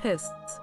tests.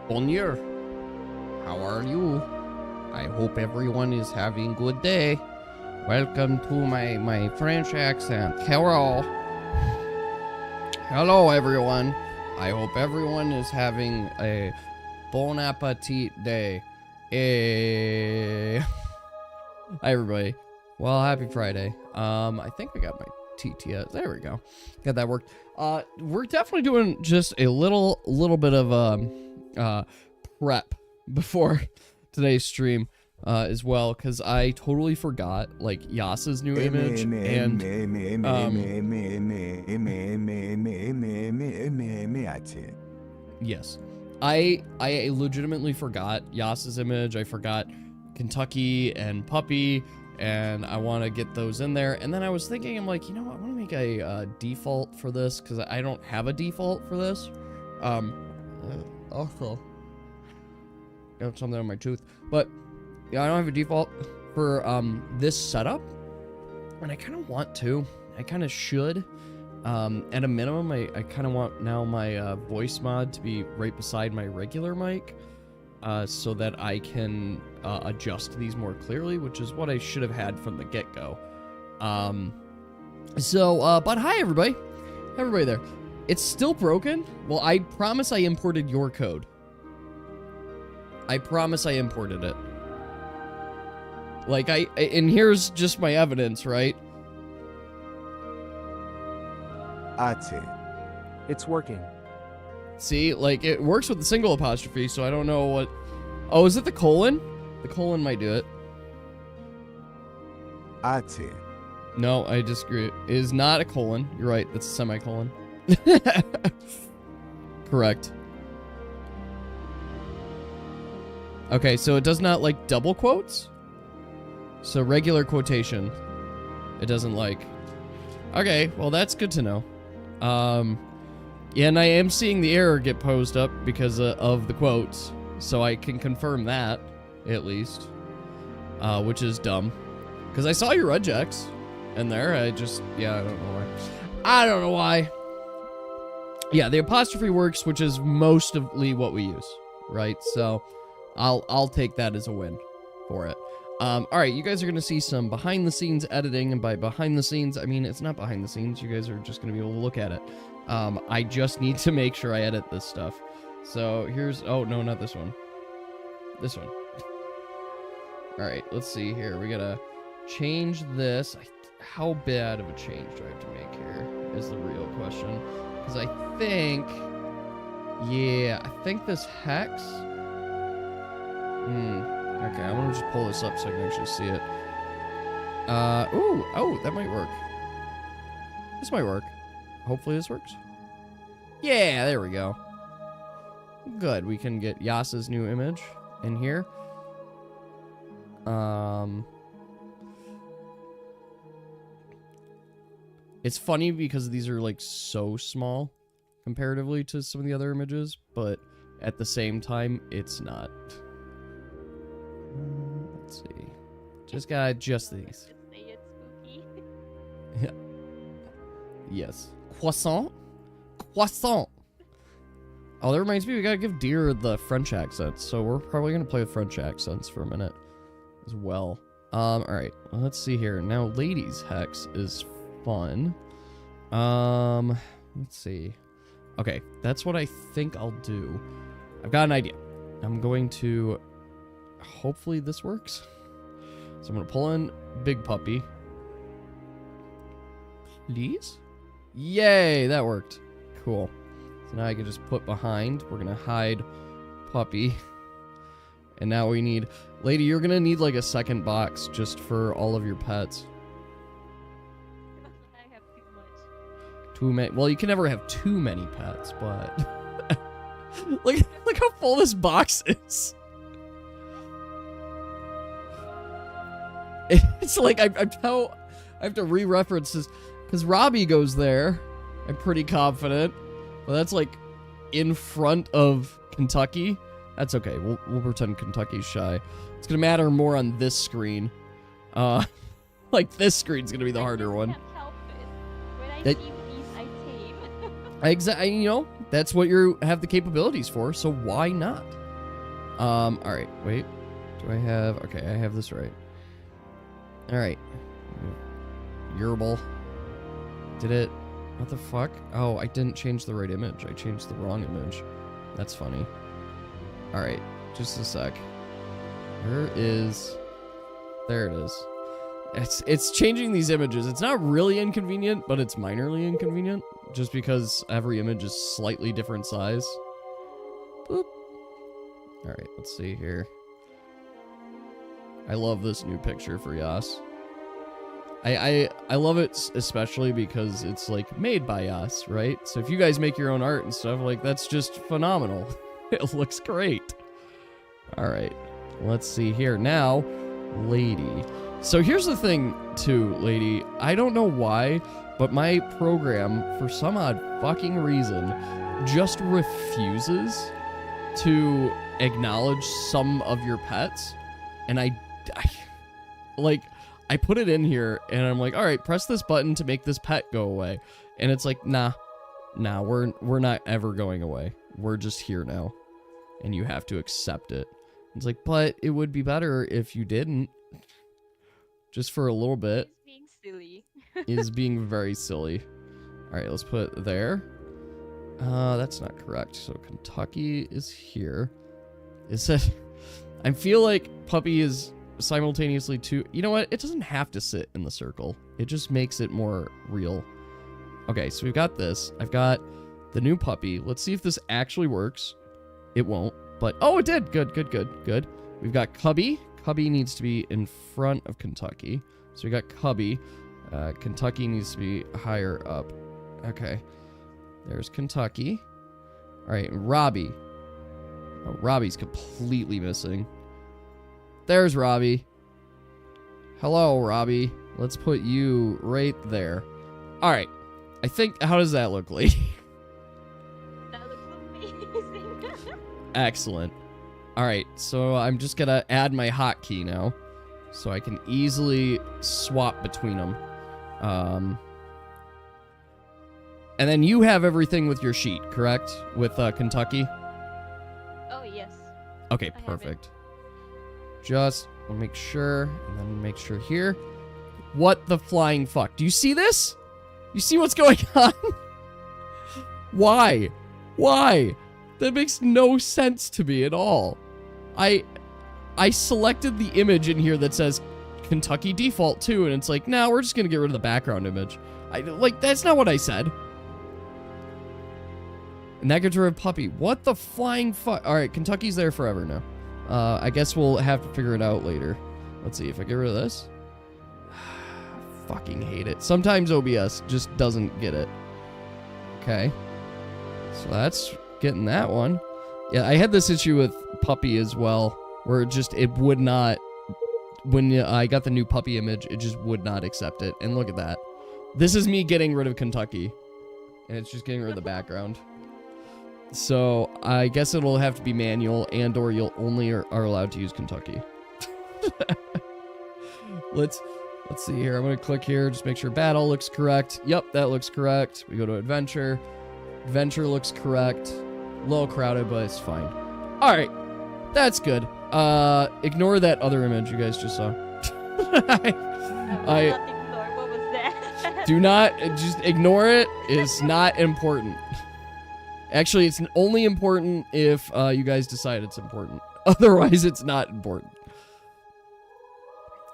Bonjour. How are you? I hope everyone is having good day. Welcome to my French accent. Hello, everyone. I hope everyone is having a bon appetit day. Hi, everybody. Well, happy Friday. I think I got my TTS. There we go. Got that worked. We're definitely doing just a little bit of prep before today's stream as well, because I totally forgot like Yas's new image and yes, I legitimately forgot Yas's image. I forgot Kentucky and Puppy, and I want to get those in there. And then I was thinking, I'm like, you know what, I want to make a default for this because I don't have a default for this. Also got something on my tooth, but yeah, I don't have a default for this setup, and I kind of want to. I kind of should. At a minimum, I kind of want now my voice mod to be right beside my regular mic, so that I can adjust these more clearly, which is what I should have had from the get-go. But hi everybody. Hi everybody there. It's still broken? Well, I promise I imported your code. I promise I imported it. Like, and here's just my evidence, right? It's working. See, like, it works with the single apostrophe, so I don't know what... Oh, is it the colon? The colon might do it. No, I disagree. It is not a colon. You're right, that's a semicolon. Correct. Okay, so it does not like double quotes? So regular quotation, it doesn't like. Okay, well that's good to know. Yeah, and I am seeing the error get posed up because of the quotes, so I can confirm that, at least. Which is dumb. Because I saw your regex in there, I don't know why. I don't know why. Yeah, the apostrophe works, which is mostly what we use, right? So, I'll take that as a win for it. Alright, you guys are going to see some behind-the-scenes editing, and by behind-the-scenes, I mean it's not behind-the-scenes, you guys are just going to be able to look at it. I just need to make sure I edit this stuff. So, here's... Oh, no, not this one. This one. Alright, let's see here. We gotta change this. How bad of a change do I have to make here, is the real question. Because I think... Yeah, I think this hex... Okay, I'm gonna just pull this up so I can actually see it. Oh, that might work. This might work. Hopefully this works. Yeah, there we go. Good, we can get Yas's new image in here. It's funny because these are like so small comparatively to some of the other images, but at the same time, it's not. Let's see. Just gotta adjust these. Just say it's spooky. Yeah. Yes. Croissant? Croissant! Oh, that reminds me, we gotta give Deer the French accents, so we're probably gonna play with French accents for a minute as well. Alright. Well, let's see here. Now, Ladies Hex is fun. Let's see. Okay, that's what I think I'll do. I've got an idea. I'm going to... Hopefully this works. So I'm going to pull in Big Puppy. Please? Yay, that worked. Cool. So now I can just put behind. We're going to hide Puppy. And now we need... Lady, you're going to need like a second box just for all of your pets. I have too much. Too many... Well, you can never have too many pets, but... look how full this box is. It's like, I have to re-reference this, because Robbie goes there, I'm pretty confident. Well, that's like in front of Kentucky. That's okay, we'll pretend Kentucky's shy. It's gonna matter more on this screen. Like this screen's gonna be the harder one. Can't help it. When I see these, I tame. Exactly, you know, that's what you have the capabilities for, so why not? All right, wait. Do I have... Okay, I have this right. All right. Yerble. Did it... What the fuck? Oh, I didn't change the right image. I changed the wrong image. That's funny. All right, just a sec. Where is... There it is. It's changing these images. It's not really inconvenient, but it's minorly inconvenient. Just because every image is slightly different size. Boop. Alright, let's see here. I love this new picture for Yas. I love it especially because it's like made by Yas, right? So if you guys make your own art and stuff, like that's just phenomenal. It looks great. Alright, let's see here. Now, Lady. So here's the thing too, Lady. I don't know why, but my program, for some odd fucking reason, just refuses to acknowledge some of your pets. And I put it in here and I'm like, all right, press this button to make this pet go away. And it's like, nah, we're not ever going away. We're just here now. And you have to accept it. It's like, but it would be better if you didn't. Just for a little bit. It's being silly. Is being very silly. All right, let's put it there. That's not correct. So Kentucky is here. Is it? I feel like Puppy is simultaneously too... You know what? It doesn't have to sit in the circle. It just makes it more real. Okay, so we've got this. I've got the new Puppy. Let's see if this actually works. It won't, but... Oh, it did! Good, good, good, good. We've got Cubby. Cubby needs to be in front of Kentucky. So we got Cubby. Kentucky needs to be higher up. Okay. There's Kentucky. All right, Robbie. Oh, Robbie's completely missing. There's Robbie. Hello, Robbie. Let's put you right there. All right. I think... How does that look, Lady? That looks amazing. Excellent. All right, so I'm just gonna add my hotkey now, so I can easily swap between them. And then you have everything with your sheet, correct? With Kentucky? Oh, yes. Okay, I have perfect. Just make sure, and then make sure here. What the flying fuck? Do you see this? You see what's going on? Why? Why? That makes no sense to me at all. I selected the image in here that says Kentucky default too, and it's like, nah, we're just gonna get rid of the background image. That's not what I said. And that gets rid of Puppy. What the flying fuck? All right, Kentucky's there forever now. I guess we'll have to figure it out later. Let's see if I get rid of this. Fucking hate it. Sometimes OBS just doesn't get it. Okay. So that's getting that one. Yeah, I had this issue with Puppy as well, where it would not, when I got the new Puppy image, it just would not accept it. And look at that. This is me getting rid of Kentucky, and it's just getting rid of the background. So I guess it'll have to be manual, and or you'll only are allowed to use Kentucky. Let's see here. I'm gonna click here, just make sure battle looks correct. Yep, that looks correct. We go to adventure. Adventure looks correct. A little crowded, but it's fine. All right, that's good. Ignore that other image you guys just saw. I will not ignore. What was that? Do not, just ignore it. It's not important. Actually, it's only important if you guys decide it's important. Otherwise, it's not important.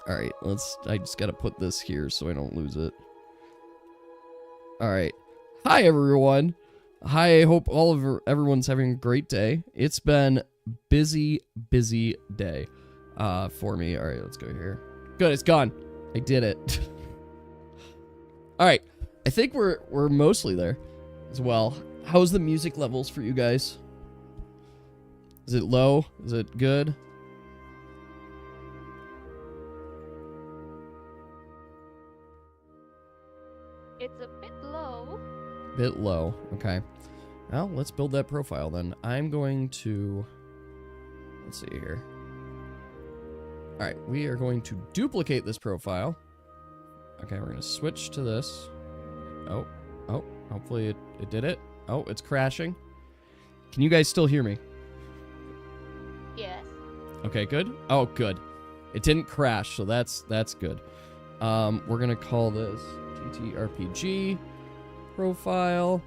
All right, I just gotta put this here so I don't lose it. All right. Hi, everyone. Hi, I hope everyone's having a great day. It's been busy day for me. All right, let's go here. Good, it's gone. I did it. All right, I think we're mostly there as well. How's the music levels for you guys? Is it low? Is it good? It's a bit low. Bit low. Okay. Well, let's build that profile then. I'm going to... Let's see here. All right, we are going to duplicate this profile. Okay, we're going to switch to this. Oh, hopefully it did it. Oh, it's crashing. Can you guys still hear me? Yes. Okay, good. Oh, good. It didn't crash, so that's good. We're gonna call this TTRPG profile.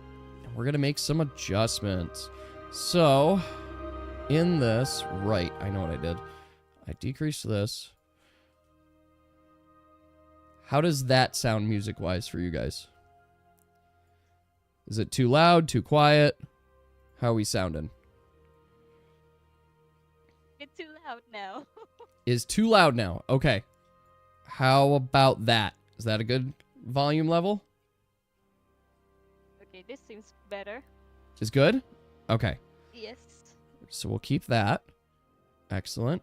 And we're gonna make some adjustments. So, in this, right, I know what I did. I decreased this. How does that sound music-wise for you guys? Is it too loud, too quiet? How are we sounding? It's too loud now. Is too loud now. Okay. How about that? Is that a good volume level? Okay, this seems better. Is good? Okay. Yes. So we'll keep that. Excellent.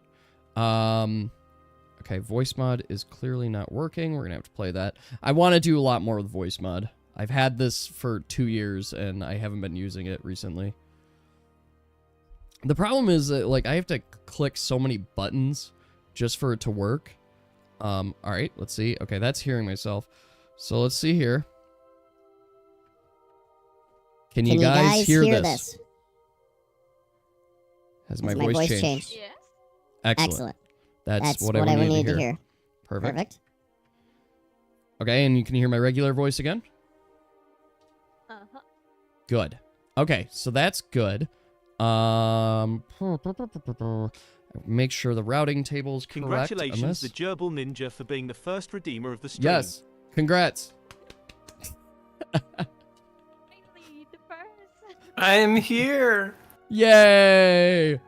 Okay, voice mod is clearly not working. We're gonna have to play that. I want to do a lot more with voice mod. I've had this for 2 years and I haven't been using it recently. The problem is that, like, I have to click so many buttons just for it to work. All right, let's see. Okay, that's hearing myself. So let's see here. Can you guys hear this? Has my voice changed? Yes. Excellent. That's what I need to hear. Perfect. Okay, and you can hear my regular voice again? Uh-huh. Good. Okay, so that's good. Make sure the routing table is correct. Congratulations, the Gerbil Ninja, for being the first redeemer of the stream. Yes, congrats. Finally, the first. I'm here. Yay!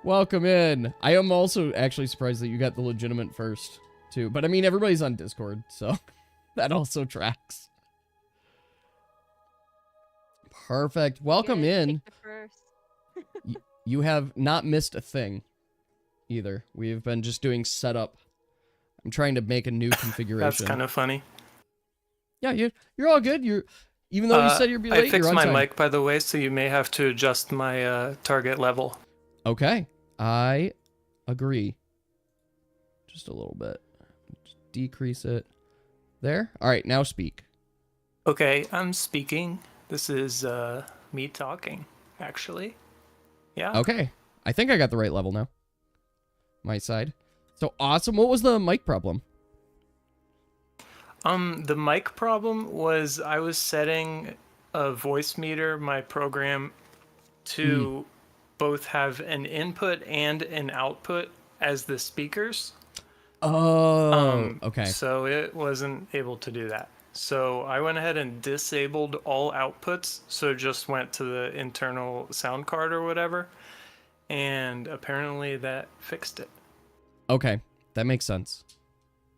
Welcome in. I am also actually surprised that you got the legitimate first, too. But I mean, everybody's on Discord, so that also tracks. Perfect. Welcome in. The first. You have not missed a thing, either. We have been just doing setup. I'm trying to make a new configuration. That's kind of funny. Yeah, you're all good. Even though you said you'd be late, I fixed you're on my time. mic, by the way, so you may have to adjust my target level. Okay, I agree. Just a little bit. Just decrease it. There. All right, now speak. Okay, I'm speaking. This is me talking, actually. Yeah. Okay, I think I got the right level now. My side. So awesome. What was the mic problem? The mic problem was I was setting a voice meter, my program, to both have an input and an output as the speakers. Oh, okay. So it wasn't able to do that. So I went ahead and disabled all outputs, so it just went to the internal sound card or whatever, and apparently that fixed it. Okay, that makes sense.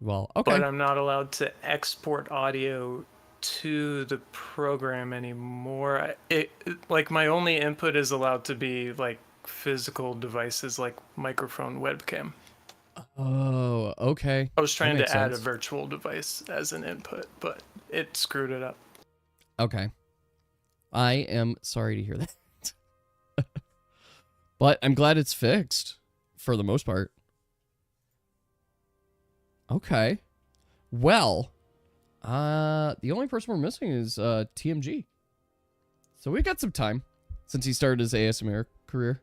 Well, okay. But I'm not allowed to export audio to the program anymore. Like my only input is allowed to be like physical devices like microphone, webcam. Oh, okay. I was trying That to makes add sense. a virtual device as an input, but it screwed it up. Okay. I am sorry to hear that. But I'm glad it's fixed for the most part. Okay. Well, the only person we're missing is TMG. So we've got some time since he started his ASMR career.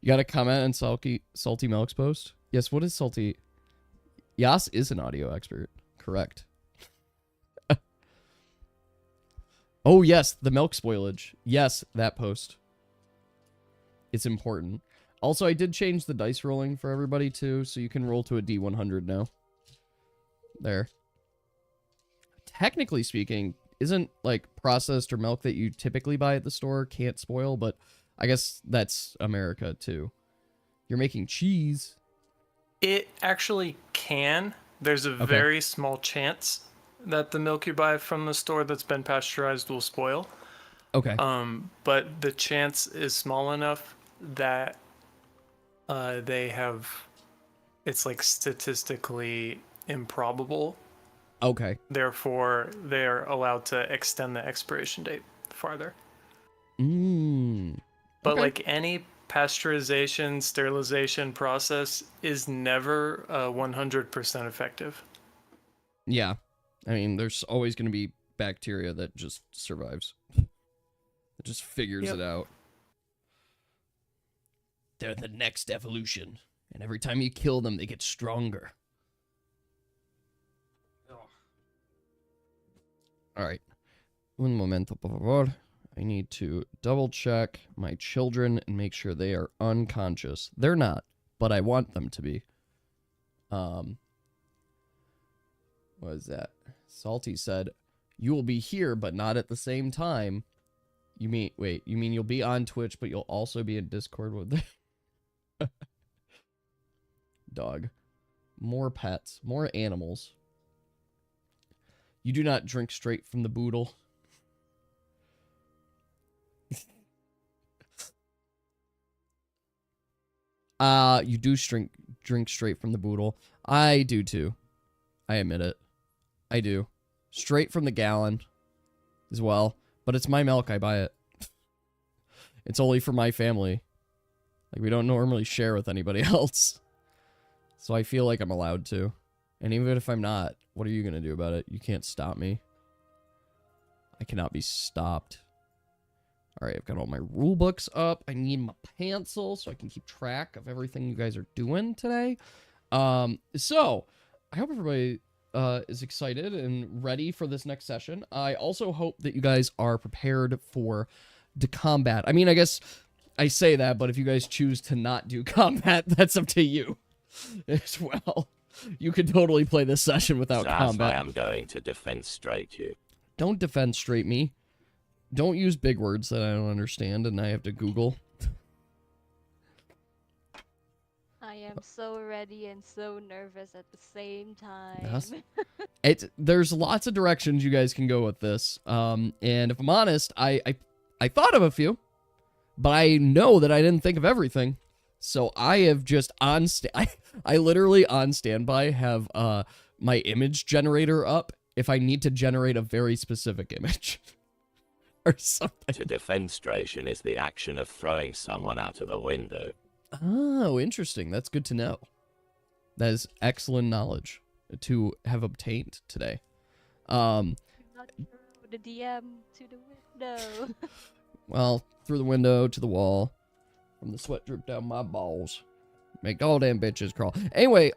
You got a comment on Salty Milk's post? Yes, what is Salty? Yas is an audio expert. Correct. Oh, yes, the milk spoilage. Yes, that post. It's important. Also, I did change the dice rolling for everybody, too, so you can roll to a D100 now. There. Technically speaking, isn't, like, processed or milk that you typically buy at the store can't spoil, but I guess that's America, too. You're making cheese. It actually can. There's a very small chance that the milk you buy from the store that's been pasteurized will spoil. Okay. But the chance is small enough that it's like statistically improbable. Okay. Therefore, they're allowed to extend the expiration date farther. But Okay. like any pasteurization, sterilization process is never 100% effective. Yeah. I mean, there's always going to be bacteria that just survives. It just figures it out. They're the next evolution. And every time you kill them, they get stronger. Alright. Un momento, por favor. I need to double check my children and make sure they are unconscious. They're not, but I want them to be. What is that? Salty said, you will be here, but not at the same time. You mean, wait, you mean you'll be on Twitch, but you'll also be in Discord with them? Dog. More pets. More animals. You do not drink straight from the boodle. You do drink straight from the boodle. I do too. I admit it. I do. Straight from the gallon as well. But it's my milk, I buy it. It's only for my family. Like, we don't normally share with anybody else. So I feel like I'm allowed to. And even if I'm not, what are you going to do about it? You can't stop me. I cannot be stopped. Alright, I've got all my rule books up. I need my pencil so I can keep track of everything you guys are doing today. So, I hope everybody is excited and ready for this next session. I also hope that you guys are prepared for the combat. I mean, I guess I say that, but if you guys choose to not do combat, that's up to you as well. You could totally play this session without combat. I am going to defenstrate you. Don't defenstrate me. Don't use big words that I don't understand and I have to Google. I am so ready and so nervous at the same time. Yes. There's lots of directions you guys can go with this. And if I'm honest, I thought of a few, but I know that I didn't think of everything. So I have just I literally on standby have my image generator up if I need to generate a very specific image. Or something. To defenstration is the action of throwing someone out of a window. Oh, interesting. That's good to know. That is excellent knowledge to have obtained today. Not through the DM to the window. Well, through the window to the wall. From the sweat drip down my balls. Make all damn bitches crawl. Anyway,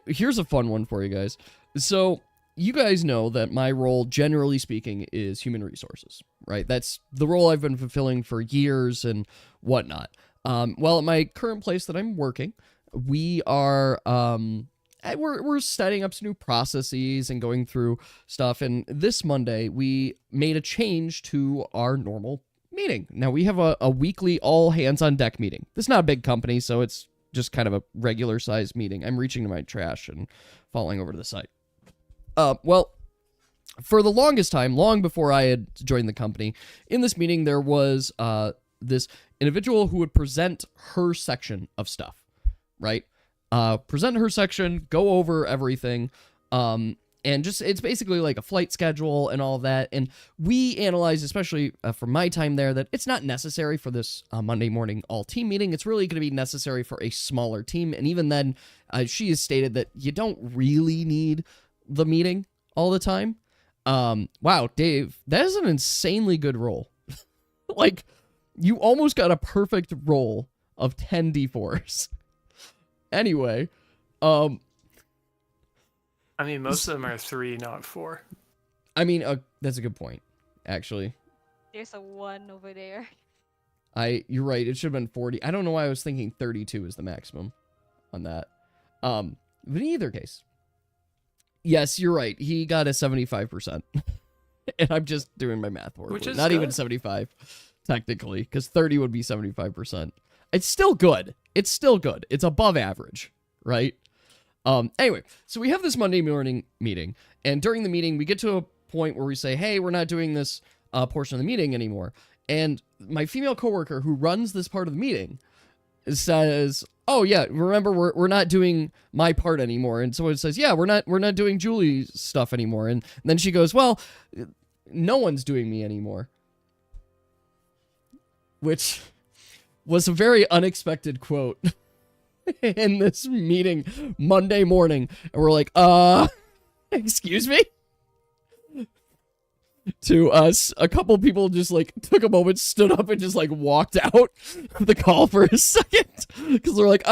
here's a fun one for you guys. So, you guys know that my role, generally speaking, is human resources, right? That's the role I've been fulfilling for years and whatnot. Well, at my current place that I'm working, we are, we're setting up some new processes and going through stuff. And this Monday, we made a change to our normal meeting. Now, we have a weekly all hands on deck meeting. This is not a big company, so it's just kind of a regular sized meeting. I'm reaching to my trash and falling over to the side. Well, for the longest time, long before I had joined the company, in this meeting, there was this individual who would present her section of stuff, right? Present her section, go over everything, and just, it's basically like a flight schedule and all of that. And we analyzed, especially from my time there, that it's not necessary for this Monday morning all-team meeting. It's really going to be necessary for a smaller team. And even then, she has stated that you don't really need the meeting all the time. Wow, Dave, that is an insanely good roll. Like, you almost got a perfect roll of 10 d4s. Anyway, I mean, most of them are 3, not 4. I mean, that's a good point, actually. There's a 1 over there. You're right, it should have been 40. I don't know why I was thinking 32 is the maximum on that. But in either case, yes, you're right. He got a 75%. And I'm just doing my math horribly. Which is not good. even 75, technically, because 30 would be 75%. It's still good. It's still good. It's above average, right? Anyway, so we have this Monday morning meeting, and during the meeting, we get to a point where we say, hey, we're not doing this portion of the meeting anymore. And my female coworker who runs this part of the meeting says, oh yeah, remember we're not doing my part anymore. And so it says, yeah, we're not doing Julie's stuff anymore. And then she goes, well, no one's doing me anymore. Which was a very unexpected quote in this meeting Monday morning. And we're like, excuse me? to us. A couple people just like took a moment, stood up, and just like walked out of the call for a second because they're like,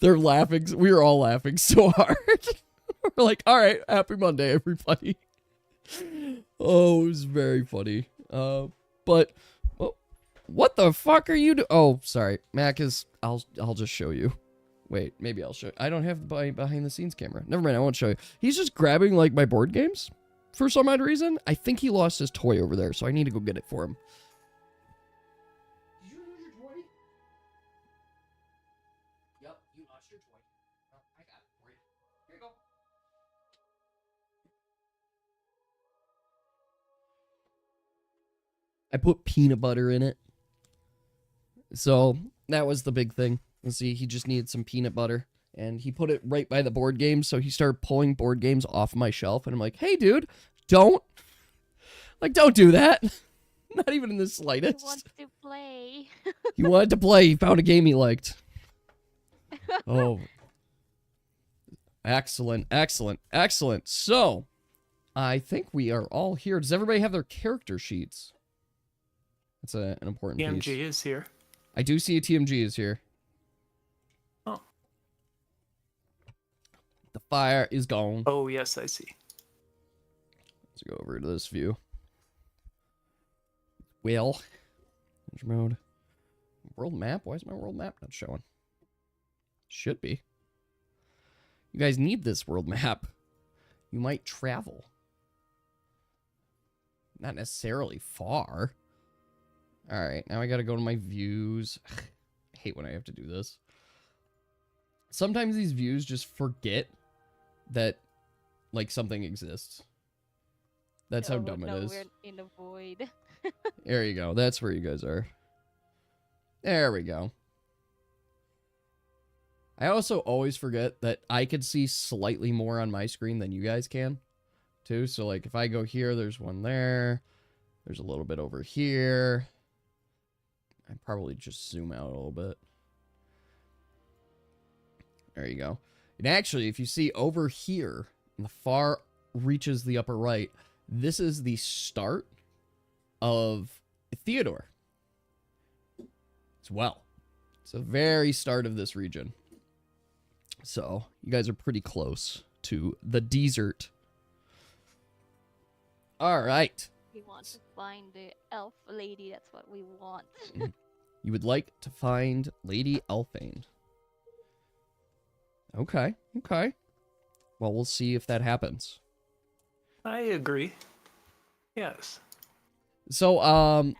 they're laughing. We were all laughing so hard. We're like, all right, happy Monday, everybody. Oh, it was very funny. But what the fuck are you Oh, sorry. Mac is. I'll just show you. Wait, maybe I'll show you. I don't have the behind the scenes camera. Never mind, I won't show you. He's just grabbing like my board games for some odd reason. I think he lost his toy over there, so I need to go get it for him. Did you lose your toy? Yep, you lost your toy. Oh, I got it for you. Here you go. I put peanut butter in it. So that was the big thing. Let's see, he just needed some peanut butter. And he put it right by the board games, so he started pulling board games off my shelf. And I'm like, hey, dude, don't do that. Not even in the slightest. He wants to play. He wanted to play. He found a game he liked. Oh. Excellent, excellent, excellent. So, I think we are all here. Does everybody have their character sheets? That's an important TMG piece. is here. I do see a TMG is here. Oh. The fire is gone. Oh, yes, I see. Let's go over to this view. Well, mode. World map? Why is my world map not showing? Should be. You guys need this world map. You might travel. Not necessarily far. Alright, now I gotta go to my views. I hate when I have to do this. Sometimes these views just forget that, like, something exists. That's how dumb it is. We're in the void. There you go. That's where you guys are. There we go. I also always forget that I could see slightly more on my screen than you guys can, too. So, like, if I go here, there's one there. There's a little bit over here. I'd probably just zoom out a little bit. There you go. And actually, if you see over here, in the far reaches the upper right, this is the start of Theodore as well. It's the very start of this region. So, you guys are pretty close to the desert. All right. We want to find the elf lady. That's what we want. You would like to find Lady Elfain. Okay, okay. Well, we'll see if that happens. I agree. Yes. So,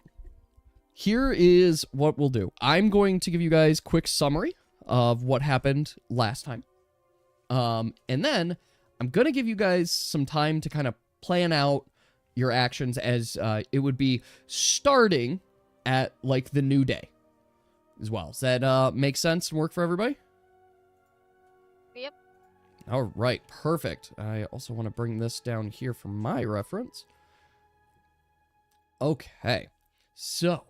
here is what we'll do. I'm going to give you guys a quick summary of what happened last time. And then I'm going to give you guys some time to kind of plan out your actions as it would be starting at, like, the new day as well. Does that make sense and work for everybody? Yep. All right, perfect. I also want to bring this down here for my reference. Okay, so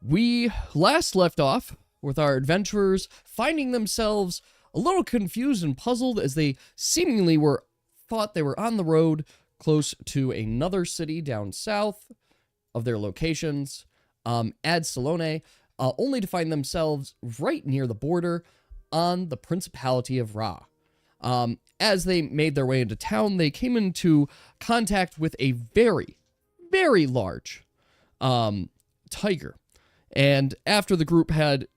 we last left off with our adventurers finding themselves a little confused and puzzled as they seemingly thought they were on the road close to another city down south of their locations, Ad Salone, only to find themselves right near the border on the Principality of Rhar. As they made their way into town, they came into contact with a very, very large tiger. And after the group had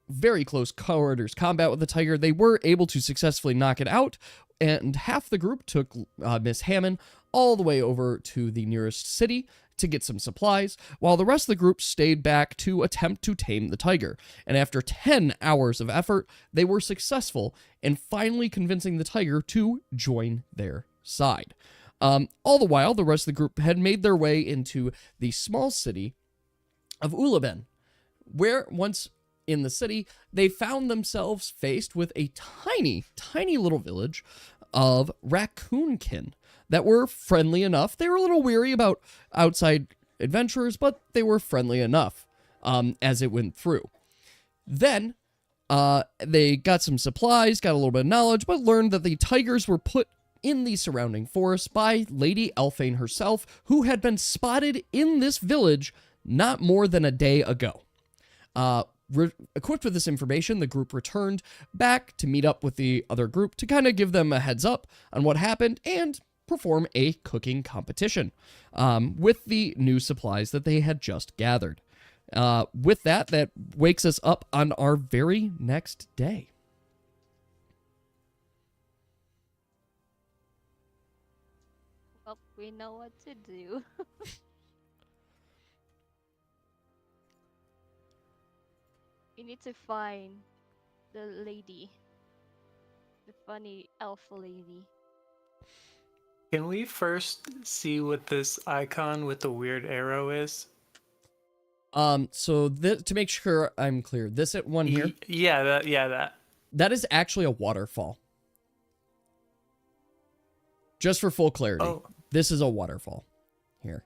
very close quarters combat with the tiger, they were able to successfully knock it out, and half the group took Miss Hammond all the way over to the nearest city to get some supplies, while the rest of the group stayed back to attempt to tame the tiger. And after 10 hours of effort, they were successful in finally convincing the tiger to join their side. All the while, the rest of the group had made their way into the small city of Ulaben, where once in the city, they found themselves faced with a tiny, tiny little village of raccoonkin that were friendly enough. They were a little weary about outside adventurers, but they were friendly enough as it went through. Then they got some supplies, got a little bit of knowledge, but learned that the tigers were put in the surrounding forest by Lady Elfain herself, who had been spotted in this village not more than a day ago. Equipped with this information, the group returned back to meet up with the other group to kind of give them a heads up on what happened and perform a cooking competition with the new supplies that they had just gathered. With that wakes us up on our very next day. Well, we know what to do. We need to find the lady. The funny elf lady. Can we first see what this icon with the weird arrow is? So to make sure I'm clear, this one here, That. that is actually a waterfall. Just for full clarity, this is a waterfall here.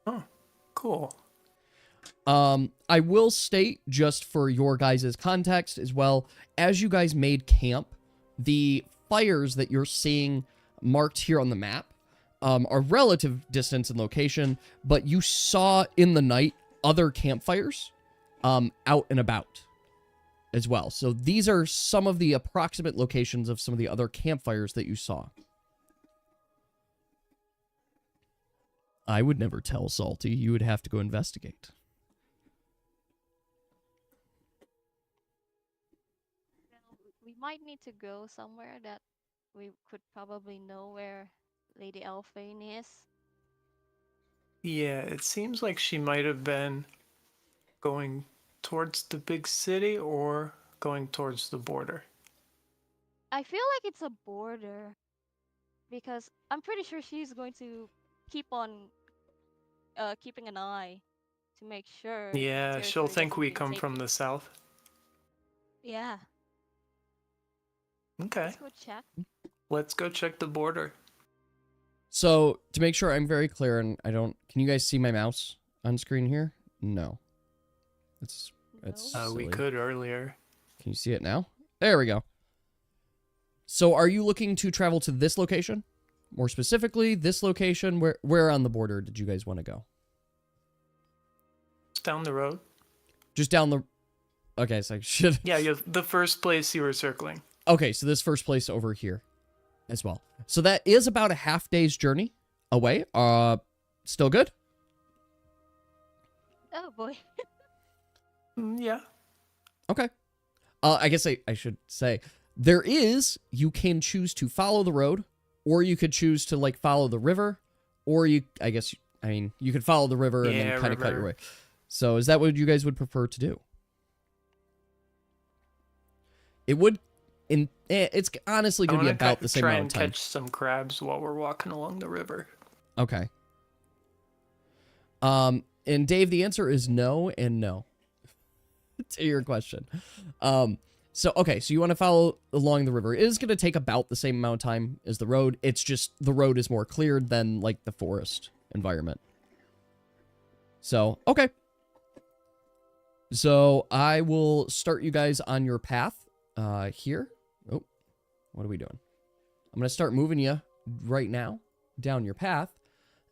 Oh, cool. I will state, just for your guys' context as well, as you guys made camp, the fires that you're seeing marked here on the map are relative distance and location, but you saw in the night other campfires out and about as well. So these are some of the approximate locations of some of the other campfires that you saw. I would never tell Salty. You would have to go investigate. We might need to go somewhere that we could probably know where Lady Elfain is. Yeah, it seems like she might have been going towards the big city or going towards the border. I feel like it's a border because I'm pretty sure she's going to keep on keeping an eye to make sure. Yeah, she'll territory think doesn't we get come from taken. the south. Yeah. Okay, Let's go check. let's go check the border. So, to make sure I'm very clear, and can you guys see my mouse on screen here? No. It's No. We silly. could earlier. Can you see it now? There we go. So, are you looking to travel to this location? More specifically, this location? Where on the border did you guys want to go? It's down the road. Just down the... Okay, so I should... Yeah, the first place you were circling. Okay, so this first place over here as well. So that is about a half day's journey away. Still good? Oh boy. Yeah. Okay. I guess I should say, you can choose to follow the road, or you could choose to, like, follow the river, or you could follow the river and then kind of cut your way. So is that what you guys would prefer to do? It's honestly going to be about the same amount of time. Try and catch some crabs while we're walking along the river. Okay. And Dave, the answer is no and no to your question. So you want to follow along the river. It is going to take about the same amount of time as the road. It's just the road is more cleared than, like, the forest environment. So, okay. So I will start you guys on your path here. Oh, what are we doing? I'm going to start moving you right now down your path.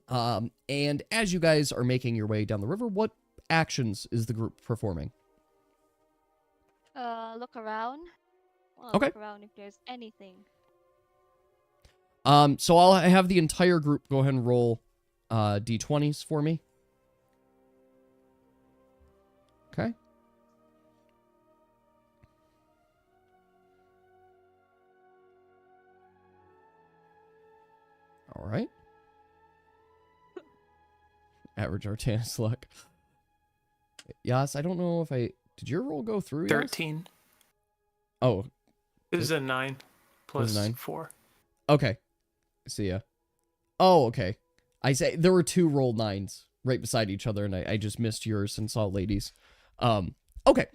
And as you guys are making your way down the river, what actions is the group performing? Look around. Okay. Look around if there's anything. So I'll have the entire group go ahead and roll d20s for me. Okay. All right. Average Artanis luck. Yas, I don't know if did your roll go through? 13. Oh. It was a 9 plus 9? 4. Okay. See ya. Oh, okay. I say there were 2 rolled 9s right beside each other, and I just missed yours and saw ladies. Okay.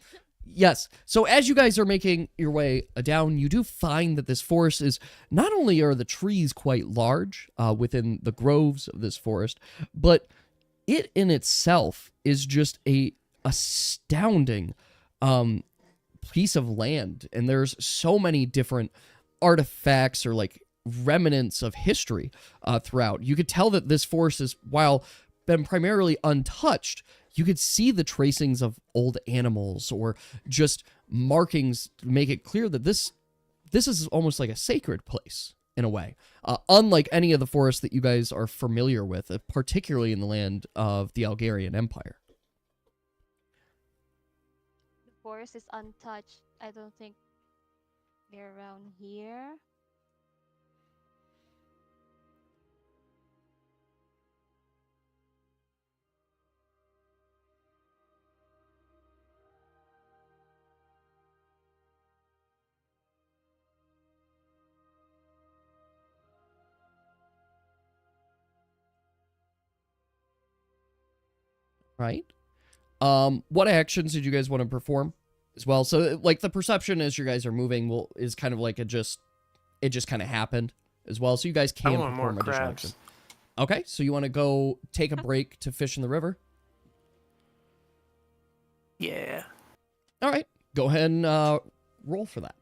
Yes. So as you guys are making your way down, you do find that this forest is, not only are the trees quite large within the groves of this forest, but it in itself is just a astounding piece of land. And there's so many different artifacts or like remnants of history throughout. You could tell that this forest is, while been primarily untouched, you could see the tracings of old animals or just markings to make it clear that this is almost like a sacred place in a way, unlike any of the forests that you guys are familiar with, particularly in the land of the Algarian Empire. The forest is untouched. I don't think they're around here. Right? What actions did you guys want to perform as well? So like the perception as you guys are moving is kind of like it just kind of happened as well. So you guys can want more perform additional crabs. action. Okay, so you want to go take a break to fish in the river? Yeah. All right, go ahead and roll for that.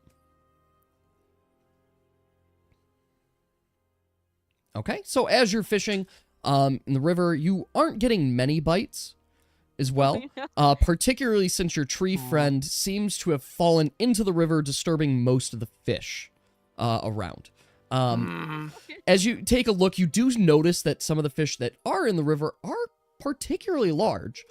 Okay, so as you're fishing in the river, you aren't getting many bites as well, particularly since your tree friend seems to have fallen into the river, disturbing most of the fish around. As you take a look, you do notice that some of the fish that are in the river are particularly large.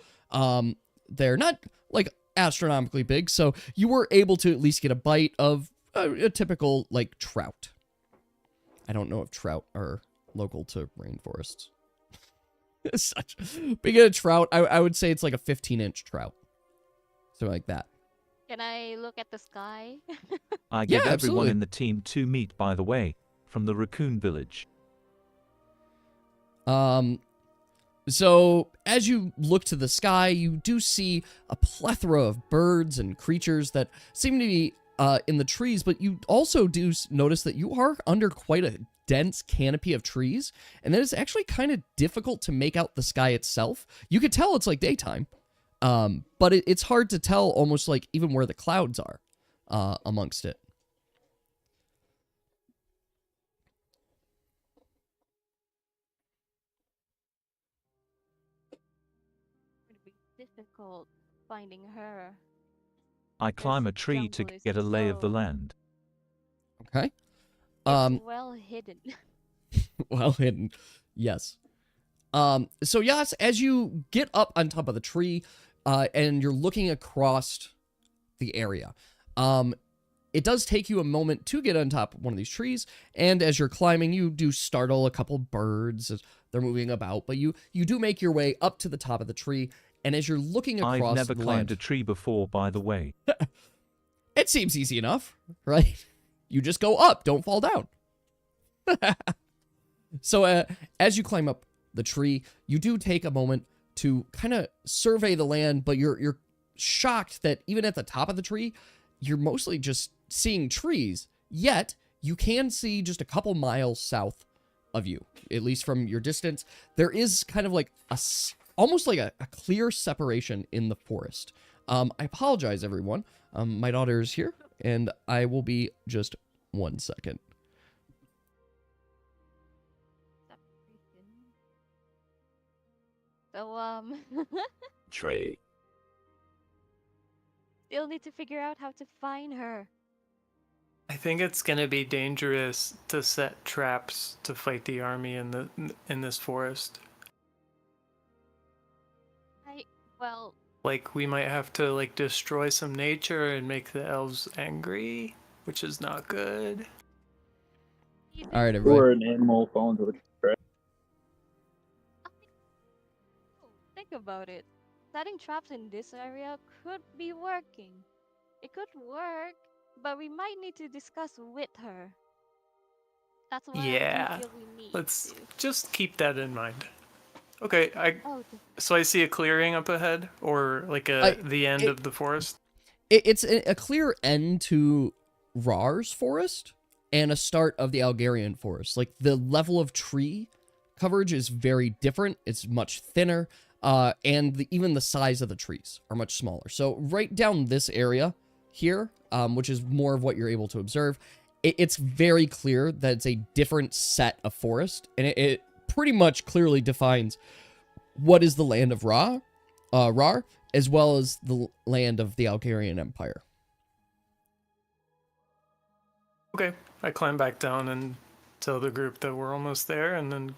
They're not like astronomically big, so you were able to at least get a bite of a typical like trout. I don't know if trout are local to rainforests. Such big a trout, I would say it's like a 15-inch trout, something like that. Can I look at the sky? I give everyone absolutely. in the team 2 meat, by the way, from the raccoon village. So as you look to the sky, you do see a plethora of birds and creatures that seem to be in the trees, but you also do notice that you are under quite a dense canopy of trees, and that it's actually kind of difficult to make out the sky itself. You could tell it's like daytime, but it's hard to tell almost like even where the clouds are amongst it. It would be difficult finding her. I climb a This tree to jungle is get a lay of the so- land. Okay. It's well hidden. Well hidden. Yes. So yes, as you get up on top of the tree, and you're looking across the area, it does take you a moment to get on top of one of these trees, and as you're climbing, you do startle a couple birds as they're moving about, but you do make your way up to the top of the tree, and as you're looking across I've never the climbed land, a tree before, by the way. it seems easy enough, right? You just go up, don't fall down. So as you climb up the tree, you do take a moment to kind of survey the land, but you're shocked that even at the top of the tree, you're mostly just seeing trees, yet you can see just a couple miles south of you, at least from your distance. There is kind of like almost like a clear separation in the forest. I apologize, everyone. My daughter is here, and I will be just 1 second. So, Tree. still need to figure out how to find her. I think it's gonna be dangerous to set traps to fight the army in this forest. Well, Like, we might have to like destroy some nature and make the elves angry, which is not good. even All right, everybody. Or an animal fall into the trap. think about it. Setting traps in this area could be working. It could work, but we might need to discuss with her. That's what Yeah, I feel we need Let's to. just keep that in mind. Okay, Oh, so I see a clearing up ahead, or like the end of the forest. It's a clear end to Rhar's forest and a start of the Algarian forest. Like, the level of tree coverage is very different. It's much thinner, and even the size of the trees are much smaller. So right down this area here, which is more of what you're able to observe, it's very clear that it's a different set of forest, and it pretty much clearly defines what is the land of Rhar, as well as the land of the Algarian Empire. Okay, I climb back down and tell the group that we're almost there, and then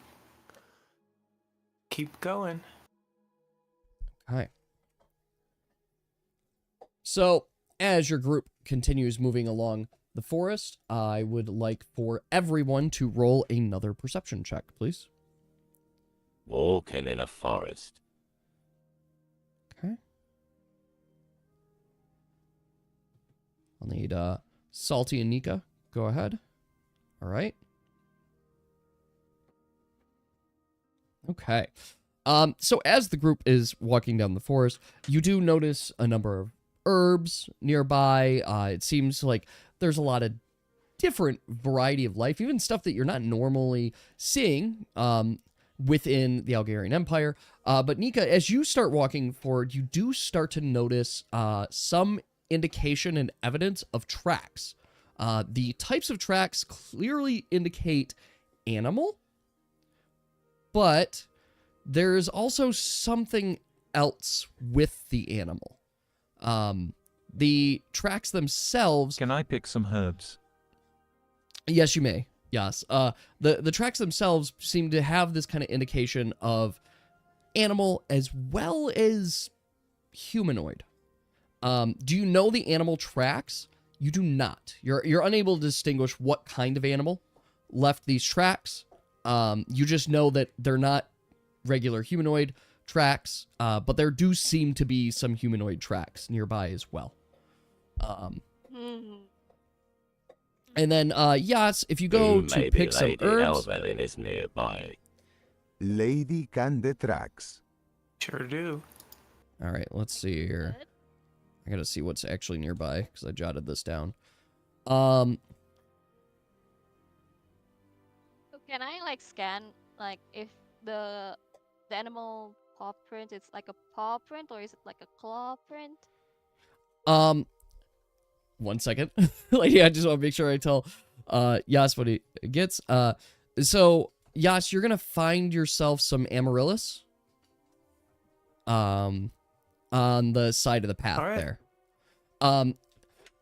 keep going. Okay. So, as your group continues moving along the forest, I would like for everyone to roll another perception check, please. Walking in a forest. Okay. I'll need Salty and Nika. Go ahead. All right. Okay. So as the group is walking down the forest, you do notice a number of herbs nearby. It seems like there's a lot of different variety of life, even stuff that you're not normally seeing within the Algarian Empire. But Nika, as you start walking forward, you do start to notice some indication and evidence of tracks. The types of tracks clearly indicate animal, but there's also something else with the animal. The tracks themselves... Can I pick some herbs? Yes, you may. Yes. The tracks themselves seem to have this kind of indication of animal as well as humanoid. Do you know the animal tracks? You do not. You're unable to distinguish what kind of animal left these tracks. You just know that they're not regular humanoid tracks, but there do seem to be some humanoid tracks nearby as well. And then, Yas, if you go to Maybe pick some Lady herbs... Elfain is nearby. Lady can the tracks. Sure do. All right, let's see here. Good. I gotta see what's actually nearby, because I jotted this down. So can I like scan like if the animal paw print it's like a paw print or is it like a claw print? One second. Lady, I just want to make sure I tell Yas what he gets. So Yas, you're gonna find yourself some amaryllis on the side of the path there.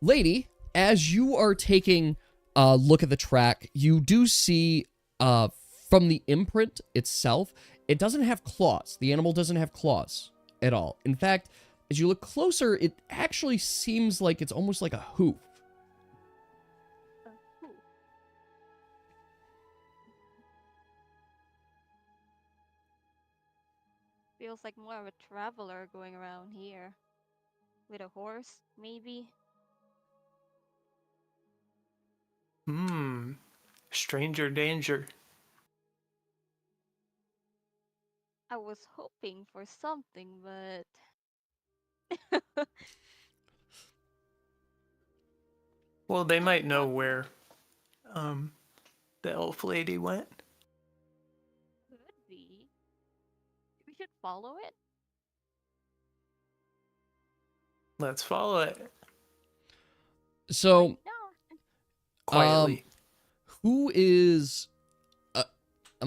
Lady, as you are taking a look at the track, you do see from the imprint itself, it doesn't have claws. The animal doesn't have claws at all. In fact, as you look closer, it actually seems like it's almost like a hoof. Cool. Feels like more of a traveler going around here. With a horse, maybe? Stranger danger. I was hoping for something, but... Well, they might know where the elf lady went. Could be. We should follow it? Let's follow it So, No. quietly. who is... I'm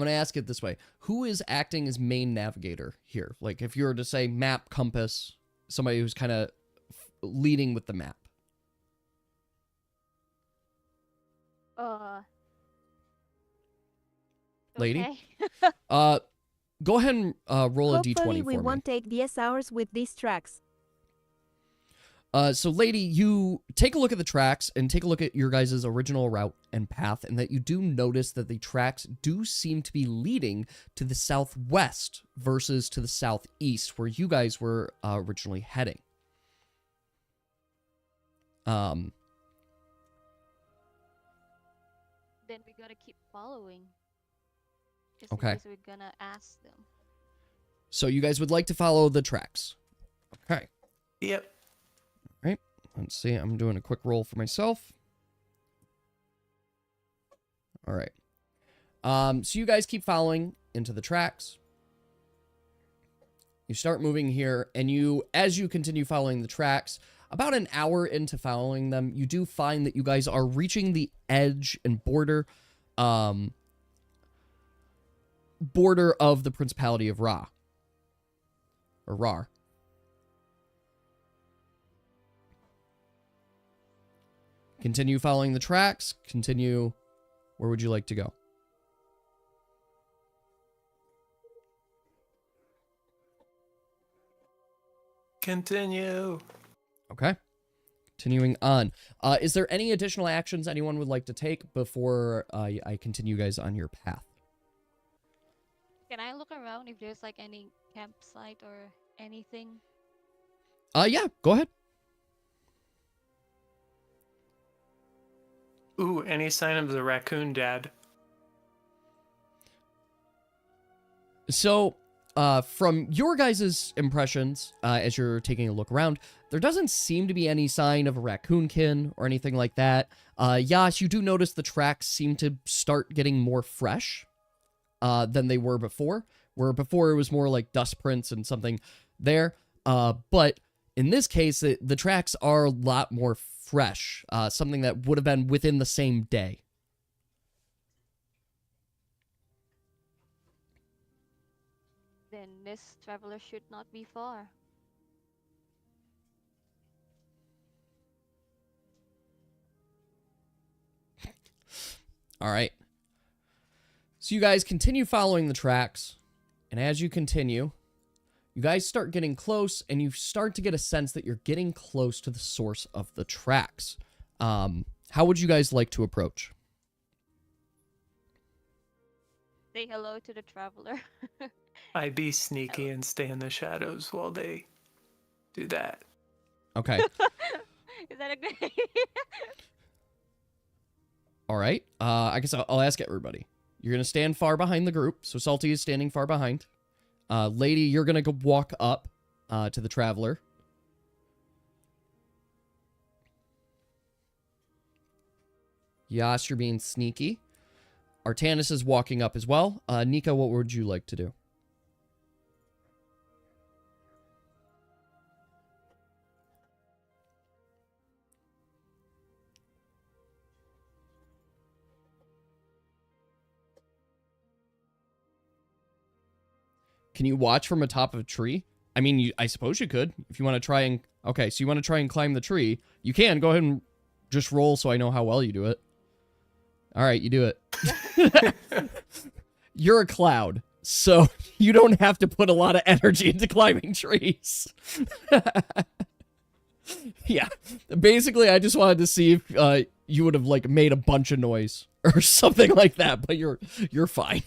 going to ask it this way. Who is acting as main navigator here? Like, if you were to say map, compass, somebody who's kind of leading with the map. Lady? Okay. Go ahead and roll a d20 Hopefully for we me. won't take DSRs with these tracks. So, Lady, you take a look at the tracks and take a look at your guys' original route and path, and that you do notice that the tracks do seem to be leading to the southwest versus to the southeast, where you guys were originally heading. Then we gotta keep following. Just Okay. in case we're gonna ask them. So you guys would like to follow the tracks. Okay. Yep. Right. Let's see. I'm doing a quick roll for myself. All right. So you guys keep following into the tracks. You start moving here, and as you continue following the tracks, about an hour into following them, you do find that you guys are reaching the edge and border of the Principality of Rhar. Or Rhar. Continue following the tracks. Continue. Where would you like to go? Continue. Okay. Continuing on. Is there any additional actions anyone would like to take before I continue guys on your path? Can I look around if there's like any campsite or anything? Yeah, go ahead. Ooh, any sign of the raccoon dad? So, from your guys' impressions, as you're taking a look around, there doesn't seem to be any sign of a raccoonkin or anything like that. Yas, you do notice the tracks seem to start getting more fresh than they were before, where before it was more like dust prints and something there. But in this case, the tracks are a lot more fresh, something that would have been within the same day. Then this traveler should not be far. All right. So you guys continue following the tracks, and as you continue, you guys start getting close, and you start to get a sense that you're getting close to the source of the tracks. How would you guys like to approach? Say hello to the traveler. I be sneaky and stay in the shadows while they do that. Okay. Is that a good All right. I guess I'll ask everybody. You're going to stand far behind the group, so Salty is standing far behind. Lady, you're going to go walk up to the traveler. Yas, you're being sneaky. Artanis is walking up as well. Nika, what would you like to do? Can you watch from atop of a tree? I mean, I suppose you could. If you want to try and... Okay, so you want to try and climb the tree. You can. Go ahead and just roll so I know how well you do it. All right, you do it. You're a cloud, so you don't have to put a lot of energy into climbing trees. Yeah. Basically, I just wanted to see if you would have, like, made a bunch of noise or something like that, but you're fine.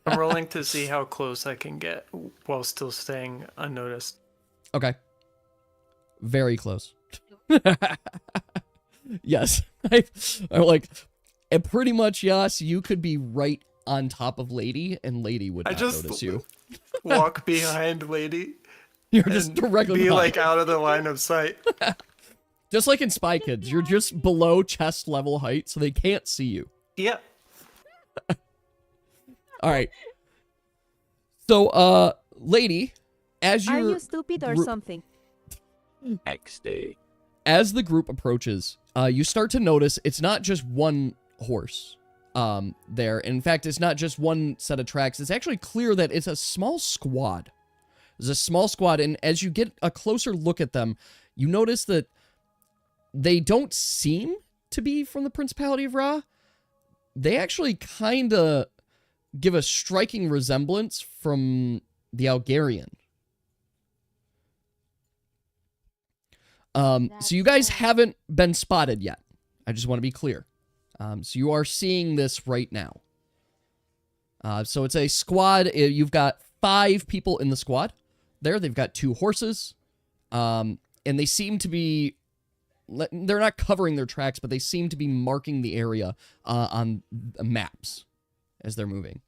I'm rolling to see how close I can get while still staying unnoticed. Okay. Very close. Yes. I'm like, and pretty much, yes, you could be right on top of Lady, and Lady would not notice you. Walk behind Lady. You're just directly be behind. like out of the line of sight. Just like in Spy Kids, you're just below chest level height, so they can't see you. Yeah. All right. So, Lady, as Are you're... you stupid or something? XD. As the group approaches, you start to notice it's not just one horse there. In fact, it's not just one set of tracks. It's actually clear that it's a small squad. There's a small squad, and as you get a closer look at them, you notice that they don't seem to be from the Principality of Rhar. They actually kind of give a striking resemblance from the Algarian. So you guys haven't been spotted yet. I just want to be clear. So you are seeing this right now. So it's a squad. You've got 5 people in the squad there. They've got 2 horses. And they seem to be... They're not covering their tracks, but they seem to be marking the area on maps as they're moving.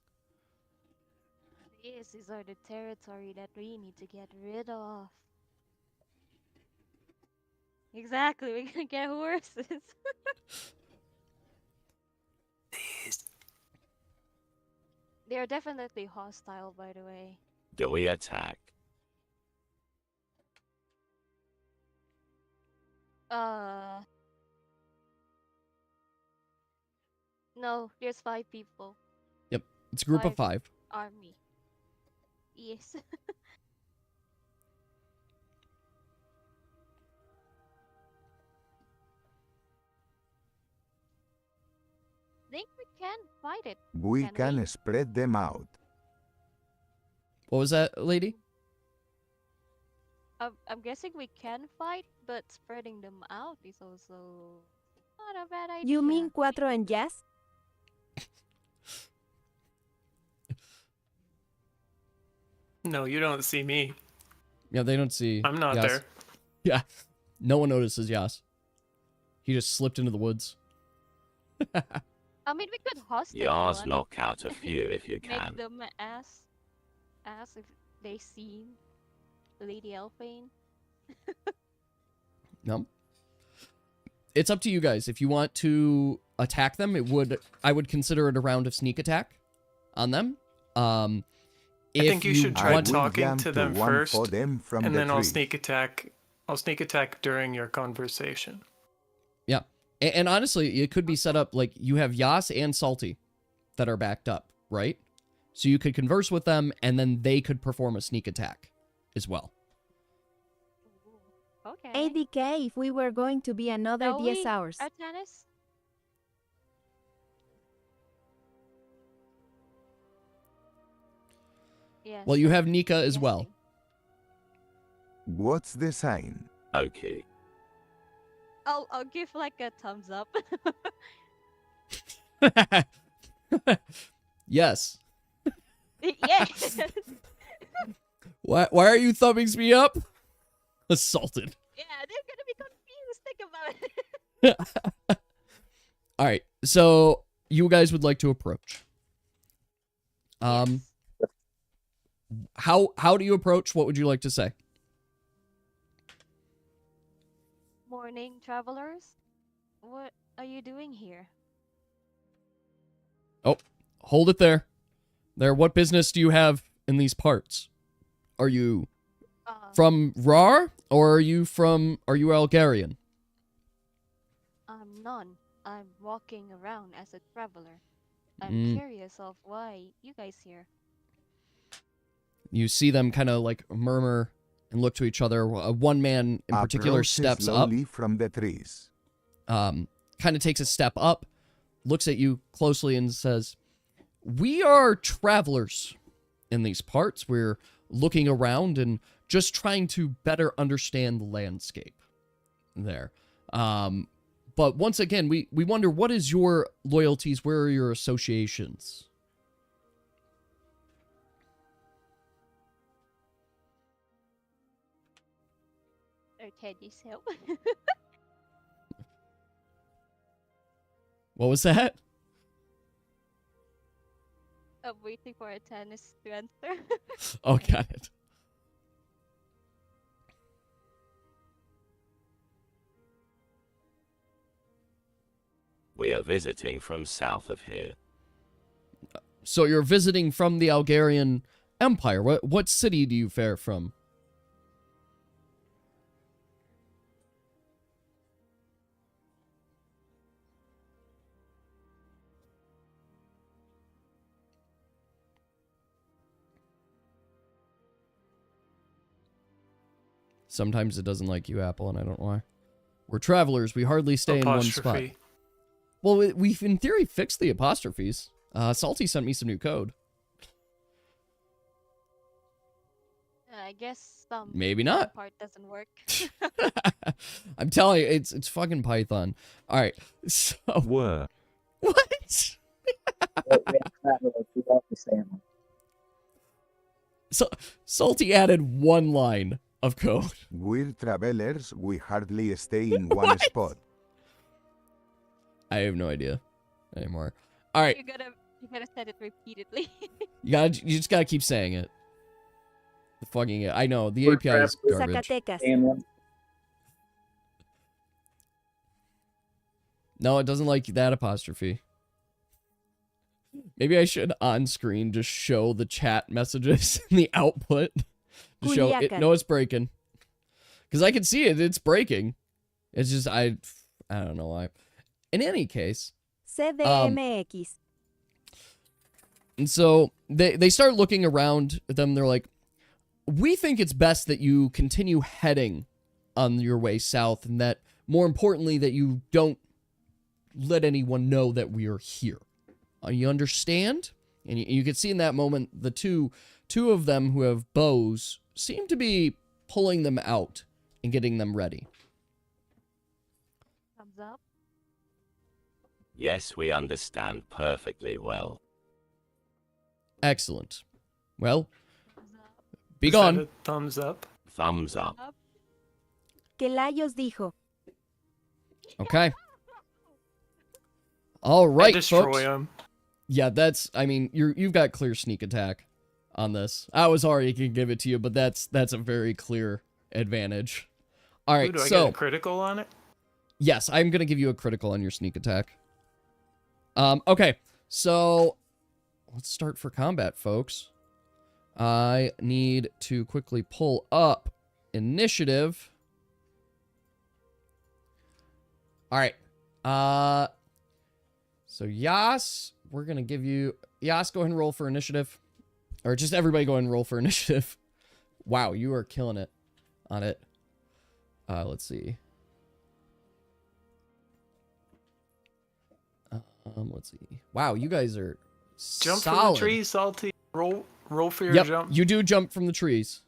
These are the territory that we need to get rid of. Exactly, we're gonna get horses. They are definitely hostile, by the way. Do we attack? Uh, no, there's 5 people. Yep, it's a group of 5. Army. Yes. Think we can fight it. We Can can we? spread them out. What was that, lady? I'm guessing we can fight, but spreading them out is also not a bad idea. You mean Cuatro and Jazz? No, you don't see me. Yeah, they don't see. I'm not Yas. there. Yeah, no one notices Yas. He just slipped into the woods. I mean, we could hostage Yars one. knock out a few if you Make can. them ask if they see Lady Elfain. No. It's up to you guys. If you want to attack them, I would consider it a round of sneak attack on them. I think you should try want to- talking to them first, for them from and the then I'll tree. sneak attack. I'll sneak attack during your conversation. Yeah. And honestly, it could be set up like you have Yas and Salty that are backed up, right? So you could converse with them, and then they could perform a sneak attack as well. Okay. ADK if we were going to be another Shall 10 we, hours. Artanis? Yes. Well, you have Nika as yes, well. What's the sign? Okay. I'll give like a thumbs up. Yes. Yes. Why are you thumbing me up? Assaulted. Yeah, they're gonna be confused. Think about it. All right. So you guys would like to approach. Yes. How do you approach? What would you like to say? Morning, travelers. What are you doing here? Oh, hold it there. What business do you have in these parts? Are you from Rhar, or are you Algarian? I'm none. I'm walking around as a traveler. I'm Mm. curious of why you guys here. You see them kind of like murmur and look to each other. One man in particular Approach steps up, slowly from the trees. kind of takes a step up, looks at you closely and says, "We are travelers in these parts. We're looking around and just trying to better understand the landscape there. But once again, we wonder, what is your loyalties? Where are your associations?" Teddy's help. What was that? I'm waiting for a tennis to answer. Oh, got it. We are visiting from south of here. So you're visiting from the Algarian Empire. What city do you fare from? Sometimes it doesn't like you, Apple, and I don't know why. We're travelers. We hardly stay in one spot. Apostrophe. Well, we've in theory fixed the apostrophes. Salty sent me some new code. I guess Maybe not. part doesn't work. I'm telling you, it's fucking Python. All right. So Were. what? So Salty added one line of code. We're travelers. We hardly stay in one spot. I have no idea anymore. All right, you gotta say it repeatedly. you just gotta keep saying it. The fucking I know the We're API is garbage. Zacatecas. No, it doesn't like that apostrophe. Maybe I should on screen just show the chat messages in the output to show it. Culiacan. No, it's breaking. Because I can see it. It's breaking. It's just, I don't know why. In any case, CDMX. and so they start looking around them. They're like, we think it's best that you continue heading on your way south, and that, more importantly, that you don't let anyone know that we are here. You understand? And you can see in that moment, the two of them who have bows seem to be pulling them out and getting them ready. Thumbs up. Yes, we understand perfectly well. Excellent. Well, Thumbs up. be Is that gone. a thumbs up? Thumbs up. Que Layos dijo. Okay. All right, I destroy folks. them. Yeah, that's, I mean, you've got clear sneak attack on this. I was already gonna give it to you, but that's a very clear advantage. All right, Ooh, do I so get a critical on it? yes, I'm gonna give you a critical on your sneak attack. Okay, so let's start for combat, folks. I need to quickly pull up initiative. All right. So Yas, we're gonna give you Yas. Go ahead and roll for initiative, or just everybody go ahead and roll for initiative. Wow, you are killing it on it. Let's see. Let's see. Wow, you guys are Jump solid. from the tree, Salty. Roll for your Yep, jump. you do jump from the trees.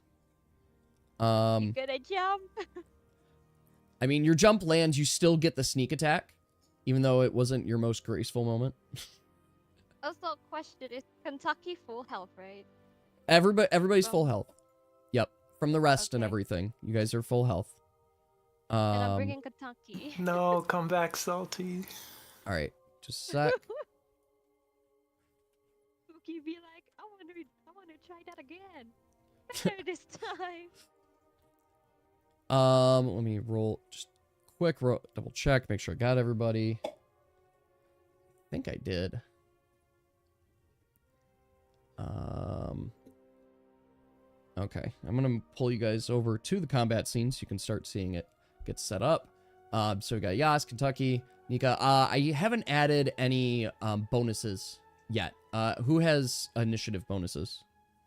Gonna jump. I mean, your jump lands, you still get the sneak attack, even though it wasn't your most graceful moment. Also, question, is Kentucky full health, right? Everybody's full health. Yep, from the rest and Okay. everything. You guys are full health. And I'm bringing Kentucky. No, come back, Salty. All right, just a sec. Cookie be like, I want to try that again. Better this time. Let me roll just quick double check, make sure I got everybody. I think I did. Okay, I'm gonna pull you guys over to the combat scene so you can start seeing it get set up. So we got Yas, Kentucky, Nika. I haven't added any bonuses yet. Who has initiative bonuses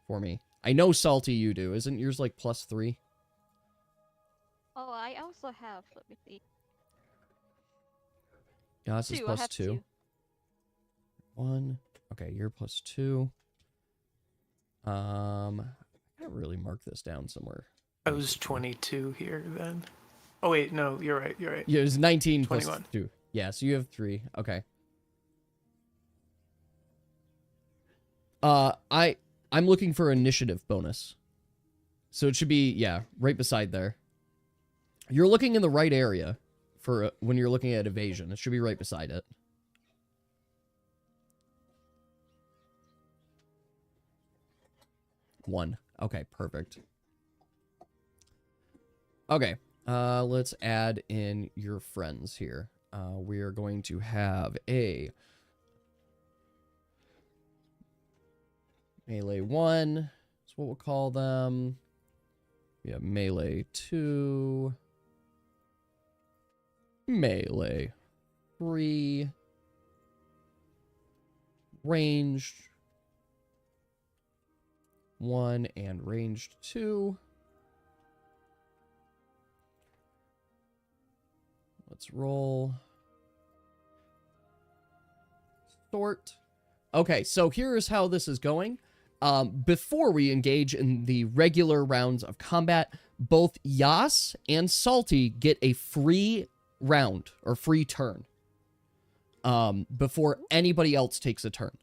for me? I know Salty you do. Isn't yours like +3? Oh, I also have. Let me see. Yas is Two. I have +2. two. 1. Okay, you're +2. I gotta really mark this down somewhere. I was 22 here then. Oh wait, no, you're right. You're right. Yeah, it was 19 21. plus 2. Yeah, so you have 3. Okay. I'm looking for initiative bonus. So it should be, yeah, right beside there. You're looking in the right area for when you're looking at evasion. It should be right beside it. One. Okay, perfect. Okay, let's add in your friends here. We are going to have a melee 1. That's what we'll call them. We have melee 2. Melee 3. Ranged 1 and ranged 2. Let's roll. Sort. Okay, so here's how this is going. Before we engage in the regular rounds of combat, both Yas and Salty get a free round or free turn before anybody else takes a turn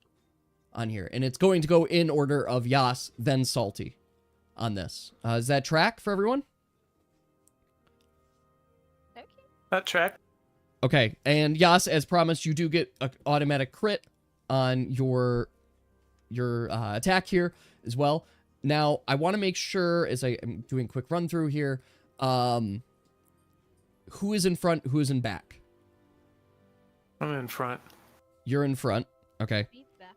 on here. And it's going to go in order of Yas, then Salty on this. Is that track for everyone? Okay. That track. Okay, and Yas, as promised, you do get an automatic crit on your attack here as well. Now, I want to make sure, as I am doing a quick run through here, who is in front, who is in back? I'm in front. You're in front. Okay. Feedback.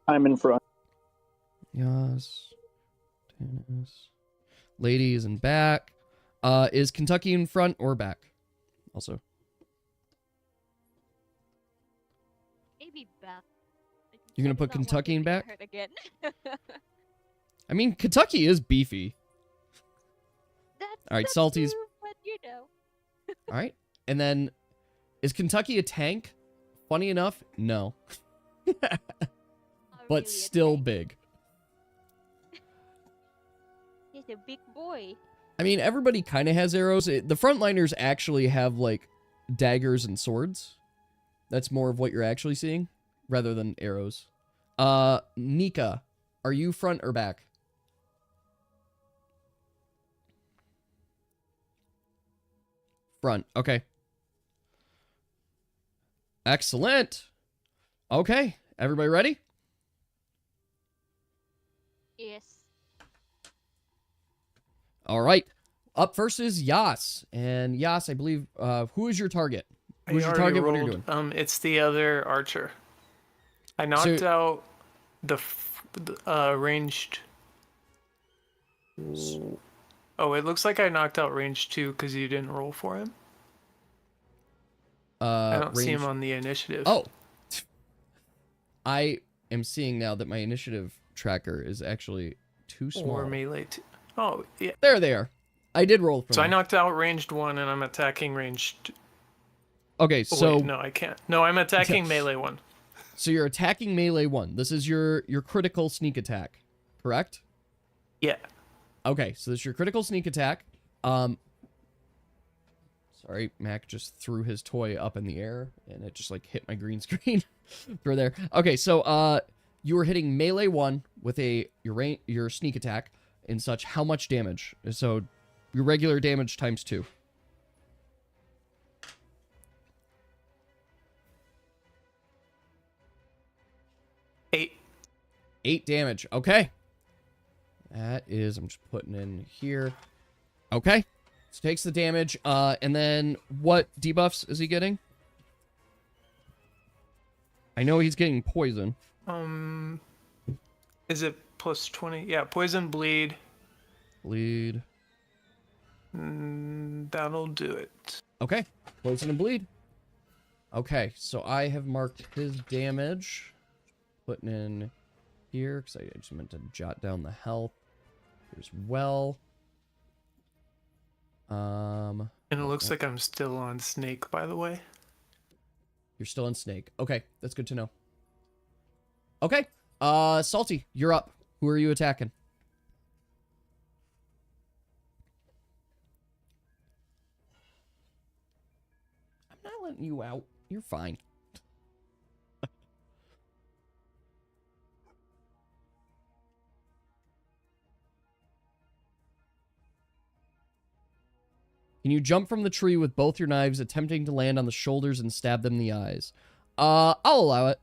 I'm in front. Yas. Tannis. Lady is in back. Is Kentucky in front or back? also. Maybe back. You're gonna I do put not want Kentucky him in to get back? hurt again. I mean, Kentucky is beefy. That's All right, that's Salty's. true, but you know. All right. And then, is Kentucky a tank? Funny enough, no. Not But really a still tank. big. He's a big boy. I mean, everybody kind of has arrows. The frontliners actually have, like, daggers and swords. That's more of what you're actually seeing, rather than arrows. Nika, are you front or back? Front. Okay. Excellent. Okay. Everybody ready? Yes. All right. Up first is Yas. And Yas, I believe, who is your target? Who's your target? What are you doing? It's the other archer. I knocked out the ranged. Oh, it looks like I knocked out range 2 because you didn't roll for him. I don't see him on the initiative. Oh. I am seeing now that my initiative tracker is actually too small. Or melee 2. Oh, yeah. There they are. I did roll for So them. I knocked out ranged 1 and I'm attacking ranged. Okay, Oh, so... wait, no, I can't. No, I'm attacking melee 1. So you're attacking melee 1. This is your critical sneak attack, correct? Yeah. Okay, so this is your critical sneak attack. Sorry, Mac just threw his toy up in the air, and it just, like, hit my green screen for there. Okay, so, you were hitting melee 1 with your sneak attack and such. How much damage? So, your regular damage times 2. 8. 8 damage. Okay. That is, I'm just putting in here. Okay. So takes the damage. And then what debuffs is he getting? I know he's getting poison. Is it plus 20? Yeah, poison, bleed. Bleed. That'll do it. Okay. Poison and bleed. Okay, so I have marked his damage. Putting in here, because I just meant to jot down the health as well. And it looks like I'm still on snake, by the way. You're still on snake. Okay, that's good to know. Okay, Salty, you're up. Who are you attacking? I'm not letting you out. You're fine. Can you jump from the tree with both your knives, attempting to land on the shoulders and stab them in the eyes? I'll allow it.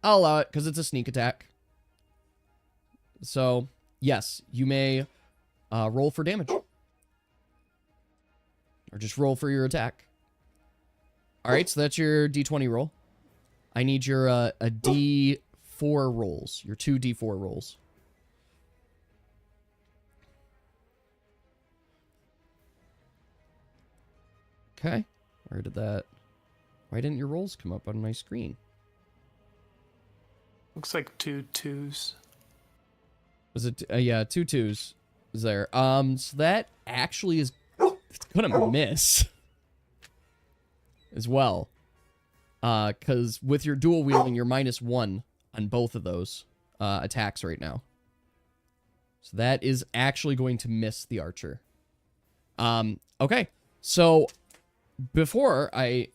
I'll allow it, because it's a sneak attack. So, yes, you may roll for damage. Or just roll for your attack. Alright, so that's your d20 roll. I need your a d4 rolls. Your 2 d4 rolls. Okay. Where did that... Why didn't your rolls come up on my screen? Looks like 2 2s. Was it... yeah, 2 2s is there. So that actually is... It's gonna miss. As well. Because with your dual wielding, you're -1 on both of those attacks right now. So that is actually going to miss the archer. Okay. So... Before I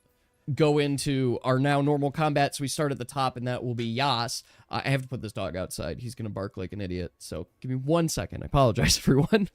go into our now normal combat, so we start at the top, and that will be Yas. I have to put this dog outside. He's going to bark like an idiot, so give me 1 second. I apologize, everyone.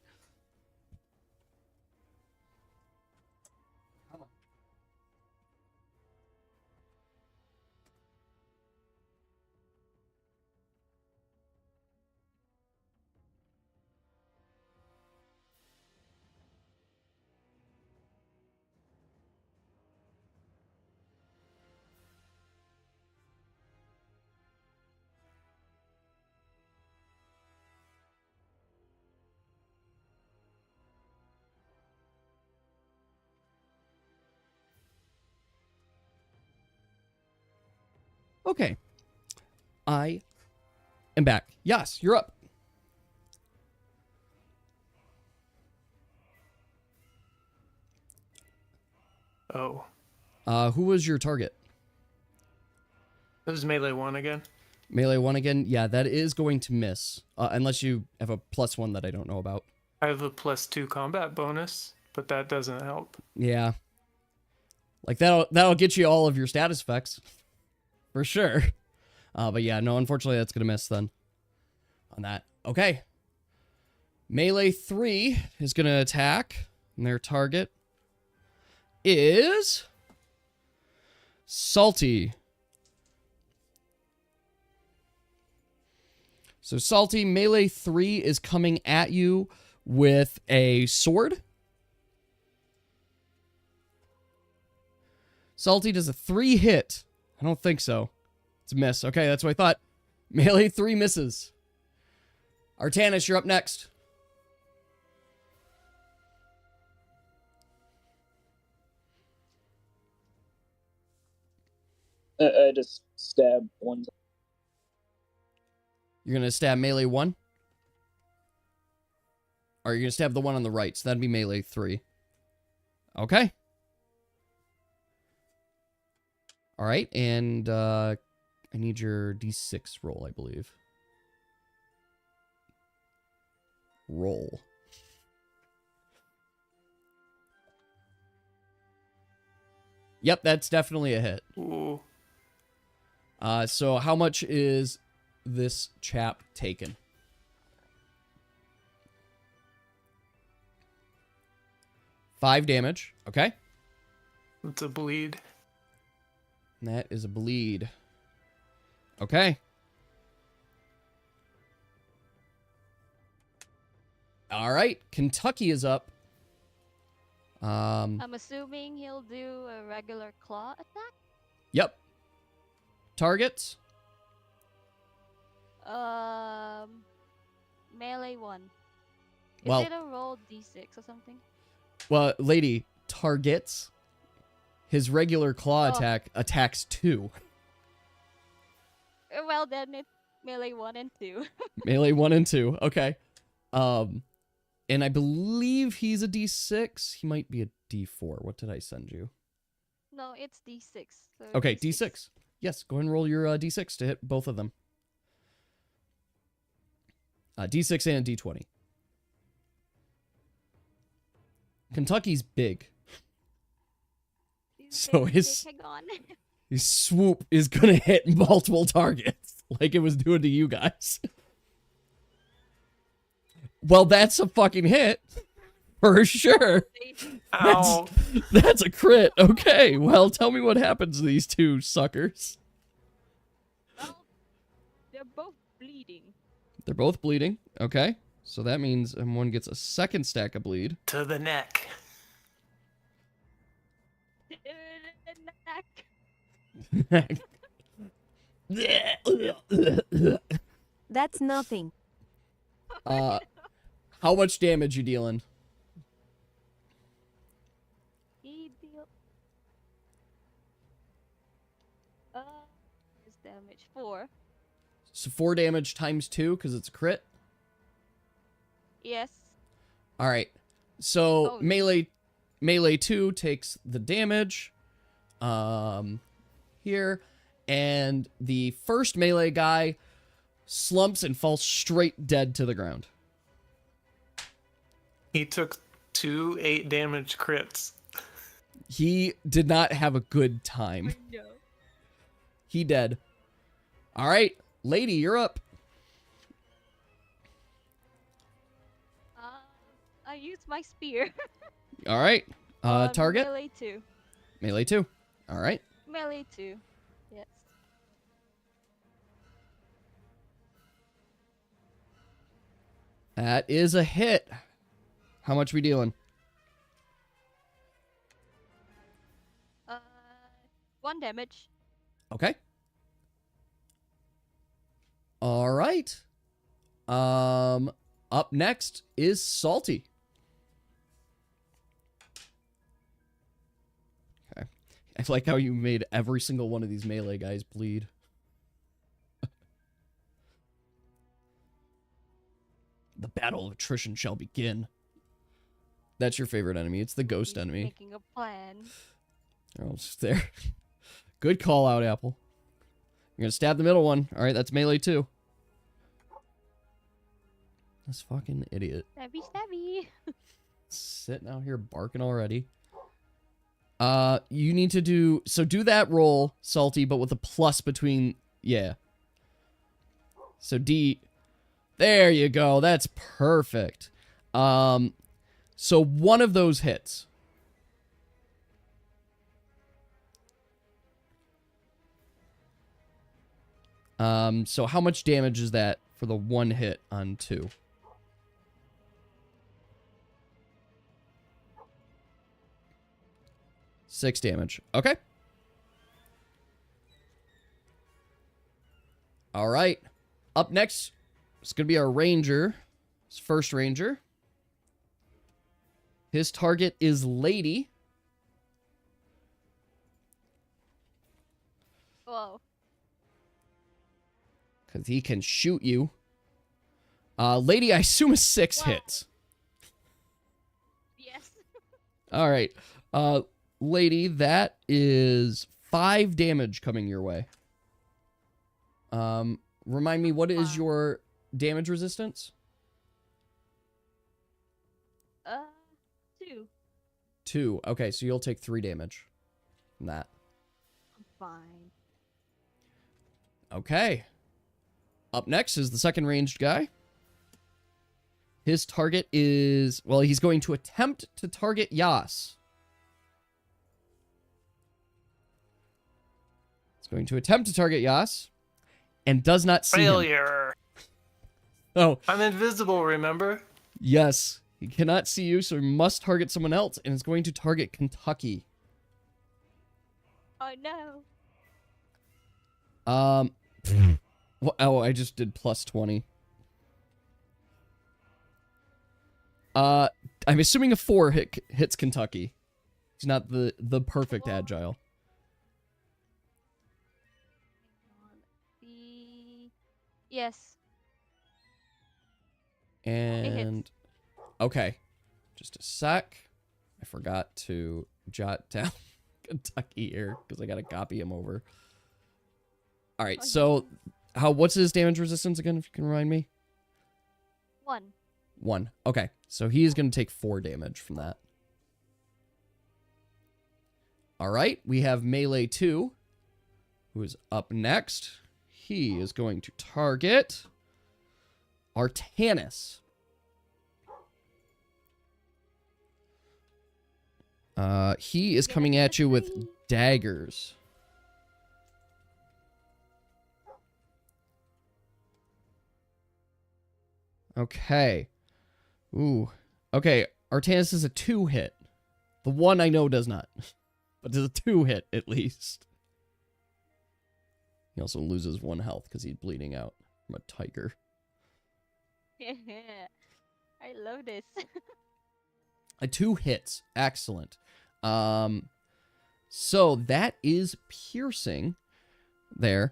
Okay. I am back. Yes, you're up. Oh. Who was your target? This is melee 1 again. Melee 1 again? Yeah, that is going to miss. Unless you have a +1 that I don't know about. I have a +2 combat bonus, but that doesn't help. Yeah. Like, that'll get you all of your status effects. For sure. But yeah, no, unfortunately that's going to miss then. On that. Okay. Melee 3 is going to attack. And their target is... Salty. So Salty, Melee 3 is coming at you with a sword. Salty does a 3 hit. I don't think so. It's a miss. Okay, that's what I thought. Melee 3 misses. Artanis, you're up next. I just stab one. You're going to stab Melee 1? Or you're going to stab the one on the right, so that'd be Melee 3. Okay. Alright, and I need your D6 roll, I believe. Roll. Yep, that's definitely a hit. Ooh. So how much is this chap taken? Five damage. Okay. It's a bleed. And that is a bleed. Okay. All right. Kentucky is up. I'm assuming he'll do a regular claw attack. Yep. Targets? Melee 1. Is Well- it a roll D6 or something? Well, lady, targets. His regular claw Oh. attack attacks 2. Well, then it's melee 1 and 2. Melee 1 and 2. Okay. And I believe he's a D6. He might be a D4. What did I send you? No, it's D6. So Okay, D6. Yes, go ahead and roll your D6 to hit both of them. D6 and D20. Kentucky's big. So his swoop is going to hit multiple targets like it was doing to you guys. Well, that's a fucking hit. For sure. Ow. That's a crit. Okay, well, tell me what happens to these two suckers. Well, they're both bleeding. They're both bleeding. Okay, so that means one gets a second stack of bleed. To the neck. That's nothing. How much damage you dealing? He deal. His damage 4. So 4 damage times 2 because it's a crit. Yes. All right. So Oh. melee 2 takes the damage. Here, and the first melee guy slumps and falls straight dead to the ground. He took 2 8 damage crits. He did not have a good time. No. He dead. All right, lady, you're up. I used my spear. All right. Target? Melee 2. Melee 2. All right. Melee 2. Yes. That is a hit. How much we dealing? 1 damage. Okay. All right. Up next is Salty. Okay. I like how you made every single one of these melee guys bleed. The battle of attrition shall begin. That's your favorite enemy. It's the ghost He's enemy. making a plan. Oh, it's there. Good call out, Apple. You're gonna stab the middle one. All right, that's melee 2. This fucking idiot. Stabby, stabby. Sitting out here barking already. You need to do that roll, Salty, but with a plus between. Yeah. So D. There you go. That's perfect. So one of those hits. So how much damage is that for the one hit on 2? Six damage. Okay. All right. Up next, it's going to be our ranger. His first ranger. His target is Lady. Whoa. Because he can shoot you. Lady, I assume is 6 hits. Yes. All right. Lady, that is 5 damage coming your way. Remind me, what is your damage resistance? 2. 2. Okay, so you'll take 3 damage from that. I'm fine. Okay. Up next is the second ranged guy. His target is, well, he's going to attempt to target Yas. He's going to attempt to target Yas and does not see him. Failure. Oh, I'm invisible, remember? yes. He cannot see you, so he must target someone else, and is going to target Kentucky. Oh no. Oh, I just did plus 20. I'm assuming a 4 hits Kentucky. It's not the perfect agile. Yes. And okay, just a sec. I forgot to jot down Kentucky here because I gotta copy him over. All right, so what's his damage resistance again? If you can remind me. 1. 1. Okay, so he is gonna take 4 damage from that. All right, we have melee 2, who is up next. He is going to target Artanis. He is coming at you with daggers. Okay. Ooh. Okay, Artanis is a 2 hit. The 1 I know does not. But it's a 2 hit at least. He also loses 1 health because he's bleeding out from a tiger. I love this. A 2 hits. Excellent. So that is piercing there.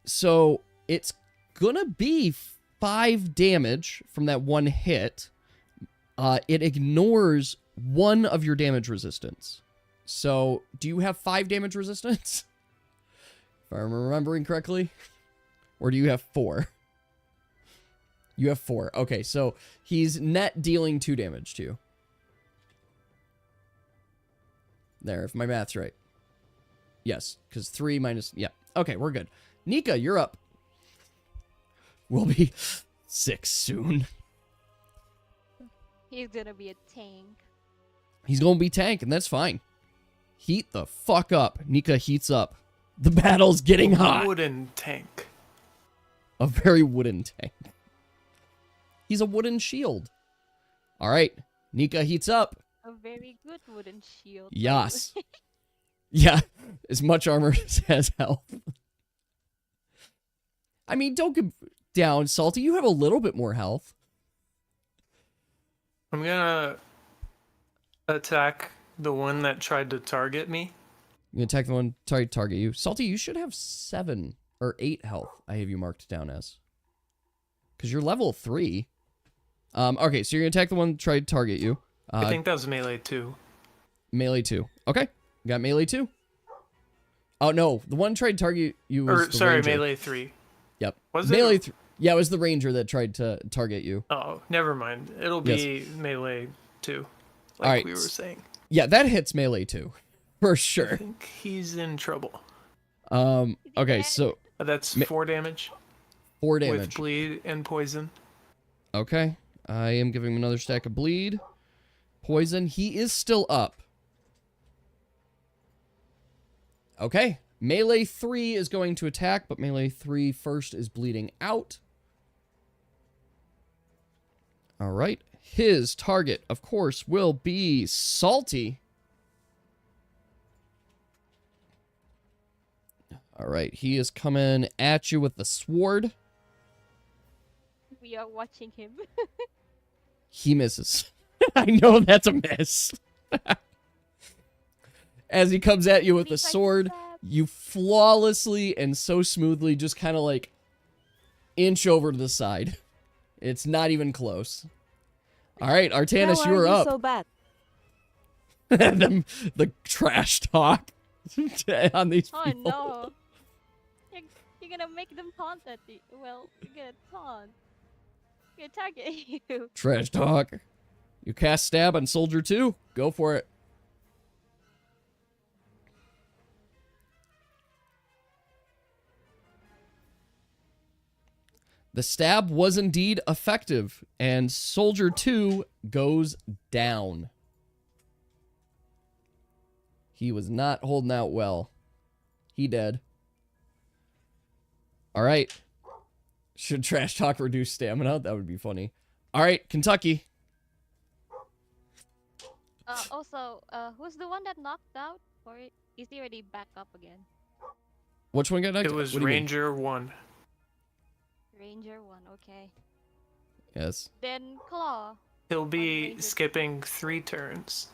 So it's gonna be 5 damage from that 1 hit. It ignores 1 of your damage resistance. So do you have 5 damage resistance? If I'm remembering correctly. Or do you have 4? You have 4. Okay, so he's net dealing 2 damage to you. There, if my math's right. Yes, because 3 minus... Yeah, okay, we're good. Nika, you're up. We'll be 6 soon. He's gonna be a tank. He's gonna be tank, and that's fine. Heat the fuck up. Nika heats up. The battle's getting hot. Wooden tank. A very wooden tank. He's a wooden shield. All right. Nika heats up. A very good wooden shield. Yes. Yeah. As much armor as has health. I mean, don't get down, Salty. You have a little bit more health. I'm gonna attack the one that tried to target me. You attack the one trying to target you. Salty, you should have 7 or 8 health. I have you marked down as. Because you're level 3. Okay, so you're going to attack the one that tried to target you. I think that was melee 2. Melee 2. Okay, you got melee 2. Oh, no, the one tried to target you was the sorry, ranger. melee 3. Yep. Was melee it? Yeah, it was the ranger that tried to target you. Oh, never mind. It'll be melee 2, like All right. we were saying. Yeah, that hits melee 2. For I sure. think he's in trouble. Okay, so... That's 4 damage. 4 damage. With bleed and poison. Okay. I am giving him another stack of bleed. Poison. He is still up. Okay. Melee 3 is going to attack, but melee 3 first is bleeding out. Alright. His target, of course, will be Salty. Alright. He is coming at you with the sword. We are watching him. He misses. I know that's a miss. As he comes at you with the sword, you flawlessly and so smoothly just kind of like inch over to the side. It's not even close. All right, Artanis, How you are up. So bad? the trash talk on these Oh people. no. You're gonna make them taunt at you. Well, you're gonna taunt. You're gonna target you. Trash talk. You cast stab on Soldier 2. Go for it. The stab was indeed effective, and Soldier 2 goes down. He was not holding out well. He dead. All right. Should trash talk reduce stamina? That would be funny. All right, Kentucky. Also, who's the one that knocked out? Or is he already back up again? Which one got knocked out? It was What do you mean? Ranger 1. Ranger 1, okay. Yes. Then Claw. He'll be Ranger. skipping 3 turns.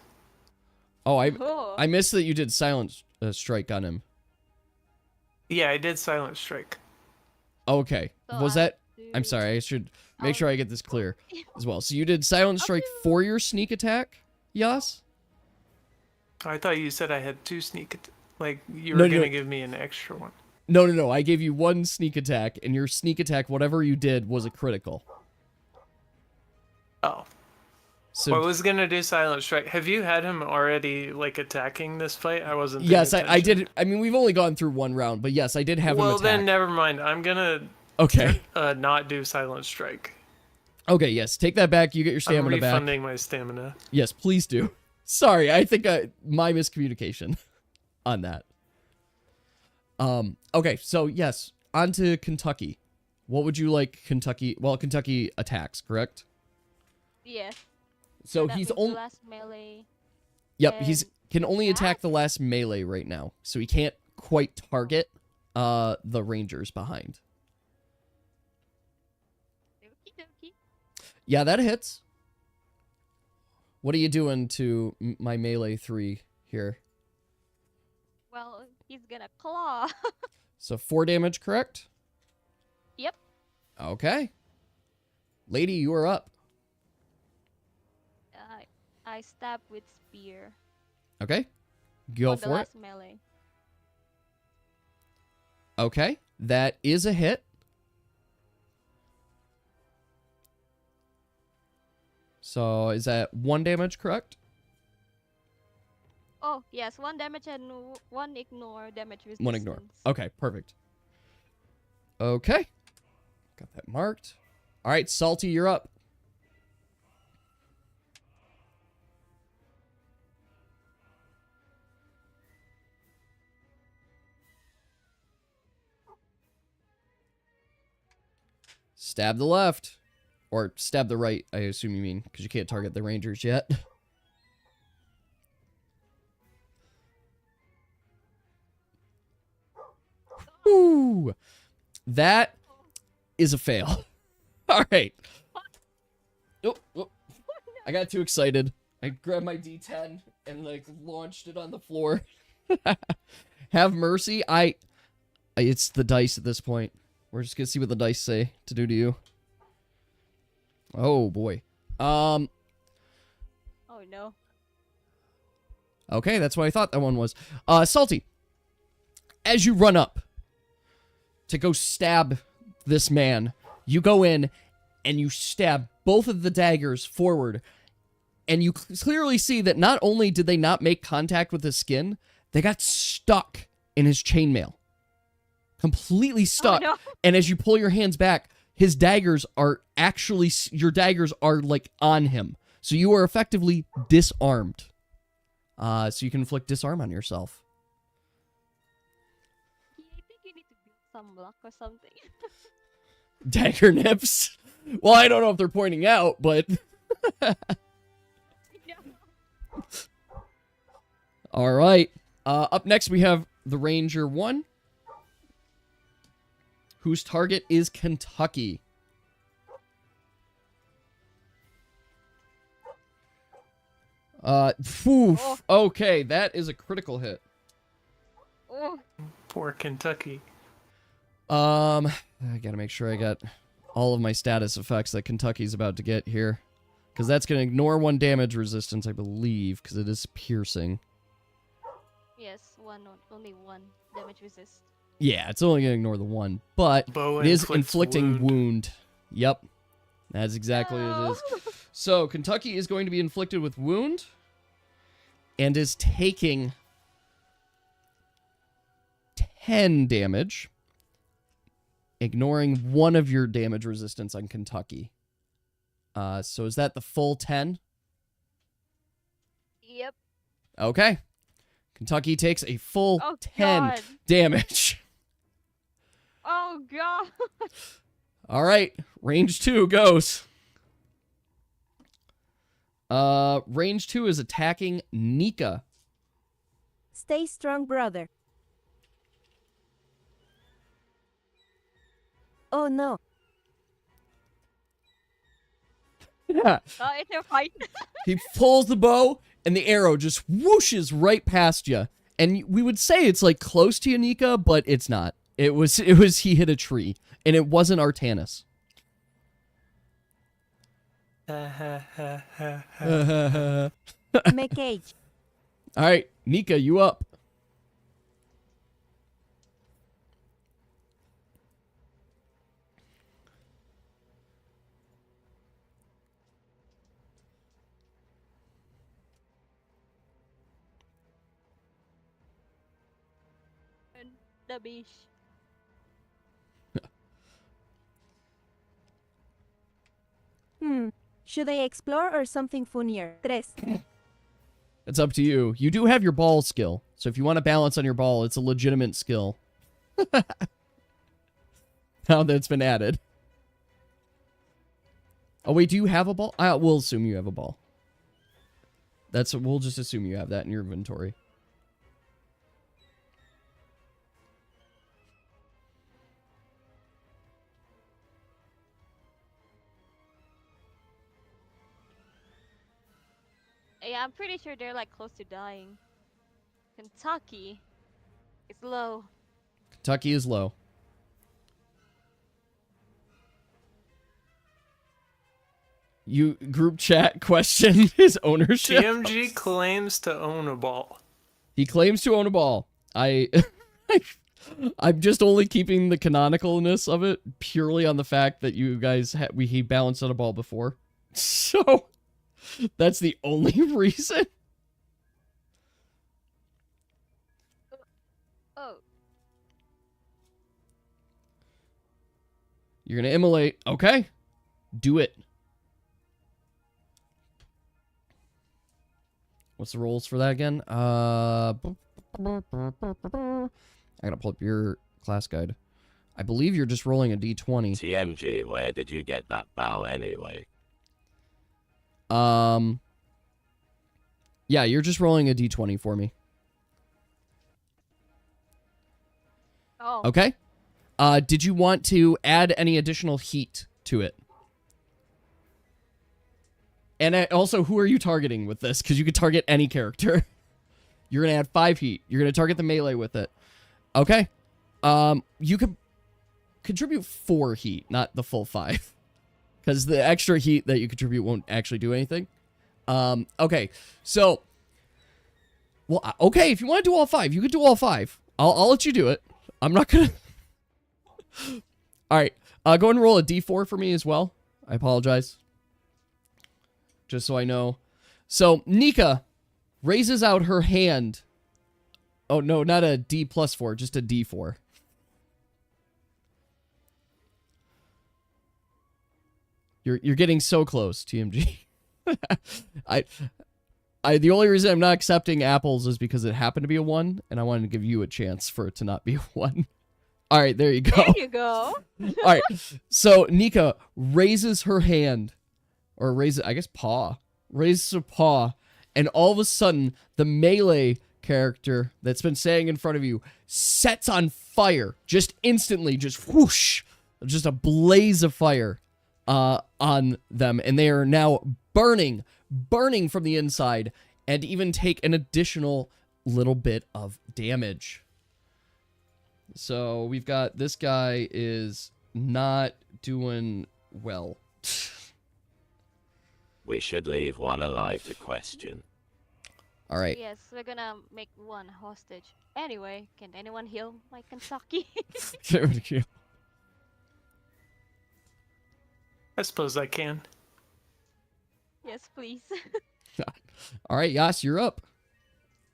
Oh, Oh. I missed that you did silent strike on him. Yeah, I did Silent Strike. Okay. So Was I that... do- I'm sorry, I should make I'll- sure I get this clear as well. So you did silent strike for your sneak attack, Yas? I thought you said I had 2 sneak like you No, were no, gonna no. give me an extra one. No. I gave you 1 sneak attack, and your sneak attack, whatever you did, was a critical. Oh. So I was gonna do Silent Strike. Have you had him already like attacking this fight? I wasn't. paying yes, I attention. did. I mean, we've only gone through 1 round, but yes, I did have him Well, attack. then never mind. I'm gonna Okay. not do Silent Strike. Okay, yes, take that back. You get your I'm stamina back. refunding my stamina. Yes, please do. Sorry, I think my miscommunication on that. Okay, so yes, on to Kentucky. What would you like Kentucky? Well, Kentucky attacks, correct? Yes. So that he's means only... last melee. Yep, he's and can only attack attack? the last melee right now. So he can't quite target the rangers behind. Okie dokie. Yeah, that hits. What are you doing to my melee 3 here? Well, he's gonna claw. So 4 damage, correct? Yep. Okay. Lady, you are up. I stab with spear. Okay. Go on the for it. last melee. Okay. That is a hit. So is that 1 damage, correct? Oh, yes, 1 damage and 1 ignore damage resistance. 1 ignore. Okay, perfect. Okay. Got that marked. All right, Salty, you're up. Stab the left. Or stab the right, I assume you mean, because you can't target the rangers yet. Ooh. That is a fail. All right. Oh. I got too excited. I grabbed my D10 and like launched it on the floor. Have mercy. It's the dice at this point. We're just gonna see what the dice say to do to you. Oh, boy. Oh no. Okay, that's what I thought that one was. Salty. As you run up to go stab this man, you go in and you stab both of the daggers forward. And you clearly see that not only did they not make contact with his skin, they got stuck in his chainmail. Completely stuck. Oh, no. And as you pull your hands back, his daggers are actually, your daggers are like on him. So you are effectively disarmed. So you can inflict disarm on yourself. I think you need to build some luck or something. Dagger nips. Well, I don't know if they're pointing out, but... All right. Up next, we have the Ranger 1, whose target is Kentucky. Oh. Okay, that is a critical hit. Oh, Poor Kentucky. I gotta make sure I got all of my status effects that Kentucky's about to get here. Because that's gonna ignore 1 damage resistance, I believe, because it is piercing. yes, only one damage resist. Yeah, it's only gonna ignore the 1, but Bow it is inflicts inflicting wound. wound. Yep. That's exactly what it is. So, Kentucky is going to be inflicted with wound and is taking 10 damage, ignoring 1 of your damage resistance on Kentucky. So is that the full 10? Yep. Okay. Kentucky takes a full Oh, 10 God. damage. Oh god. All right, range 2 goes. Range 2 is attacking Nika. Stay strong, brother. Oh no. Yeah. It's a fight. He pulls the bow, and the arrow just whooshes right past you. And we would say it's like close to you, Nika, but it's not. It was he hit a tree, and it wasn't Artanis. Make age. All right, Nika, you up. The beach. Should I explore or something funnier? Tres. It's up to you. You do have your ball skill, so if you want to balance on your ball, it's a legitimate skill. Now that it's been added. Oh wait, do you have a ball? We'll assume you have a ball. We'll just assume you have that in your inventory. Yeah, I'm pretty sure they're like close to dying. Kentucky is low. Kentucky is low. You group chat question his ownership. TMG claims to own a ball. He claims to own a ball. I'm just only keeping the canonicalness of it purely on the fact that you guys he balanced on a ball before. So that's the only reason. Oh. You're gonna immolate. Okay. Do it. What's the rolls for that again? I gotta pull up your class guide. I believe you're just rolling a d20. TMG, where did you get that bow anyway? Yeah, you're just rolling a d20 for me. Oh. Okay. Did you want to add any additional heat to it? And also, who are you targeting with this? Because you could target any character. You're going to add 5 heat. You're going to target the melee with it. Okay. You could contribute 4 heat, not the full 5. because the extra heat that you contribute won't actually do anything. Okay, so, well, okay, if you want to do all 5, you can do all 5. I'll let you do it. I'm not gonna. All right, go and roll a d4 for me as well. I apologize. Just so I know. So Nika raises out her hand. Oh no, not a D plus 4, just a D4. You're getting so close, TMG. The only reason I'm not accepting apples is because it happened to be a 1, and I wanted to give you a chance for it to not be a 1. All right, there you go. There you go. All right, so Nika raises her hand, or raises, I guess, paw. Raises her paw, and all of a sudden, the melee character that's been standing in front of you sets on fire, just instantly, just whoosh, just a blaze of fire on them, and they are now burning from the inside, and even take an additional little bit of damage. So we've got this guy is not doing well. We should leave one alive to question. All right. Yes, we're gonna make one hostage. Anyway, can anyone heal my Kentucky? I suppose I can. Yes, please. All right, Yas, you're up.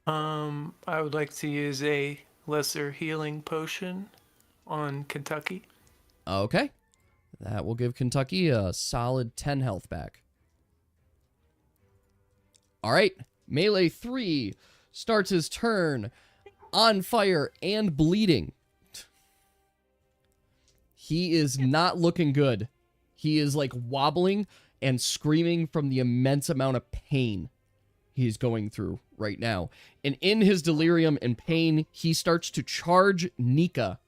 I would like to use a lesser healing potion on Kentucky. Okay. That will give Kentucky a solid 10 health back. All right. Melee 3 starts his turn on fire and bleeding. He is not looking good. He is like wobbling and screaming from the immense amount of pain he's going through right now. And in his delirium and pain, he starts to charge Nika.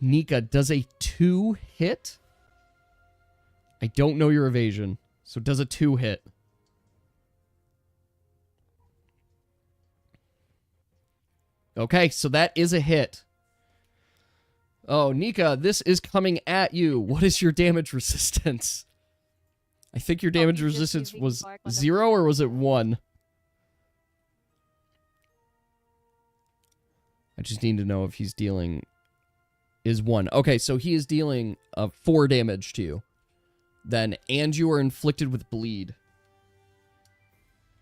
Nika, does a 2 hit? I don't know your evasion, so does a 2 hit? Okay, so that is a hit. Oh, Nika, this is coming at you. What is your damage resistance? I think your damage he's just resistance using was bark on the 0 or was it 1? I just need to know if he's dealing... Is 1. Okay, so he is dealing 4 damage to you. Then, and you are inflicted with bleed.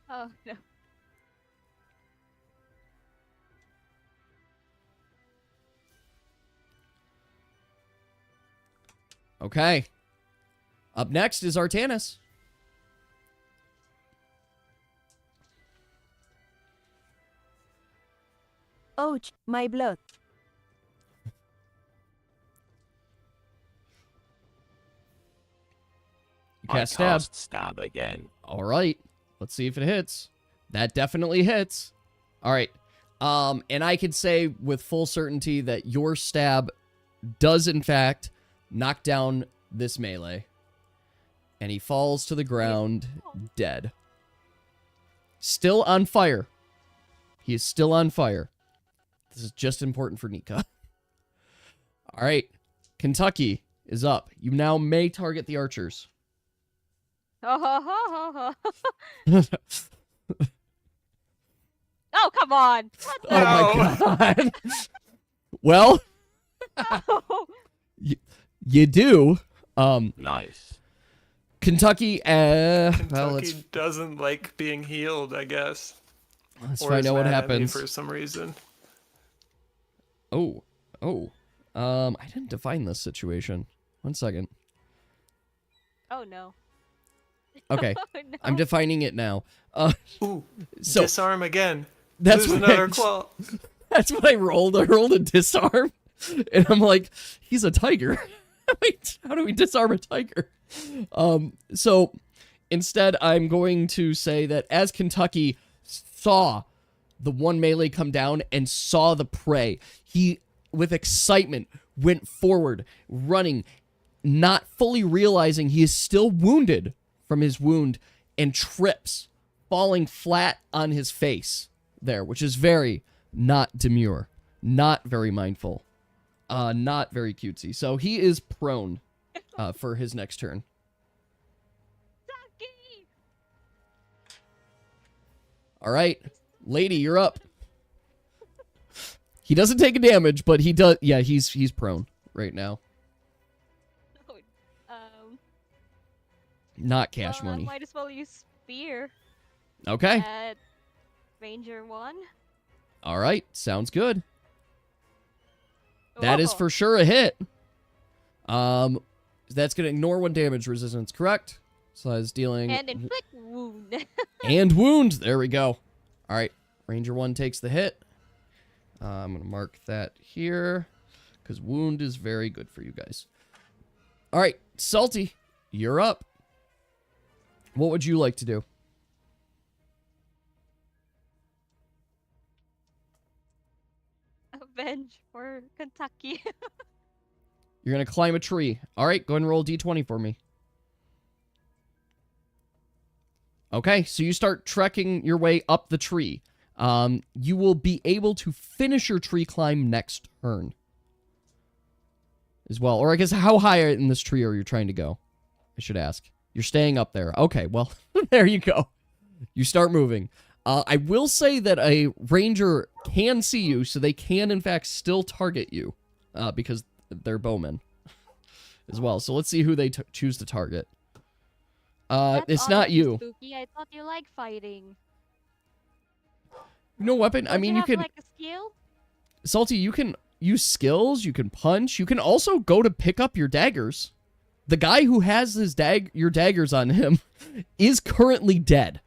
Oh no. Okay. Up next is Artanis. Ouch, my blood. You I cast stab. cast stab again. All right. Let's see if it hits. That definitely hits. All right. And I can say with full certainty that your stab does in fact knock down this melee. And he falls to the ground dead. Still on fire. He is still on fire. This is just important for Nika. All right. Kentucky is up. You now may target the archers. Oh, come on. What the Oh my god. Well, hell? you do. Nice. Kentucky, well, Kentucky doesn't like being healed, I guess. let's Or find is out what mad at me happens. for some reason. Oh. I didn't define this situation. 1 second. Oh no. Okay, Oh, no. I'm defining it now. Ooh, So disarm again. that's Lose what another I, claw. that's what I rolled. I rolled a disarm, and I'm like, he's a tiger. Wait, how do we disarm a tiger? So instead, I'm going to say that as Kentucky saw the one melee come down and saw the prey, he, with excitement, went forward, running, not fully realizing he is still wounded from his wound, and trips, falling flat on his face there, which is very not demure. Not very mindful. Not very cutesy. So he is prone for his next turn. Saki! All right, Lady, you're up. He doesn't take a damage, but he does. Yeah, he's prone right now. Not cash money. I might as well use spear Okay. at Ranger 1. All right. Sounds good. That is Oh, for sure a hit. That's gonna ignore 1 damage resistance, correct? So I was dealing and inflict wound. and wound. There we go. All right. Ranger 1 takes the hit. I'm gonna mark that here because wound is very good for you guys. All right, Salty, you're up. What would you like to do? Avenge for Kentucky. You're going to climb a tree. All right, go ahead and roll a d20 for me. Okay, so you start trekking your way up the tree. You will be able to finish your tree climb next turn as well. Or I guess how high in this tree are you trying to go? I should ask. You're staying up there. Okay, well, there you go. You start moving. I will say that a ranger can see you, so they can, in fact, still target you because they're bowmen as well. So let's see who they choose to target. It's not you. Spooky. I thought you liked fighting. No weapon. I Don't mean, you you have, can... like a skill? Salty, you can use skills, you can punch, you can also go to pick up your daggers. The guy who has his your daggers on him is currently dead.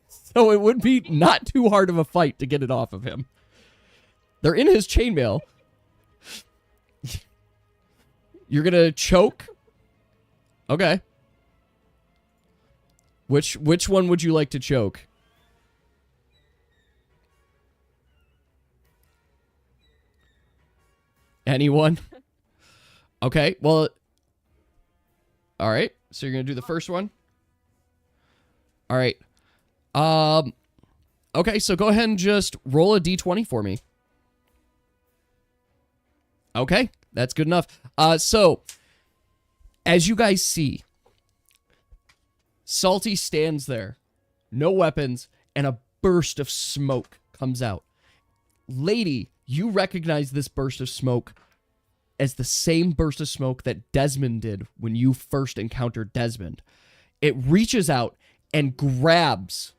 So it would be not too hard of a fight to get it off of him. They're in his chainmail. You're gonna choke? Okay. Which one would you like to choke? Anyone? Okay, well... Alright, so you're gonna do the first one? Alright. Okay, so go ahead and just roll a d20 for me. Okay, that's good enough. So, as you guys see, Salty stands there, no weapons, and a burst of smoke comes out. Lady, you recognize this burst of smoke as the same burst of smoke that Desmond did when you first encountered Desmond. It reaches out and grabs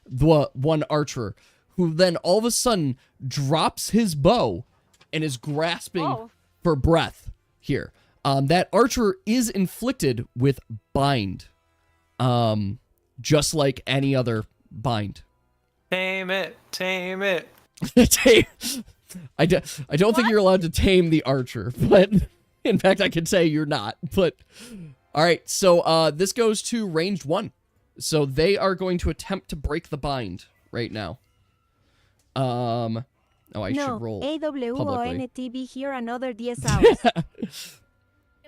the one archer, who then all of a sudden drops his bow and is grasping for breath here. That archer is inflicted with bind, just like any other bind. Tame it, tame it. Tame. I don't think you're allowed to tame the archer, but in fact, I can say you're not. But all right, so this goes to ranged 1. So they are going to attempt to break the bind right now. Oh, I should roll publicly. AWONTB here another 10 hours.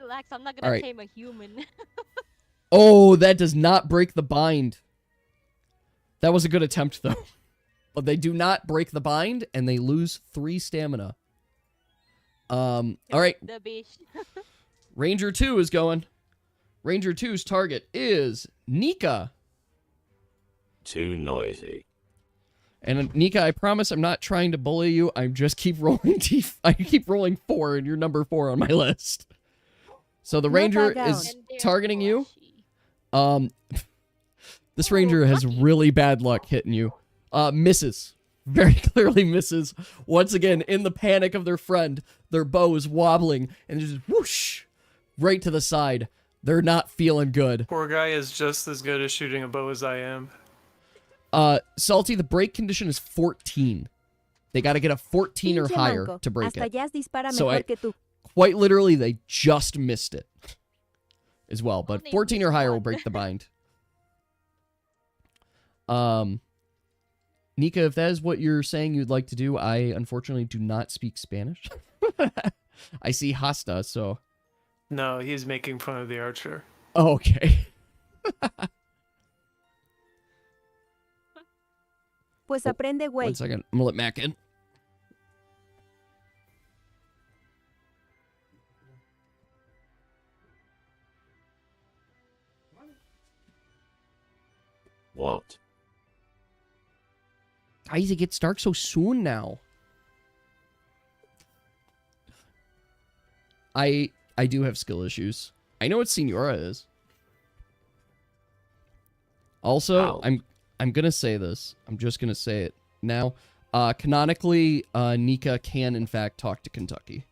Relax, I'm not gonna tame a human. Oh, that does not break the bind. That was a good attempt, though. But they do not break the bind, and they lose 3 stamina. All right. The beast. Ranger 2 is going. Ranger 2's target is Nika. Too noisy. And Nika, I promise I'm not trying to bully you. I just keep rolling I keep rolling 4, and you're number 4 on my list. So the ranger is targeting you. This ranger has really bad luck hitting you. Misses. Very clearly misses. Once again, in the panic of their friend, their bow is wobbling and just whoosh right to the side. They're not feeling good. Poor guy is just as good at shooting a bow as I am. Salty, the break condition is 14. They got to get a 14 or higher to break it. So quite literally, they just missed it as well. But 14 or higher will break the bind. Nika, if that is what you're saying you'd like to do, I unfortunately do not speak Spanish. I see hasta, so... No, he's making fun of the archer. Oh, okay. Pues aprende, güey. 1 second. I'm gonna let Mac in. Why does it get dark so soon now? I do have skill issues. I know what Senora is. Also, How? I'm gonna say this. I'm just gonna say it now. Canonically, Nika can in fact talk to Kentucky.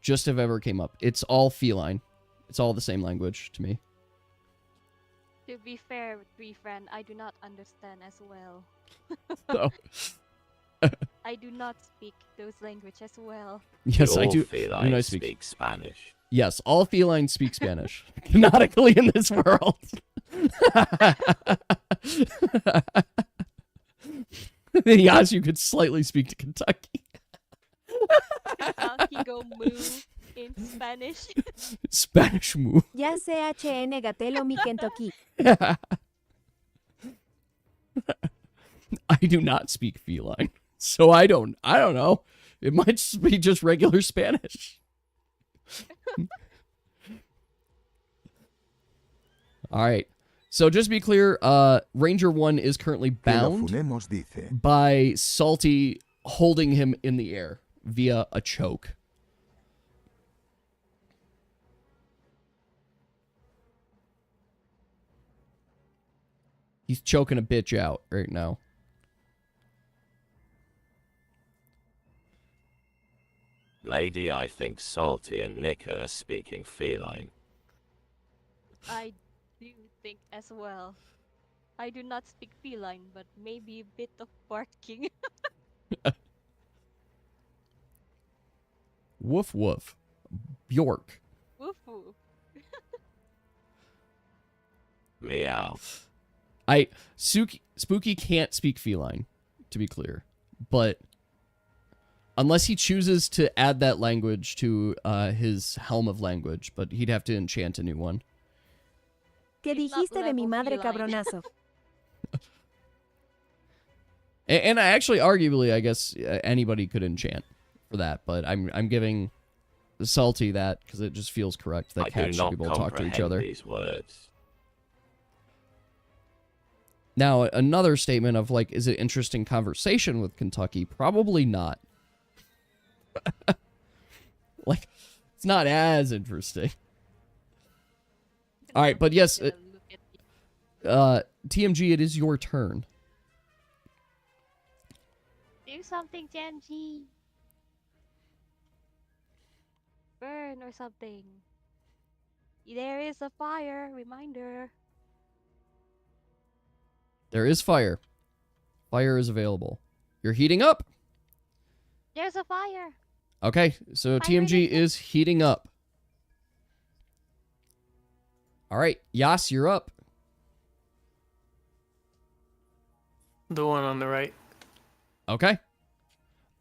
Just if ever came up. It's all feline. It's all the same language to me. To be fair, Tree Friend, I do not understand as well. So, I do not speak those languages as well. yes, I All do. felines I speak Spanish. Yes, all felines speak Spanish. Canonically in this world. Yes, you could slightly speak to Kentucky. Kentucky go moo in Spanish. Spanish move. Ya CHN Gatelo mi Kentucky. I do not speak feline, so I don't know. It might just be just regular Spanish. All right. So just to be clear, Ranger 1 is currently Que lo bound funemos dice. by Salty holding him in the air via a choke. He's choking a bitch out right now. Lady, I think Salty and Nika are speaking feline. I do think as well. I do not speak feline, but maybe a bit of barking. Woof woof. Bjork. Woof woof. Meow. Spooky can't speak feline, to be clear. But unless he chooses to add that language to his helm of language, but he'd have to enchant a new one. ¿Qué He's not dijiste de mi level madre feline. cabronazo? And I actually, arguably, I guess anybody could enchant for that, but I'm giving Salty that because it just feels correct that I do cats should not be able to talk to each comprehend other. these words. Now, another statement of like, is it interesting conversation with Kentucky? Probably not. Like, it's not as interesting. All right, but yes, Gonna look at me. TMG, it is your turn. Do something, Genji. Burn or something. There is a fire. Reminder. There is fire. Fire is available. You're heating up. There's a fire. Okay, so Fire TMG resistant. is heating up. All right, Yas, you're up. The one on the right. Okay.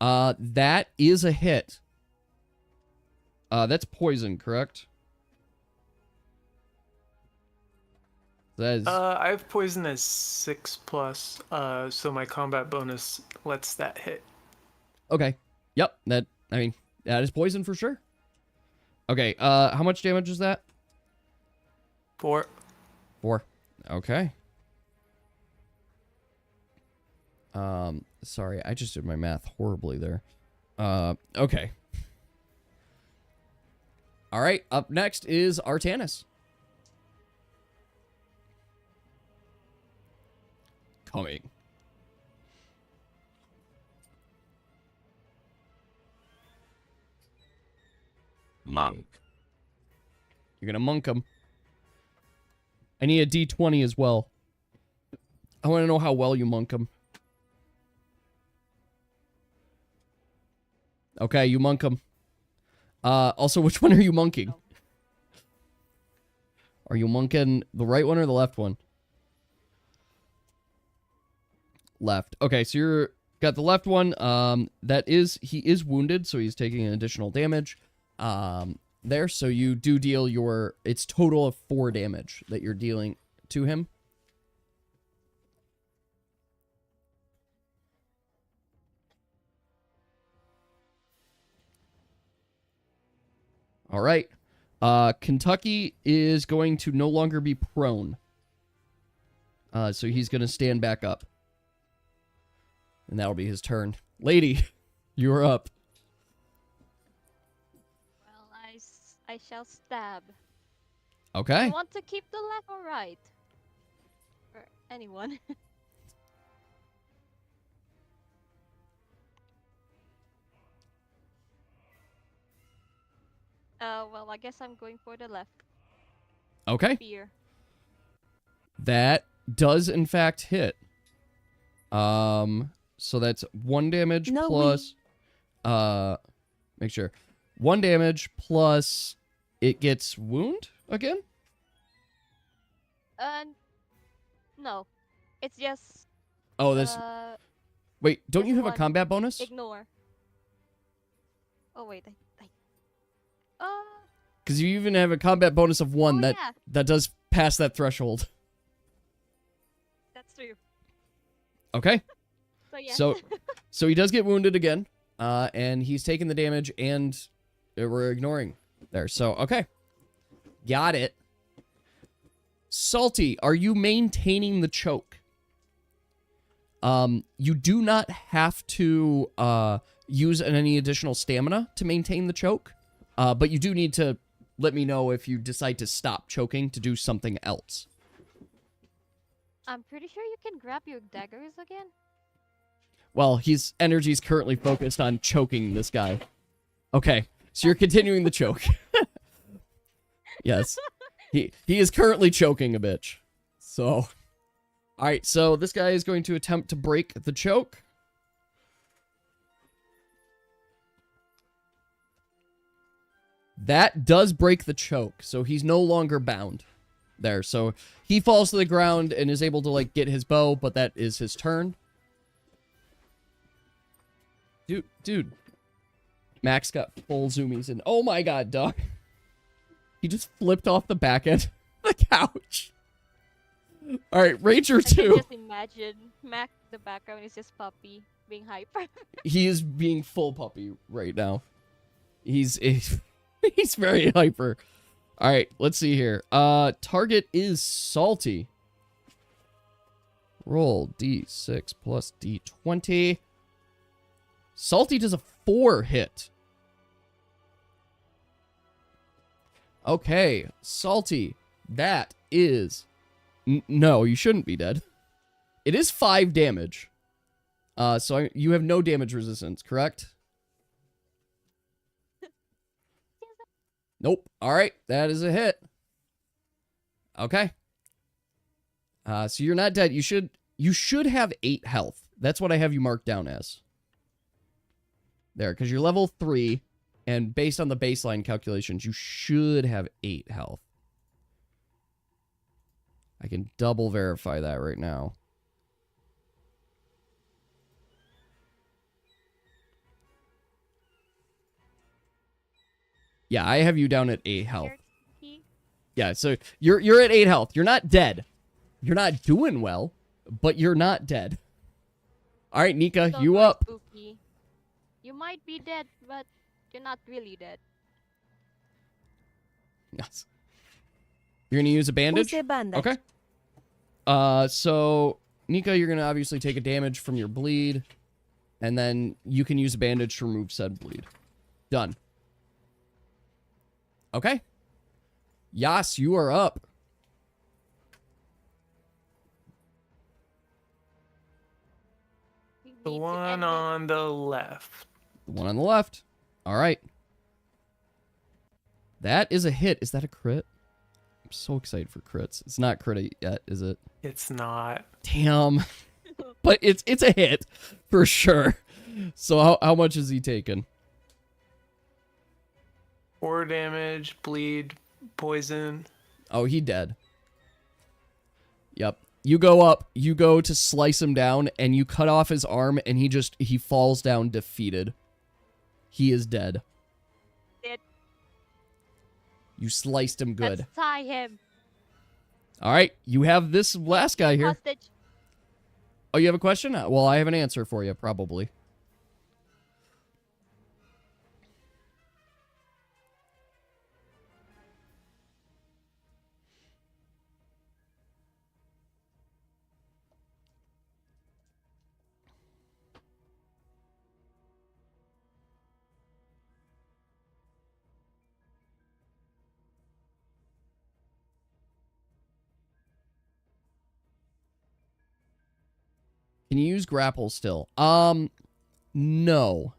That is a hit. That's poison, correct? That is... I have poison as 6+, so my combat bonus lets that hit. Okay. Yep, that is poison for sure. Okay, how much damage is that? 4. 4. Okay. Sorry, I just did my math horribly there. Okay. All right, up next is Artanis. Coming. Monk. You're gonna monk him. I need a D20 as well. I want to know how well you monk him. Okay, you monk him. Also, which one are you monking? Are you monking the right one or the left one? Left. Okay, so you're got the left one. He is wounded, so he's taking an additional damage. There, so you do deal it's total of 4 damage that you're dealing to him. All right. Kentucky is going to no longer be prone. So he's going to stand back up. And that'll be his turn. Lady, you are up. Well, I shall stab. Okay. You want to keep the left or right? Or anyone? Well, I guess I'm going for the left. Okay. Spear. That does in fact hit. So that's 1 damage No plus make sure. 1 damage plus it gets wound again? No. It's just Oh, that's wait, don't just you have a one. combat bonus? Ignore. Oh wait, Cuz you even have a combat bonus of 1 yeah, that does pass that threshold. that's true. Okay. So yeah. So he does get wounded again. And he's taking the damage and we're ignoring there. So, okay. Got it. Salty, are you maintaining the choke? You do not have to use any additional stamina to maintain the choke. But you do need to let me know if you decide to stop choking to do something else. I'm pretty sure you can grab your daggers again. Well, his energy's currently focused on choking this guy. Okay, so you're continuing the choke. Yes. He is currently choking a bitch. So, alright, so this guy is going to attempt to break the choke. That does break the choke, so he's no longer bound. There, so he falls to the ground and is able to, like, get his bow, but that is his turn. Dude. Max got full zoomies and oh my god, dog. He just flipped off the back end of the couch. Alright, Ranger I can 2. just imagine Mac, the background is just puppy being hyper. He is being full puppy right now. He's very hyper. Alright, let's see here. Target is Salty. Roll D6 plus D20. Salty does a 4 hit. Okay, Salty. That is... no, you shouldn't be dead. It is 5 damage. So you have no damage resistance, correct? Nope. Alright, that is a hit. Okay. So you're not dead. You should have 8 health. That's what I have you marked down as. There, because you're level 3, and based on the baseline calculations, you should have 8 health. I can double verify that right now. Yeah, I have you down at 8 health. Yeah, so you're at 8 health. You're not dead. You're not doing well, but you're not dead. All right, Nika, Don't you worry, up. Spooky. You might be dead, but you're not really dead. Yes. You're gonna use a bandage? Use bandage. Okay. So Nika, you're gonna obviously take a damage from your bleed, and then you can use a bandage to remove said bleed. Done. Okay. Yas, you are up. We The need to one end it. on the left. The one on the left. All right. That is a hit. Is that a crit? I'm so excited for crits. It's not crit yet, is it? It's not. Damn. But it's a hit for sure. So how much is he taking? 4 damage, bleed, poison. Oh, he dead. Yep. You go up, you go to slice him down, and you cut off his arm, and he falls down defeated. He is dead. Dead. You sliced him good. Let's tie him. All right, you have this last guy here. Hostage. Oh, you have a question? Well, I have an answer for you, probably. Can you use grapple still? No.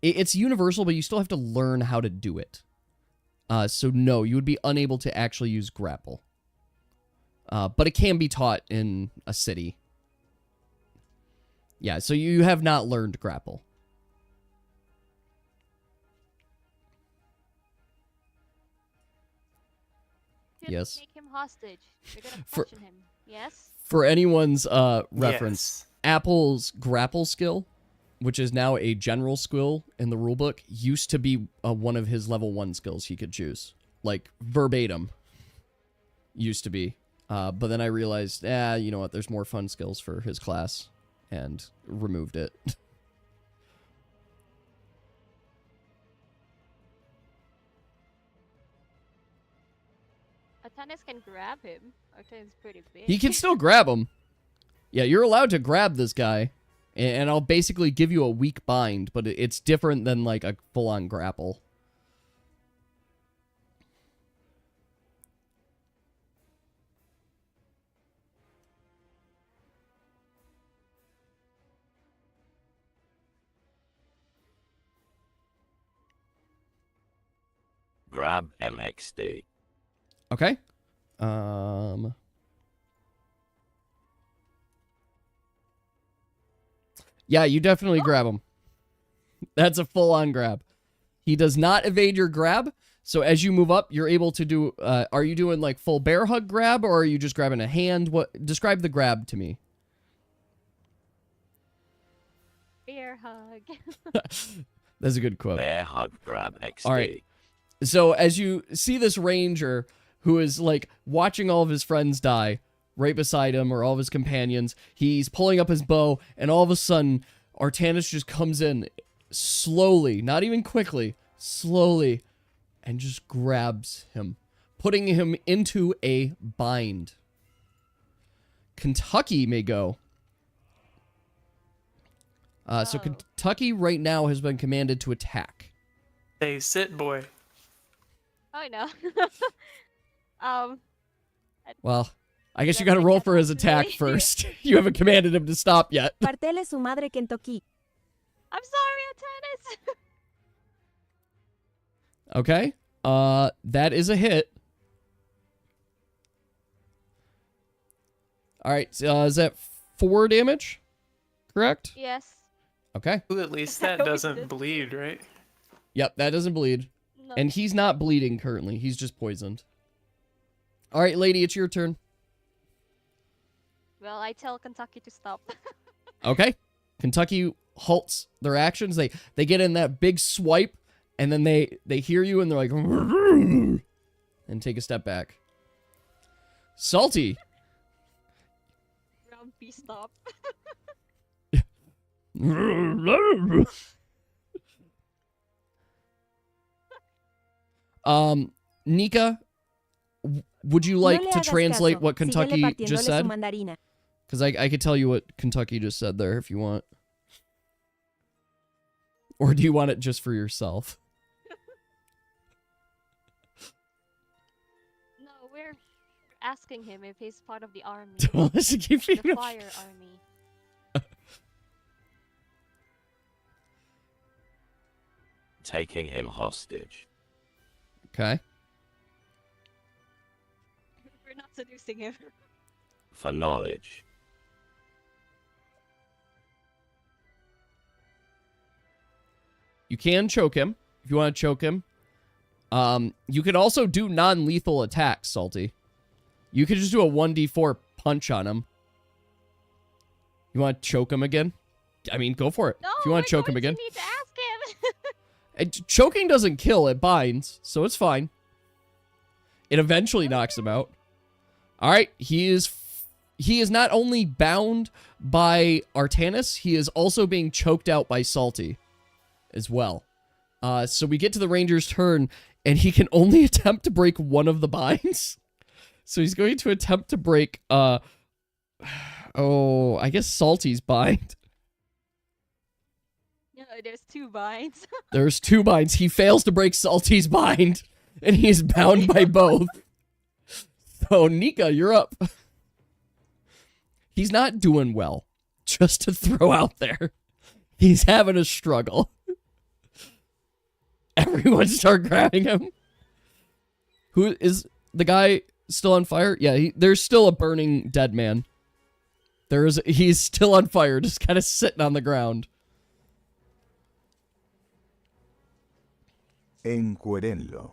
It's universal, but you still have to learn how to do it. So no, you would be unable to actually use grapple. But it can be taught in a city. Yeah, so you have not learned grapple. Yes. Make him hostage. We're gonna For- question him. Yes? For anyone's reference, Yes. Apple's grapple skill, which is now a general skill in the rulebook, used to be one of his level 1 skills he could choose. Like, verbatim. Used to be. But then I realized, you know what, there's more fun skills for his class. And removed it. Atanis can grab him. Atanis pretty big. He can still grab him. Yeah, you're allowed to grab this guy. And I'll basically give you a weak bind, but it's different than like a full-on grapple. Grab MXD. Okay. Yeah, you definitely grab him. That's a full-on grab. He does not evade your grab, so as you move up, you're able to do... are you doing, like, full bear hug grab, or are you just grabbing a hand? Describe the grab to me. Bear hug. That's a good quote. Bear hug grab XD. All right. So as you see this ranger who is like watching all of his friends die right beside him, or all of his companions, he's pulling up his bow, and all of a sudden Artanis just comes in slowly, not even quickly, slowly, and just grabs him, putting him into a bind. Kentucky may go. So Kentucky right now has been commanded to attack. Hey, sit, boy. Oh no. Well, I guess you gotta roll for his attack first. You haven't commanded him to stop yet. Partele su madre Kentucky. I'm sorry, Atanis. Okay. That is a hit. Alright, is that 4 damage? Correct? Yes. Okay. Ooh, at least That that always doesn't does. bleed, right? Yep, that doesn't bleed. No. And he's not bleeding currently. He's just poisoned. Alright, lady, it's your turn. Well, I tell Kentucky to stop. Okay. Kentucky halts their actions. They get in that big swipe, and then they hear you, and they're like... and take a step back. Salty. Grumpy stop. Nika, would you like No le to hagas translate caso. what Kentucky Síguele just partiéndole su said? mandarina. Because I could tell you what Kentucky just said there if you want. Or do you want it just for yourself? No, we're asking him if he's part of the army. Don't listen, keep The being- fire army. Taking him hostage. Okay. We're not seducing him. For knowledge. You can choke him if you want to choke him. You could also do non-lethal attacks, Salty. You could just do a 1d4 punch on him. You want to choke him again? I mean, go for it. No, if you want to choke him we're again. going to need to ask him. Choking doesn't kill, it binds, so it's fine. It eventually knocks him out. Alright, he is not only bound by Artanis, he is also being choked out by Salty as well. So we get to the ranger's turn, and he can only attempt to break one of the binds. So he's going to attempt to break, I guess Salty's bind. No, there's 2 binds. There's 2 binds. He fails to break Salty's bind, and he is bound by both. So, Nika, you're up. He's not doing well. Just to throw out there. He's having a struggle. Everyone start grabbing him. Who is the guy still on fire? Yeah, there's still a burning dead man. He's still on fire, just kind of sitting on the ground. Encuérenlo.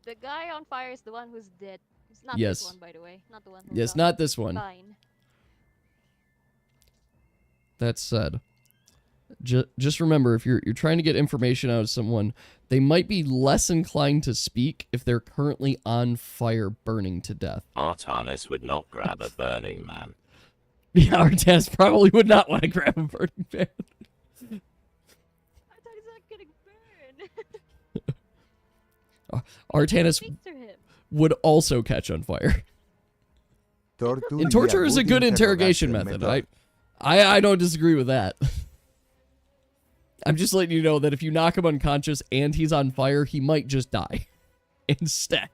The guy on fire is the one who's dead. It's not Yes. this one, by the way. Not the one who Yes, got not this one. fine. That said, just remember, if you're trying to get information out of someone, they might be less inclined to speak if they're currently on fire, burning to death. Artanis would not grab a burning man. Yeah, Artanis probably would not want to grab a burning man. I thought he's not getting burned. Artanis Speak to him. would also catch on fire. Torture, And torture is a good interrogation method. I don't disagree with that. I'm just letting you know that if you knock him unconscious and he's on fire, he might just die instead.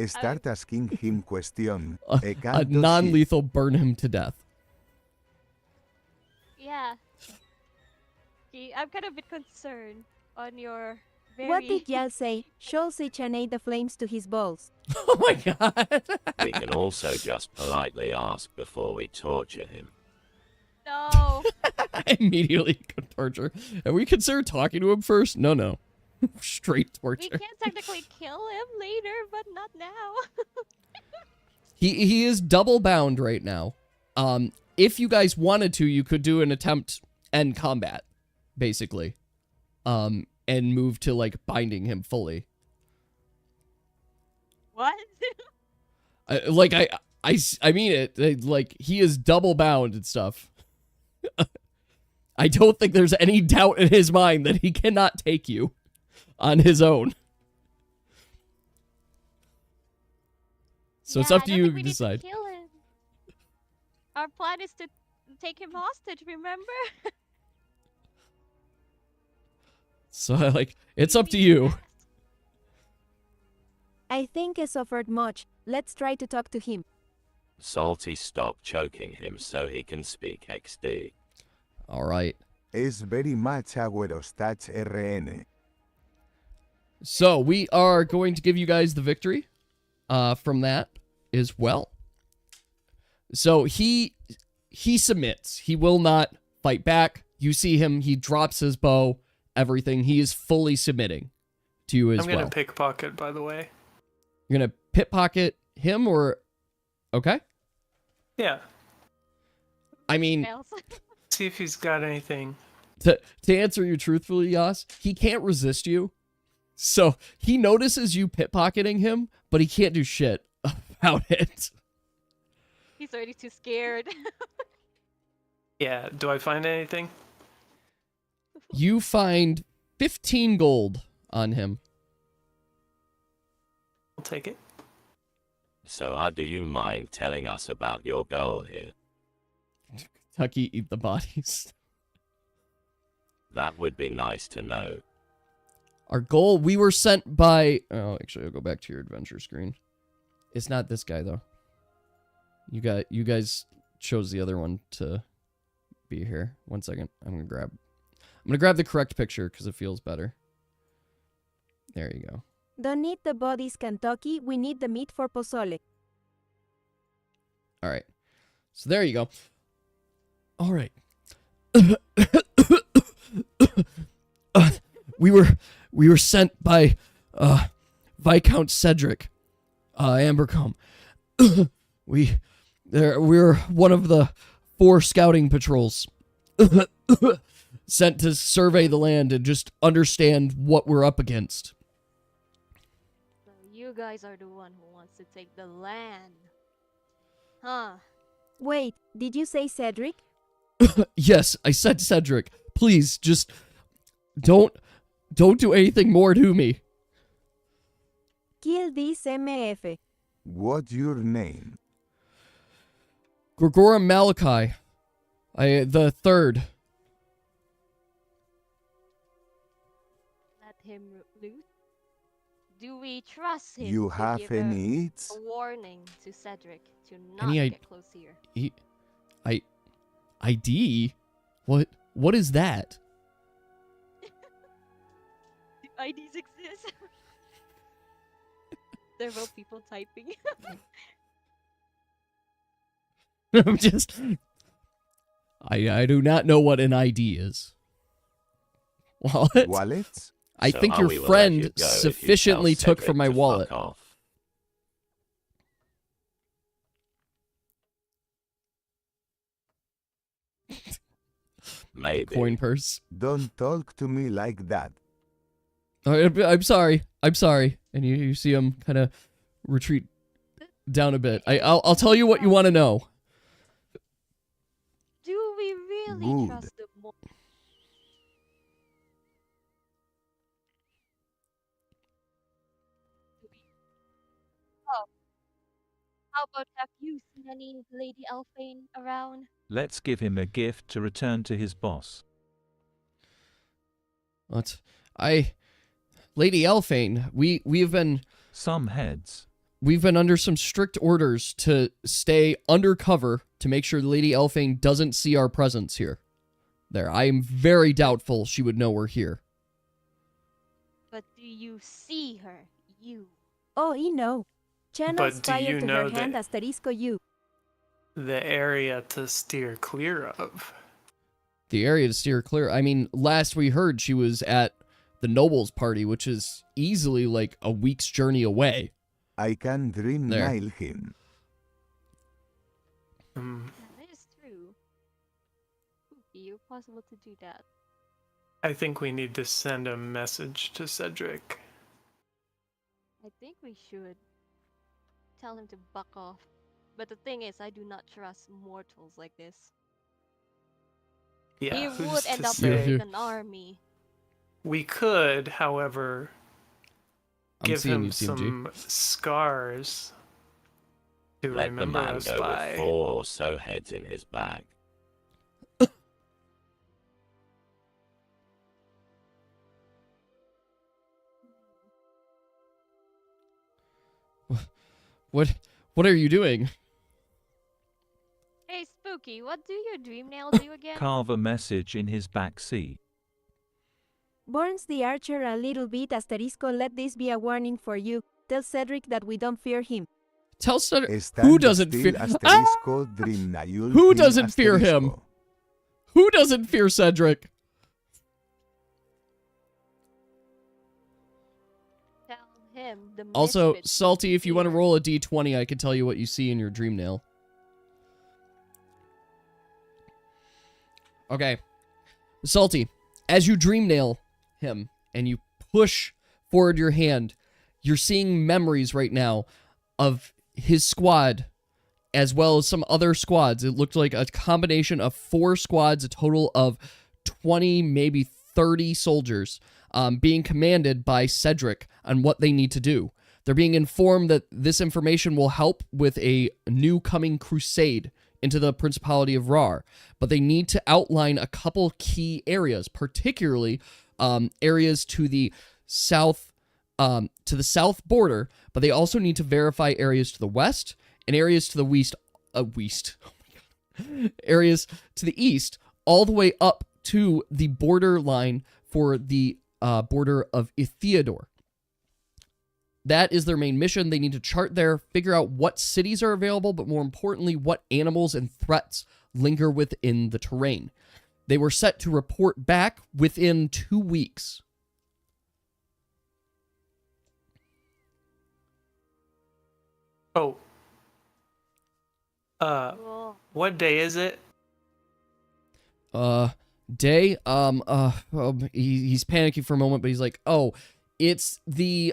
Start asking him question. A non-lethal burn him to death. Yeah. I'm kind of a bit concerned on your very... What did Yal say? Shows each the flames to his balls. Oh my god. We can also just politely ask before we torture him. No. Immediately torture. And we consider talking to him first? No. Straight We torture. can technically kill him later, but not now. He is double bound right now. If you guys wanted to, you could do an attempt end combat, basically. And move to like binding him fully. What? I mean it. Like, he is double bound and stuff. I don't think there's any doubt in his mind that he cannot take you on his own. So it's up to you to decide. Kill him. Our plan is to take him hostage, remember? So, like, it's up to you. I think he suffered much. Let's try to talk to him. Salty, stop choking him so he can speak XD. All right. Es very much Agüerostats RN. So we are going to give you guys the victory from that as well. So he submits. He will not fight back. You see him. He drops his bow. Everything. He is fully submitting to you as well. I'm gonna pickpocket, by the way. You're gonna pickpocket him, or okay? Yeah. I mean, Fails. See if he's got anything. to answer you truthfully, Yas, he can't resist you. So he notices you pickpocketing him, but he can't do shit about it. He's already too scared. Yeah. Do I find anything? You find 15 gold on him. I'll take it. So, do you mind telling us about your goal here? Kentucky, eat the bodies. That would be nice to know. Our goal, we were sent by... Oh, actually, I'll go back to your adventure screen. It's not this guy, though. You guys chose the other one to be here. 1 second. I'm gonna grab the correct picture because it feels better. There you go. Don't need the bodies, Kentucky. We need the meat for pozole. All right. So there you go. All right. We were sent by Viscount Cedric Ambercombe. We're one of the 4 scouting patrols sent to survey the land and just understand what we're up against. So you guys are the one who wants to take the land. Huh. Wait, did you say Cedric? Yes, I said Cedric. Please, just don't do anything more to me. Kill this MF. What's your name? Gregora Malachi. The 3rd. Let him loose. Do we trust him You to have give any eats? a warning to Cedric to not Any get close here? ID? What is that? Do IDs exist? Several people typing. I'm just... I do not know what an ID is. Wallet? Wallets? I So think your we will let friend you go if you tell sufficiently took Cedric from my to wallet. fuck off. Maybe. Coin purse. Don't talk to me like that. I'm sorry. I'm sorry. And you see him kind of retreat down a bit. I'll tell you what you want to know. Do we really Good. trust the mo- Do we- Oh, how about have you seen any Lady Elfain around? Let's give him a gift to return to his boss. What? Lady Elfain, we've been Some heads. under some strict orders to stay undercover to make sure Lady Elfain doesn't see our presence here. I am very doubtful she would know we're here. But do you see her? You. Oh, y no. Channels But do fire you to know her hand that- asterisco you. The area to steer clear of. The area to steer clear. I mean, last we heard she was at the Nobles party, which is easily like a week's journey away. I can dream There. nail him. That is true. You're possible to do that. I think we need to send a message to Cedric. I think we should tell him to buck off. But the thing is, I do not trust mortals like this. Yeah, He who's would to end up say? with an army. We could, however, I'm give seeing him you, CMG. some scars to Let the remember man us go by. with 4 or so heads in his bag. What are you doing? Hey, Spooky, what do your dream nail do again? Carve a message in his back seat. Burns the archer a little bit asterisco. Let this be a warning for you. Tell Cedric that we don't fear him. Tell Cedric. Who Stand doesn't still, fear? asterisco, dream nail Who him, doesn't fear him? asterisco. Who doesn't fear Cedric? Tell him the Also, misfit Salty, if you want to fear. roll a d20, I can tell you what you see in your dream nail. Okay. Salty, as you dream nail him and you push forward your hand, you're seeing memories right now of his squad as well as some other squads. It looked like a combination of 4 squads, a total of 20, maybe 30 soldiers being commanded by Cedric on what they need to do. They're being informed that this information will help with a new coming crusade into the Principality of Rhar, but they need to outline a couple key areas, particularly areas to the south border, but they also need to verify areas to the west and areas to the areas to the east, all the way up to the border line for the border of Ithiador. That is their main mission. They need to chart there, figure out what cities are available, but more importantly, what animals and threats linger within the terrain. They were set to report back within 2 weeks. Oh. Cool. What day is it? Day, he's panicking for a moment, but he's like, oh, it's the,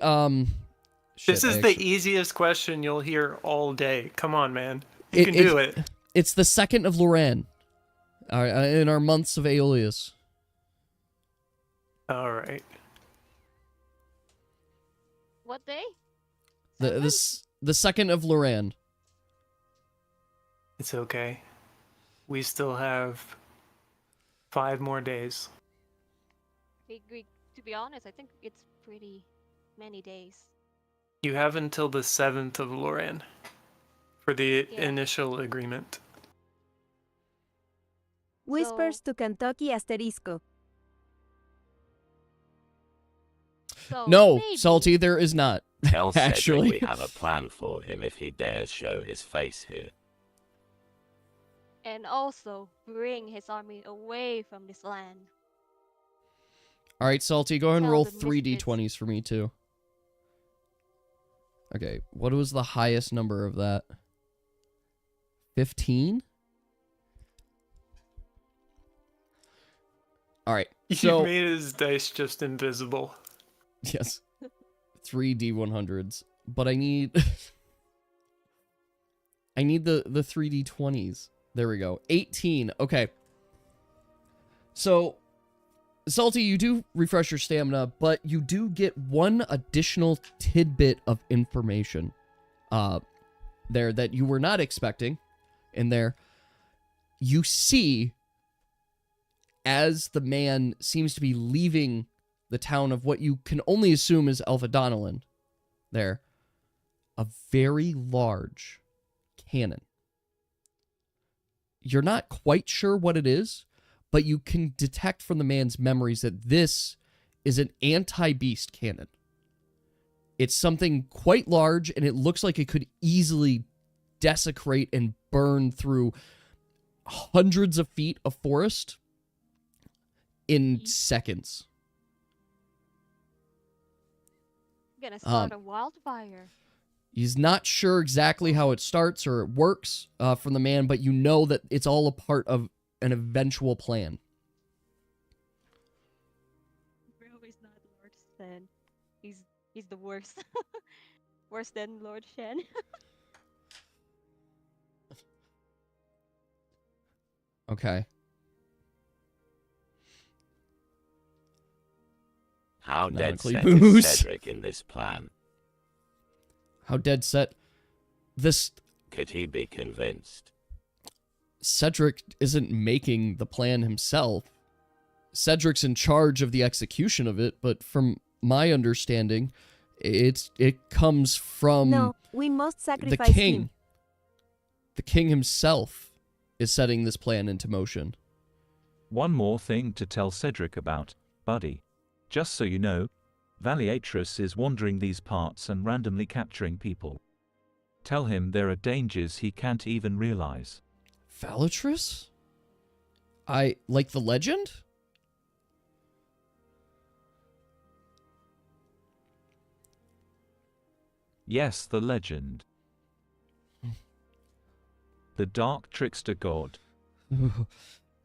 This is shit, the easiest question you'll hear all day. Come on, man. You It- can it- do it. It's the 2nd of Loran, in our months of Aeolus. All right. What day? The 2nd of Loran. It's okay. We still have 5 more days. To be honest, I think it's pretty many days. You have until the 7th of Loran for the Yeah. initial agreement. Whispers to Kentucky Asterisco. So No, maybe, Salty, there is not. Tell Cedric Actually. we have a plan for him if he dares show his face here. and also bring his army away from this land. All right, Salty, go ahead and Tell roll the 3 misfits. d20s for me, too. Okay, what was the highest number of that? 15? All right, You so... made his dice just invisible. Yes. 3 d100s. But I need... I need the 3 d20s. There we go. 18. Okay. So, Salty, you do refresh your stamina, but you do get one additional tidbit of information there that you were not expecting in there. You see, as the man seems to be leaving the town of what you can only assume is Elfadonalin there, a very large cannon. You're not quite sure what it is, but you can detect from the man's memories that this is an anti-beast cannon. It's something quite large, and it looks like it could easily desecrate and burn through hundreds of feet of forest in seconds. Gonna start a wildfire. He's not sure exactly how it starts or it works from the man, but you know that it's all a part of an eventual plan. Bro is not Lord Shen. He's the worst. Worse than Lord Shen. Okay. How dead Canonically set is booze. Cedric in this plan? How dead set? This Could he be convinced? Cedric isn't making the plan himself. Cedric's in charge of the execution of it, but from my understanding, it comes from No, we must the sacrifice king. him. The king himself is setting this plan into motion. One more thing to tell Cedric about, buddy. Just so you know, Valiatris is wandering these parts and randomly capturing people. Tell him there are dangers he can't even realize. Valatrice? I like the legend? Yes, the legend. The dark trickster god.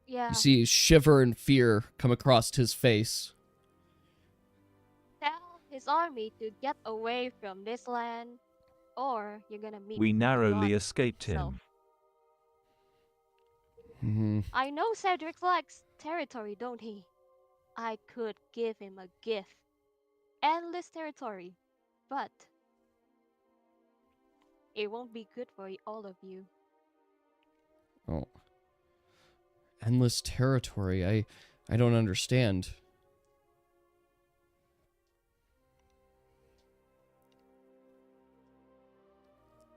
Yeah. You see shiver and fear come across his face. Tell his army to get away from this land, or you're gonna meet. We narrowly God escaped himself. him. I know Cedric likes territory, don't he? I could give him a gift. Endless territory. But it won't be good for all of you. Oh. Endless territory. I don't understand.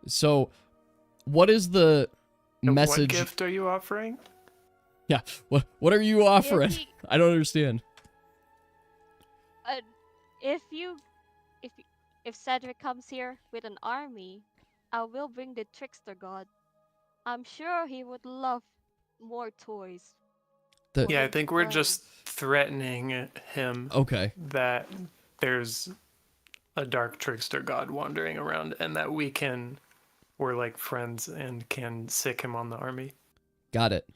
So, what is the And message? What gift are you offering? Yeah. What are you offering? he- I don't understand. If Cedric comes here with an army, I will bring the trickster god. I'm sure he would love more toys. Yeah, I his think we're friends. just threatening him Okay. that there's a dark trickster god wandering around and that we're like friends and can sick him on the army. Got it.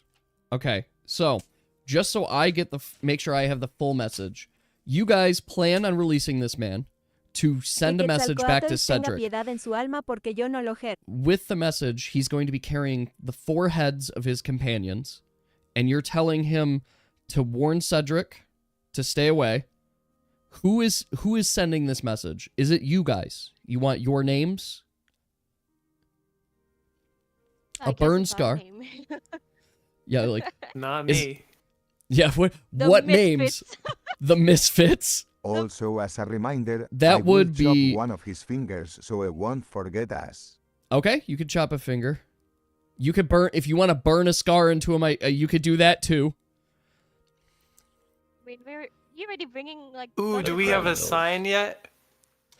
Okay. So, just so I get make sure I have the full message. You guys plan on releasing this man to send a message back to Quetzalcoatl tenga Cedric. piedad en su alma porque yo no lo ger. With the message, he's going to be carrying the 4 heads of his companions, and you're telling him to warn Cedric to stay away. Who is sending this message? Is it you guys? You want your names? I A guess burn it's our scar. name. Yeah, like Not Is- me. yeah. The What names? misfits. The misfits. Also, as a reminder, That I will would be- chop one of his fingers so it won't forget us. Okay, you can chop a finger. You could burn, if you want to burn a scar into him, you could do that too. Wait, you already bringing like. Ooh, do we have a sign yet?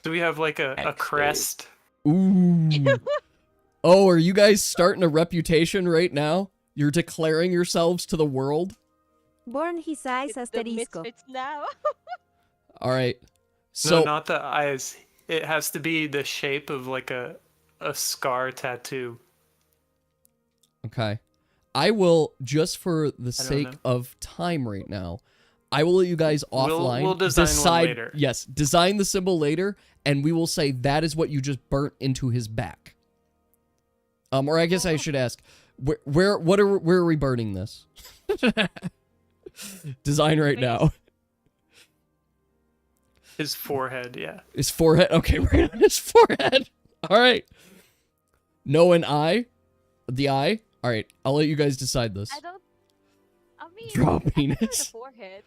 Do we have like a crest? Ooh. Oh, are you guys starting a reputation right now? You're declaring yourselves to the world? Burn his eyes, It's the asterisco. misfits now. All right. So, No, not the eyes. It has to be the shape of like a scar tattoo. okay. I will, just for the sake know. of time right now, I will let you guys offline. We'll design one later. Yes, design the symbol later, and we will say that is what you just burnt into his back. Or I guess I should ask, where are we burning this? Design right now. His forehead, yeah. His forehead. Okay, right on his forehead. All right. No, an eye. The eye. All right. I'll let you guys decide this. I mean, Draw I prefer penis. the forehead.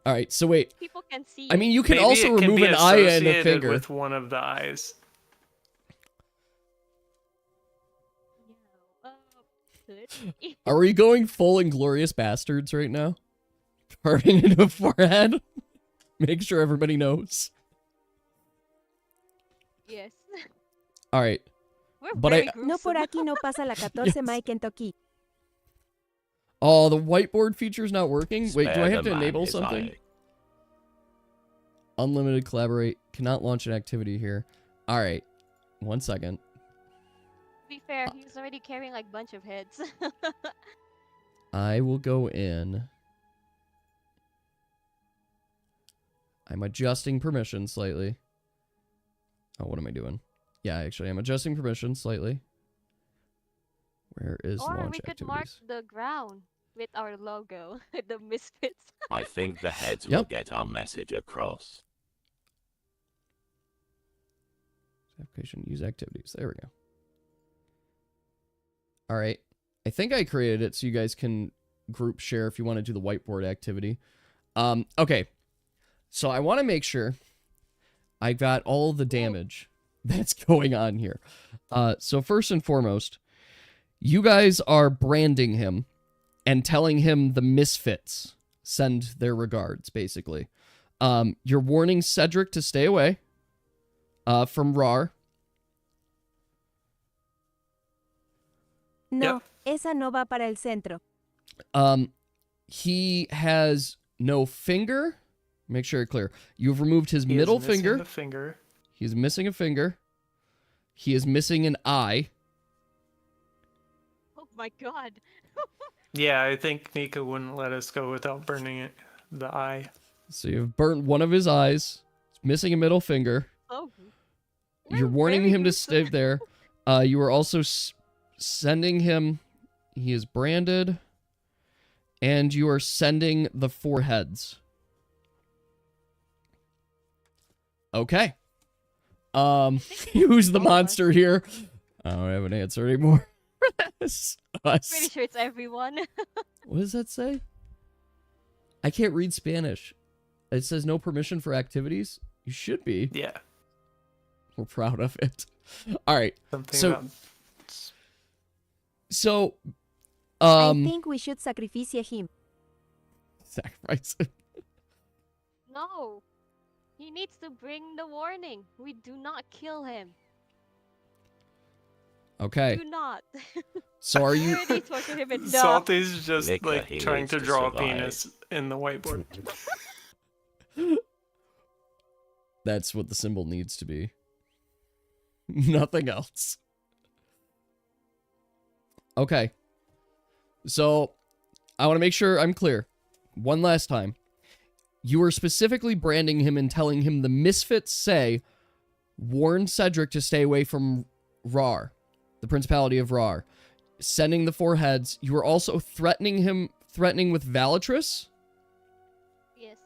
All right. So wait. People can see. I mean, you can Maybe also it can remove be an eye and a associated finger. with one of the eyes. Could. Are we going full Inglorious Bastards right now? Burning into a forehead. Make sure everybody knows. Yes. All right. We're But very No por gruesome. aquí no pasa la 14 Yes. Mike Kentucky. Oh, the whiteboard feature's not working. Wait, do Spare I have the to man enable his something? eye. Unlimited collaborate. Cannot launch an activity here. All right. 1 second. To be fair, he's already carrying like bunch of heads. I will go in. I'm adjusting permissions slightly. Oh, what am I doing? Yeah, actually, I'm adjusting permissions slightly. Where is Or launch we could mark activities? the ground with our logo, the misfits. I think the heads Yep. will get our message across. Application, use activities. There we go. All right. I think I created it so you guys can group share if you want to do the whiteboard activity. Okay. So I want to make sure I got all the damage that's going on here. So first and foremost, you guys are branding him and telling him the misfits send their regards, basically. You're warning Cedric to stay away from Rhar. No, Yep. esa no va para el centro. He has no finger. Make sure it's clear. You've removed his He is middle missing finger. the finger. He's missing a finger. He is missing an eye. Oh my god. Yeah, I think Nika wouldn't let us go without burning it. The eye. So you've burnt one of his eyes. He's missing a middle finger. Oh. You're We're warning very him to gruesome. stay there. You are also sending him. He is branded. And you are sending the foreheads. Okay. Who's the monster here? I don't have an answer anymore. It's us. Pretty sure it's everyone. What does that say? I can't read Spanish. It says no permission for activities. You should be. Yeah. We're proud of it. All right. Something So- about So, I think we should sacrifice him. sacrifice. No. He needs to bring the warning. We do not kill him. Okay. Do not. So are We you? already tortured him enough. Salty's just Nika, like he trying needs to to draw a survive. penis in the whiteboard. That's what the symbol needs to be. Nothing else. Okay. So, I want to make sure I'm clear. One last time. You are specifically branding him and telling him the misfits say, warn Cedric to stay away from Rhar, the Principality of Rhar. Sending the four heads. You are also threatening with Valatrus Yes.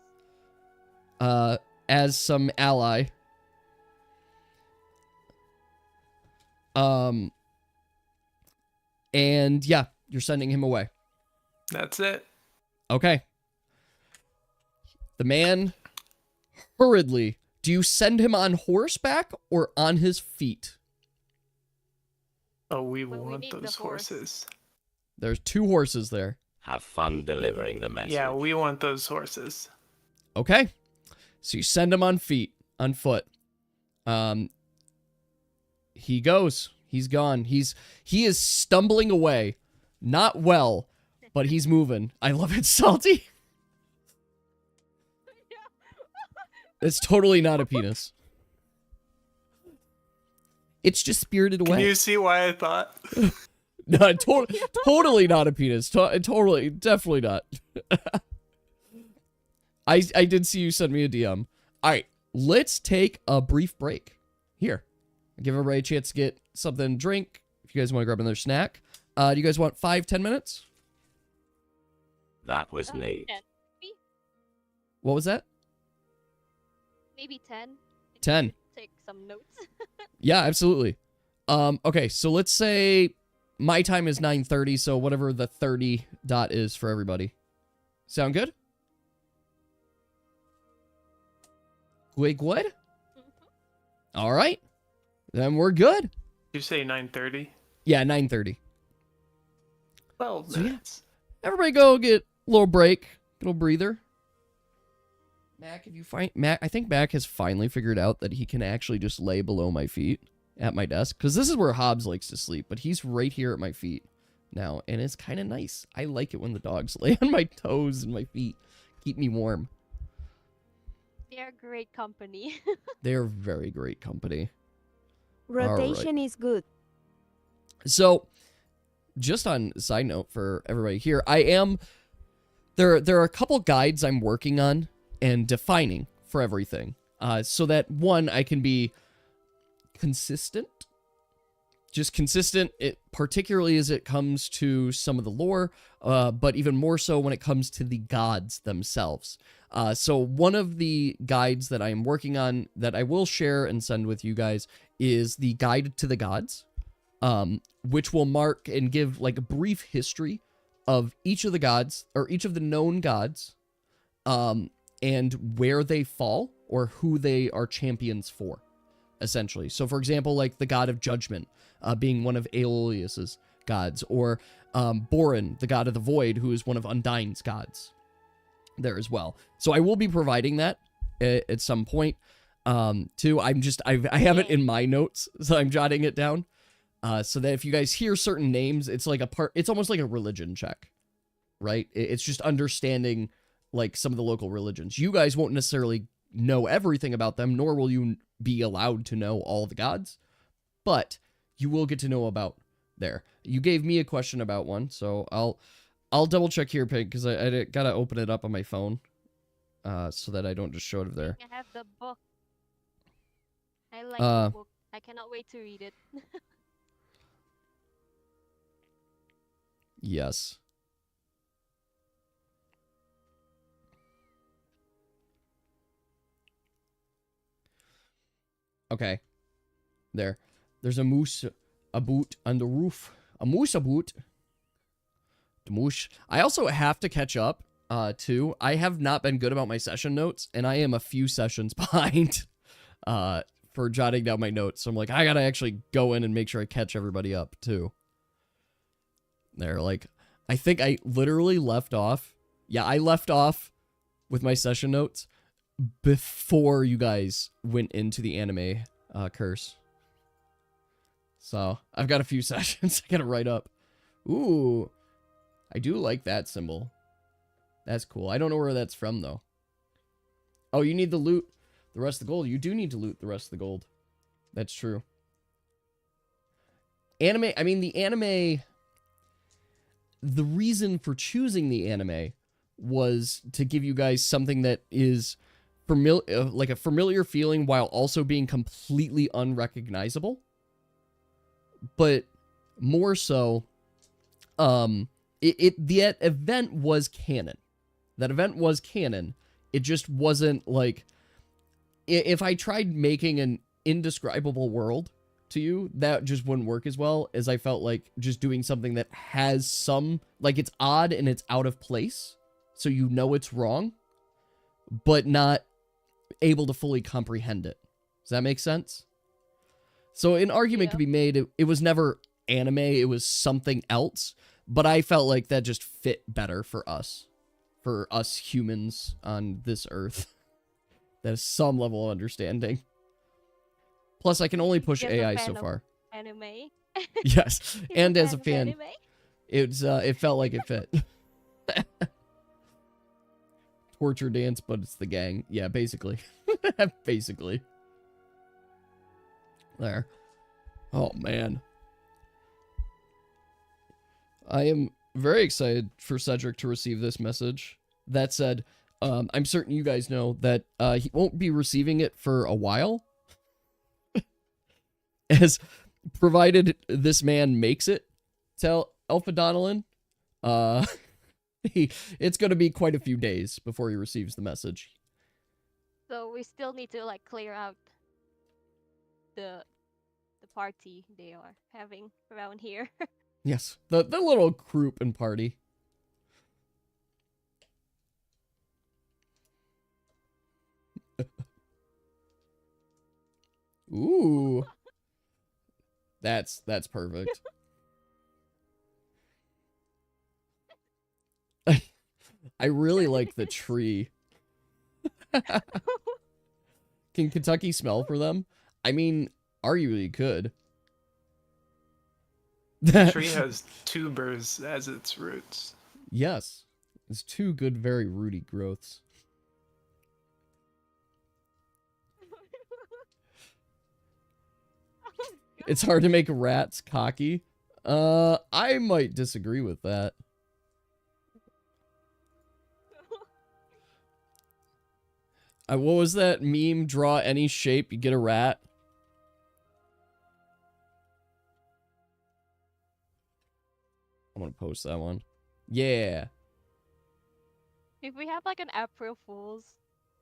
as some ally. And yeah, you're sending him away. That's it. Okay. The man hurriedly. Do you send him on horseback or on his feet? Oh, we But we want need the those horse. horses. There's 2 horses there. Have fun delivering the message. Yeah, we want those horses. Okay. So you send him on foot. He goes. He's gone. He is stumbling away. Not well, but he's moving. I love it, Salty. It's totally not a penis. It's just spirited away. Can you see why I thought? No, totally not a penis. Totally, definitely not. I did see you send me a DM. All right, let's take a brief break here. Give everybody a chance to get something to drink. If you guys want to grab another snack. Do you guys want 5-10 minutes? That was neat. 10. Maybe, What was that? maybe 10. 10. Take some notes. Yeah, absolutely. Okay, so let's say my time is 9:30, so whatever the 30 dot is for everybody. Sound good? Wait, what? All right. Then we're good. Did you say 9:30? Yeah, 9:30. 12 So, yeah. minutes. Everybody go get a little break, little breather. Mac, I think Mac has finally figured out that he can actually just lay below my feet at my desk, because this is where Hobbs likes to sleep, but he's right here at my feet now, and it's kind of nice. I like it when the dogs lay on my toes and my feet, keep me warm. They're great company. They're very great company. Rotation is good. So, just on a side note for everybody here, there are a couple guides I'm working on and defining for everything, so that, one, I can be consistent, particularly as it comes to some of the lore, but even more so when it comes to the gods themselves. So one of the guides that I am working on that I will share and send with you guys is the Guide to the Gods, which will mark and give like a brief history of each of the gods, or each of the known gods, and where they fall or who they are champions for, essentially. So, for example, like the god of judgment being one of Aeolius's gods, or Borin, the god of the void, who is one of Undyne's gods there as well. So I will be providing that at some point too. I have it in my notes, so I'm jotting it down so that if you guys hear certain names, it's like it's almost like a religion check, right? It's just understanding like some of the local religions. You guys won't necessarily know everything about them, nor will you be allowed to know all the gods, but you will get to know about there. You gave me a question about one, so I'll double check here, Pig, because I gotta open it up on my phone so that I don't just show it there. I have the book. I like the book. I cannot wait to read it. Yes. Okay. There's a moose, a boot on the roof. A moose, a boot. The moose. I also have to catch up, too. I have not been good about my session notes, and I am a few sessions behind, for jotting down my notes. So I'm like, I gotta actually go in and make sure I catch everybody up, too. I think I literally left off. Yeah, I left off with my session notes before you guys went into the anime curse. So I've got a few sessions I gotta write up. Ooh, I do like that symbol. That's cool. I don't know where that's from though. Oh, you need to loot the rest of the gold. You do need to loot the rest of the gold. That's true. The reason for choosing the anime was to give you guys something that is like a familiar feeling while also being completely unrecognizable. But more so, that event was canon. That event was canon. It just wasn't like, if I tried making an indescribable world to you, that just wouldn't work as well as I felt like just doing something that has some, like, it's odd and it's out of place, so you know it's wrong, but not able to fully comprehend it. Does that make sense? So an argument could be made, it was never anime. It was something else. But I felt like that just fit better for us humans on this earth. That has some level of understanding. Plus, I can only push Just a AI fan so of far. Anime. Yes, He's and as a of fan, anime. it felt like it fit. Torture dance, but it's the gang. Yeah, basically. Basically. There. Oh, man. I am very excited for Cedric to receive this message. That said, I'm certain you guys know that he won't be receiving it for a while. As provided this man makes it to Alpha Donalyn, it's going to be quite a few days before he receives the message. So we still need to like clear out the party they are having around here. Yes, the little group and party. Ooh. That's perfect. I really like the tree. Can Kentucky smell for them? I mean, arguably could. The tree has tubers as its roots. Yes. It's two good, very rooty growths. It's hard to make rats cocky. I might disagree with that. What was that meme? Draw any shape, you get a rat. I'm gonna post that one. Yeah. If we have like an April Fool's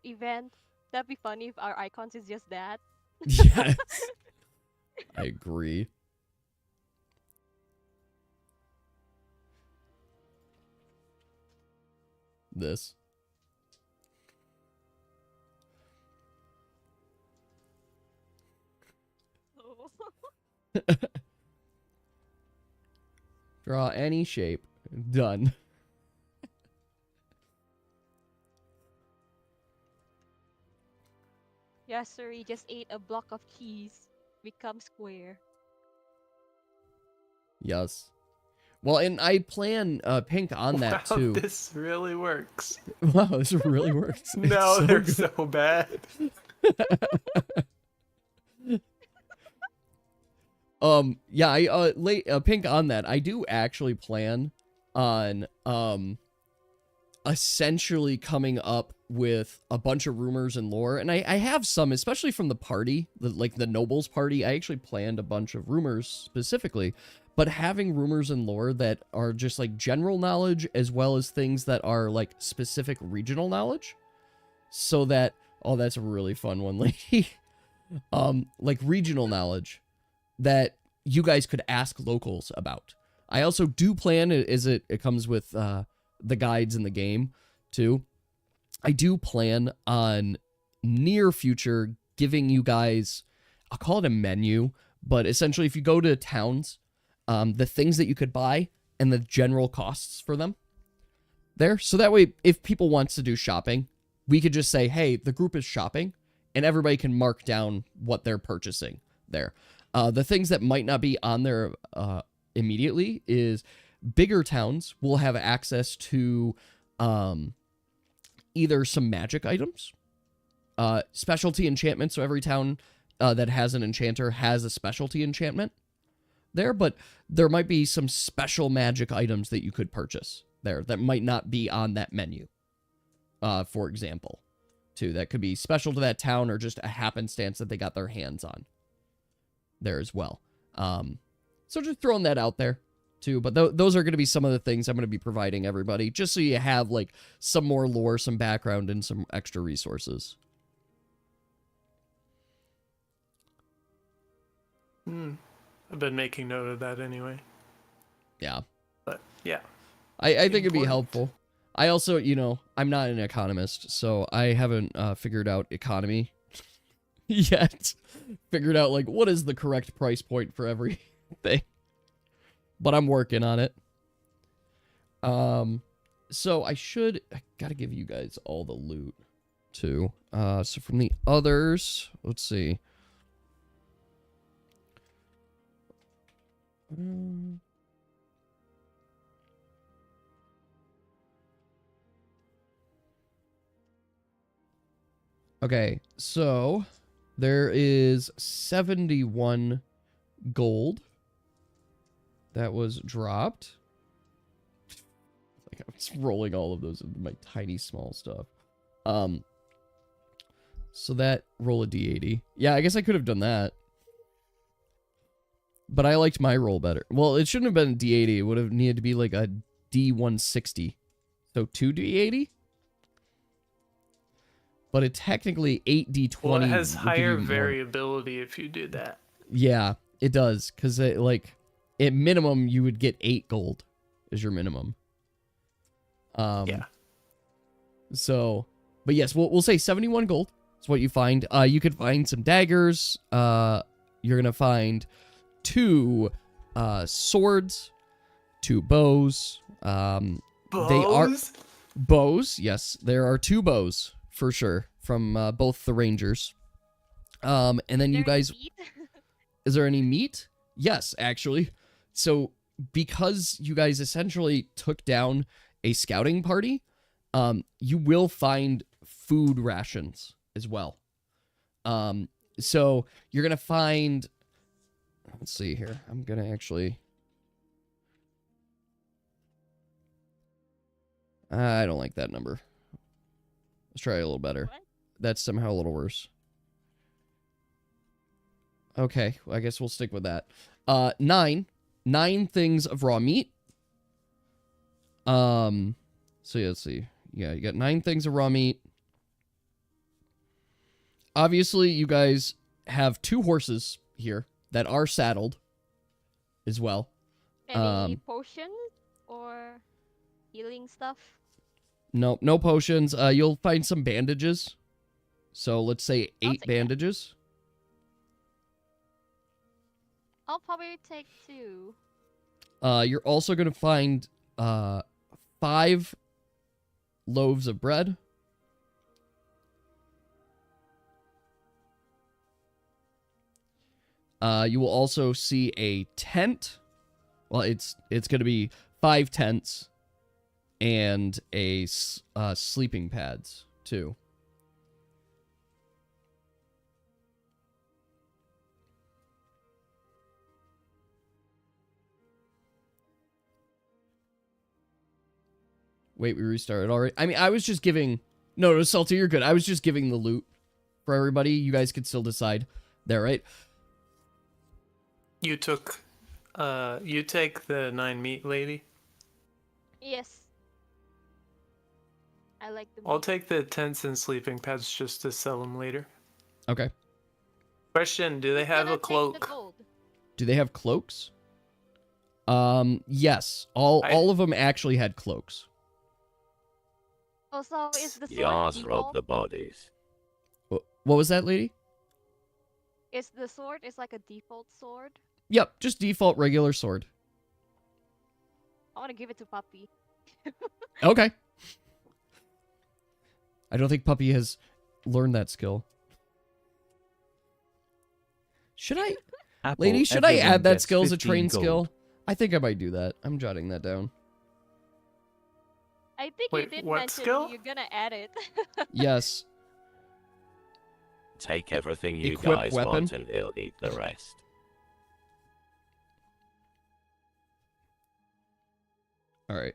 event, that'd be funny if our icons is just that. Yes. I agree. This. Draw any shape. Done. Yes, sir. He just ate a block of cheese. Become square. Yes. Well, and I plan pink on that Wow, too. this really works. Wow, this really works. No, It's they're good. so bad. Yeah, I pink on that. I do actually plan on essentially coming up with a bunch of rumors and lore, and I have some, especially from the party, like the nobles party. I actually planned a bunch of rumors specifically, but having rumors and lore that are just like general knowledge as well as things that are like specific regional knowledge, so that that's a really fun one, lady. Like regional knowledge that you guys could ask locals about. I also do plan, as it comes with the guides in the game too, I do plan on near future giving you guys, I'll call it a menu, but essentially if you go to towns, the things that you could buy and the general costs for them there. So that way, if people wants to do shopping, we could just say, hey, the group is shopping, and everybody can mark down what they're purchasing there. The things that might not be on there immediately is bigger towns will have access to either some magic items, specialty enchantments. So every town that has an enchanter has a specialty enchantment there, but there might be some special magic items that you could purchase there that might not be on that menu, for example, too. That could be special to that town or just a happenstance that they got their hands on there as well. So just throwing that out there too, but those are going to be some of the things I'm going to be providing everybody, just so you have like some more lore, some background, and some extra resources. I've been making note of that anyway. Yeah. But yeah. I think it'd be Important. helpful. I also, I'm not an economist, so I haven't figured out economy yet. Figured out, like, what is the correct price point for everything. but I'm working on it. So I gotta give you guys all the loot too. So from the others, let's see. Okay, so there is 71 gold that was dropped. Like I was rolling all of those into my tiny small stuff. So that roll a d80. Yeah, I guess I could have done that. But I liked my roll better. Well, it shouldn't have been a d80. It would have needed to be like a d160. So 2d80? But it technically 8d20. Well, it has higher variability if you do that. Yeah, it does. Because, like, at minimum, you would get 8 gold as your minimum. Yeah. So, but yes, we'll say 71 gold is what you find. You could find some daggers. You're going to find 2 swords, 2 bows. Bows? They are bows. Yes, there are 2 bows for sure from both the rangers. And then you guys, is there any meat? Yes, actually. So because you guys essentially took down a scouting party, you will find food rations as well. So you're gonna find. Let's see here. I'm gonna actually. I don't like that number. Let's try it a little better. What? That's somehow a little worse. Okay, well, I guess we'll stick with that. 9 things of raw meat. So yeah, let's see. Yeah, you got 9 things of raw meat. Obviously, you guys have 2 horses here that are saddled as well. Any potions or healing stuff? No, no potions. You'll find some bandages. So let's say 8 bandages. I'll probably take 2. You're also going to find 5 loaves of bread. You will also see a tent. Well, it's going to be 5 tents and a sleeping pads too. Wait, we restarted already? I mean, I was just giving... No, Salty, you're good. I was just giving the loot for everybody. You guys could still decide there, right? You took... you take the 9 meat, lady? Yes. I like the I'll meat. take the tents and sleeping pads just to sell them later. Okay. Question, do they have a cloak? Do they have cloaks? Yes. All of them actually had cloaks. Oh, so is the sword Yars default? rob the bodies. What was that, lady? Is the sword is like a default sword? Yep, just default regular sword. I want to give it to Puppy. Okay. I don't think Puppy has learned that skill. Should I... Apple, Lady, should I everyone add that gets skill as a 15 train gold. skill? I think I might do that. I'm jotting that down. I think Wait, you did what mention skill? you're gonna add it. Yes. Take everything you Equip guys weapon. want and he'll eat the rest. All right.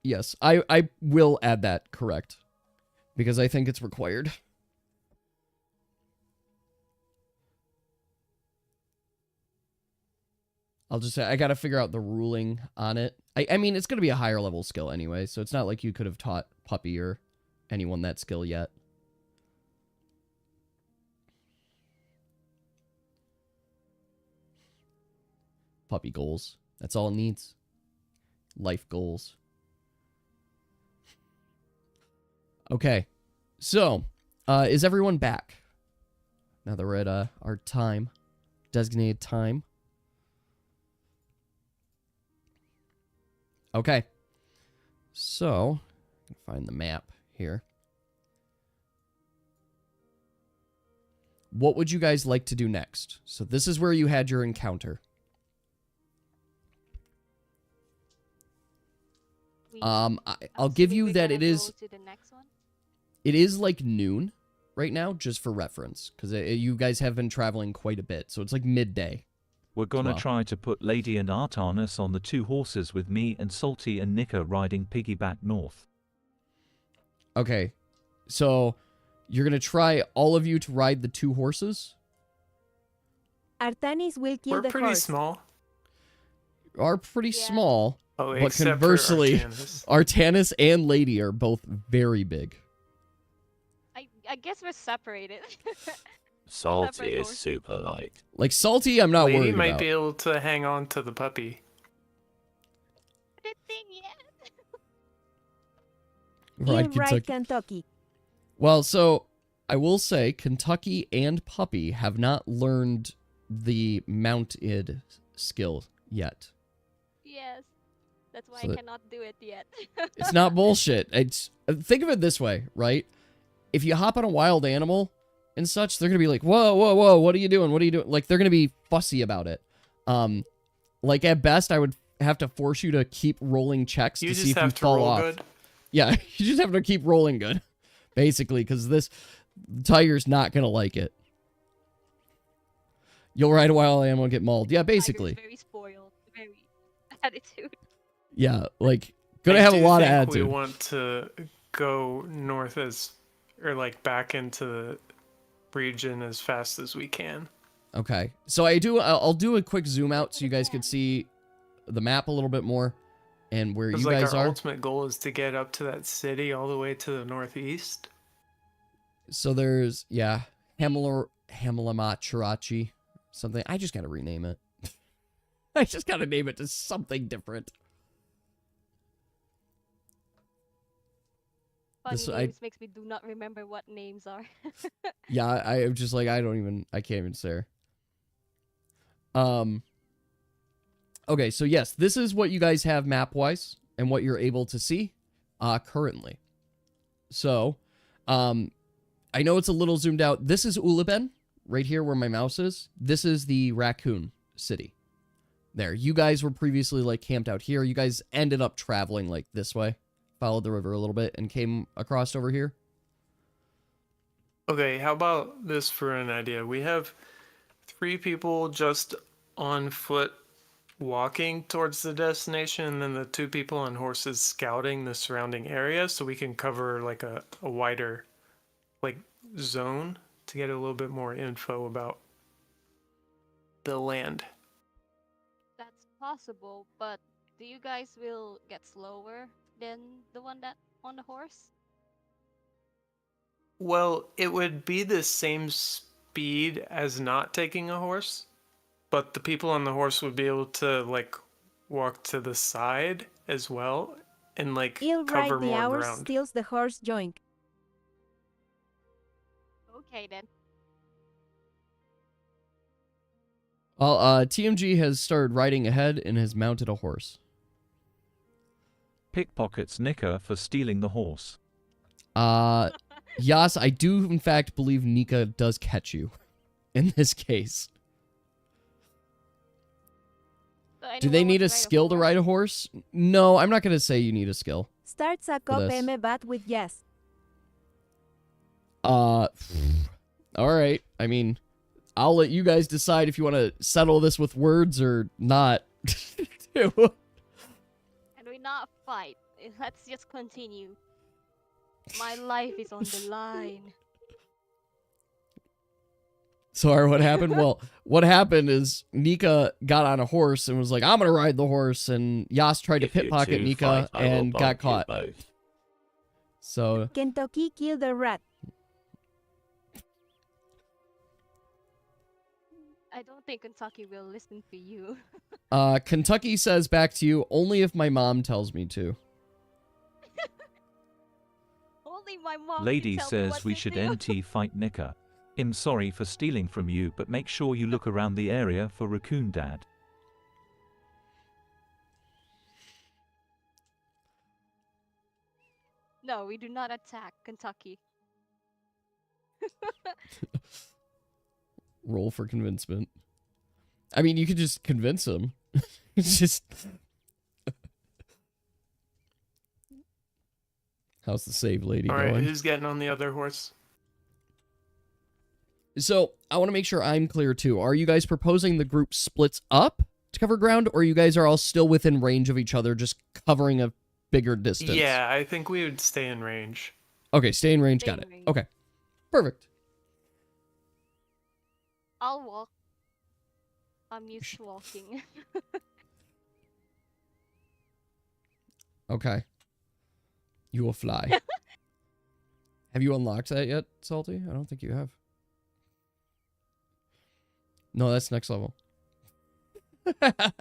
Yes, I will add that, correct. Because I think it's required. I'll just say, I gotta figure out the ruling on it. I mean, it's gonna be a higher level skill anyway, so it's not like you could have taught Puppy or anyone that skill yet. Puppy goals. That's all it needs. Life goals. Okay. So, is everyone back? Now that we're at our time. Designated time. Okay. So, find the map here. What would you guys like to do next? So this is where you had your encounter. I'll give you that it is. To the next one? It is like noon right now, just for reference, because you guys have been traveling quite a bit, so it's like midday. We're gonna well. try to put Lady and Artanis on the 2 horses with me and Salty and Nika riding piggyback north. Okay, so you're gonna try all of you to ride the 2 horses? Artanis will kill We're the pretty horse. small. Are pretty Yeah. small, Oh, but except conversely, for Artanis. Artanis and Lady are both very big. I guess we're separated. Salty Separate is horse. super light. Like Salty, I'm not Lady worried might about. be able to hang on to the puppy. The thing yet. Right, He'll ride Kentucky. Well, so I will say Kentucky and Puppy have not learned the mounted skill yet. Yes. That's why So I that- cannot do it yet. It's not bullshit. It's think of it this way, right? If you hop on a wild animal and such, they're gonna be like, "Whoa, whoa, whoa! What are you doing? What are you doing?" Like they're gonna be fussy about it. Like at best, I would have to force you to keep rolling checks You to see just if you have to fall roll off. good. Yeah, you just have to keep rolling good, basically, because this tiger's not gonna like it. You'll ride a wild animal and get mauled. Yeah, basically. Tiger's very spoiled. Very attitude. Yeah, like gonna I have a do lot of think attitude. We want to go north or like back into the region as fast as we can. Okay, so I'll do a quick zoom out so you guys can see the map a little bit more and where Because you like guys our are. ultimate goal is to get up to that city all the way to the northeast. So there's Hamalamachirachi, something. I just gotta rename it. I just gotta name it to something different. Funny This- names makes me do not remember what names are. Yeah, I'm just like I can't even say. Okay, so yes, this is what you guys have map-wise and what you're able to see currently. So, I know it's a little zoomed out. This is Ulaben, right here where my mouse is. This is the raccoon city. There, you guys were previously like camped out here. You guys ended up traveling like this way, followed the river a little bit and came across over here. Okay, how about this for an idea? We have 3 people just on foot walking towards the destination, and then the 2 people on horses scouting the surrounding area, so we can cover like a wider like zone to get a little bit more info about the land. That's possible, but do you guys will get slower than the one that on the horse? Well, it would be the same speed as not taking a horse, but the people on the horse would be able to like walk to the side as well and like He'll cover ride the more hours, ground. steals the horse joint. Okay then. Well, TMG has started riding ahead and has mounted a horse. Pickpockets Nika for stealing the horse. Yas, I do in fact believe Nika does catch you in this case. So Do they anyone need a wants to skill to ride a horse? No, I'm not going to say you need a skill. Starts a For cop this. bat with yes. All right. I mean, I'll let you guys decide if you want to settle this with words or not. Can we not fight? Let's just continue. My life is on the line. Sorry, what happened? Well, what happened is Nika got on a horse and was like, I'm going to ride the horse. And Yas tried to If you pickpocket two Nika fight, I will and bonk got you caught. both. So, Kentucky killed the rat. I don't think Kentucky will listen to you. Kentucky says back to you, only if my mom tells me to. Only my mom Lady can tell me says what we to should do. NT fight Nika. I'm sorry for stealing from you, but make sure you look around the area for Raccoon Dad. No, we do not attack Kentucky. Roll for convincement. I mean, you could just convince him. It's just... How's the save lady All right, going? who's getting on the other horse? So, I want to make sure I'm clear, too. Are you guys proposing the group splits up to cover ground, or you guys are all still within range of each other, just covering a bigger distance? Yeah, I think we would stay in range. Okay, stay in range. Stay Got in it. range. Okay. Perfect. I'll walk. I'm used to walking. Okay. You will fly. Have you unlocked that yet, Salty? I don't think you have. No, that's next level. I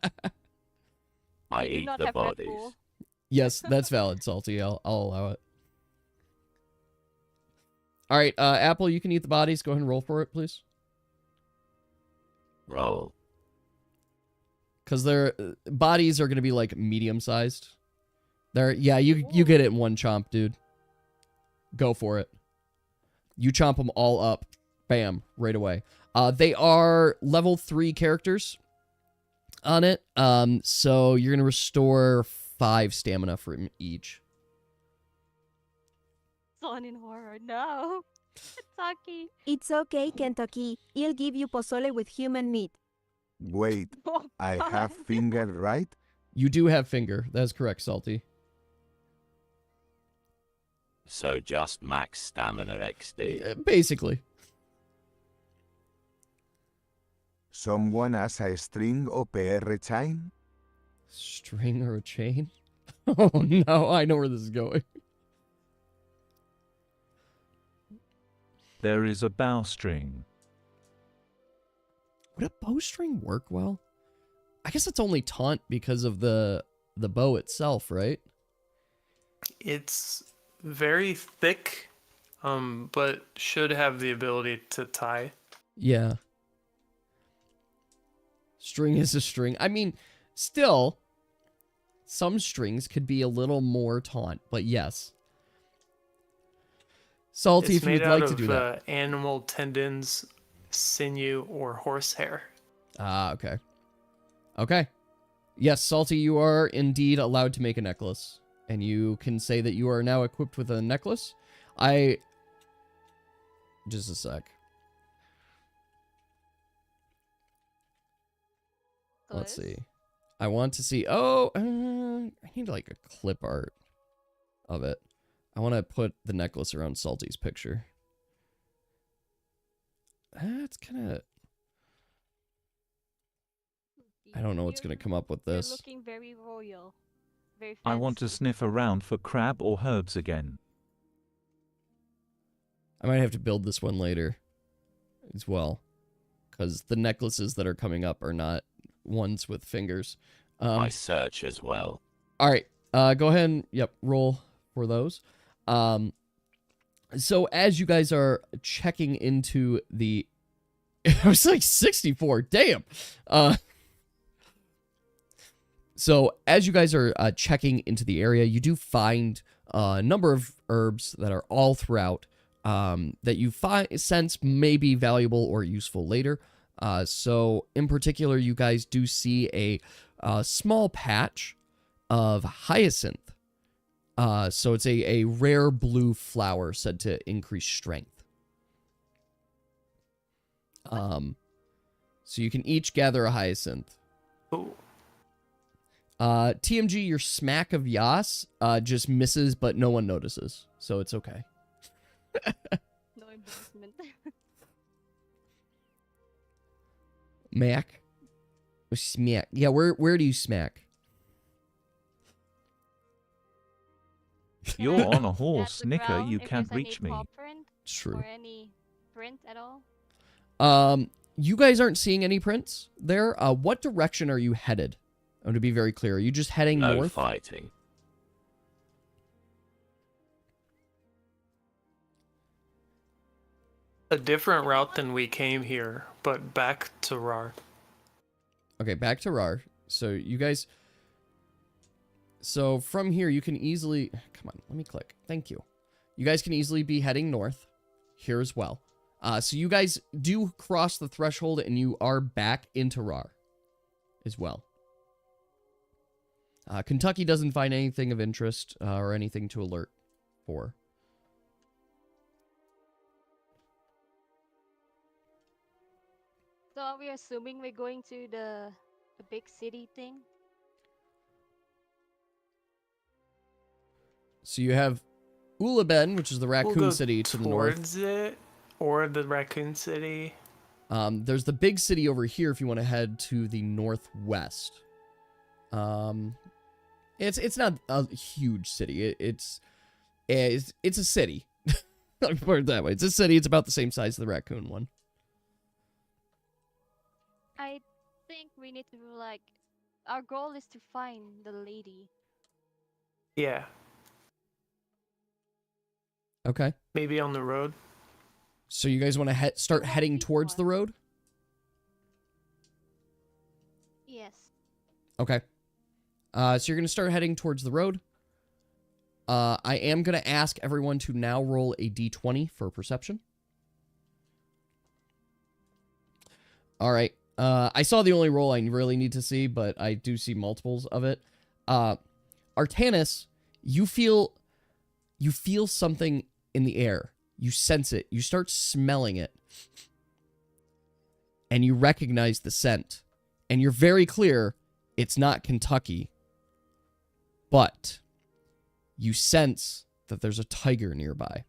We do eat not the have Red bodies. Bull. Yes, that's valid, Salty. I'll allow it. All right, Apple, you can eat the bodies. Go ahead and roll for it, please. Roll. Because their bodies are going to be, like, medium-sized. Yeah, you get it in one chomp, dude. Go for it. You chomp them all up. Bam, right away. They are level 3 characters on it. So you're going to restore 5 stamina from each. Son in horror. No. Kentucky. It's okay, Kentucky. I'll give you pozole with human meat. Wait, Oh, I God. have finger, right? You do have finger. That's correct, Salty. So just max stamina XD. Basically. Someone has a string or PR chain? String or a chain? Oh, no. I know where this is going. There is a bowstring. Would a bowstring work well? I guess it's only taunt because of the bow itself, right? It's very thick, but should have the ability to tie. Yeah. String is a string. I mean, still, some strings could be a little more taunt, but yes. Salty, It's if you'd made out like to of do that. animal tendons, sinew, or horsehair. Ah, okay. Okay. Yes, Salty, you are indeed allowed to make a necklace. And you can say that you are now equipped with a necklace. Just a sec. Let's Close. see. I want to see... Oh, I need like a clip art of it. I want to put the necklace around Salty's picture. It's kind of... I don't know what's going to come up with You're this. looking very royal. Very fancy. I want to sniff around for crab or herbs again. I might have to build this one later as well. Because the necklaces that are coming up are not ones with fingers. I search as well. All right. Go ahead and, roll for those. So as you guys are checking into the... It was like 64. Damn. So as you guys are checking into the area, you do find a number of herbs that are all throughout that you sense may be valuable or useful later. So in particular, you guys do see a small patch of hyacinth. So it's a rare blue flower said to increase strength. So you can each gather a hyacinth. Oh, TMG, your smack of Yas just misses, but no one notices. So it's okay. No embarrassment. Mac? Or smack? Yeah, where do you smack? You're on a At horse, the Nicker, ground, you if can't there's any reach me. paw print True. or any print at all? You guys aren't seeing any prints there. What direction are you headed? I want to be very clear. Are you just heading No north? fighting. a different route than we came here, but back to Rhar. Okay, back to Rhar. So you guys... So from here, you can easily... Come on, let me click. Thank you. You guys can easily be heading north here as well. So you guys do cross the threshold and you are back into Rhar as well. Kentucky doesn't find anything of interest or anything to alert for. So are we assuming we're going to the big city thing? So you have Ulaben, which is the raccoon We'll go city to the north. towards it, or the raccoon city. There's the big city over here if you want to head to the northwest. It's not a huge city. It's a city. Let me put it that way. It's a city. It's about the same size as the raccoon one. I think we need to, like, our goal is to find the lady. Yeah, Okay. maybe on the road. So you guys want to start Might heading be towards the far. road? Yes. Okay. So you're going to start heading towards the road. I am going to ask everyone to now roll a d20 for perception. All right. I saw the only roll I really need to see, but I do see multiples of it. Artanis, you feel something in the air. You sense it. You start smelling it. And you recognize the scent. And you're very clear it's not Kentucky. But you sense that there's a tiger nearby.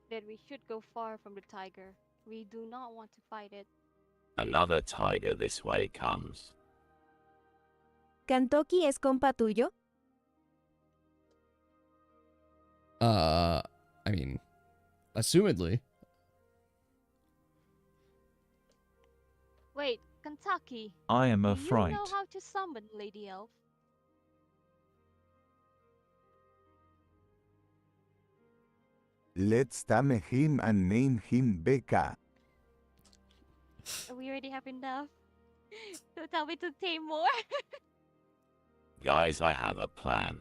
That we should go far from the tiger. We do not want to fight it. Another tiger this way comes. ¿Kentucky es compa tuyo? I mean, assumedly. Wait, Kentucky. I am a Do you fright. know how to summon Lady Elf? Let's tame him and name him Becca. We already have enough. Don't tell me to tame more. Guys, I have a plan.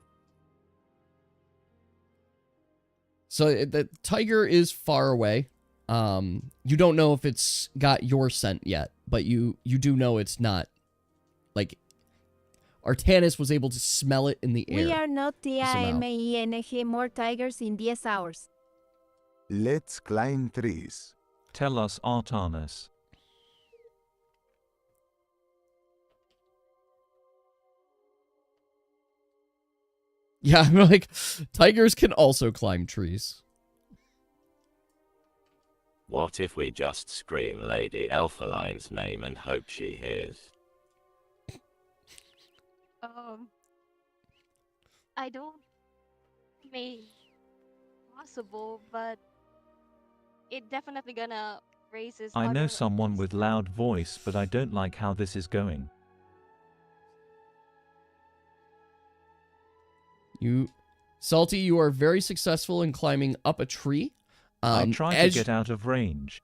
So the tiger is far away. You don't know if it's got your scent yet, but you do know it's not. Like, Artanis was able to smell it in the air. We are not TAMING more tigers in 10 hours. Let's climb trees. Tell us, Artanis. Yeah, I'm like, tigers can also climb trees. What if we just scream Lady Elfain's name and hope she hears? I don't mean possible, but it definitely gonna raise his I know other someone with stuff. loud voice, but I don't like how this is going. Salty, you are very successful in climbing up a tree. I try to get out of range.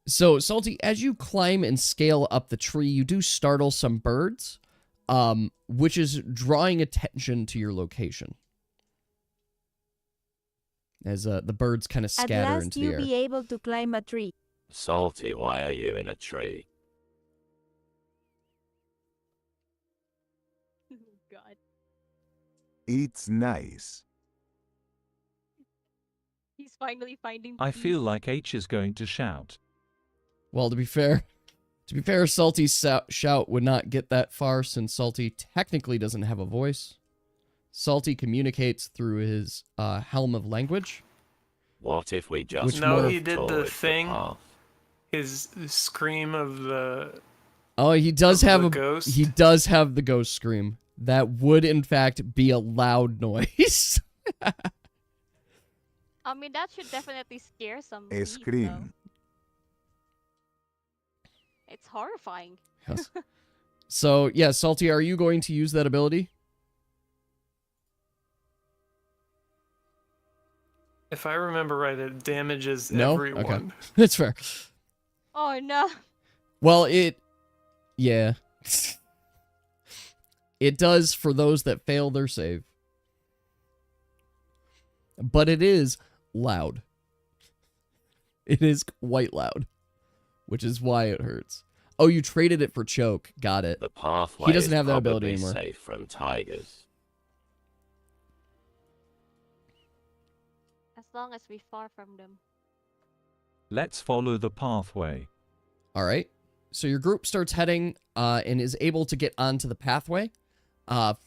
So, Salty, as you climb and scale up the tree, you do startle some birds, which is drawing attention to your location. As the birds kind of At scatter last into the you'll air. be able to climb a tree. Salty, why are you in a tree? God. It's nice. He's finally finding I feel peace. like H is going to shout. Well, to be fair, Salty's shout would not get that far since Salty technically doesn't have a voice. Salty communicates through his helm of language. What if we just Which No, more- he did the towards thing. path? His scream of the Oh, he does Of have the a ghost? He does have the ghost scream. That would in fact be a loud noise. I mean, that should definitely scare some A beast, scream. though. It's horrifying. Yes. So, yeah, Salty, are you going to use that ability? If I remember right, it damages No? everyone. Okay. That's fair. Oh no. Well, yeah. It does for those that fail their save. But it is loud. It is quite loud, which is why it hurts. Oh, you traded it for choke. Got it. The pathway He doesn't is have that probably ability anymore. safe from tigers. As long as we far from them. Let's follow the pathway. All right. So your group starts heading and is able to get onto the pathway.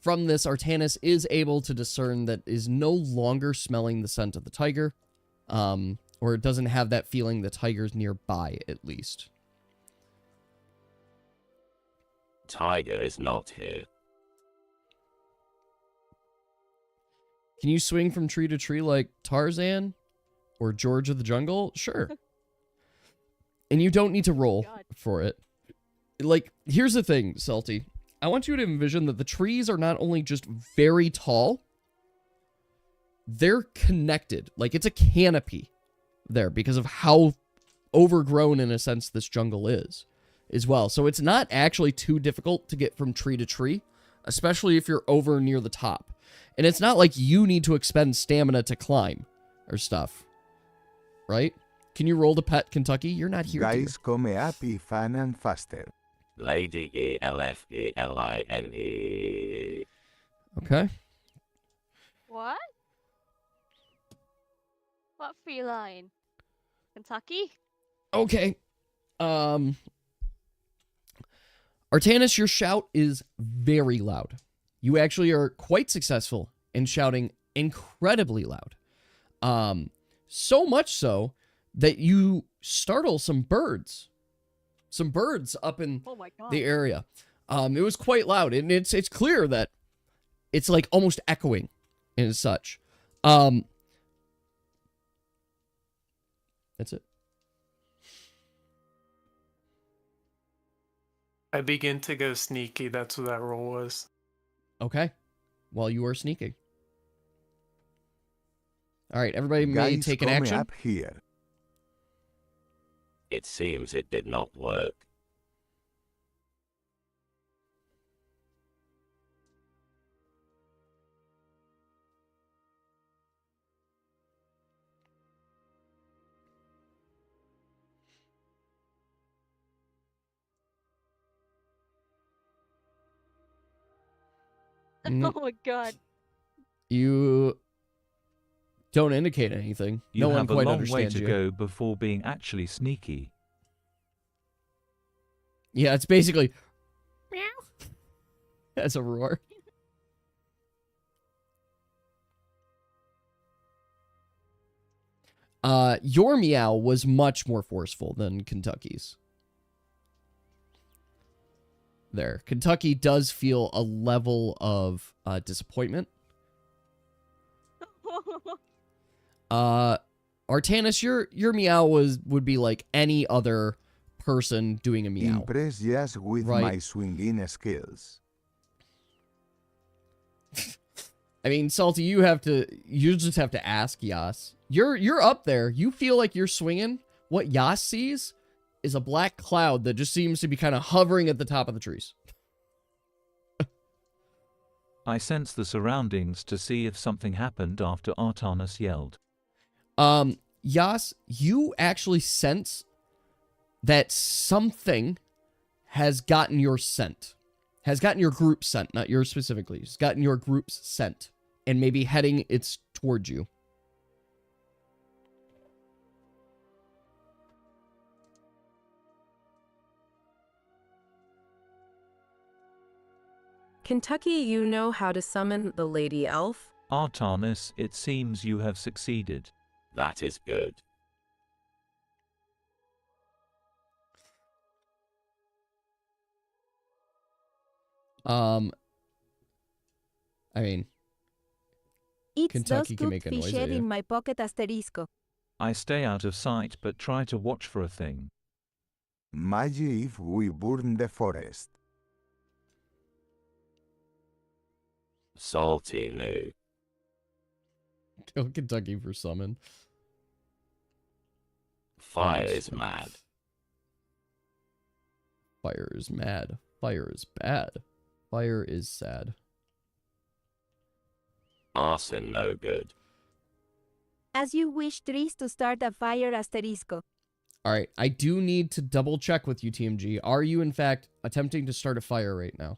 From this, Artanis is able to discern that is no longer smelling the scent of the tiger. Or it doesn't have that feeling the tiger's nearby, at least. Tiger is not here. Can you swing from tree to tree like Tarzan? Or George of the Jungle? Sure. And you don't need to roll for it. Like, here's the thing, Salty. I want you to envision that the trees are not only just very tall, they're connected. Like, it's a canopy there because of how overgrown, in a sense, this jungle is as well. So it's not actually too difficult to get from tree to tree, especially if you're over near the top. And it's not like you need to expend stamina to climb or stuff. Right? Can you roll to pet Kentucky? You're not here, dear. Guys, come happy, fan and faster. Lady Elfain. Okay. What? What feline? Kentucky? Okay. Artanis, your shout is very loud. You actually are quite successful in shouting incredibly loud. So much so that you startle some birds. Some birds up in the area. It was quite loud, and it's clear that it's like almost echoing and such. That's it. I begin to go sneaky. That's what that roll was. Okay. While you are sneaking. All right, everybody may Guys, take an come action. up here. It seems it did not work. Mm, Oh my god. You don't indicate anything. You No one have a quite long way understands to you. go before being actually sneaky. Yeah, it's basically meow as a roar. Your meow was much more forceful than Kentucky's. There. Kentucky does feel a level of disappointment. Artanis, your meow would be like any other person doing a meow. Impress Yas with Right. my swinging skills. I mean, Salty, you just have to ask Yas. You're up there. You feel like you're swinging. What Yas sees is a black cloud that just seems to be kind of hovering at the top of the trees. I sense the surroundings to see if something happened after Artanis yelled. Yas, you actually sense that something has gotten your scent. Has gotten your group's scent, not yours specifically. It's gotten your group's scent. And maybe heading it's towards you. Kentucky, you know how to summon the Lady Elf? Artanis, it seems you have succeeded. That is good. I mean, It's Kentucky those can good make a noise fish at head you. in my pocket asterisco. I stay out of sight but try to watch for a thing. Magi if we burn the forest. Salty knew. Tell Kentucky for summon. Fire is mad. Fire is mad. Fire is bad. Fire is sad. Arson no good. As you wish, Tris, to start a fire asterisco. All right, I do need to double check with you, TMG. Are you, in fact, attempting to start a fire right now?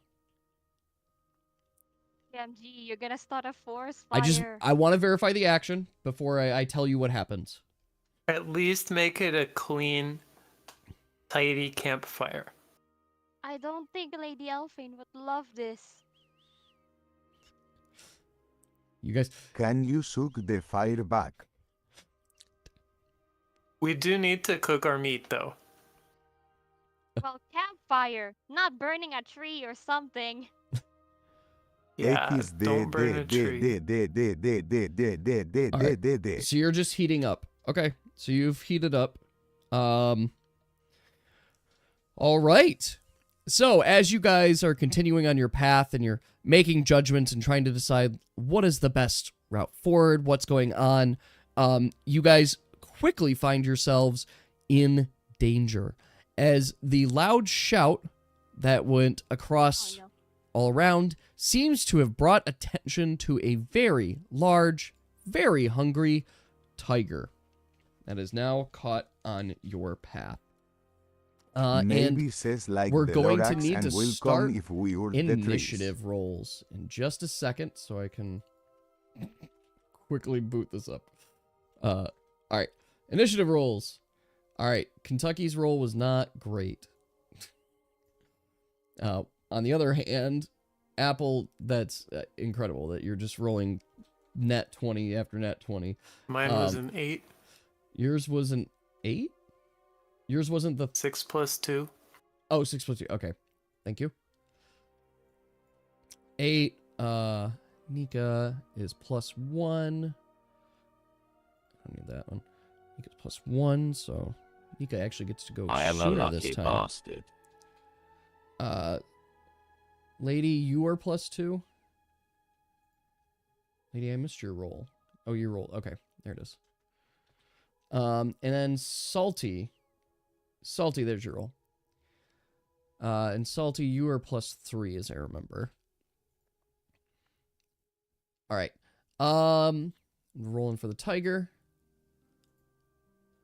TMG, you're gonna start a forest fire. I want to verify the action before I tell you what happens. At least make it a clean, tidy campfire. I don't think Lady Elfain would love this. You guys... Can you suck the fire back? We do need to cook our meat, though. Well, campfire, not burning a tree or something. Yeah, don't burn a tree. Alright, so you're just heating up. Okay, so you've heated up. Alright. So, as you guys are continuing on your path and you're making judgments and trying to decide what is the best route forward, what's going on, you guys quickly find yourselves in danger. As the loud shout that went across all around seems to have brought attention to a very large, very hungry tiger that is now caught on your path. Maybe And says like we're the going to Lorax need and to will start come if we hurt the trees. initiative rolls in just a second so I can quickly boot this up. All right. Initiative rolls. All right. Kentucky's roll was not great. On the other hand, Apple, that's incredible that you're just rolling net 20 after net 20. Mine was an 8. Yours was an 8? Yours wasn't the... 6 plus 2. Oh, 6 plus 2. Okay. Thank you. 8. Nika is plus 1. I don't need that one. Nika's plus 1, so Nika actually gets to go I am a sooner lucky this time. bastard. Lady, you are plus 2. Lady, I missed your roll. Oh, your roll. Okay, there it is. And then Salty. Salty, there's your roll. And Salty, you are plus 3, as I remember. All right. Rolling for the tiger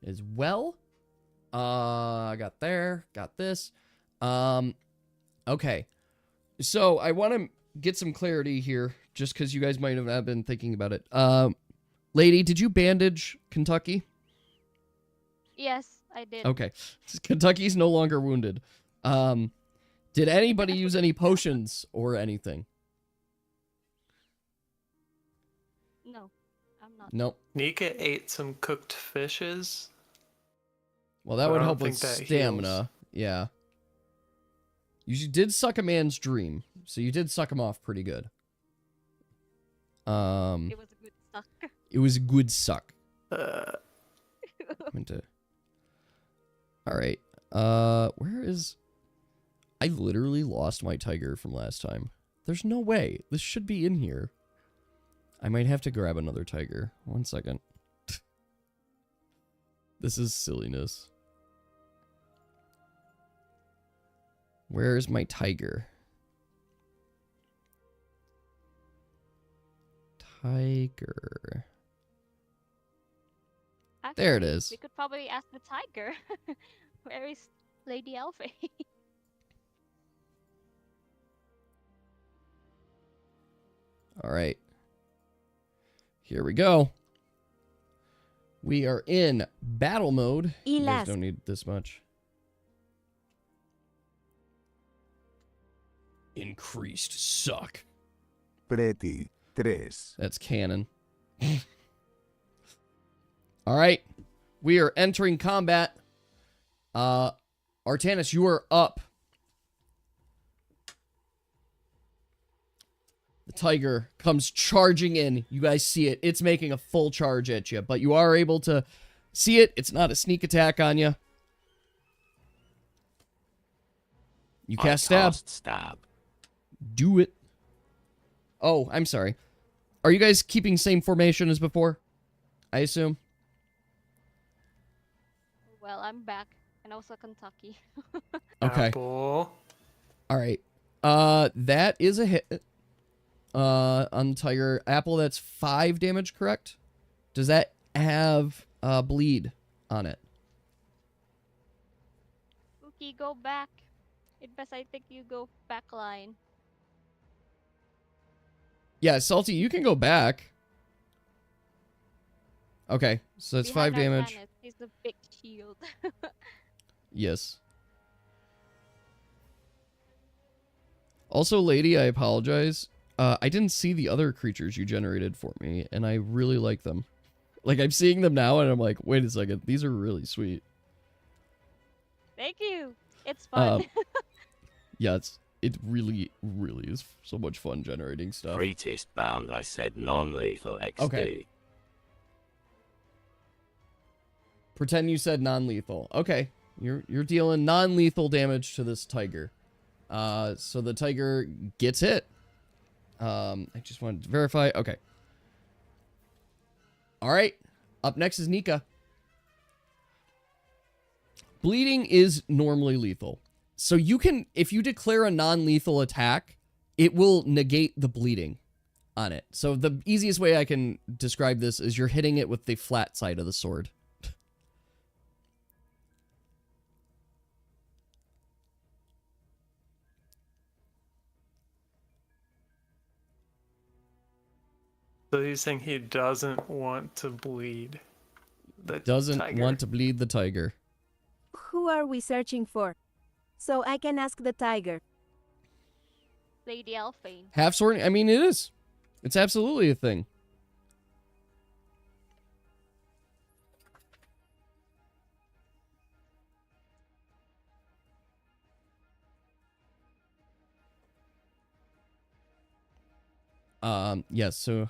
as well. I got there, got this. Okay. So I want to get some clarity here, just because you guys might have not been thinking about it. Lady, did you bandage Kentucky? Yes, I did. Okay. Kentucky's no longer wounded. Did anybody use any potions or anything? No, I'm not. Nope. Nika ate some cooked fishes. Well, that I would don't help with think that stamina. heals. Yeah. You did suck a man's dream, so you did suck him off pretty good. It was a good suck. It was a good suck. All right. Where is... I literally lost my tiger from last time. There's no way. This should be in here. I might have to grab another tiger. 1 second. This is silliness. Where is my tiger? Tiger. Actually, There it is. We could probably ask the tiger. Where is Lady Elfain? All right. Here we go. We are in battle mode. You guys don't need this much. Increased suck. Pretty. 3. That's canon. All right. We are entering combat. Artanis, you are up. The tiger comes charging in. You guys see it. It's making a full charge at you, but you are able to see it. It's not a sneak attack on you. You cast stab. Stab. Do it. Oh, I'm sorry. Are you guys keeping same formation as before? I assume. Well, I'm back, and also Kentucky. Okay. Apple. All right. That is a hit. On Tiger Apple, that's 5 damage, correct? Does that have bleed on it? Cookie, go back. It best I think you go back line. Yeah, Salty, you can go back. Okay, so that's 5 Behind damage. Arcanus, he's the big shield. Yes. Also, lady, I apologize. I didn't see the other creatures you generated for me, and I really like them. Like, I'm seeing them now, and I'm like, wait a second, these are really sweet. Thank you. It's fun. Yeah, it really, really is so much fun generating stuff. Pretest bound, I said non-lethal XD. Okay. Pretend you said non-lethal. Okay, you're dealing non-lethal damage to this tiger. So the tiger gets hit. I just wanted to verify. Okay. All right. Up next is Nika. Bleeding is normally lethal. So you can, if you declare a non-lethal attack, it will negate the bleeding on it. So the easiest way I can describe this is you're hitting it with the flat side of the sword. So he's saying he doesn't want to bleed the Doesn't tiger. want to bleed the tiger. Who are we searching for? So I can ask the tiger. Lady Elfain. Half sword, I mean, it is. It's absolutely a thing. Yes, so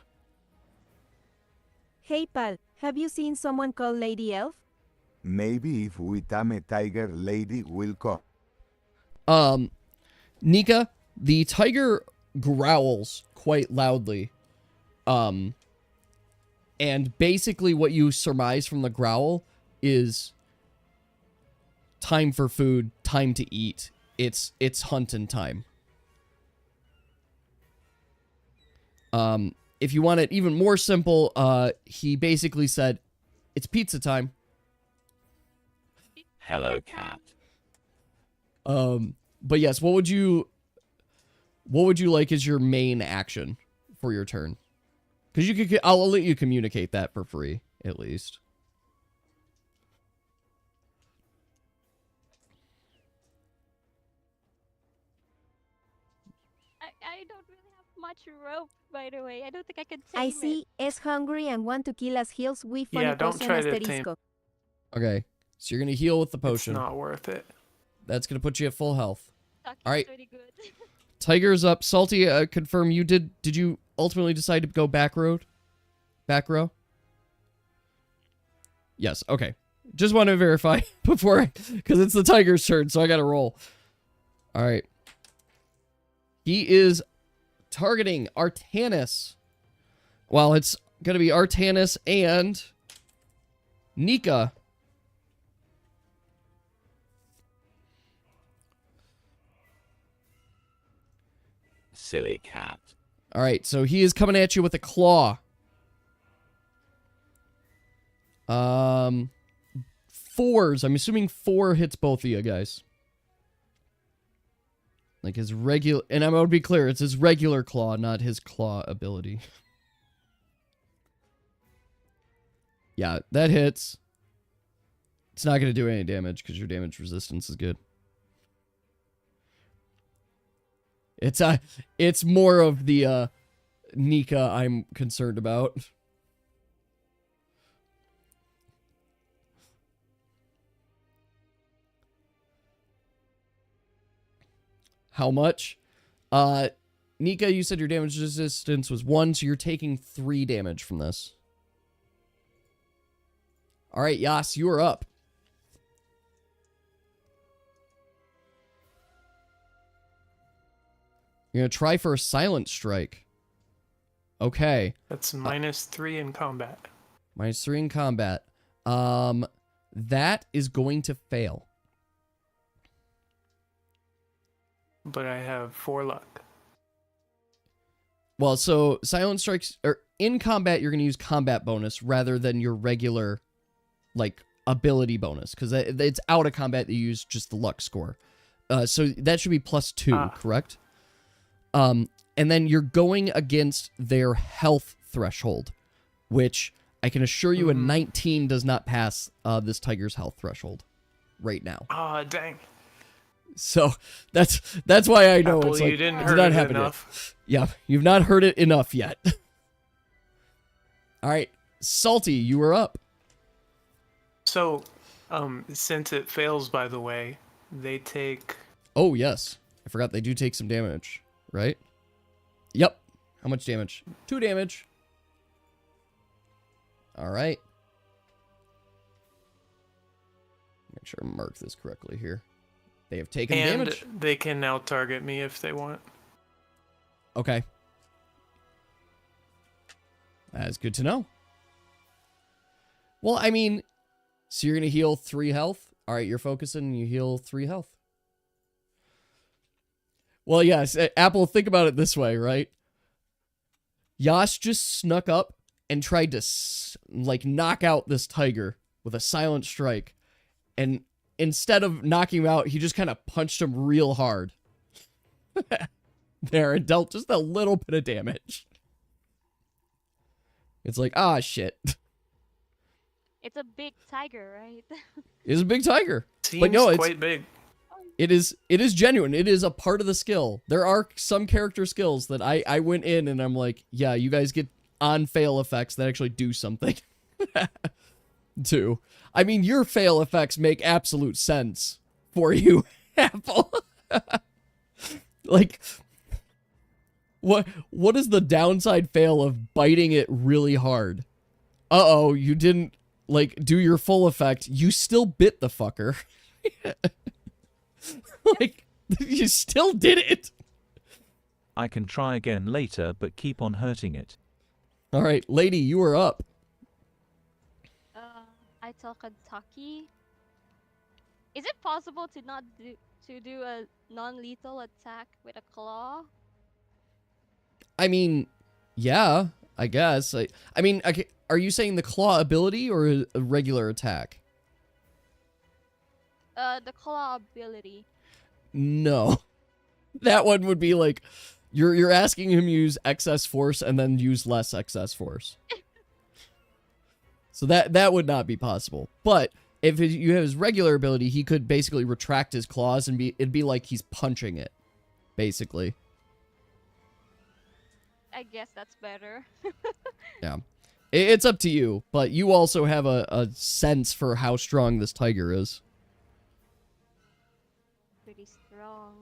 Hey pal, have you seen someone called Lady Elf? Maybe if we tame a tiger, lady will come. Nika, the tiger growls quite loudly. And basically what you surmise from the growl is time for food, time to eat. It's hunting time. If you want it even more simple, he basically said, it's pizza time. Hello, cat. But yes, what would you like as your main action for your turn? Because I'll let you communicate that for free, at least. I don't really have much rope, by the way. I don't think I can I tame see es hungry and want to kill us heals we Yeah, don't try to tame. asterisco. Okay, so you're gonna heal with the potion. It's not worth it. That's gonna put you at full health. Taki's All right. pretty good. Tiger's up. Salty, confirm you did you ultimately decide to go back road? Back row? Yes, okay. Just want to verify before because it's the tiger's turn, so I gotta roll. Alright. He is targeting Artanis. Well, it's gonna be Artanis and Nika. Silly cat. All right, so he is coming at you with a claw. 4s. I'm assuming 4 hits both of you guys. Like his regular, and I'm gonna be clear, it's his regular claw, not his claw ability. Yeah, that hits. It's not gonna do any damage because your damage resistance is good. It's more of the Nika I'm concerned about. How much? Nika, you said your damage resistance was 1, so you're taking 3 damage from this. All right, Yas, you are up. You're going to try for a silent strike. Okay. That's -3 in combat. -3 in combat. That is going to fail. But I have 4 luck. Well, so Silent Strikes, or in combat, you're going to use combat bonus rather than your regular, like, ability bonus. Because it's out of combat that you use just the luck score. So that should be +2, correct? And then you're going against their health threshold, which I can assure you a 19 does not pass this tiger's health threshold right now. Ah, dang. So that's why I know Apple, it's like, you didn't did hurt not it happen enough. yet. Yeah, you've not heard it enough yet. All right, Salty, you are up. So, since it fails, by the way, they take... Oh, yes. I forgot they do take some damage, right? Yep. How much damage? 2 damage. All right. Make sure I mark this correctly here. They have taken damage. And they can now target me if they want. Okay. That's good to know. Well, I mean, so you're going to heal 3 health? All right, you're focusing and you heal 3 health. Well, yes, Apple, think about it this way, right? Yas just snuck up and tried to, like, knock out this tiger with a silent strike. And instead of knocking him out, he just kind of punched him real hard. There, and dealt just a little bit of damage. It's like, ah, shit. It's a big tiger, right? It's a big tiger. Seems but no, it's quite big. It is genuine. It is a part of the skill. There are some character skills that I went in and I'm like, yeah, you guys get on fail effects that actually do something. Too. I mean, your fail effects make absolute sense for you, Apple. Like, what is the downside fail of biting it really hard? Uh-oh, you didn't, like, do your full effect. You still bit the fucker. Like, you still did it. I can try again later, but keep on hurting it. All right, lady, you are up. I tell Kentucky. Is it possible to not do a non-lethal attack with a claw? I mean, yeah, I guess. I mean, are you saying the claw ability or a regular attack? The claw ability. No. That one would be like, you're asking him to use excess force and then use less excess force. So that would not be possible. But if you have his regular ability, he could basically retract his claws and it'd be like he's punching it, basically. I guess that's better. Yeah. It's up to you, but you also have a sense for how strong this tiger is. Pretty strong.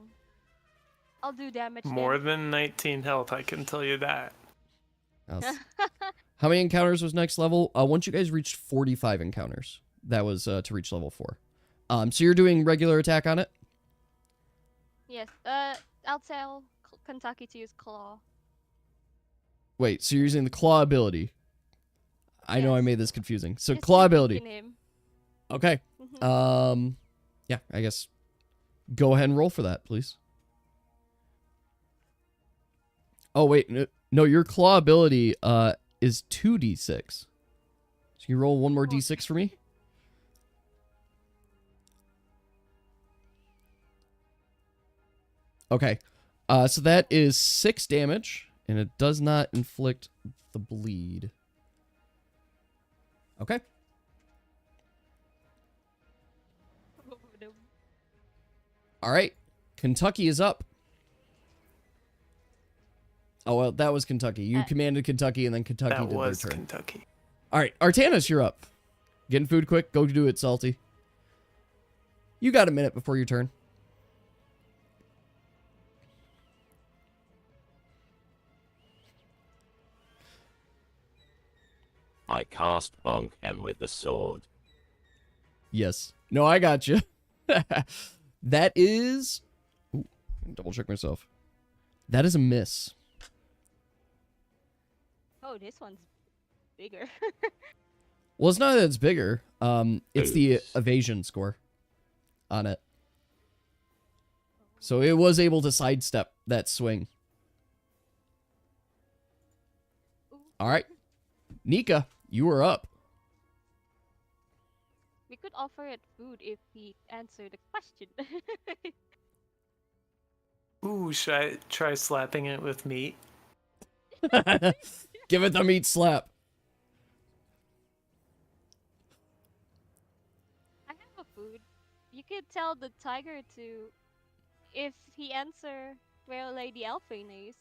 I'll do damage. More than 19 health, I can tell you that. How many encounters was next level? Once you guys reached 45 encounters, that was to reach level 4. So you're doing regular attack on it? Yes. I'll tell Kentucky to use claw. Wait, so you're using the claw ability? I know I made this confusing. So Just claw ability. him. Okay. Yeah, I guess go ahead and roll for that, please. Oh wait, no, your claw ability is 2d6. So you roll one more d6 for me? Okay. So that is 6 damage, and it does not inflict the bleed. Okay. All right. Kentucky is up. Oh, well, that was Kentucky. You commanded Kentucky, and then Kentucky That did their was turn. Kentucky. All right, Artanis, you're up. Getting food quick. Go do it, Salty. You got a minute before your turn. I cast bonk him with the sword. Yes. No, I got you. That is... Ooh, double check myself. That is a miss. Oh, this one's bigger. Well, it's not that it's bigger. It's the Oops. evasion score on it. So it was able to sidestep that swing. All right. Nika, you are up. We could offer it food if he answered the question. Ooh, should I try slapping it with meat? Give it the meat slap. I have a food. You could tell the tiger to, if he answer where Lady Elfain is,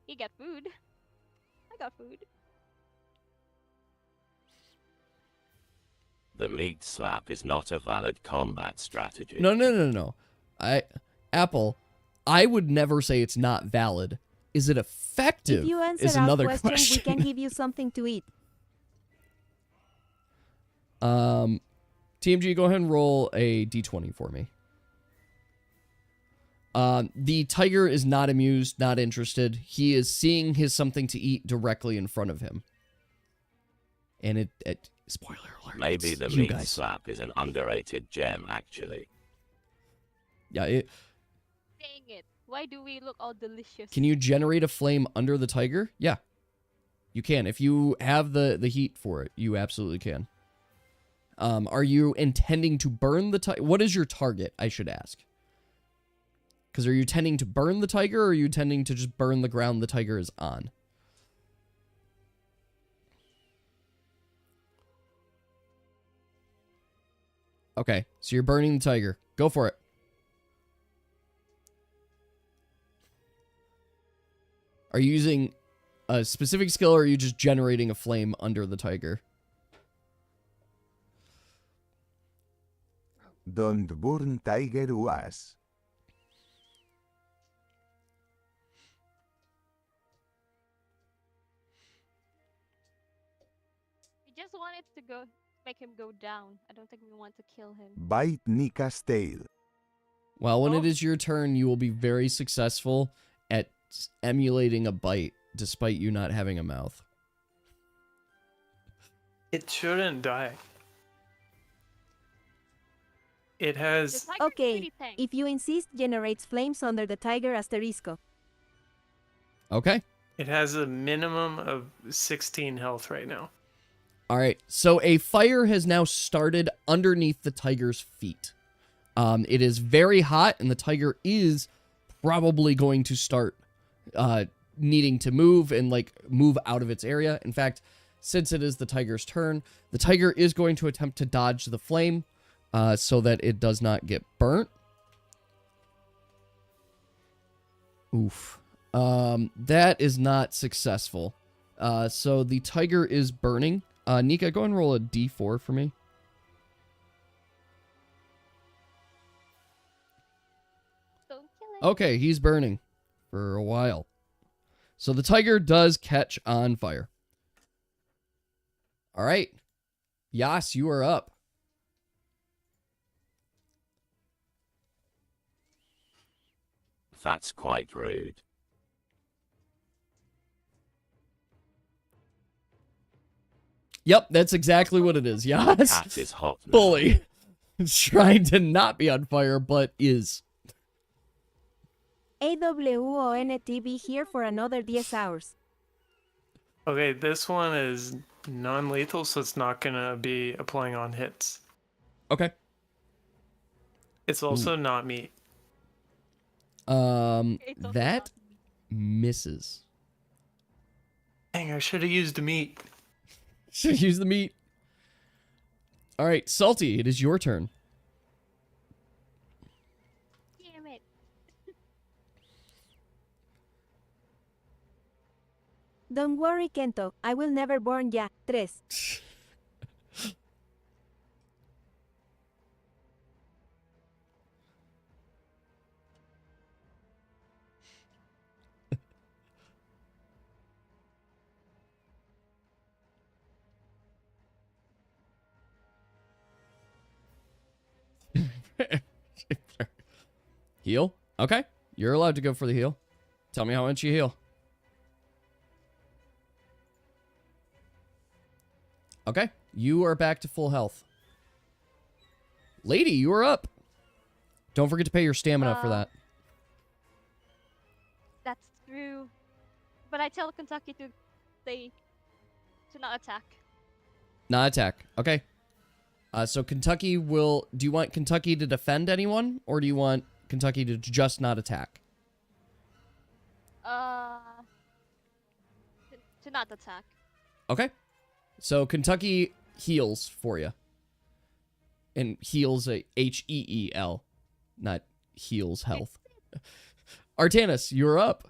he got food. I got food. The meat slap is not a valid combat strategy. No. Apple, I would never say it's not valid. Is it effective? If you answer is our another question, question. we can give you something to eat. TMG, go ahead and roll a d20 for me. The tiger is not amused, not interested. He is seeing his something to eat directly in front of him. And it spoiler alert. Maybe it's the you meat guys. slap is an underrated gem, actually. Yeah, Dang it. Why do we look all delicious? can you generate a flame under the tiger? Yeah. You can. If you have the heat for it, you absolutely can. Are you intending to burn the tiger? What is your target, I should ask? Because are you tending to burn the tiger, or are you tending to just burn the ground the tiger is on? Okay, so you're burning the tiger. Go for it. Are you using a specific skill, or are you just generating a flame under the tiger? Don't burn tiger was. We just wanted to make him go down. I don't think we want to kill him. Bite Nika's tail. Well, when Oh. it is your turn, you will be very successful at emulating a bite, despite you not having a mouth. It shouldn't die. It The has. tiger's Okay, pretty tank. if you insist, generates flames under the tiger asterisco. Okay. It has a minimum of 16 health right now. All right. So a fire has now started underneath the tiger's feet. It is very hot, and the tiger is probably going to start needing to move and move out of its area. In fact, since it is the tiger's turn, the tiger is going to attempt to dodge the flame so that it does not get burnt. Oof. That is not successful. So the tiger is burning. Nika, go and roll a d4 for me. Don't kill him. Okay, he's burning for a while. So the tiger does catch on fire. All right. Yas, you are up. That's quite rude. Yep, that's exactly what it is. Yas. Cat is hot now. Fully trying to not be on fire, but is. AWONTB here for another 10 hours. Okay, this one is non-lethal, so it's not gonna be applying on hits. Okay. It's also not meat. It's also That not- misses. Dang, I should have used the meat. Should use the meat. All right, Salty, it is your turn. Damn it. Don't worry, Kento. I will never burn ya. 3. Heal? Okay. You're allowed to go for the heal. Tell me how much you heal. Okay, you are back to full health. Lady, you are up. Don't forget to pay your stamina for that. That's true. But I tell Kentucky to not attack. Not attack. Okay. So Kentucky will... Do you want Kentucky to defend anyone? Or do you want Kentucky to just not attack? To not attack. Okay. So Kentucky heals for you. And heals a H-E-E-L. Not heals health. Artanis, you're up.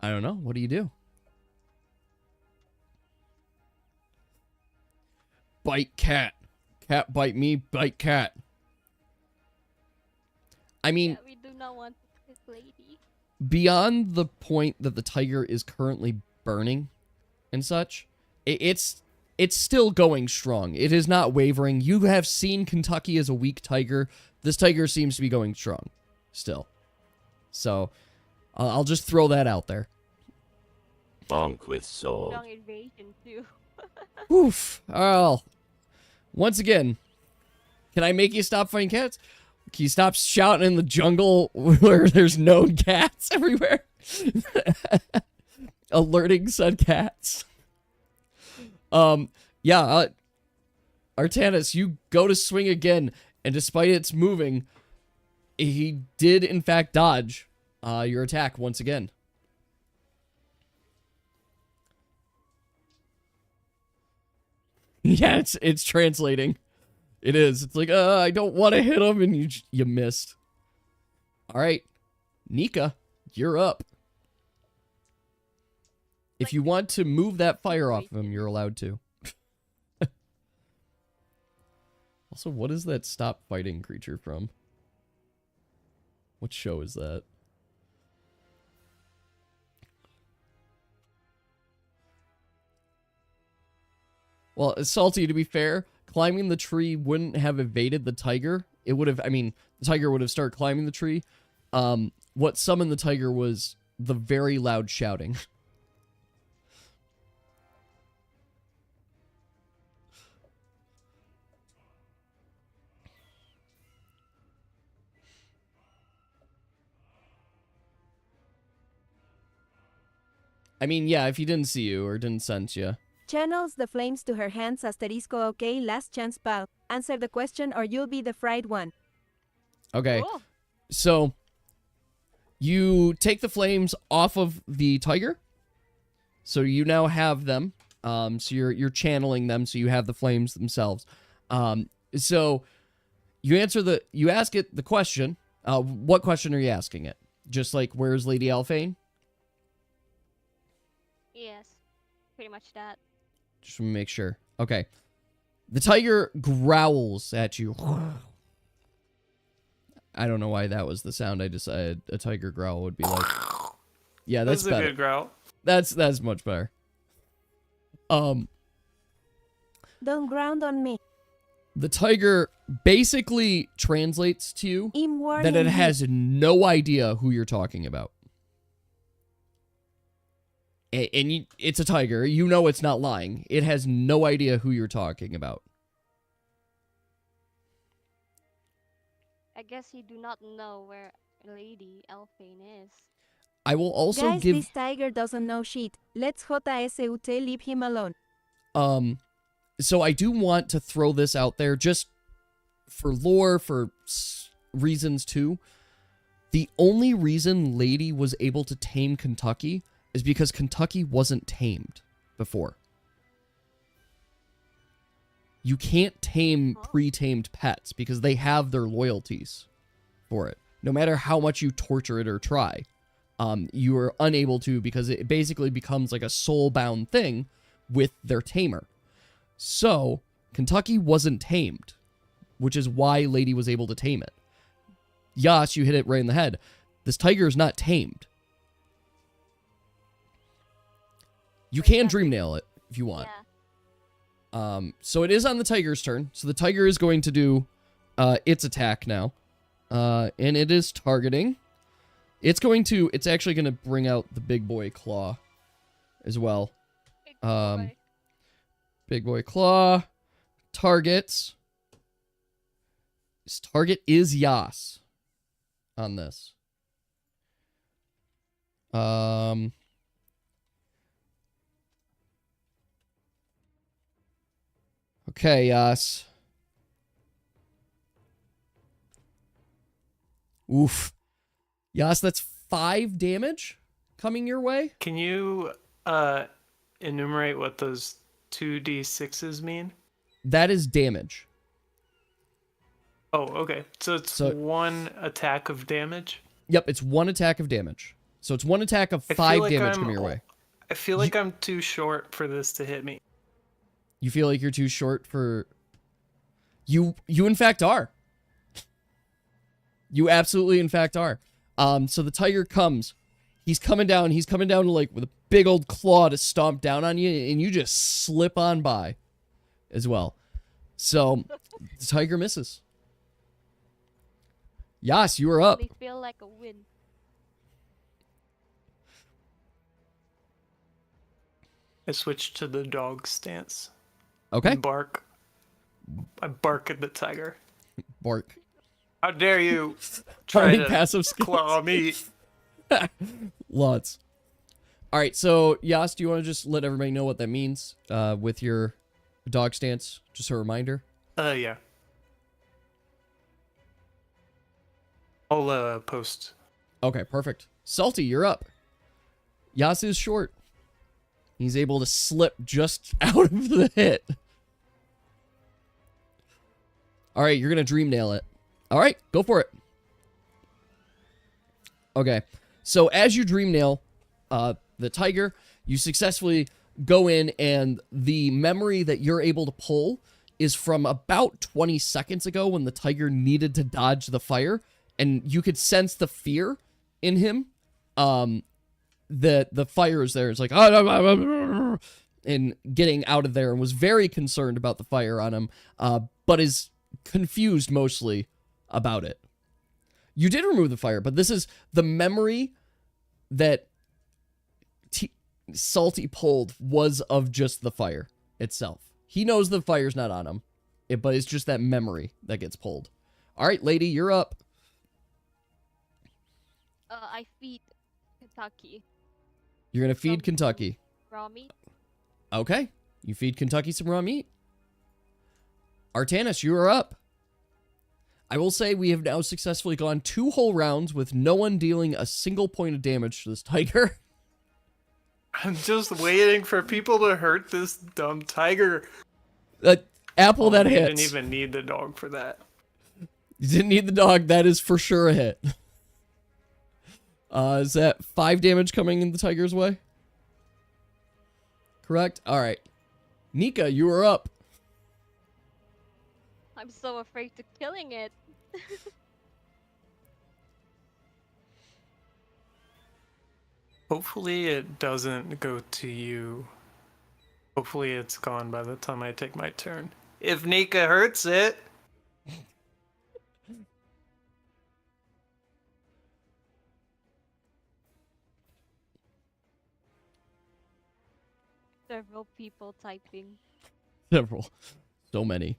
I don't know. What do you do? Bite cat. Cat bite me, bite cat. I mean... Yeah, we do not want this lady. Beyond the point that the tiger is currently burning and such, it's still going strong. It is not wavering. You have seen Kentucky as a weak tiger. This tiger seems to be going strong still. So... I'll just throw that out there. Bonk with sword. Strong invasion too. Oof. Oh. Once again, can I make you stop fighting cats? Can you stop shouting in the jungle where there's known cats everywhere? Alerting said cats. Yeah, Artanis, you go to swing again, and despite its moving, he did in fact dodge your attack once again. Yeah, it's translating. It is. It's like, I don't want to hit him, and you missed. All right, Nika, you're up. If you want to move that fire off of him, you're allowed to. Also, what is that stop fighting creature from? What show is that? Well, Salty, to be fair, climbing the tree wouldn't have evaded the tiger. It would have, I mean, the tiger would have started climbing the tree. What summoned the tiger was the very loud shouting. I mean, yeah, if he didn't see you or didn't sense you. Channels the flames to her hands, asterisco, okay, last chance, pal. Answer the question or you'll be the fried one. Okay, Cool. so you take the flames off of the tiger. So you now have them. So you're channeling them, so you have the flames themselves. So you ask it the question. What question are you asking it? Just like, where's Lady Elfain? Yes, pretty much that. Just want to make sure. Okay. The tiger growls at you. I don't know why that was the sound I decided a tiger growl would be like. Yeah, that's better. a good growl. That's much better. Don't ground on me. The tiger basically translates to you I'm that it warning you. has no idea who you're talking about. And it's a tiger. You know it's not lying. It has no idea who you're talking about. I guess you do not know where Lady Elfain is. I will also Guys, give... this tiger doesn't know shit. Let's JSUT leave him alone. So I do want to throw this out there just for lore, for reasons too. The only reason Lady was able to tame Kentucky is because Kentucky wasn't tamed before. You can't tame pre-tamed pets because they have their loyalties for it. No matter how much you torture it or try, you are unable to because it basically becomes like a soul-bound thing with their tamer. So, Kentucky wasn't tamed, which is why Lady was able to tame it. Yas, you hit it right in the head. This tiger is not tamed. You can dream nail it if you want. Yeah. So it is on the tiger's turn. So the tiger is going to do its attack now. And it is targeting. It's actually going to bring out the big boy claw as well. Big boy. Big boy claw. Targets. His target is Yas on this. Okay, Yas. Oof. Yas, that's 5 damage coming your way. Can you enumerate what those 2d6s mean? That is damage. Oh, okay. So it's 1 attack of damage? Yep, it's 1 attack of damage. So it's 1 attack of 5 damage coming your way. I feel like I'm too short for this to hit me. You feel like you're too short for... You in fact are. You absolutely in fact are. So the tiger comes. He's coming down like with a big old claw to stomp down on you, and you just slip on by as well. So the tiger misses. Yas, you are up. They feel like a win. I switched to the dog stance. Okay. Bark. I bark at the tiger. Bark. How dare you try to passive skills. claw me? Lots. All right, so Yas, do you want to just let everybody know what that means with your dog stance? Just a reminder. Yeah. I'll post. Okay, perfect. Salty, you're up. Yas is short. He's able to slip just out of the hit. All right, you're going to dream nail it. All right, go for it. Okay, so as you dream nail the tiger, you successfully go in, and the memory that you're able to pull is from about 20 seconds ago when the tiger needed to dodge the fire, and you could sense the fear in him. The fire is there. It's like, and getting out of there, and was very concerned about the fire on him, but is confused mostly about it. You did remove the fire, but this is the memory that Salty pulled was of just the fire itself. He knows the fire's not on him, but it's just that memory that gets pulled. All right, Lady, you're up. I feed Kentucky. You're going to feed Kentucky. Raw meat. Okay. You feed Kentucky some raw meat. Artanis, you are up. I will say we have now successfully gone 2 whole rounds with no one dealing a single point of damage to this tiger. I'm just waiting for people to hurt this dumb tiger. Apple, that You hits. didn't even need the dog for that. You didn't need the dog. That is for sure a hit. Is that 5 damage coming in the tiger's way? Correct? All right. Nika, you are up. I'm so afraid to killing it. Hopefully it doesn't go to you. Hopefully it's gone by the time I take my turn. If Nika hurts it. Several people typing. Several. So many.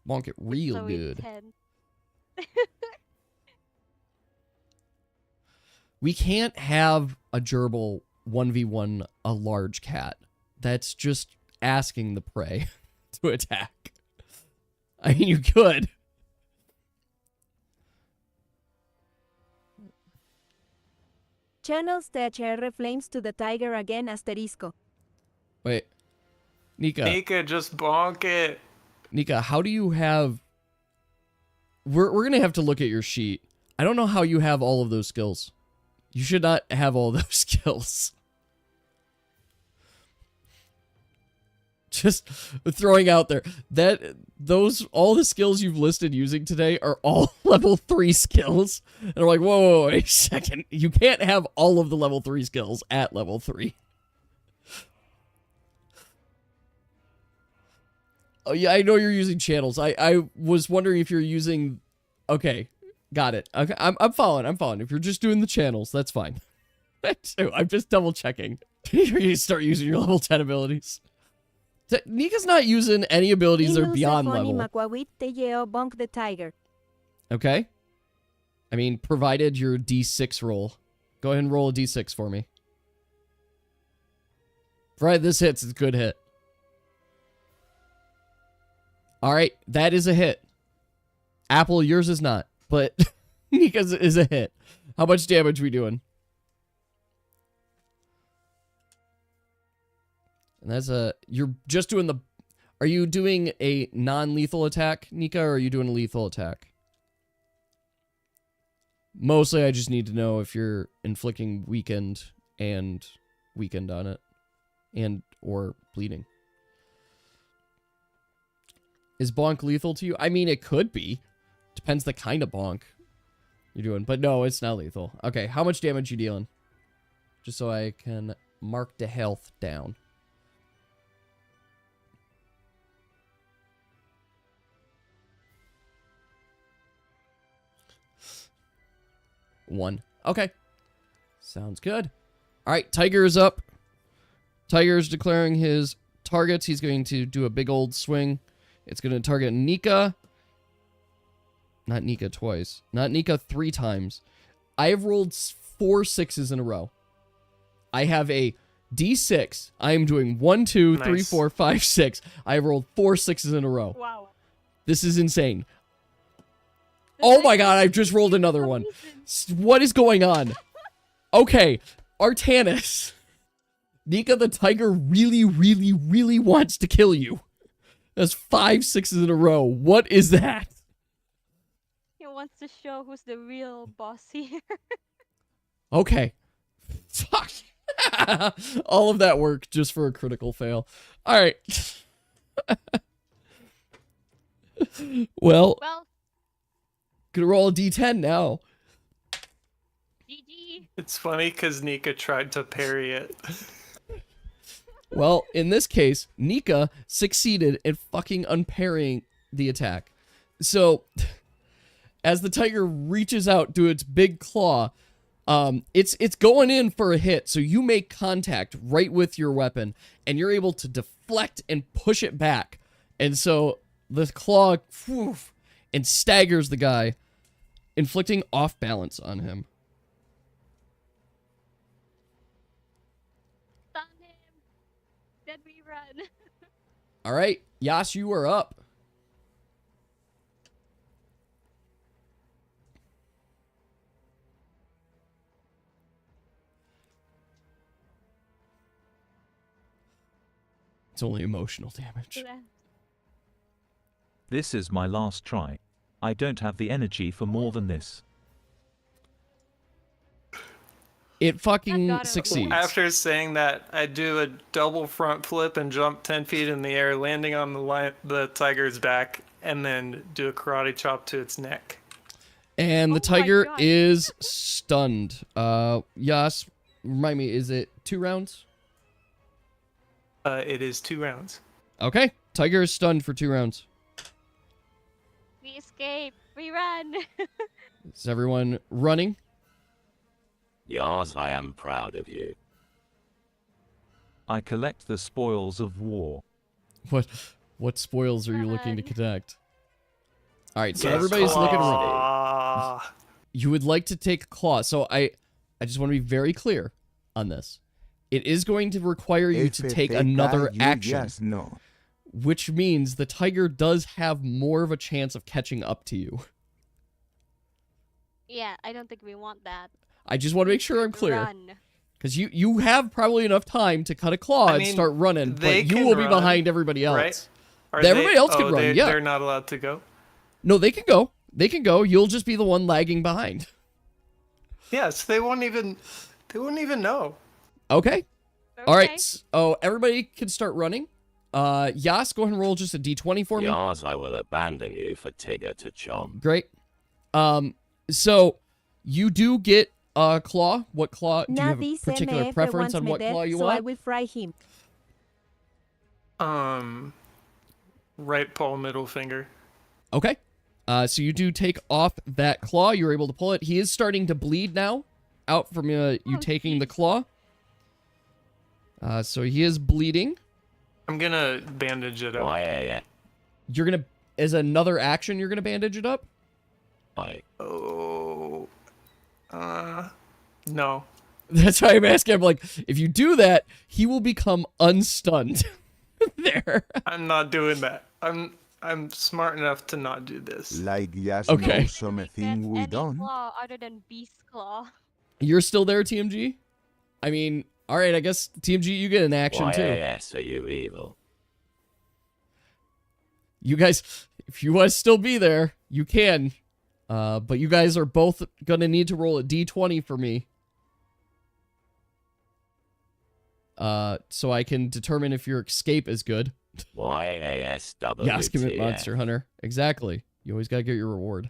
Bonk it real So good. intense. We can't have a gerbil 1v1 a large cat. That's just asking the prey to attack. I mean, you could. Channels the HR flames to the tiger again, asterisco. Wait. Nika. Nika, just bonk it. Nika, how do you have... We're going to have to look at your sheet. I don't know how you have all of those skills. You should not have all those skills. Just throwing out there that all the skills you've listed using today are all level 3 skills. And I'm like, whoa, wait a second. You can't have all of the level 3 skills at level 3. Oh yeah, I know you're using channels. I was wondering if you're using. Okay, got it. Okay, I'm following. If you're just doing the channels, that's fine. I'm just double checking. You start using your level 10 abilities. Nika's not using any abilities that are beyond level. Bonk the tiger. Okay. I mean, provided your D6 roll. Go ahead and roll a D6 for me. Provided this hits, it's a good hit. Alright, that is a hit. Apple, yours is not, but Nika's is a hit. How much damage are we doing? And that's you're just doing are you doing a non-lethal attack, Nika, or are you doing a lethal attack? Mostly I just need to know if you're inflicting weakened on it. And, or bleeding. Is bonk lethal to you? I mean, it could be. Depends the kind of bonk you're doing. But no, it's not lethal. Okay, how much damage you dealing? Just so I can mark the health down. One. Okay. Sounds good. Alright, Tiger is up. Tiger is declaring his targets. He's going to do a big old swing. It's going to target Nika. Not Nika twice. Not Nika 3 times. I have rolled 4 6s in a row. I have a D6. I am doing 1, 2, 3, 4, 5, 6. I have rolled 4 6s in a row. Wow. This is insane. Oh my god, I've just rolled another one. What is going on? Okay, Artanis. Nika the tiger really, really, really wants to kill you. That's 5 6s in a row. What is that? He wants to show who's the real boss here. Okay. Fuck. All of that work just for a critical fail. Alright. Well, gonna roll a d10 now. GG. It's funny because Nika tried to parry it. Well, in this case, Nika succeeded in fucking unparrying the attack. So, as the tiger reaches out to its big claw, it's going in for a hit, so you make contact right with your weapon, and you're able to deflect and push it back. And so, the claw and staggers the guy, inflicting off balance on him. Stun him. Then we run. Alright, Yas, you are up. It's only emotional damage. This is my last try. I don't have the energy for more than this. It fucking succeeds. After saying that, I do a double front flip and jump 10 feet in the air, landing on the tiger's back, and then do a karate chop to its neck. And the tiger is stunned. Yas, remind me, is it 2 rounds? It is 2 rounds. Okay, tiger is stunned for 2 rounds. We escape. We run. Is everyone running? Yas, I am proud of you. I collect the spoils of war. What spoils are you looking to collect? Alright, so Yes, everybody's looking around. around. You would like to take claw. So I just want to be very clear on this. It is going to require you to take another action. Yes, no. Which means the tiger does have more of a chance of catching up to you. Yeah, I don't think we want that. I just want to make sure I'm clear. Run. Because you have probably enough time to cut a claw and start running, but you will be behind everybody else. Right? Everybody else can run, yeah. They're not allowed to go? No, they can go. They can go. You'll just be the one lagging behind. Yes, they won't even know. Okay. All right. So everybody can start running. Yas, go ahead and roll just a d20 for me. Yas, I will abandon you for Tigger to chomp. Great. So you do get claw. What claw? Do you have a Nadie particular CMF preference wants on me what dead, claw you so I want? will fry him. Right paw, middle finger. Okay. So you do take off that claw. You're able to pull it. He is starting to bleed now, out from you taking the claw. So he is bleeding. I'm gonna bandage it up. Why? You're gonna, as another action, you're gonna bandage it up. Why? Oh. No. That's why I'm asking. I'm like, if you do that, he will become unstunned. There. I'm not doing that. I'm smart enough to not do this. Like Yas Okay. knows something we Any don't. claw other than Beast Claw. You're still there, TMG? I mean, all right. I guess TMG, you get an action Why too. yes, are you evil? You guys, if you want to still be there, you can. But you guys are both gonna need to roll a d20 for me. So I can determine if your escape is good. YASWTF. Yes, commit Monster Hunter. Exactly. You always gotta get your reward.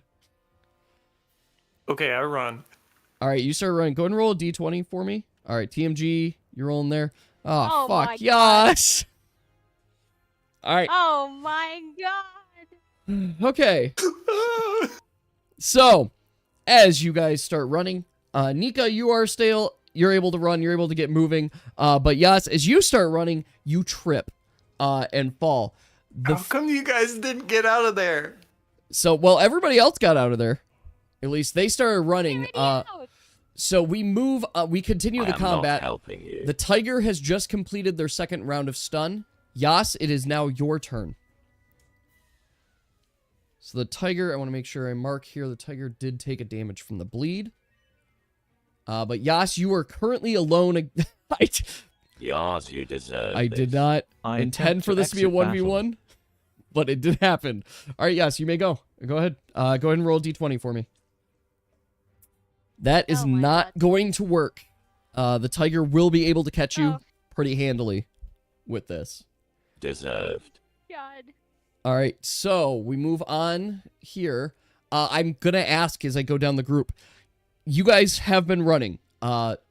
Okay, I run. All right, you start running. Go ahead and roll a d20 for me. All right, TMG, you're rolling there. Oh, Oh my fuck. God. Yes. All right. Oh my god! Okay. So, as you guys start running, Nika, you're able to run, you're able to get moving. But Yas, as you start running, you trip and fall. How come you guys didn't get out of there? So, well, everybody else got out of there. At least they started running. So we move, we continue the I am combat. not helping you. The tiger has just completed their second round of stun. Yas, it is now your turn. So the tiger, I want to make sure I mark here, the tiger did take a damage from the bleed. But Yas, you are currently alone. Yas, you deserve I this. did not I intend for this to be a exit battle. 1v1, but it did happen. All right, Yas, you may go. Go ahead. Go ahead and roll d20 for me. That is Oh my not God. going to work. The tiger will be able to catch you Oh. pretty handily with this. Deserved. God. All right, so we move on here. I'm going to ask as I go down the group. You guys have been running.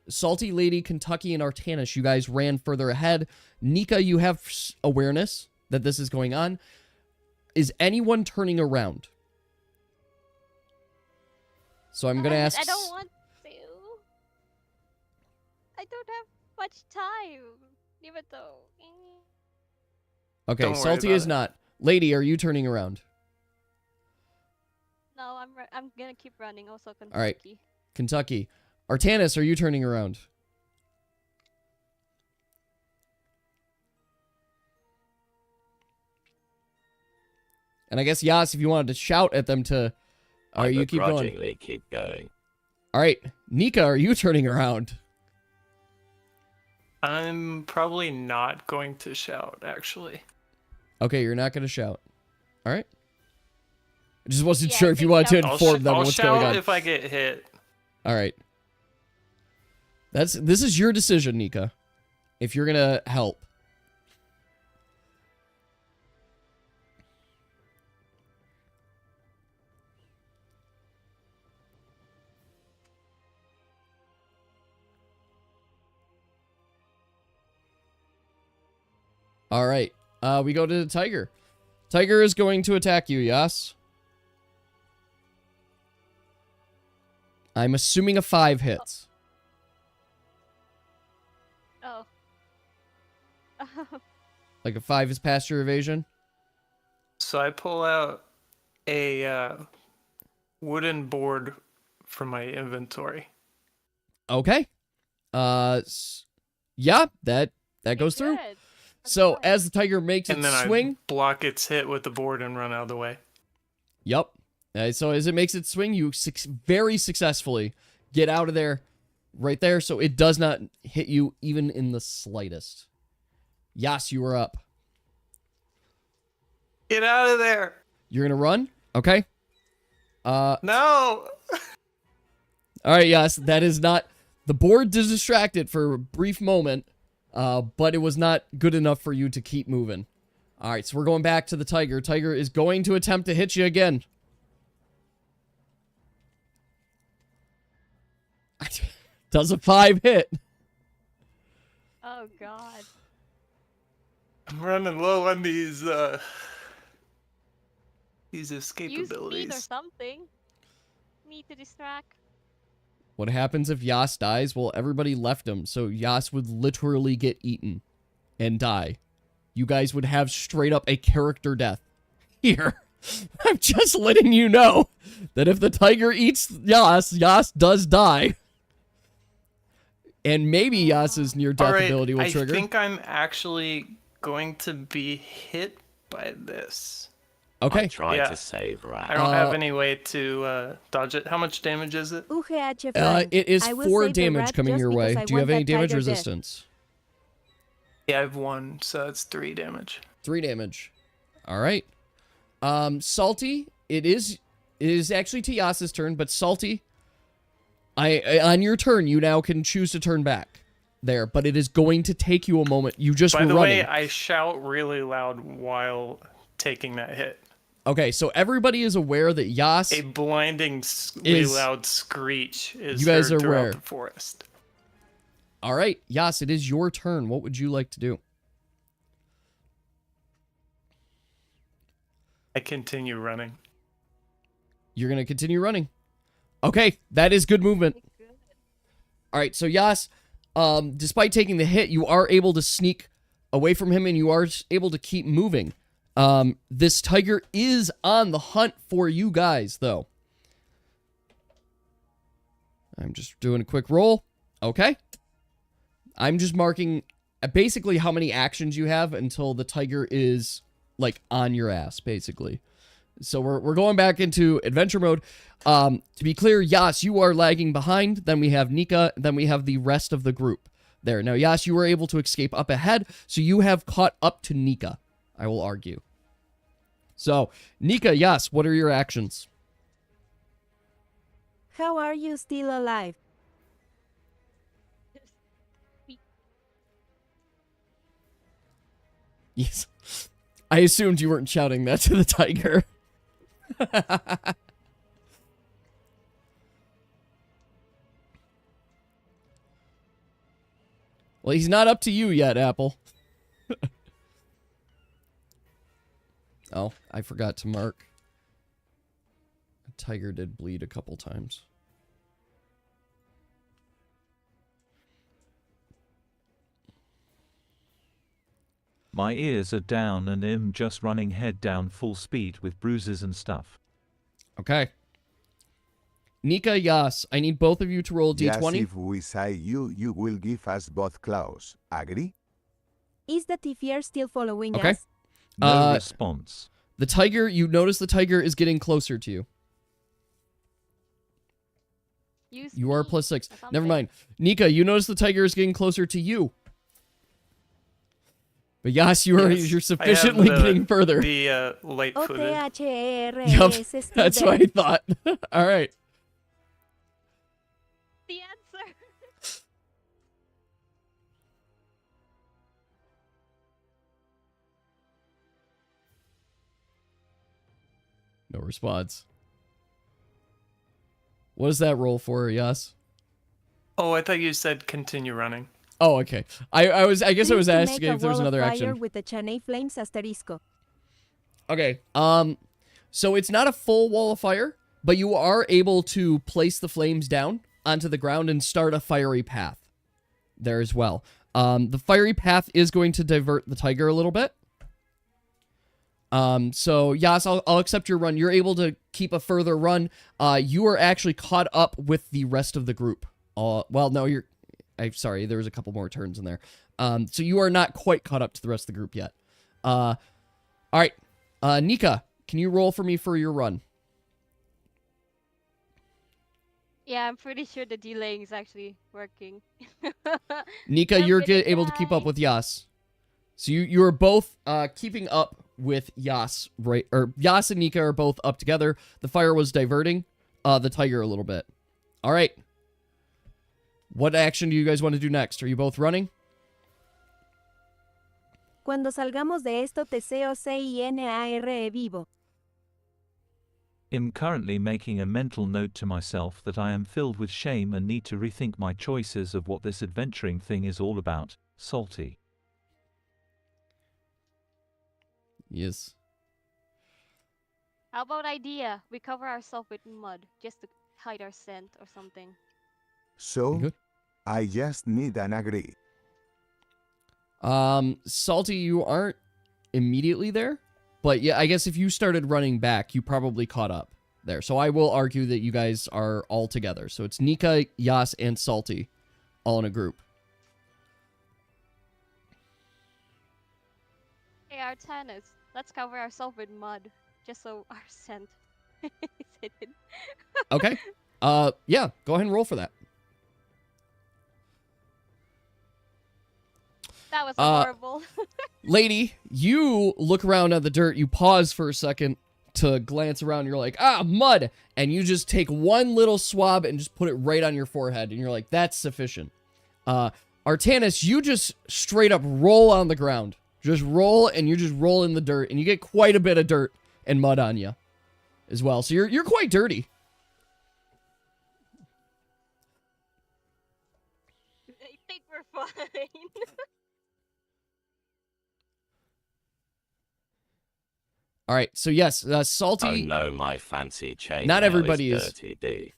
Salty Lady, Kentucky, and Artanis, you guys ran further ahead. Nika, you have awareness that this is going on. Is anyone turning around? So I'm going to ask... I don't want to. I don't have much time. Even though. Okay, Don't worry Salty about is it. not. Lady, are you turning around? No, I'm gonna keep running. Also, Kentucky. All right. Kentucky. Artanis, are you turning around? And I guess, Yas, if you wanted to shout at them to... All right, I you keep going. begrudgingly keep going. All right. Nika, are you turning around? I'm probably not going to shout, actually. Okay, you're not going to shout. All right. I just wasn't Yeah, sure if you take wanted to it out. inform them I'll what's shout going on. if I get hit. All right. This is your decision, Nika. If you're going to help. All right. We go to the tiger. Tiger is going to attack you, Yas. I'm assuming a 5 hits. Oh. Like a 5 is past your evasion? So I pull out a wooden board from my inventory. Okay. Yeah, that goes through. Good. So as the tiger makes And its then swing, I block its hit with the board and run out of the way. yep. So as it makes its swing, you very successfully get out of there, right there. So it does not hit you even in the slightest. Yas, you are up. Get out of there! You're gonna run, okay? No! All right, Yas. That is not. The board distracted for a brief moment, but it was not good enough for you to keep moving. All right, so we're going back to the tiger. Tiger is going to attempt to hit you again. Does a 5 hit? Oh god. I'm running low on these escape Use speed or abilities. something. Need to distract. What happens if Yas dies? Well, everybody left him, so Yas would literally get eaten and die. You guys would have straight up a character death. Here, I'm just letting you know that if the tiger eats Yas, Yas does die. And maybe Yas's near-death ability will trigger. I think I'm actually going to be hit by this. Okay. I tried to save I Rhar. don't have any way to dodge it. How much damage is it? UGH Frank. It is I will 4 save the damage rat coming just your because way. I Do you have want any that damage tiger death. resistance? Yeah, I have 1, so it's 3 damage. 3 damage. All right. Salty, it is actually to Yas's turn, but Salty, on your turn, you now can choose to turn back there, but it is going to take you a moment. You just By were the running. way, I shout really loud while taking that hit. Okay, so everybody is aware that Yas... A blindingly loud screech is You guys heard are aware. throughout the forest. All right, Yas, it is your turn. What would you like to do? I continue running. You're going to continue running. Okay, that is good movement. All right, so Yas, despite taking the hit, you are able to sneak away from him and you are able to keep moving. This tiger is on the hunt for you guys, though. I'm just doing a quick roll. Okay. I'm just marking basically how many actions you have until the tiger is, like, on your ass, basically. So we're going back into adventure mode. To be clear, Yas, you are lagging behind. Then we have Nika. Then we have the rest of the group there. Now, Yas, you were able to escape up ahead, so you have caught up to Nika, I will argue. So, Nika, Yas, what are your actions? How are you still alive? Yes. I assumed you weren't shouting that to the tiger. Well, he's not up to you yet, Apple. Oh, I forgot to mark. A tiger did bleed a couple times. My ears are down and I'm just running head down full speed with bruises and stuff. Okay. Nika, Yas, I need both of you to roll a d20. Yes, if we say you will give us both claws. Agree? Is the Tifier still following Okay. us? No response. The tiger, you notice the tiger is getting closer to you. Use You are speed plus 6. or something. Never mind. Nika, you notice the tiger is getting closer to you. But Yas, you're sufficiently getting further. The light-footed. OTHERS Yep, that's what I thought. All right. The answer. No response. What does that roll for, Yas? Oh, I thought you said continue running. Oh, okay. I guess I was Please to asking make a if there was wall of another fire action. with the Chanay Flames asterisco. Okay. So it's not a full wall of fire, but you are able to place the flames down onto the ground and start a fiery path there as well. The fiery path is going to divert the tiger a little bit. So Yas, I'll accept your run. You're able to keep a further run. You are actually caught up with the rest of the group. Well, no, I'm sorry, there was a couple more turns in there. So you are not quite caught up to the rest of the group yet. All right. Nika, can you roll for me for your run? Yeah, I'm pretty sure the delaying is actually working. Nika, I'm you're gonna able to keep up die. with Yas. So you are both keeping up with Yas, right? Or Yas and Nika are both up together. The fire was diverting the tiger a little bit. All right. What action do you guys want to do next? Are you both running? Cuando salgamos de esto te COCINARE vivo. I'm currently making a mental note to myself that I am filled with shame and need to rethink my choices of what this adventuring thing is all about. Salty. Yes. How about idea? We cover ourselves with mud just to hide our scent or something. So, Good. I just need an agree. Salty, you aren't immediately there, but yeah, I guess if you started running back, you probably caught up there. So I will argue that you guys are all together. So it's Nika, Yas, and Salty all in a group. Hey, Artanis, let's cover ourselves with mud just so our scent is hidden. Okay. Yeah, go ahead and roll for that. That was horrible. Lady, you look around at the dirt, you pause for a second to glance around, you're like, mud! And you just take one little swab and just put it right on your forehead, and you're like, that's sufficient. Artanis, you just straight up roll on the ground. Just roll, and you just roll in the dirt, and you get quite a bit of dirt and mud on you as well. So you're quite dirty. I think we're fine. All right, so yes, Salty... Oh no, my fancy chain. Not everybody is... Dirty D.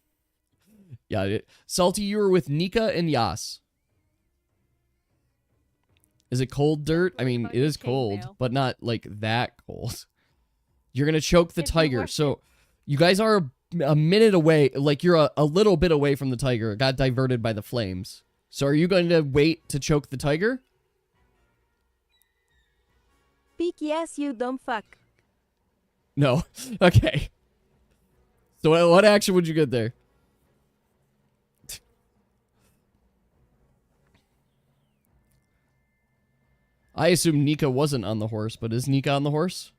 Yeah, Salty, you were with Nika and Yas. Is it cold dirt? I mean, it is cold, but not like that cold. You're going to choke the tiger. So you guys are a minute away. Like you're a little bit away from the tiger. It got diverted by the flames. So are you going to wait to choke the tiger? Pick yes, you dumb fuck. No. Okay. So what action would you get there? I assume Nika wasn't on the horse, but is Nika on the horse?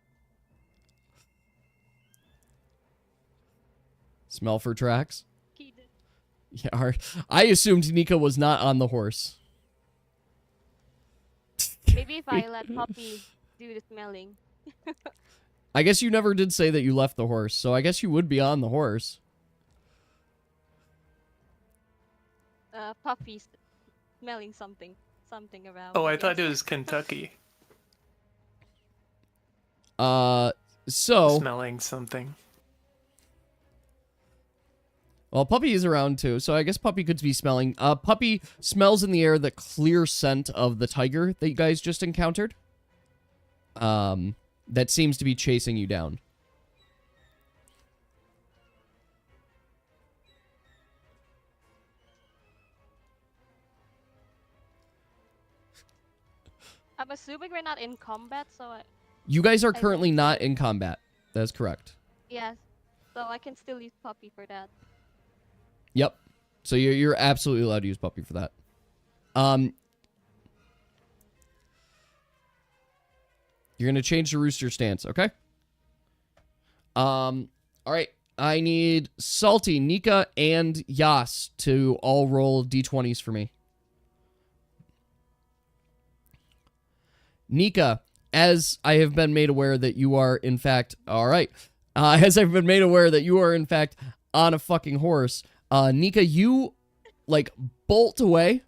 Smell for tracks? Yeah, I assumed Nika was not on the horse. Maybe if I let Poppy do the smelling. I guess you never did say that you left the horse, so I guess you would be on the horse. Poppy's smelling something around. Oh, I thought it was Kentucky. So... Smelling something. Well, Puppy is around too, so I guess Puppy could be smelling. Puppy smells in the air the clear scent of the tiger that you guys just encountered. That seems to be chasing you down. I'm assuming we're not in combat, so You guys are currently not in combat. That's correct. yes. So I can still use Puppy for that. Yep. So you're absolutely allowed to use Puppy for that. You're gonna change the rooster stance, okay? All right. I need Salty, Nika, and Yas to all roll d20s for me. Nika, as I have been made aware that you are, in fact, all right. As I've been made aware that you are, in fact, on a fucking horse, Nika, you, like, bolt away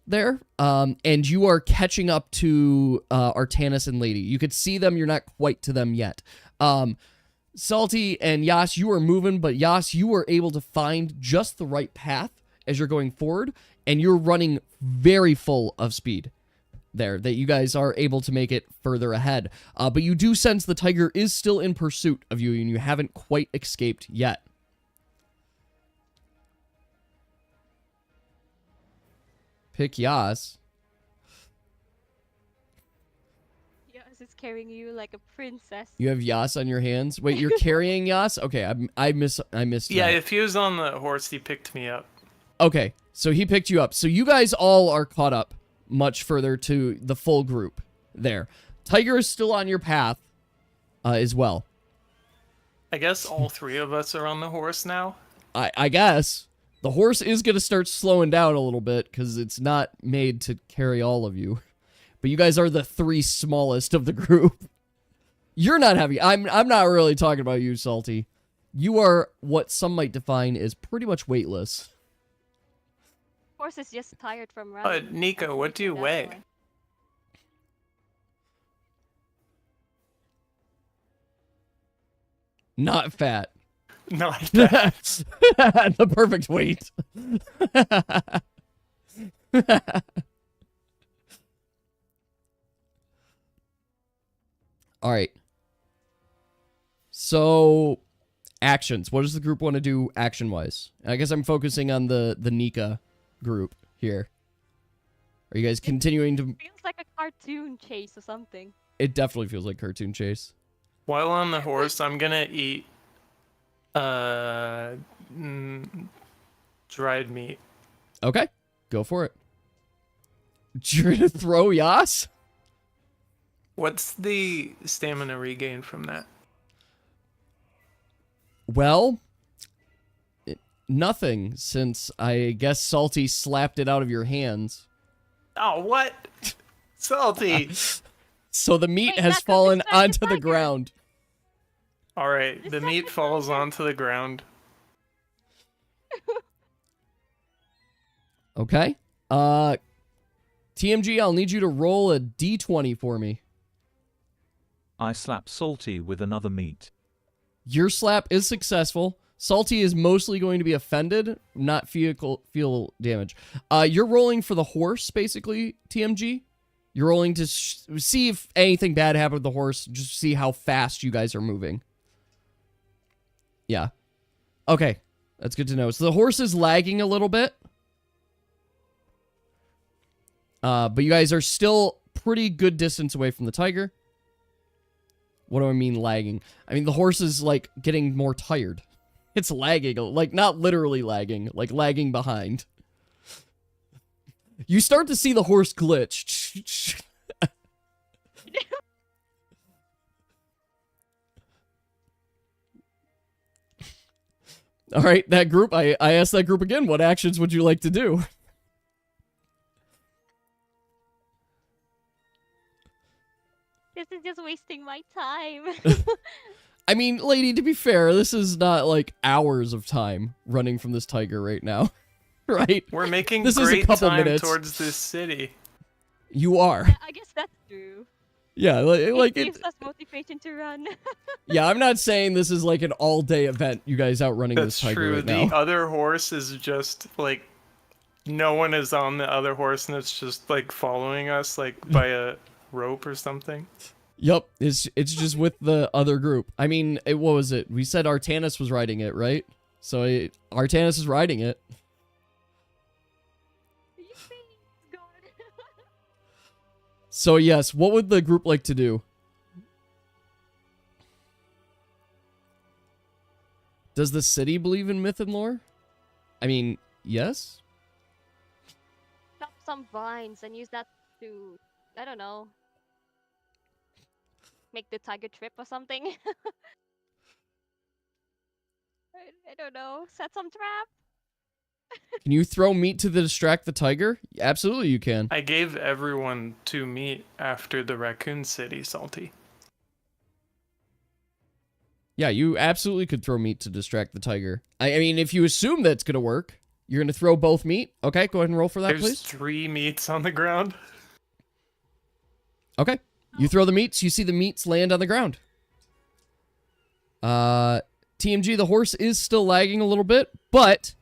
there, and you are catching up to Artanis and Lady. You could see them, you're not quite to them yet. Salty and Yas, you are moving, but Yas, you were able to find just the right path as you're going forward, and you're running very full of speed there, that you guys are able to make it further ahead. But you do sense the tiger is still in pursuit of you, and you haven't quite escaped yet. Pick Yas. Yas is carrying you like a princess. You have Yas on your hands. Wait, you're carrying Yas? Okay, I missed. Yeah, that. if he was on the horse, he picked me up. Okay, so he picked you up. So you guys all are caught up much further to the full group there. Tiger is still on your path as well. I guess all three of us are on the horse now. I guess. The horse is going to start slowing down a little bit because it's not made to carry all of you. But you guys are the 3 smallest of the group. You're not heavy. I'm not really talking about you, Salty. You are what some might define as pretty much weightless. Horse is just tired from running. Nico, what do you weigh? Not fat. Not fat. The perfect weight. All right. So, actions. What does the group want to do action-wise? I guess I'm focusing on the Nika group here. Are you guys continuing to... It feels like a cartoon chase or something. It definitely feels like cartoon chase. While on the horse, I'm gonna eat dried meat. Okay, go for it. You're gonna throw Yas? What's the stamina regain from that? Well, nothing, since I guess Salty slapped it out of your hands. Oh, what? Salty! So the meat has fallen onto the ground. Alright, the meat falls onto the ground. Okay. TMG, I'll need you to roll a d20 for me. I slap Salty with another meat. Your slap is successful. Salty is mostly going to be offended, not feel damage. You're rolling for the horse, basically, TMG. You're rolling to see if anything bad happened with the horse, just see how fast you guys are moving. Yeah. Okay, that's good to know. So the horse is lagging a little bit. But you guys are still pretty good distance away from the tiger. What do I mean lagging? I mean the horse is, like, getting more tired. It's lagging, like, not literally lagging, like lagging behind. You start to see the horse glitch. All right, that group, I asked that group again, what actions would you like to do? This is just wasting my time. I mean, lady, to be fair, this is not like hours of time running from this tiger right now. Right? We're making this great is a couple time minutes. towards this city. You are. I guess that's true. Yeah, It gives us motivation to run. Yeah, I'm not saying this is like an all-day event, you guys out running That's this tiger true. right The now. other horse is just, like, no one is on the other horse, and it's just, like, following us, like, by a rope or something. Yep, it's just with the other group. I mean, what was it? We said Artanis was riding it, right? So Artanis is riding it. So yes, what would the group like to do? Does the city believe in myth and lore? I mean, yes? Chop some vines and use that to, I don't know, make the tiger trip or something. I don't know, set some trap. Can you throw meat to distract the tiger? Absolutely you can. I gave everyone 2 meat after the raccoon city, Salty. Yeah, you absolutely could throw meat to distract the tiger. I mean, if you assume that's going to work, you're going to throw both meat. Okay, go ahead and roll for that, There's please. 3 meats on the ground. Okay. You throw the meats, you see the meats land on the ground. TMG, the horse is still lagging a little bit, but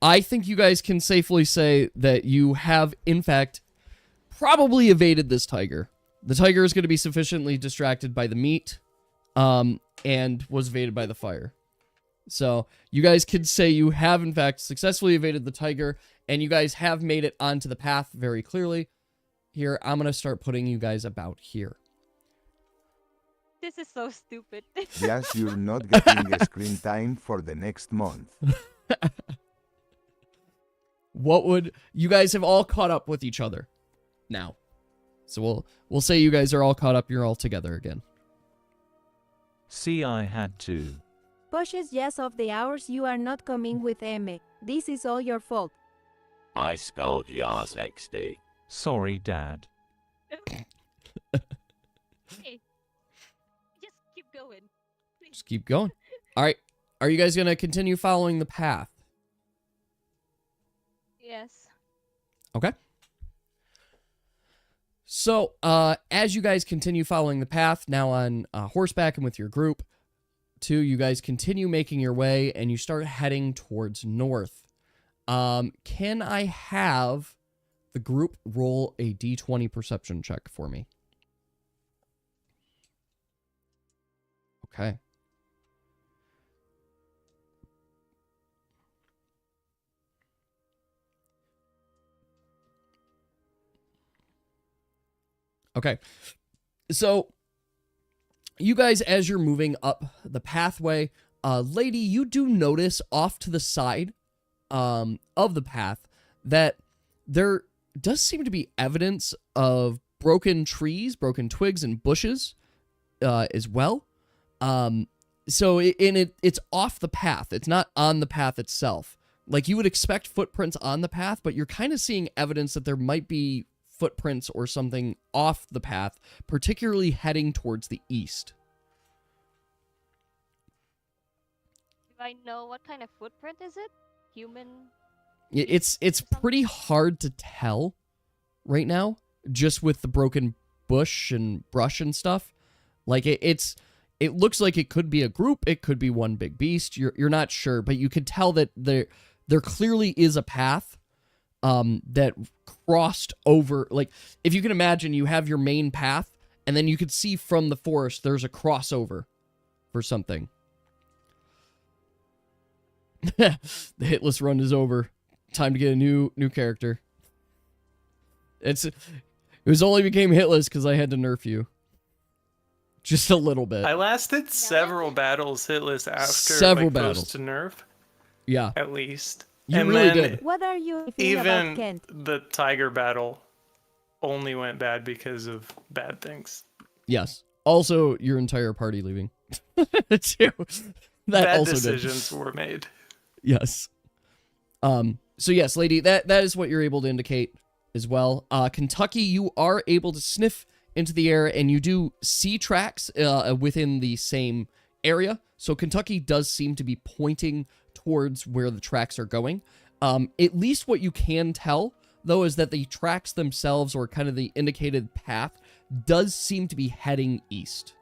I think you guys can safely say that you have, in fact, probably evaded this tiger. The tiger is going to be sufficiently distracted by the meat, and was evaded by the fire. So, you guys could say you have, in fact, successfully evaded the tiger, and you guys have made it onto the path very clearly. Here, I'm going to start putting you guys about here. This is so stupid. Yes, you're not getting a screen time for the next month. What would... You guys have all caught up with each other now. So we'll say you guys are all caught up, you're all together again. See, I had to. Pushes yes of the hours you are not coming with Emme. This is all your fault. I scold Yars XD. Sorry, Dad. Hey, just keep going. Please. Just keep going. All right. Are you guys going to continue following the path? Yes. Okay. So, as you guys continue following the path, now on horseback and with your group, you guys continue making your way, and you start heading towards north. Can I have the group roll a d20 perception check for me? Okay. Okay. So, you guys, as you're moving up the pathway, Lady, you do notice off to the side of the path that there does seem to be evidence of broken trees, broken twigs, and bushes as well. It's off the path. It's not on the path itself. Like, you would expect footprints on the path, but you're kind of seeing evidence that there might be footprints or something off the path, particularly heading towards the east. Do I know what kind of footprint is it? Human? It's pretty hard to tell right now, just with the broken bush and brush and stuff. Like, it looks like it could be a group, it could be one big beast. You're not sure, but you could tell that there clearly is a path that crossed over. Like, if you can imagine, you have your main path, and then you could see from the forest there's a crossover for something. The hitless run is over. Time to get a new character. It was only became hitless because I had to nerf you. Just a little bit. I lasted several battles hitless after Several battles post to nerf. Yeah. At least. You and really then did. What are you feeling about Kent? Even the tiger battle only went bad because of bad things. Yes. Also, your entire party leaving. Too. That bad also decisions did. were made. Yes. So yes, Lady, that is what you're able to indicate as well. Kentucky, you are able to sniff into the air, and you do see tracks within the same area. So Kentucky does seem to be pointing towards where the tracks are going. At least what you can tell, though, is that the tracks themselves, or kind of the indicated path, does seem to be heading east.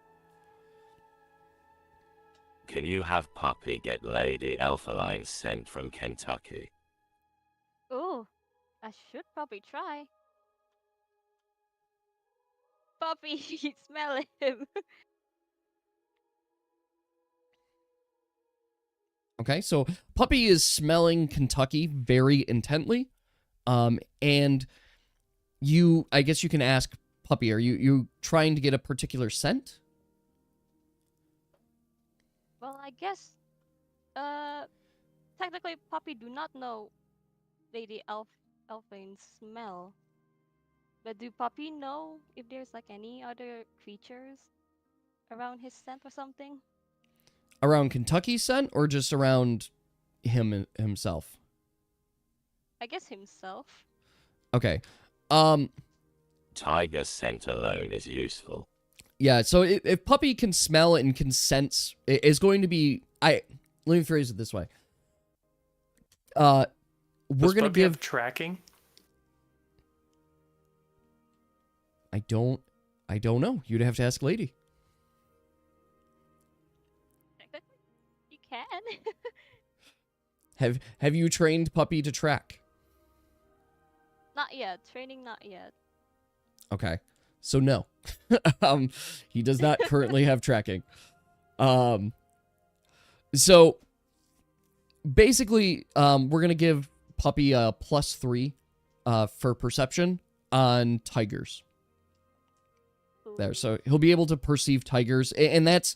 Can you have Puppy get Lady Elfain sent from Kentucky? Oh, I should probably try. Puppy, smell him. Okay, so Puppy is smelling Kentucky very intently. And I guess you can ask Puppy, are you trying to get a particular scent? Well, I guess, technically Puppy do not know Lady Elfain's smell. But do Puppy know if there's like any other creatures around his scent or something? Around Kentucky's scent, or just around himself? I guess himself. Okay. Tiger scent alone is useful. Yeah, so if Puppy can smell and can sense, it is going to be... let me phrase it this way. We're going to give... have tracking? I don't know. You'd have to ask Lady. You can. Have you trained Puppy to track? Not yet. Training not yet. Okay. So no. He does not currently have tracking. So basically, we're going to give Puppy a +3 for perception on tigers. There, so he'll be able to perceive tigers, and that's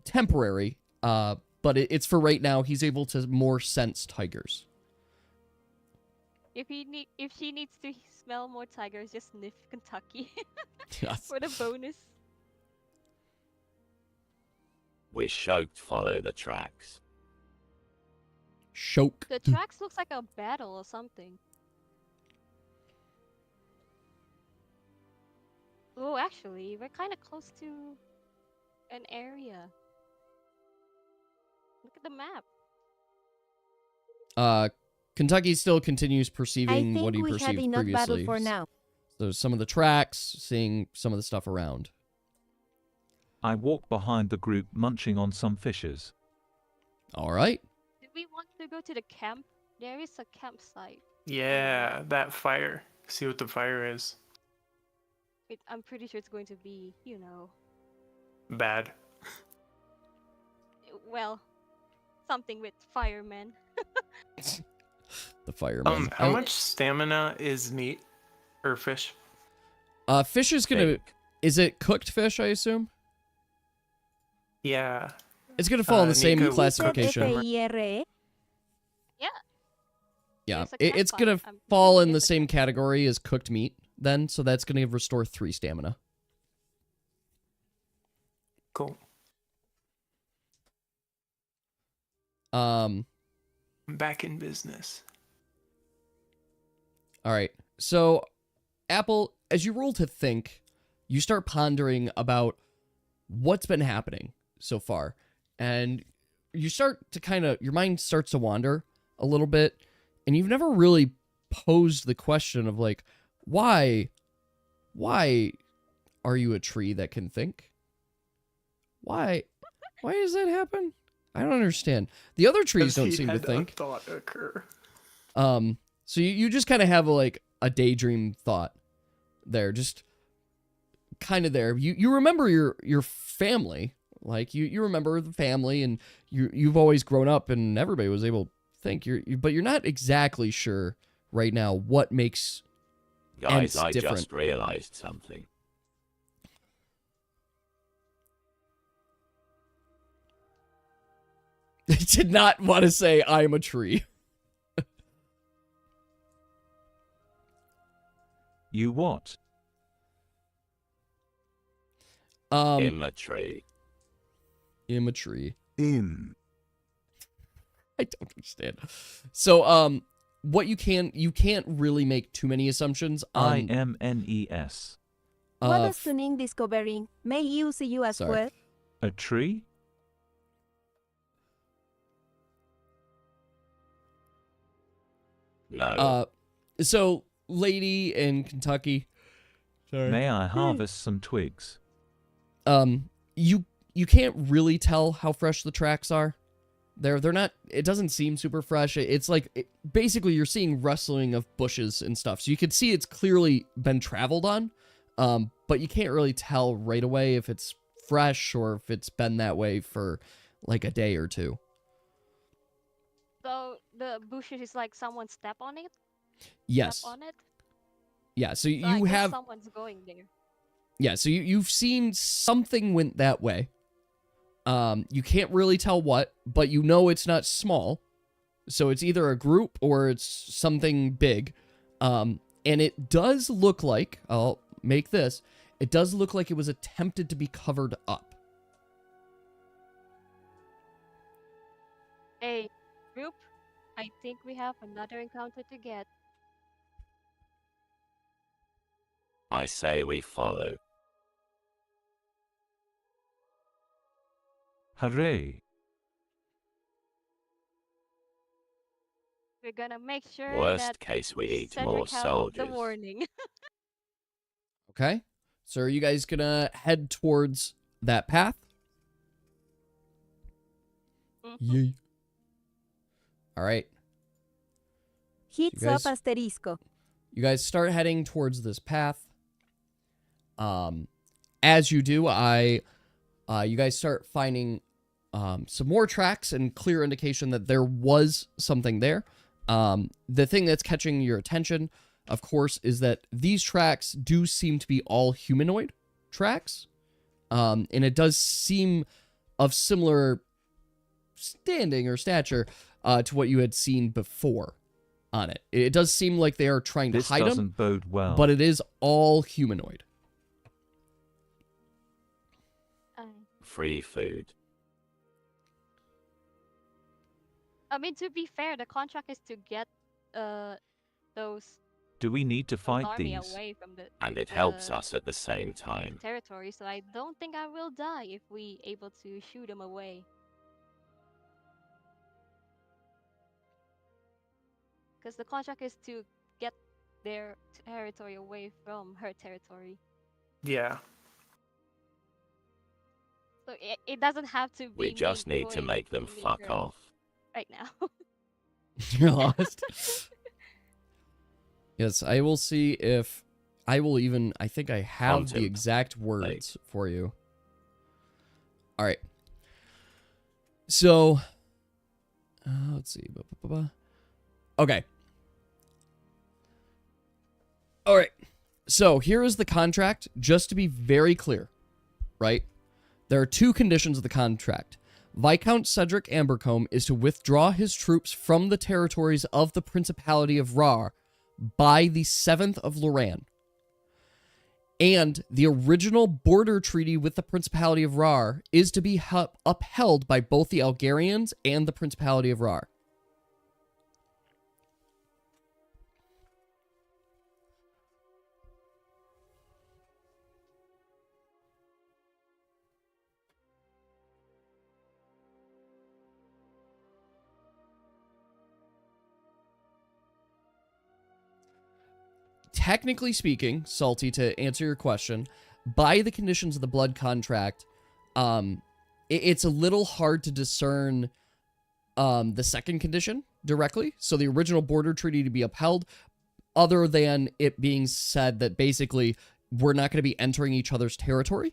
temporary, but it's for right now. He's able to more sense tigers. If she needs to smell more tigers, just sniff Kentucky. Yes. For the bonus. We should follow the tracks. Choke. The tracks looks like a battle or something. Oh, actually, we're kind of close to an area. Look at the map. Kentucky still continues I perceiving what think he we had perceived enough battle previously. for now. So some of the tracks, seeing some of the stuff around. I walk behind the group munching on some fishes. All right. Do we want to go to the camp? There is a campsite. Yeah, that fire. See what the fire is. I'm pretty sure it's going to be, you know, Bad. well, something with firemen. The firemen. How much stamina is meat or fish? Fish is gonna. Think. Is it cooked fish? I assume. Yeah. It's gonna fall in the same Nico- classification. F-A-I-R-E? Yeah. Yeah, There's a it's gonna campfire. I'm fall thinking in the it's a same category as cooked meat. Then, so that's gonna restore 3 stamina. Cool. Um. I'm back in business. All right. So, Apple, as you roll to think, you start pondering about what's been happening so far. And you start to your mind starts to wander a little bit. And you've never really posed the question of, like, why are you a tree that can think? Why does that happen? I don't understand. The other trees don't seem to think. A thought occur. So you just kind of have a daydream thought there, just kind of there. You remember your family, like you remember the family, and you've always grown up, and everybody was able to think. But you're not exactly sure right now what makes Guys, Ents I different. just realized something. They did not want to say I am a tree. You what? In a tree. I'm a tree. I don't understand. So, what you can't really make too many assumptions on. IMNES. What does tuning discovering? May use you as Sorry. well. A tree? No. So Lady in Kentucky. Sorry. May I harvest some twigs? You can't really tell how fresh the tracks are. They're not. It doesn't seem super fresh. It's like basically you're seeing rustling of bushes and stuff, so you can see it's clearly been traveled on. But you can't really tell right away if it's fresh or if it's been that way for like a day or two. So the bushes is like someone step on it? Yes. Step on it? Yeah. So So I you guess have. someone's going there. Yeah. So you've seen something went that way. You can't really tell what, but you know it's not small. So it's either a group or it's something big. And it does look like, I'll make this, it does look like it was attempted to be covered up. Hey, group, I think we have another encounter to get. I say we follow. Hooray! We're gonna make sure Worst that case, we eat Cedric more has the soldiers. warning. Okay. So are you guys gonna head towards that path? Yay. All right. Hits You guys- up asterisco. You guys start heading towards this path. As you do, you guys start finding some more tracks and clear indication that there was something there. The thing that's catching your attention, of course, is that these tracks do seem to be all humanoid tracks. And it does seem of similar standing or stature to what you had seen before on it. It does seem like they are trying to This hide doesn't them, bode well. but it is all humanoid. Free food. I mean, to be fair, the contract is to get those Do we need to an fight army these? away from the And it helps us at the same time. territory, so I don't think I will die if we able to shoo them away. Because the contract is to get their territory away from her territory. Yeah. So it doesn't have to be. We just need to make them fuck off. right now. You're lost. Yes, I will see if I will even. I think I have the exact words for you. All right. So, let's see. Okay. All right. So here is the contract, just to be very clear, right? There are two conditions of the contract. Viscount Cedric Ambercombe is to withdraw his troops from the territories of the Principality of Rhar by the 7th of Loran. And the original border treaty with the Principality of Rhar is to be upheld by both the Algarians and the Principality of Rhar. Technically speaking, Salty, to answer your question, by the conditions of the blood contract, it's a little hard to discern the second condition directly. So the original border treaty to be upheld, other than it being said that basically we're not going to be entering each other's territory,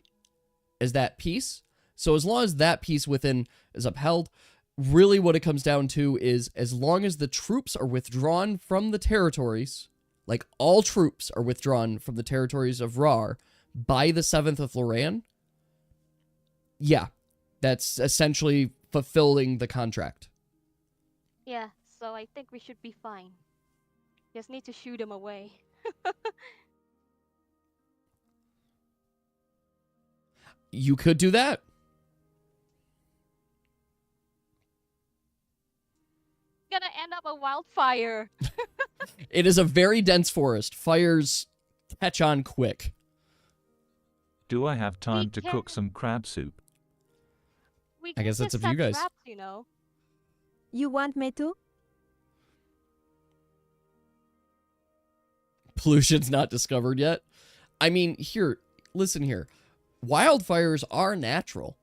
is that piece. So as long as that piece within is upheld, really what it comes down to is as long as the troops are withdrawn from the territories, like all troops are withdrawn from the territories of Rhar by the 7th of Loran, yeah, that's essentially fulfilling the contract. Yeah, so I think we should be fine. Just need to shoo them away. You could do that. Gonna end up a wildfire. It is a very dense forest. Fires catch on quick. Do I have time to cook some crab soup? I guess that's up to you guys. Traps, you know. You want me to? Pollution's not discovered yet. I mean, here, listen here. Wildfires are natural.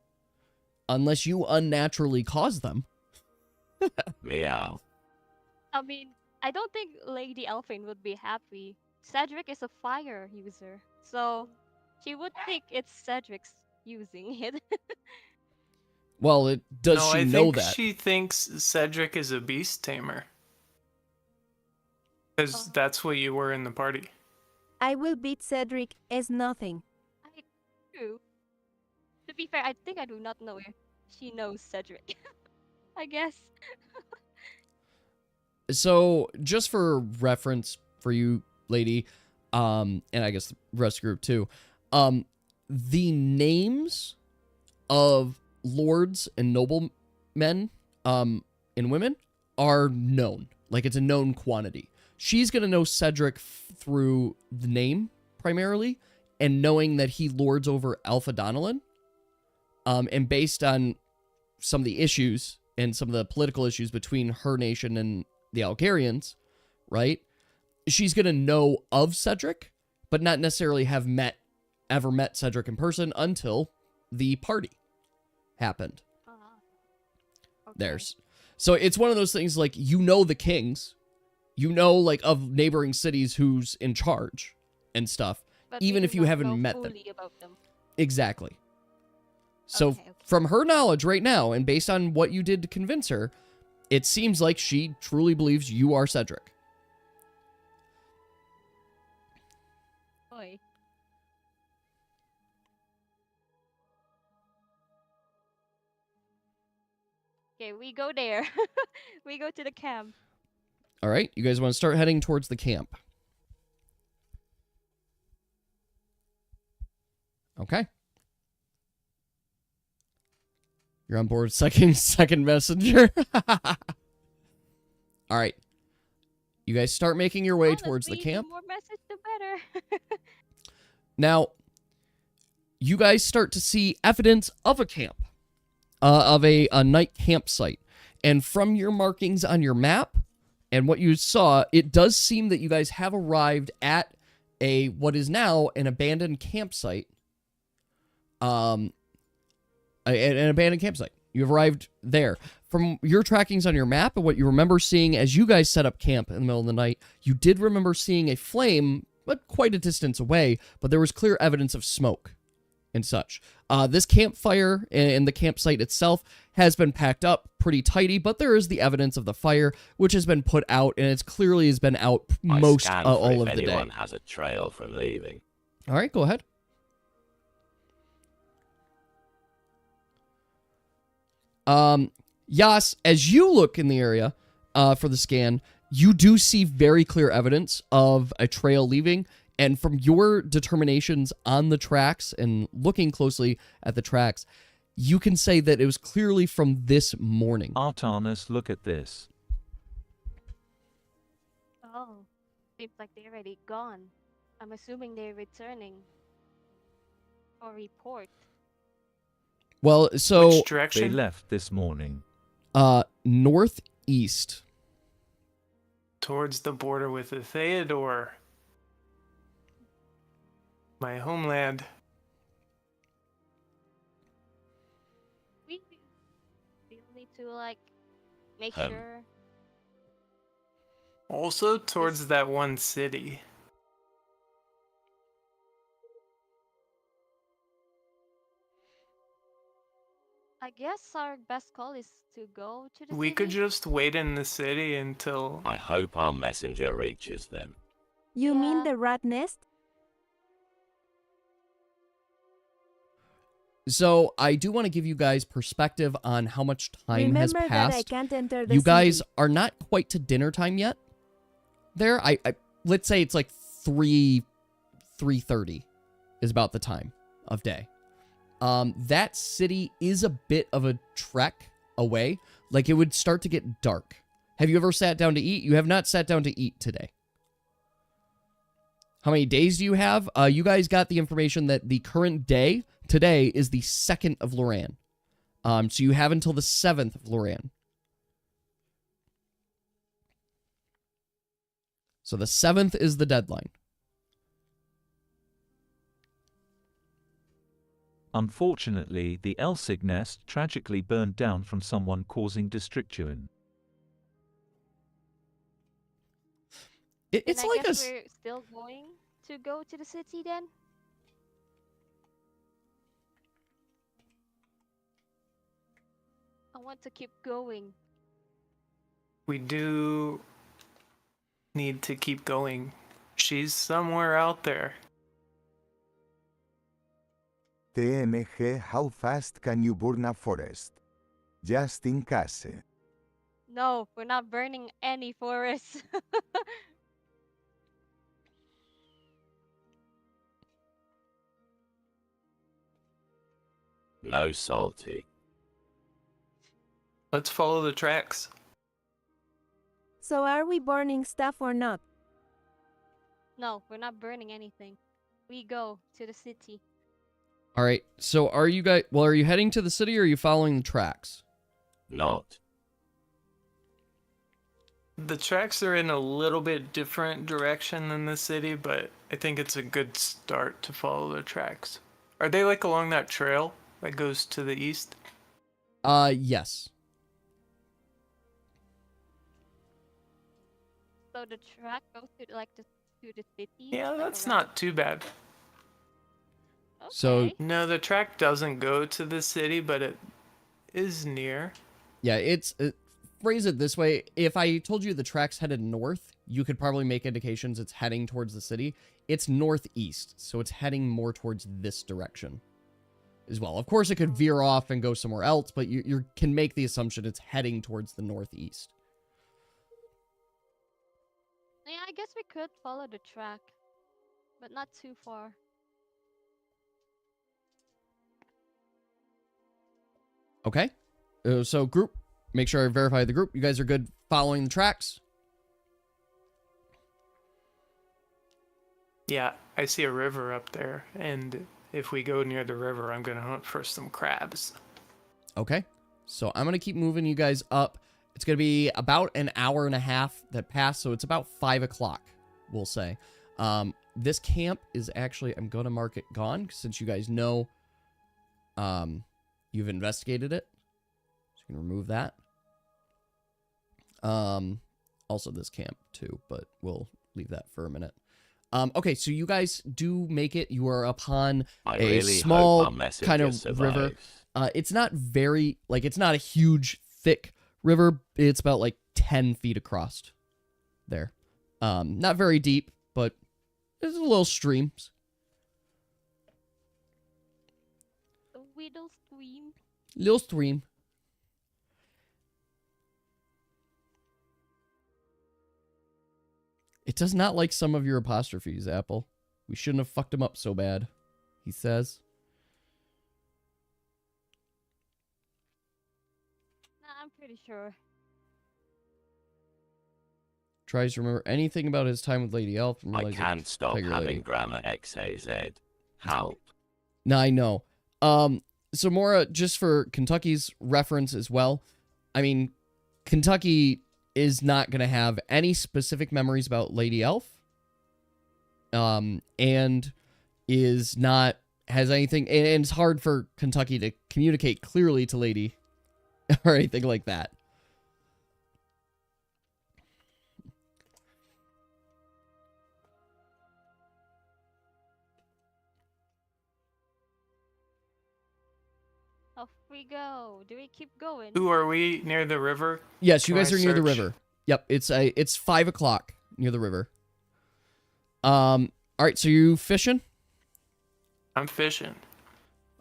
Unless you unnaturally cause them. Meow. I mean, I don't think Lady Elfain would be happy. Cedric is a fire user, so she would think it's Cedric's using it. Well, does she know that? She thinks Cedric is a beast tamer. Because that's what you were in the party. I will beat Cedric as nothing. True. To be fair, I think I do not know if she knows Cedric. I guess. So, just for reference for you, lady, and I guess the rest of the group too, the names of lords and noblemen, and women are known. Like, it's a known quantity. She's gonna know Cedric through the name, primarily, and knowing that he lords over Alpha Donnellan, and based on some of the issues and some of the political issues between her nation and the Algarians, right? She's going to know of Cedric, but not necessarily have ever met Cedric in person until the party happened. Okay. So it's one of those things like, you know, the kings, you know, like of neighboring cities who's in charge and stuff, but even if you haven't met them. Exactly. So from her knowledge right now, and based on what you did to convince her, it seems like she truly believes you are Cedric. Boy. Okay, we go there. We go to the camp. All right, you guys want to start heading towards the camp. Okay. You're on board second messenger. All right. You guys start making your way towards the Honestly, camp. The more message, the better. Now, you guys start to see evidence of a camp, of a night campsite. And from your markings on your map and what you saw, it does seem that you guys have arrived at what is now an abandoned campsite. An abandoned campsite. You've arrived there. From your trackings on your map and what you remember seeing as you guys set up camp in the middle of the night, you did remember seeing a flame, but quite a distance away, but there was clear evidence of smoke and such. This campfire and the campsite itself has been packed up pretty tidy, but there is the evidence of the fire, which has been put out, and it's clearly has been out most all of the day. If anyone has a trail from leaving. All right, go ahead. Yas, as you look in the area for the scan, you do see very clear evidence of a trail leaving. And from your determinations on the tracks and looking closely at the tracks, you can say that it was clearly from this morning. Artanis, look at this. Oh, seems like they're already gone. I'm assuming they're returning. Or report. Well, so Which direction? They left this morning. Northeast. Towards the border with the Theodore. My homeland. We still need to, like, make sure. Also towards that one city. I guess our best call is to go to the We city. could just wait in the city until... I hope our messenger reaches them. You mean the rat nest? So I do want to give you guys perspective on how much time has Remember passed. that I can't enter the You guys city. are not quite to dinner time yet. There, I let's say it's like 3:30 is about the time of day. That city is a bit of a trek away. Like, it would start to get dark. Have you ever sat down to eat? You have not sat down to eat today. How many days do you have? You guys got the information that the current day, today, is the 2nd of Loran. So you have until the 7th of Loran. So the 7th is the deadline. Unfortunately, the Elsig nest tragically burned down from someone causing destruction. It's I like guess we're still going to go to the city then? I want to keep going. We do need to keep going. She's somewhere out there. TMG, how fast can you burn a forest? Just in case. No, we're not burning any forests. No salty. Let's follow the tracks. So are we burning stuff or not? No, we're not burning anything. We go to the city. All right. So are you guys? Well, are you heading to the city or are you following the tracks? Not. The tracks are in a little bit different direction than the city, but I think it's a good start to follow the tracks. Are they like along that trail that goes to the east? Yes. So the track goes to like to the city. Yeah, like that's around- not too bad. So Okay. No, the track doesn't go to the city, but it is near. yeah, phrase it this way. If I told you the track's headed north, you could probably make indications it's heading towards the city. It's northeast, so it's heading more towards this direction as well. Of course, it could veer off and go somewhere else, but you can make the assumption it's heading towards the northeast. Yeah, I guess we could follow the track, but not too far. Okay. So group, make sure I verify the group. You guys are good following the tracks? Yeah, I see a river up there, and if we go near the river, I'm gonna hunt for some crabs. Okay. So I'm going to keep moving you guys up. It's going to be about an hour and a half that pass, so it's about 5 o'clock, we'll say. This camp is actually, I'm going to mark it gone, since you guys know you've investigated it. So you can remove that. Also this camp too, but we'll leave that for a minute. Okay, so you guys do make it. You are upon a small kind of river. It's not very, like, it's not a huge, thick river. It's about, like, 10 feet across there. Not very deep, but there's a little streams. A little stream. Little stream. It does not like some of your apostrophes, Apple. We shouldn't have fucked him up so bad, he says. Nah, I'm pretty sure. Tries to remember anything about his time with Lady Elf. And I can't stop having grammar XAZ. Help. Now I know. So Mora, just for Kentucky's reference as well, I mean, Kentucky is not going to have any specific memories about Lady Elf. And is not, has anything, and it's hard for Kentucky to communicate clearly to Lady or anything like that. Off we go. Do we keep going? Who are we near the river? Yes, you Can guys I are near the search? river. Yep, it's 5 o'clock near the river. All right, so you fishing? I'm fishing.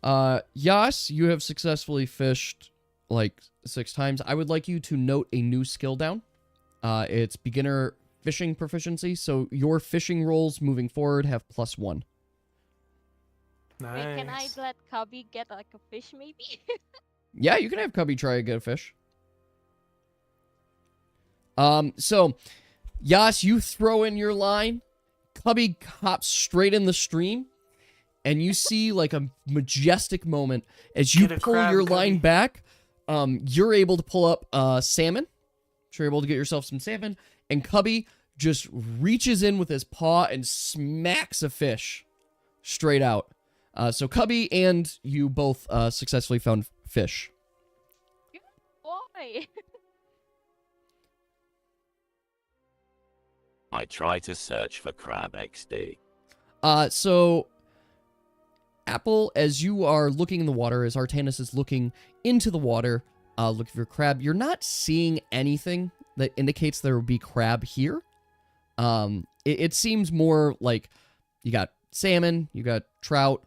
Yas, you have successfully fished like 6 times. I would like you to note a new skill down. It's beginner fishing proficiency, so your fishing rolls moving forward have +1. Nice. Wait, can I let Cubby get like a fish maybe? Yeah, you can have Cubby try to get a fish. So, Yas, you throw in your line. Cubby hops straight in the stream. And you see like a majestic moment as you pull your line back. You're able to pull up salmon. So you're able to get yourself some salmon. And Cubby just reaches in with his paw and smacks a fish straight out. So Cubby and you both successfully found fish. Boy. I try to search for crab XD. So Apple, as you are looking in the water, as Artanis is looking into the water, looking for crab, you're not seeing anything that indicates there would be crab here. It seems more like you got salmon, you got trout,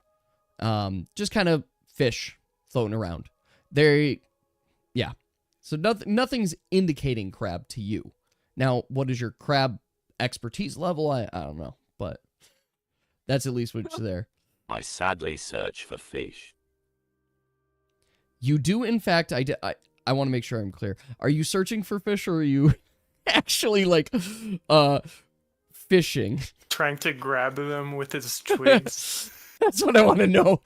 just kind of fish floating around. Yeah. So nothing's indicating crab to you. Now, what is your crab expertise level? I don't know, but that's at least what's there. I sadly search for fish. You do, in fact, I want to make sure I'm clear. Are you searching for fish, or are you actually, like, fishing? Trying to grab them with his twigs. That's what I want to know.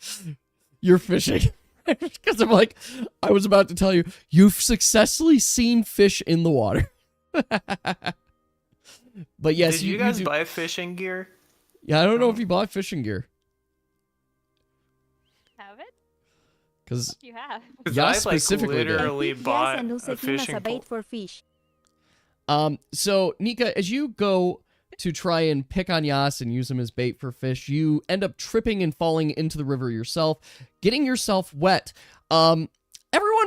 You're fishing. Because I'm like, I was about to tell you, you've successfully seen fish in the water. But yes, Did you guys buy fishing gear? Yeah, I don't know if you bought fishing gear. Have it? Because What do you have? yeah, I specifically did. literally bought and a use him as fishing a bait pole. for fish. So Nika, as you go to try and pick on Yas and use him as bait for fish, you end up tripping and falling into the river yourself, getting yourself wet. Everyone,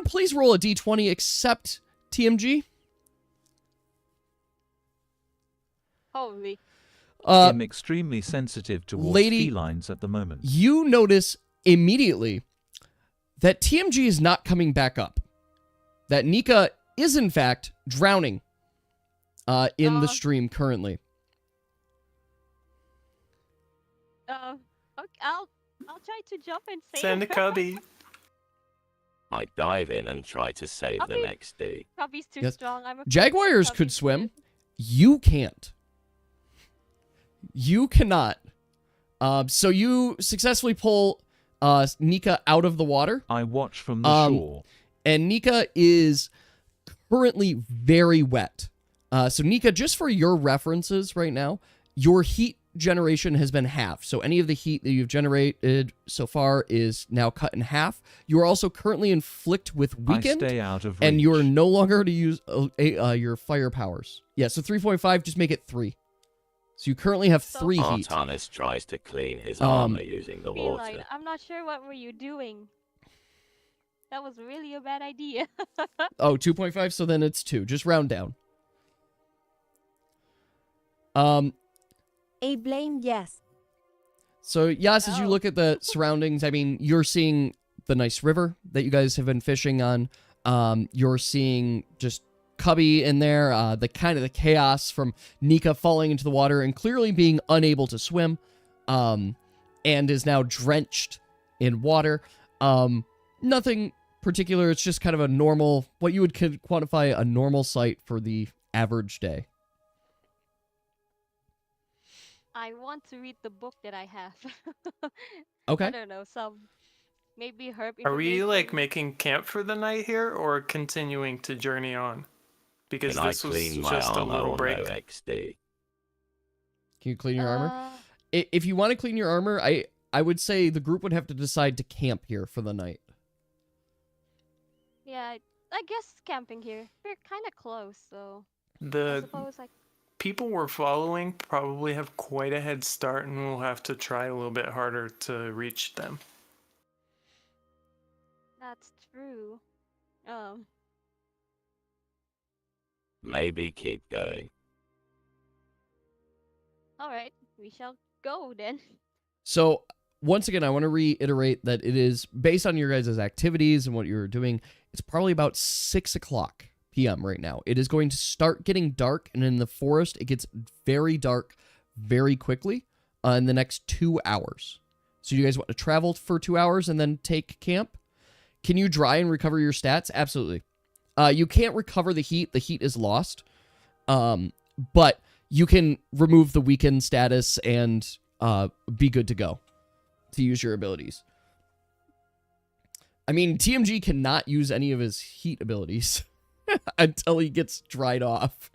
please roll a d20 except TMG. Holy. I'm extremely sensitive towards Lady, felines at the moment. You notice immediately that TMG is not coming back up. That Nika is in fact drowning in the stream currently. Okay, I'll try to jump and save Send a her. Cubby. I dive in and try to save them XD. Cubby's too Yes. strong. I'm afraid Jaguars Cubby's could swim. You can't. You cannot. So you successfully pull Nika out of the water. I watch from the shore. And Nika is currently very wet. So Nika, just for your references right now, your heat generation has been halved. So any of the heat that you've generated so far is now cut in half. You are also currently inflict with weakened. I stay out of reach. And you are no longer to use your fire powers. Yeah, so 3.5, just make it 3. So you currently have 3 heat. Artanis tries to clean his armor using the water. Feline, I'm not sure what were you doing. That was really a bad idea. Oh, 2.5, so then it's 2. Just round down. A blame, yes. So, Yas, as you look at the surroundings, I mean, you're seeing the nice river that you guys have been fishing on. You're seeing just Cubby in there, the kind of the chaos from Nika falling into the water and clearly being unable to swim, and is now drenched in water. Nothing particular. It's just kind of a normal, what you would quantify a normal sight for the average day. I want to read the book that I have. Okay. I don't know, maybe herb. Are we like information. making camp for the night here or continuing to journey on? Because Can this I was clean my just a armor little or break. no XD? Can you clean your armor? If you want to clean your armor, I would say the group would have to decide to camp here for the night. Yeah, I guess camping here. We're kind of close, so I The suppose like people we're following probably have quite a head start, and we'll have to try a little bit harder to reach them. that's true. Maybe keep going. All right, we shall go then. So, once again, I want to reiterate that it is based on your guys' activities and what you're doing. It's probably about 6 o'clock p.m. right now. It is going to start getting dark, and in the forest, it gets very dark very quickly in the next 2 hours. So, you guys want to travel for 2 hours and then take camp? Can you dry and recover your stats? Absolutely. You can't recover the heat. The heat is lost. But you can remove the weakened status and be good to go to use your abilities. I mean, TMG cannot use any of his heat abilities until he gets dried off.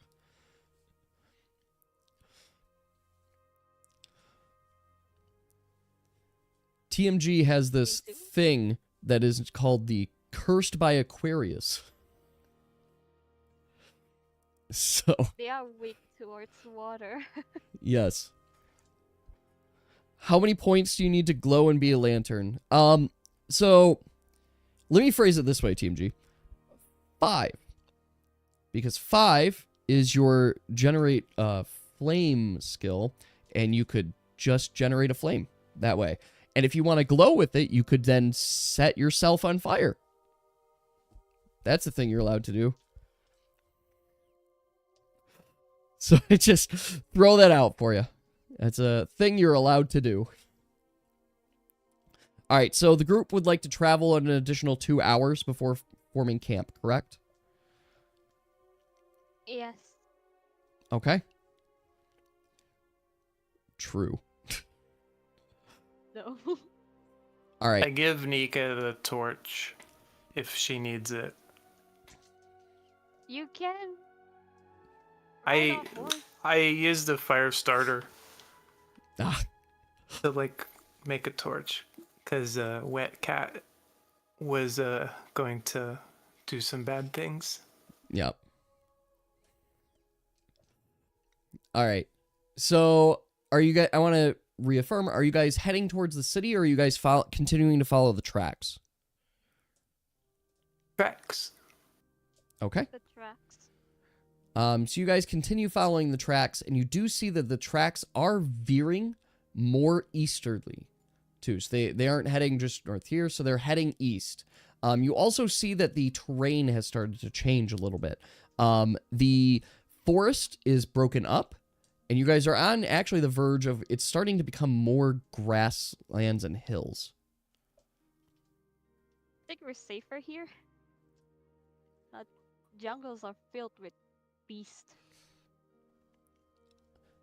TMG has this thing that is called the Cursed by Aquarius. So, They are weak towards water. yes. How many points do you need to glow and be a lantern? So, let me phrase it this way, TMG. 5. Because 5 is your generate flame skill, and you could just generate a flame that way. And if you want to glow with it, you could then set yourself on fire. That's the thing you're allowed to do. So I just throw that out for you. That's a thing you're allowed to do. All right, so the group would like to travel an additional 2 hours before forming camp, correct? Yes. Okay. True. No. All right. I give Nika the torch if she needs it. You can. I used a fire starter Ah, to like make a torch because Wet Cat was going to do some bad things. yep. All right. So, are you guys, I want to reaffirm, are you guys heading towards the city, or are you guys continuing to follow the tracks? Tracks. Okay. The tracks. So you guys continue following the tracks, and you do see that the tracks are veering more easterly, too. So they aren't heading just north here, so they're heading east. You also see that the terrain has started to change a little bit. The forest is broken up, and you guys are on actually the verge of it's starting to become more grasslands and hills. I think we're safer here. Jungles are filled with beasts.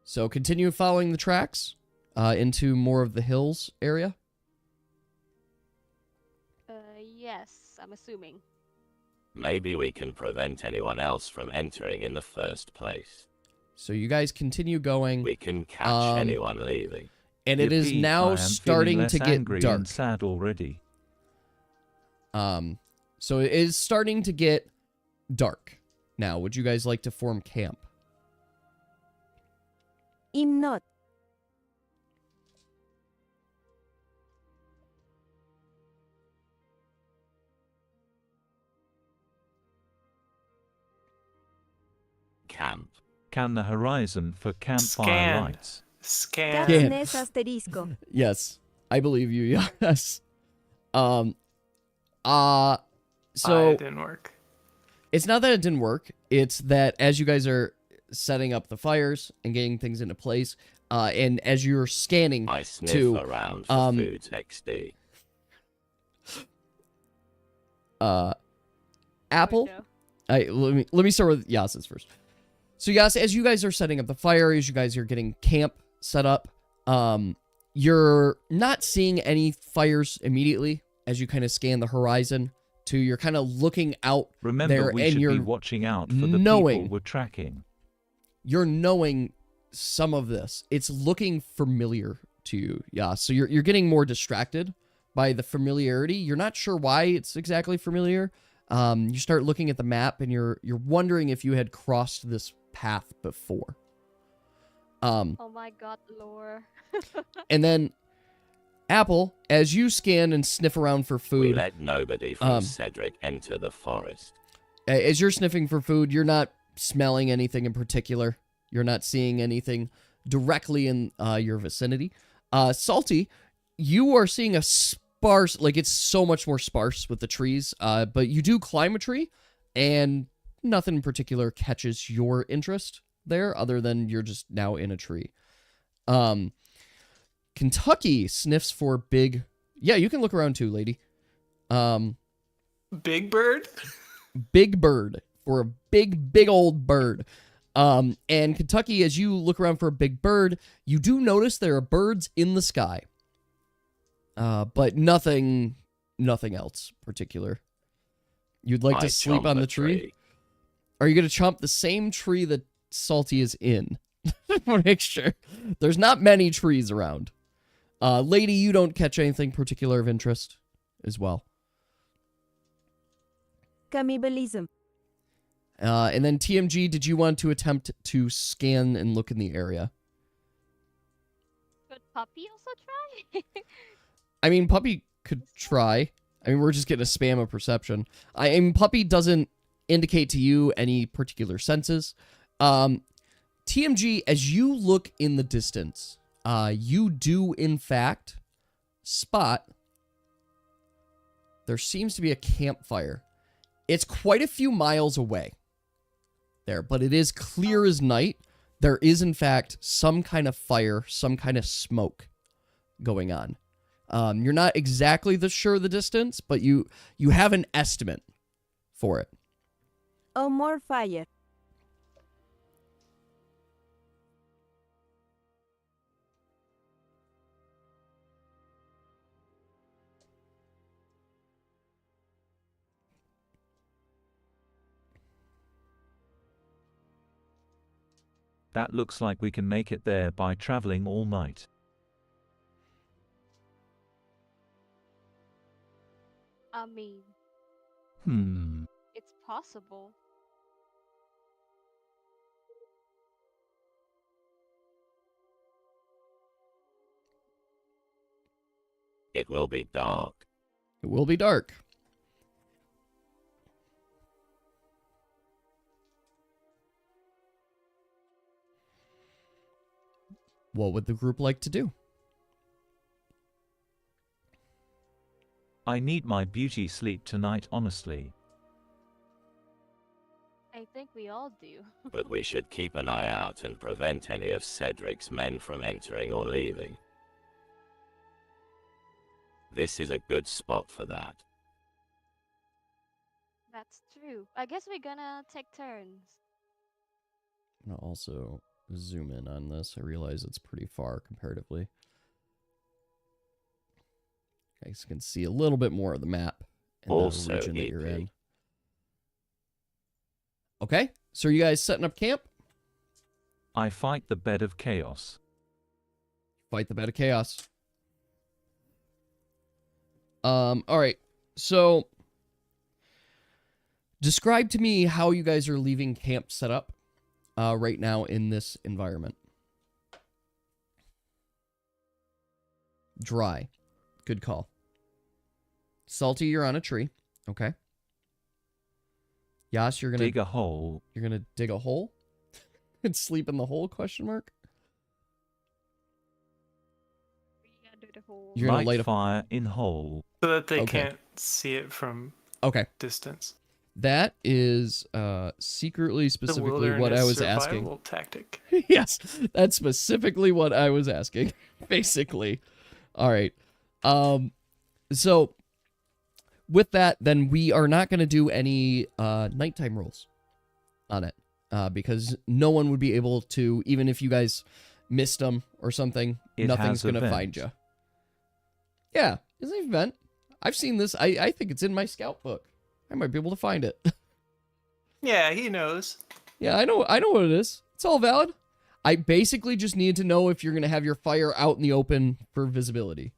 So continue following the tracks. into more of the hills area? Yes, I'm assuming. Maybe we can prevent anyone else from entering in the first place. So you guys continue going. We can catch anyone leaving. And it is Yippee, now I am starting feeling to less get angry dark. and sad already. So it is starting to get dark. Now, would you guys like to form camp? I'm not. Camp. Can the horizon for campfire Scan. lights? Scan. Yeah. That's Nes asterisco. Yes, I believe you. Yes. So It didn't work. it's not that it didn't work. It's that as you guys are setting up the fires and getting things into place, and as you're scanning I sniff to around for foods XD. Apple. Oh, no. Let me start with Yas's first. So Yas, as you guys are setting up the fire, as you guys are getting camp set up, you're not seeing any fires immediately as you kind of scan the horizon. You're kind of looking out Remember, there, we and should you're be watching out for the knowing- people we're tracking. You're knowing some of this. It's looking familiar to you, Yas. So you're getting more distracted by the familiarity. You're not sure why it's exactly familiar. You start looking at the map, and you're wondering if you had crossed this path before. Oh my god, lore. And then, Apple, as you scan and sniff around for We food, let nobody from Cedric enter the forest. as you're sniffing for food, you're not smelling anything in particular. You're not seeing anything directly in your vicinity. Salty, you are seeing a sparse, like it's so much more sparse with the trees, but you do climb a tree, and nothing in particular catches your interest there, other than you're just now in a tree. Kentucky sniffs for big... Yeah, you can look around too, lady. Big Bird? Big bird. For a big old bird. And Kentucky, as you look around for a big bird, you do notice there are birds in the sky. But nothing else particular. You'd like I to sleep chomp on a the tree? Are you going to chomp the same tree that Salty is in? Make sure. There's not many trees around. Lady, you don't catch anything particular of interest as well. Cannibalism. And then TMG, did you want to attempt to scan and look in the area? Could Puppy also try? I mean, Puppy could try. I mean, we're just getting a spam of perception. I mean, Puppy doesn't indicate to you any particular senses. TMG, as you look in the distance, you do, in fact, spot there seems to be a campfire. It's quite a few miles away there, but it is clear as night. There is, in fact, some kind of fire, some kind of smoke going on. You're not exactly sure the distance, but you have an estimate for it. Oh, more fire. That looks like we can make it there by traveling all night. I mean, it's possible. It will be dark. It will be dark. What would the group like to do? I need my beauty sleep tonight, honestly. I think we all do. But we should keep an eye out and prevent any of Cedric's men from entering or leaving. This is a good spot for that. That's true. I guess we're gonna take turns. I'm going to also zoom in on this. I realize it's pretty far comparatively. You guys can see a little bit more of the map and the Also region that you're EP. in. Okay, so are you guys setting up camp? I fight the bed of chaos. Fight the bed of chaos. All right. So, describe to me how you guys are leaving camp set up right now in this environment. Dry. Good call. Salty, you're on a tree. Okay. Yas, you're gonna Dig a hole. You're gonna dig a hole and sleep in the hole? Question mark. You're gonna Light light a fire in hole. So that they Okay. can't see it from Okay. distance. That is secretly The specifically what wilderness I was asking. survival tactic. Yes, that's specifically what I was asking. Basically. All right. So with that, then we are not going to do any nighttime rolls on it because no one would be able to, even if you guys missed them or something, It nothing's has a going to vent. find you. Yeah, it's an event. I've seen this. I think it's in my scout book. I might be able to find it. Yeah, he knows. Yeah, I know what it is. It's all valid. I basically just need to know if you're going to have your fire out in the open for visibility.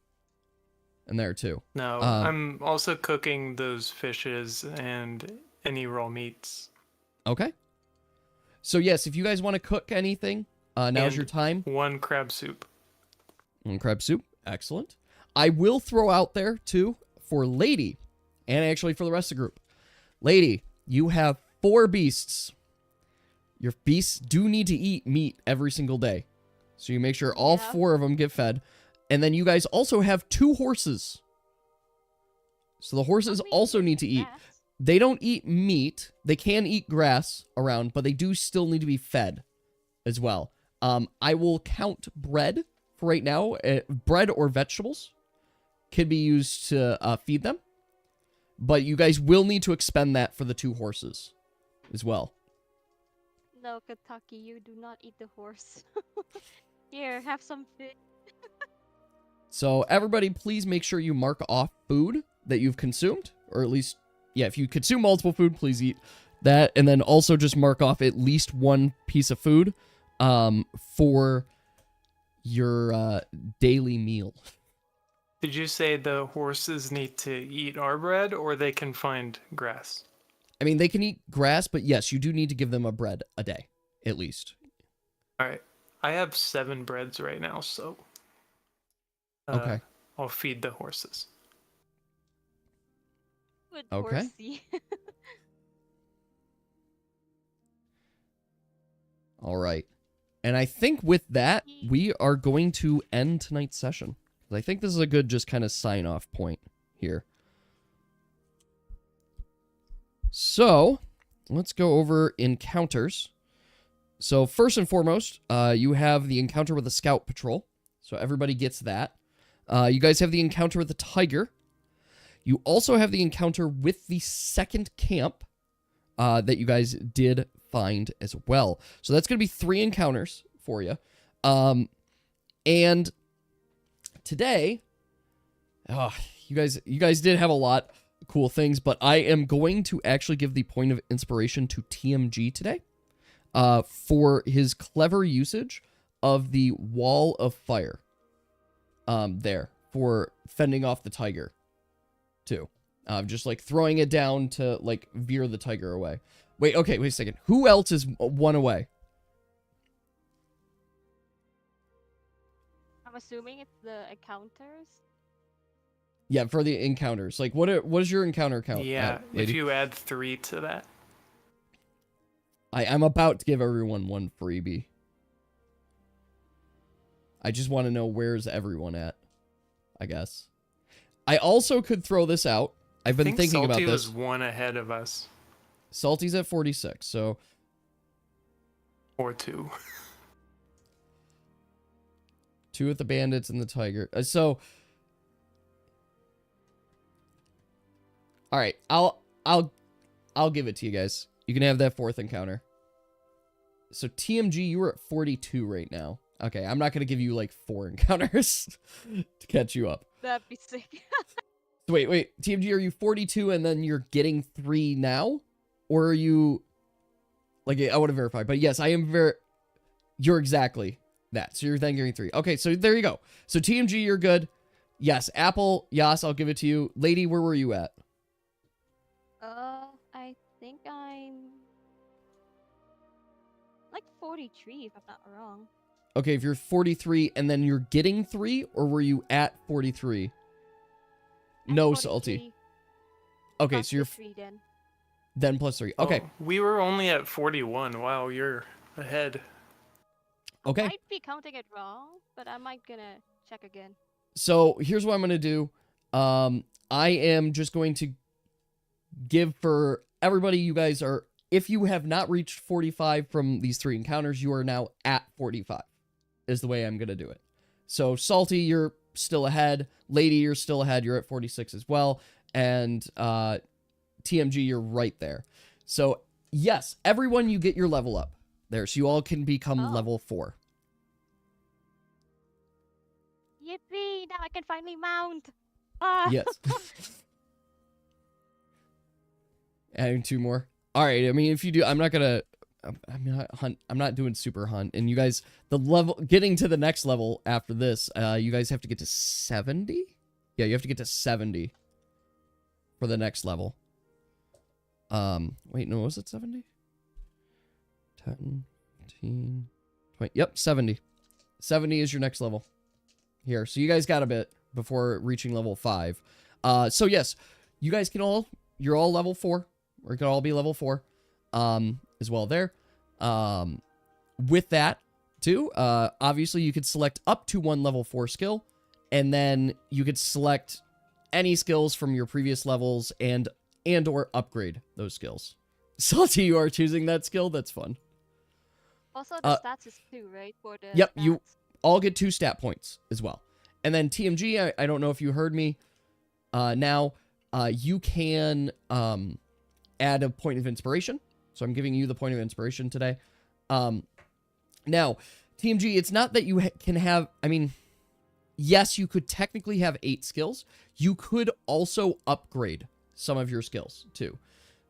And there too. No, I'm also cooking those fishes and any raw meats. Okay. So yes, if you guys want to cook anything, now's And your time. 1 crab soup. One crab soup. Excellent. I will throw out there too for Lady, and actually for the rest of the group. Lady, you have 4 beasts. Your beasts do need to eat meat every single day. So you make sure all 4 of them get fed. And then you guys also have 2 horses. So the horses also need to eat. They don't eat meat. They can eat grass around, but they do still need to be fed as well. I will count bread for right now. Bread or vegetables can be used to feed them. But you guys will need to expend that for the 2 horses as well. No, Kentucky, you do not eat the horse. Here, have some fish. So everybody, please make sure you mark off food that you've consumed. Or at least, yeah, if you consume multiple food, please eat that. And then also just mark off at least 1 piece of food for your daily meal. Did you say the horses need to eat our bread or they can find grass? I mean, they can eat grass, but yes, you do need to give them a bread a day, at least. All right. I have 7 breads right now, so Okay. I'll feed the horses. Good Okay. horsey. All right. And I think with that, we are going to end tonight's session. I think this is a good just kind of sign-off point here. So, let's go over encounters. So, first and foremost, you have the encounter with the scout patrol. So, everybody gets that. You guys have the encounter with the tiger. You also have the encounter with the second camp that you guys did find as well. So, that's going to be 3 encounters for you. And today, you guys did have a lot of cool things, but I am going to actually give the point of inspiration to TMG today for his clever usage of the wall of fire there for fending off the tiger too. Just like throwing it down to like veer the tiger away. Wait a second. Who else is 1 away? I'm assuming it's the encounters. Yeah, for the encounters. Like, what is your encounter count? Yeah, if lady? you add 3 to that. I'm about to give everyone 1 freebie. I just want to know where's everyone at, I guess. I also could throw this out. I've been thinking Salty about this. was 1 ahead of us. Salty's at 46, so... Or 2. 2 with the bandits and the tiger. So... Alright, I'll give it to you guys. You can have that 4th encounter. So TMG, you were at 42 right now. Okay, I'm not going to give you like 4 encounters to catch you up. That'd be sick. So wait. TMG, are you 42 and then you're getting 3 now? Or are you... Like, I want to verify. But yes, I am You're exactly that. So you're then getting 3. Okay, so there you go. So TMG, you're good. Yes, Apple, Yas, I'll give it to you. Lady, where were you at? I think I'm like 43 if I'm not wrong. Okay, if you're 43 and then you're getting 3, or were you at 43? No, 43 Salty. Okay, plus so you're the 3 then. then plus 3. Okay, Oh, we were only at 41. Wow, you're ahead. okay. Might be counting it wrong, but I might gonna check again. So here's what I'm gonna do. I am just going to give for everybody. You guys are, if you have not reached 45 from these 3 encounters, you are now at 45. Is the way I'm gonna do it. So Salty, you're still ahead. Lady, you're still ahead. You're at 46 as well. And TMG, you're right there. So yes, everyone, you get your level up there, so you all can become level 4. Yippee! Now I can finally mount. Yes. Adding 2 more. All right. I mean, if you do, I'm not gonna. I'm not doing super hunt. And you guys, the level, getting to the next level after this, you guys have to get to 70. Yeah, you have to get to 70 for the next level. Wait, no, was it 70? 10, 15, 20. Yep, 70. 70 is your next level. Here, so you guys got a bit before reaching level 5. So yes, you guys can all, you're all level 4, or you can all be level 4, as well there. With that, too, obviously you could select up to 1 level 4 skill, and then you could select any skills from your previous levels and or upgrade those skills. Salty, you are choosing that skill. That's fun. Also, the stats is 2, right? For the Yep, stats. you all get 2 stat points as well. And then TMG, I don't know if you heard me. Now, you can add a point of inspiration. So I'm giving you the point of inspiration today. Now, TMG, it's not that you can have, I mean, yes, you could technically have 8 skills. You could also upgrade some of your skills too.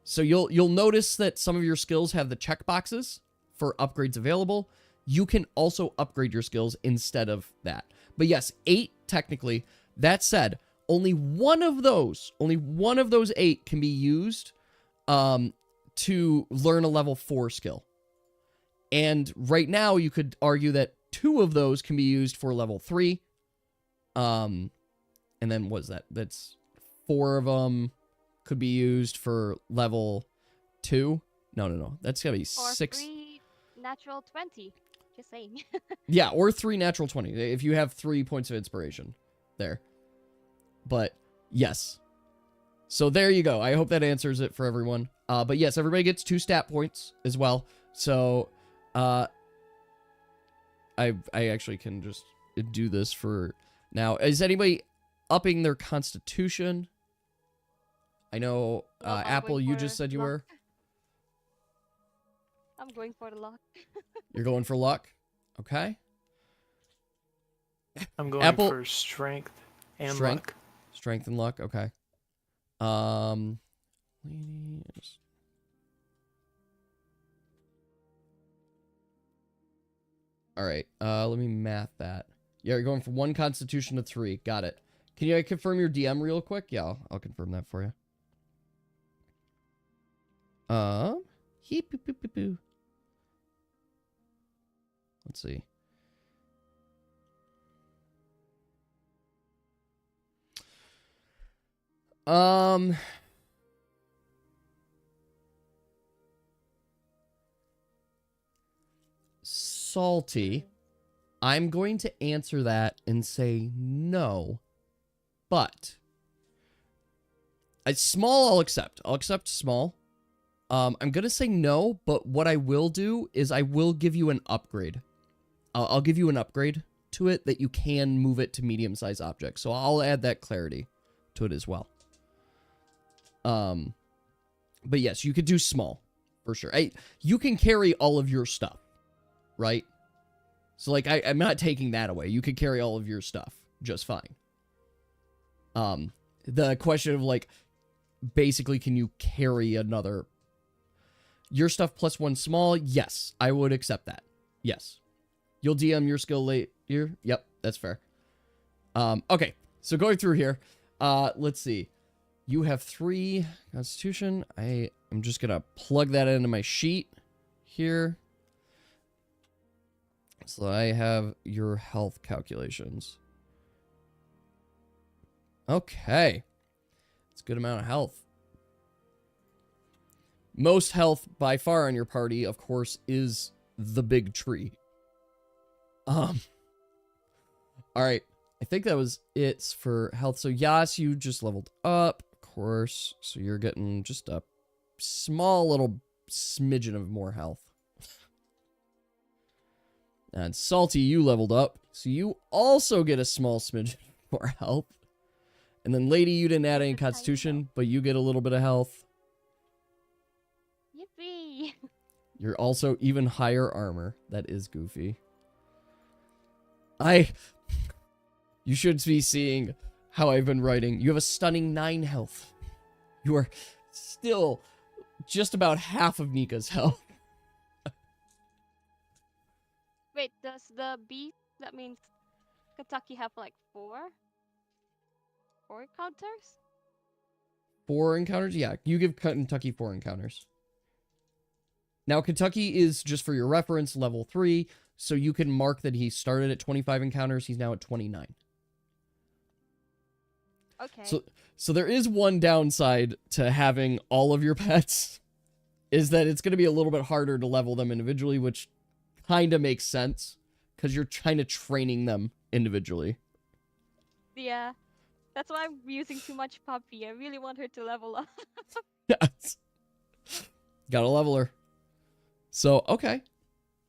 So you'll notice that some of your skills have the checkboxes for upgrades available. You can also upgrade your skills instead of that. But yes, 8 technically. That said, only one of those 8 can be used to learn a level 4 skill. And right now you could argue that 2 of those can be used for level 3. And then what's that? That's 4 of them could be used for level 2. No. That's gotta be 6. 3 natural 20. Just saying. Yeah, or 3 natural 20 if you have 3 points of inspiration there. But yes. So there you go. I hope that answers it for everyone. But yes, everybody gets 2 stat points as well. So I actually can just do this for now. Is anybody upping their constitution? I know Apple, you just said you were. I'm going for the luck. You're going for luck? Okay. I'm going Apple, for strength and strength, luck. Strength and luck, okay. Ladies. All right, let me math that. Yeah, you're going from 1 constitution to 3. Got it. Can you confirm your DM real quick? Yeah, I'll confirm that for you. Let's see. Salty. I'm going to answer that and say no, but a small I'll accept. I'll accept small. I'm going to say no, but what I will do is I will give you an upgrade. I'll give you an upgrade to it that you can move it to medium-sized objects. So I'll add that clarity to it as well. But yes, you could do small for sure. You can carry all of your stuff, right? So like I'm not taking that away. You could carry all of your stuff just fine. The question of, like, basically, can you carry another... Your stuff plus 1 small? Yes, I would accept that. Yes. You'll DM your skill later? Yep, that's fair. Okay, so going through here, let's see. You have 3 Constitution. I am just gonna plug that into my sheet here. So I have your health calculations. Okay. It's a good amount of health. Most health by far on your party, of course, is the big tree. All right. I think that was it for health. So Yas, you just leveled up, of course. So you're getting just a small little smidgen of more health. And Salty, you leveled up. So you also get a small smidgen more health. And then Lady, you didn't add any Constitution, but you get a little bit of health. Yippee! You're also even higher armor. That is goofy. You should be seeing how I've been writing. You have a stunning 9 health. You are still just about half of Nika's health. Wait, does the B, that means Kentucky, have like 4? 4 encounters? 4 encounters? Yeah, you give Kentucky 4 encounters. Now, Kentucky is, just for your reference, level 3, so you can mark that he started at 25 encounters. He's now at 29. Okay. So there is one downside to having all of your pets, is that it's going to be a little bit harder to level them individually, which kind of makes sense, because you're kind of training them individually. Yeah. That's why I'm using too much Puppy. I really want her to level up. Yes. Gotta level her. So, okay.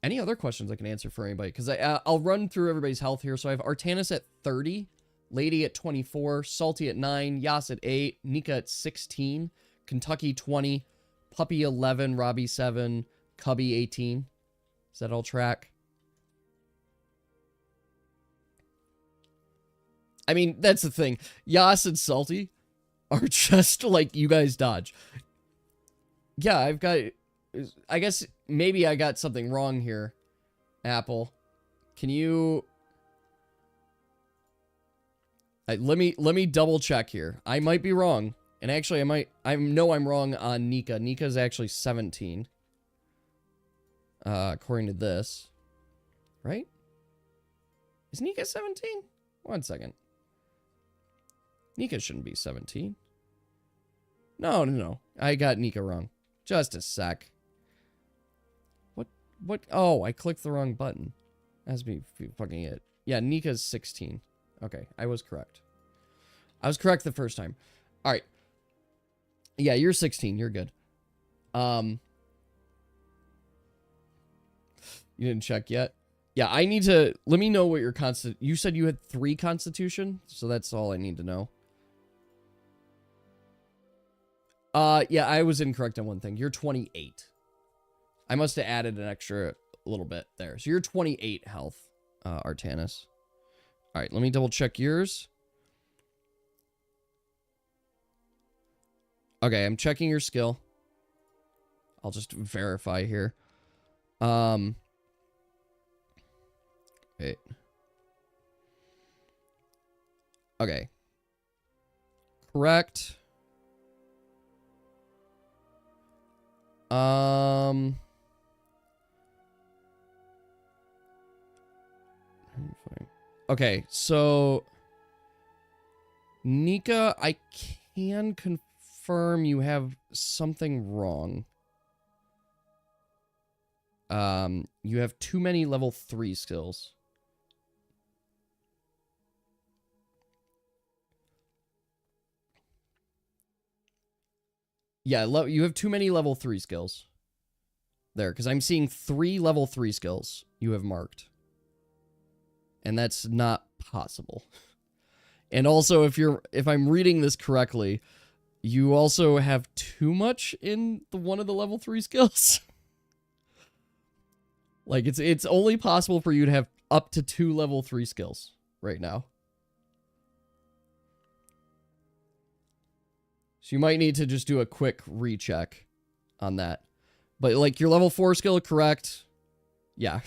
Any other questions I can answer for anybody? Because I'll run through everybody's health here. So I have Artanis at 30, Lady at 24, Salty at 9, Yas at 8, Nika at 16, Kentucky 20, Puppy 11, Robbie 7, Cubby 18. Does that all track? I mean, that's the thing. Yas and Salty are just like you guys dodge. Yeah, I've got... I guess maybe I got something wrong here, Apple. Can you... let me double check here. I might be wrong. And actually, I know I'm wrong on Nika. Nika's actually 17. According to this. Right? Is Nika 17? 1 second. Nika shouldn't be 17. No. I got Nika wrong. Just a sec. What? Oh, I clicked the wrong button. That's me fucking it. Yeah, Nika's 16. Okay, I was correct. I was correct the first time. All right. Yeah, you're 16. You're good. You didn't check yet? Yeah, I need to... Let me know what your You said you had 3 Constitution? So that's all I need to know. Yeah, I was incorrect on one thing. You're 28. I must have added an extra little bit there. So you're 28 health, Artanis. All right, let me double check yours. Okay, I'm checking your skill. I'll just verify here. Wait. Okay. Correct. Okay, so Nika, I can confirm you have something wrong. You have too many level 3 skills. Yeah, you have too many level 3 skills. There, because I'm seeing 3 level 3 skills you have marked. And that's not possible. And also, if I'm reading this correctly, you also have too much in one of the level 3 skills. Like, it's only possible for you to have up to 2 level 3 skills right now. So you might need to just do a quick recheck on that. But like your level 4 skill, correct? Yeah.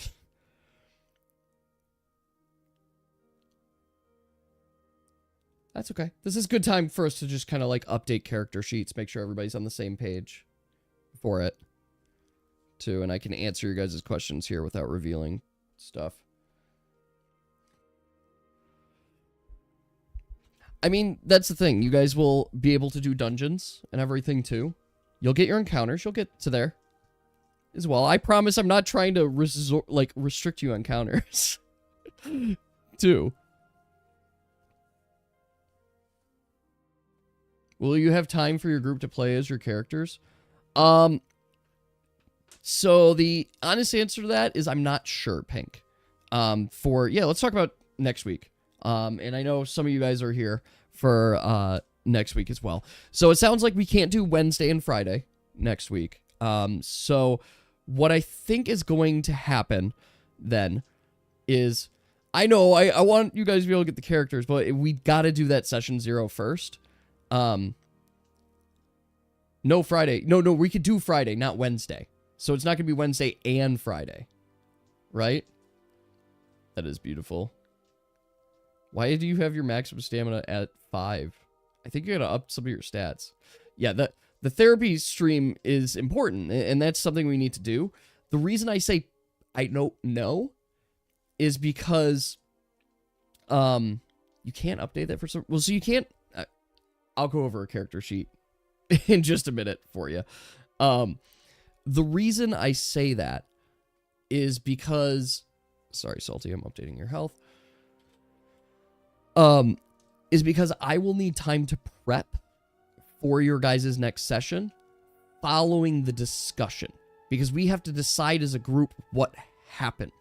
That's okay. This is a good time for us to just kind of like update character sheets, make sure everybody's on the same page for it too. And I can answer your guys' questions here without revealing stuff. I mean, that's the thing. You guys will be able to do dungeons and everything too. You'll get your encounters. You'll get to there as well. I promise I'm not trying to restrict you on encounters too. Will you have time for your group to play as your characters? So the honest answer to that is I'm not sure, Pink. Let's talk about next week. And I know some of you guys are here for next week as well. So it sounds like we can't do Wednesday and Friday next week. So what I think is going to happen then is, I know I want you guys to be able to get the characters, but we got to do that session 0 first. No Friday. No, we could do Friday, not Wednesday. So it's not going to be Wednesday and Friday. Right? That is beautiful. Why do you have your maximum stamina at 5? I think you got to up some of your stats. Yeah, the therapy stream is important, and that's something we need to do. The reason I say I don't know is because you can't update that for some... Well, so you can't... I'll go over a character sheet in just a minute for you. The reason I say that is because... Sorry, Salty, I'm updating your health. Is because I will need time to prep for your guys' next session following the discussion. Because we have to decide as a group what happened,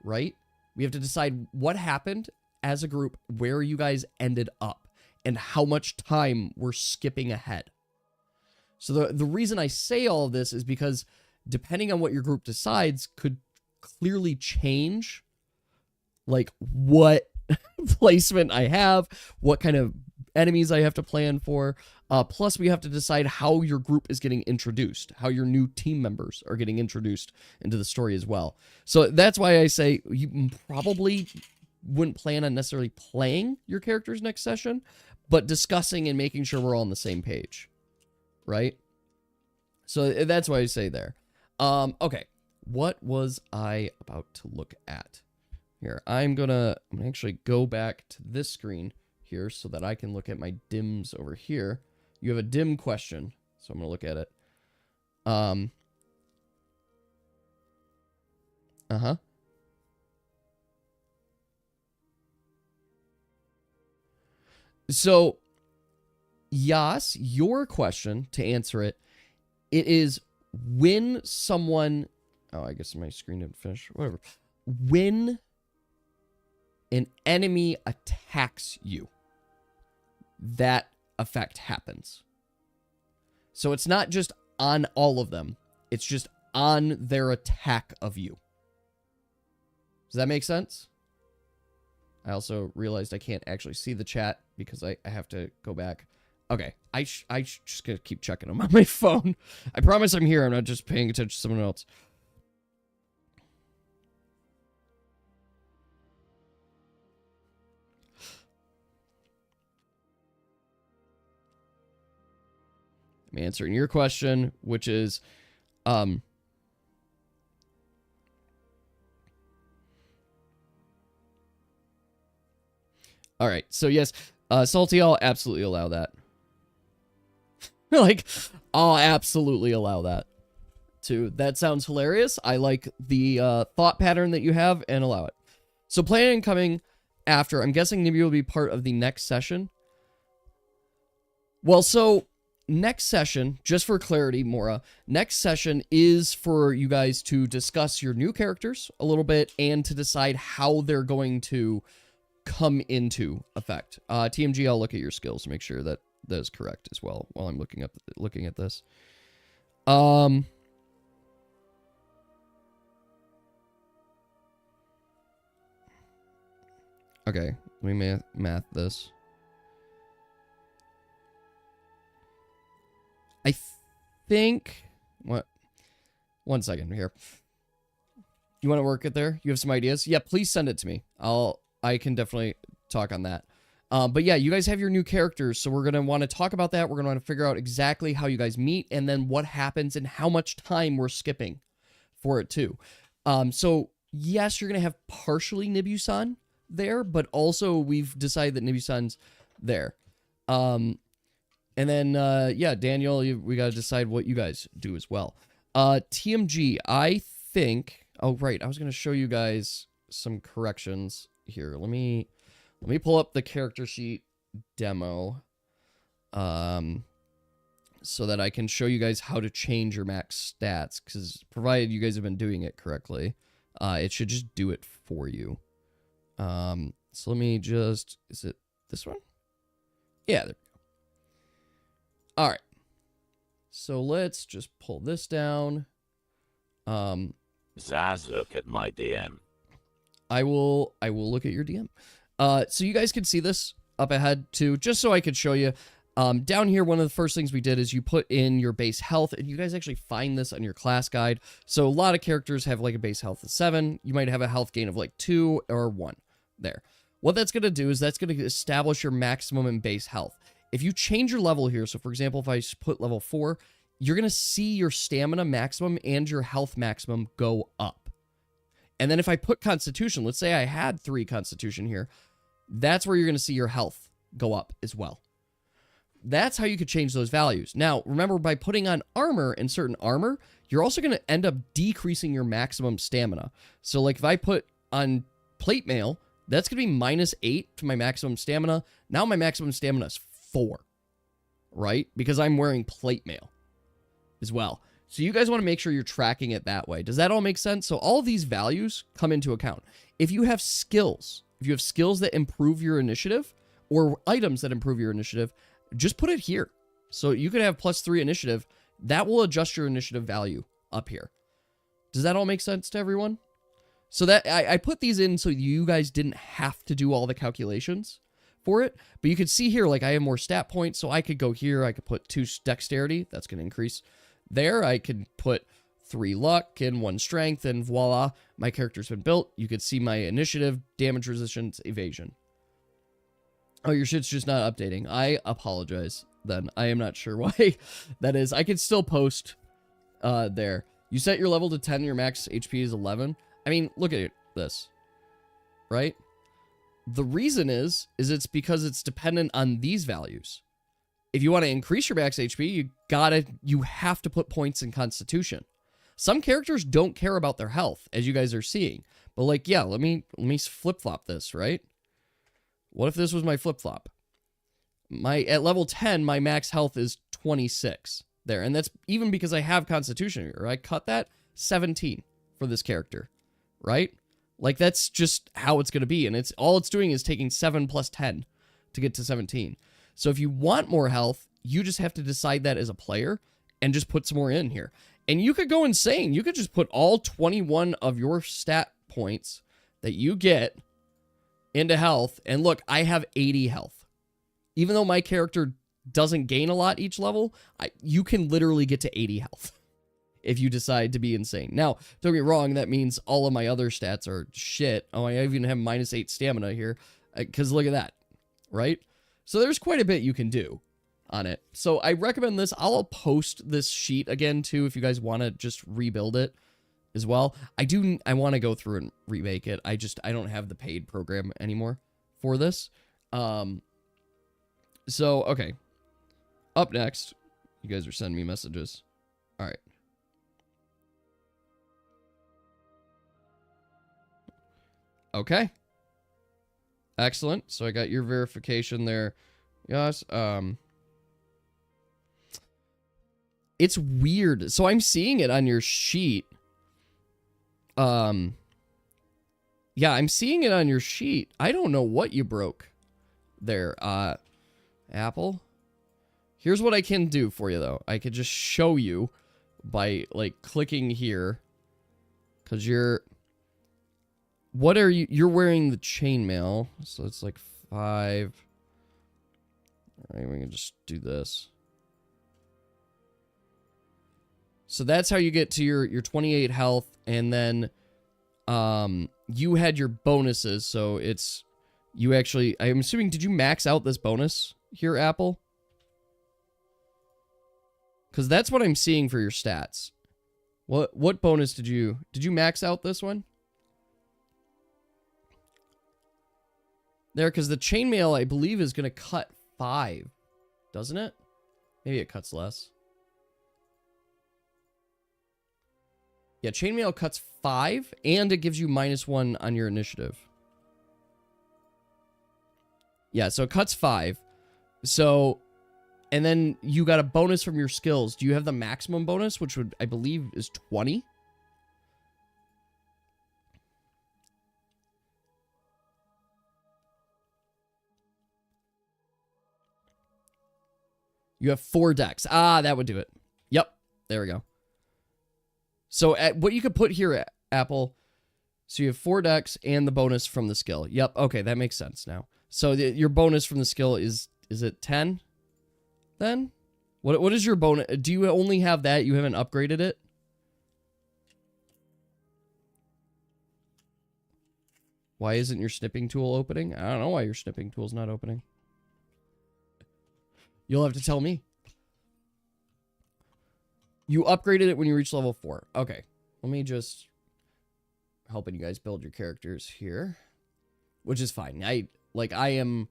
right? We have to decide what happened as a group, where you guys ended up, and how much time we're skipping ahead. So the reason I say all of this is because depending on what your group decides could clearly change like what placement I have, what kind of enemies I have to plan for. Plus, we have to decide how your group is getting introduced, how your new team members are getting introduced into the story as well. So that's why I say you probably wouldn't plan on necessarily playing your characters next session, but discussing and making sure we're all on the same page, right? So that's why I say there. Okay, what was I about to look at? Here, I'm gonna actually go back to this screen here so that I can look at my dims over here. You have a dim question, so I'm gonna look at it. So, Yas, your question, to answer it, it is when someone... Oh, I guess my screen didn't finish. Whatever. When an enemy attacks you, that effect happens. So it's not just on all of them. It's just on their attack of you. Does that make sense? I also realized I can't actually see the chat because I have to go back. Okay, I just gotta keep checking them on my phone. I promise I'm here. I'm not just paying attention to someone else. I'm answering your question, which is, all right, so yes, Salty, I'll absolutely allow that. Like, I'll absolutely allow that, too. That sounds hilarious. I like the thought pattern that you have, and allow it. So planning on coming after, I'm guessing Nibby will be part of the next session. Well, so... Next session, just for clarity, Mora, next session is for you guys to discuss your new characters a little bit and to decide how they're going to come into effect. TMG, I'll look at your skills to make sure that that is correct as well while I'm looking at this. Okay, let me math this. I think... What? 1 second here. You want to work it there? You have some ideas? Yeah, please send it to me. I can definitely talk on that. But yeah, you guys have your new characters, so we're going to want to talk about that. We're going to want to figure out exactly how you guys meet, and then what happens and how much time we're skipping for it too. So yes, you're going to have partially Nibusan there, but also we've decided that Nibusan's there. And then, yeah, Daniel, we got to decide what you guys do as well. TMG, I think... Oh, right, I was going to show you guys some corrections here. Let me pull up the character sheet demo, so that I can show you guys how to change your max stats, because provided you guys have been doing it correctly, it should just do it for you. So let me just... Is it this one? Yeah, there we go. All right. So let's just pull this down. Zaz, look at my DM. I will look at your DM. So you guys can see this up ahead too, just so I could show you. Down here, one of the first things we did is you put in your base health, and you guys actually find this on your class guide. So a lot of characters have like a base health of 7. You might have a health gain of like 2 or 1 there. What that's going to do is that's going to establish your maximum and base health. If you change your level here, so for example, if I put level 4, you're going to see your stamina maximum and your health maximum go up. And then if I put constitution, let's say I had 3 constitution here, that's where you're going to see your health go up as well. That's how you could change those values. Now, remember, by putting on armor and certain armor, you're also going to end up decreasing your maximum stamina. So like if I put on plate mail, that's going to be -8 to my maximum stamina. Now my maximum stamina is 4, right? Because I'm wearing plate mail as well. So you guys want to make sure you're tracking it that way. Does that all make sense? So all of these values come into account. If you have skills that improve your initiative or items that improve your initiative, just put it here. So you could have +3 initiative. That will adjust your initiative value up here. Does that all make sense to everyone? So that I put these in so you guys didn't have to do all the calculations for it. But you can see here, like I have more stat points, so I could go here. I could put 2 dexterity. That's going to increase there. I could put 3 luck and 1 strength, and voila, my character's been built. You could see my initiative, damage resistance, evasion. Oh, your shit's just not updating. I apologize then. I am not sure why that is. I could still post there. You set your level to 10, your max HP is 11. I mean, look at this, right? The reason is it's because it's dependent on these values. If you want to increase your max HP, you have to put points in Constitution. Some characters don't care about their health, as you guys are seeing. But like, yeah, let me flip-flop this, right? What if this was my flip-flop? At level 10, my max health is 26 there. And that's even because I have Constitution here. I cut that 17 for this character, right? Like, that's just how it's going to be. And all it's doing is taking 7 plus 10 to get to 17. So if you want more health, you just have to decide that as a player and just put some more in here. And you could go insane. You could just put all 21 of your stat points that you get into health. And look, I have 80 health. Even though my character doesn't gain a lot each level, you can literally get to 80 health if you decide to be insane. Now, don't get me wrong, that means all of my other stats are shit. Oh, I even have -8 stamina here. Because look at that, right? So there's quite a bit you can do on it. So I recommend this. I'll post this sheet again too if you guys want to just rebuild it as well. I want to go through and remake it. I don't have the paid program anymore for this. So, okay. Up next, you guys are sending me messages. All right. Okay. Excellent. So I got your verification there. Yes. It's weird. So I'm seeing it on your sheet. Yeah, I'm seeing it on your sheet. I don't know what you broke there. Apple. Here's what I can do for you though. I could just show you by like clicking here. Cause you're wearing the chainmail. So it's like 5. All right, we can just do this. So that's how you get to your 28 health, and then you had your bonuses, so it's you actually, I'm assuming, did you max out this bonus here, Apple? Because that's what I'm seeing for your stats. What bonus did you max out this one? There, because the chainmail, I believe, is going to cut 5, doesn't it? Maybe it cuts less. Yeah, chainmail cuts 5, and it gives you -1 on your initiative. Yeah, so it cuts 5. So, and then you got a bonus from your skills. Do you have the maximum bonus, which would, I believe, is 20? You have 4 decks. Ah, that would do it. Yep, there we go. So at what you could put here, Apple, so you have 4 decks and the bonus from the skill. Yep, okay, that makes sense now. So your bonus from the skill is it 10 then? What is your bonus? Do you only have that? You haven't upgraded it? Why isn't your snipping tool opening? I don't know why your snipping tool's not opening. You'll have to tell me. You upgraded it when you reached level 4. Okay. Let me just helping you guys build your characters here, which is fine. I am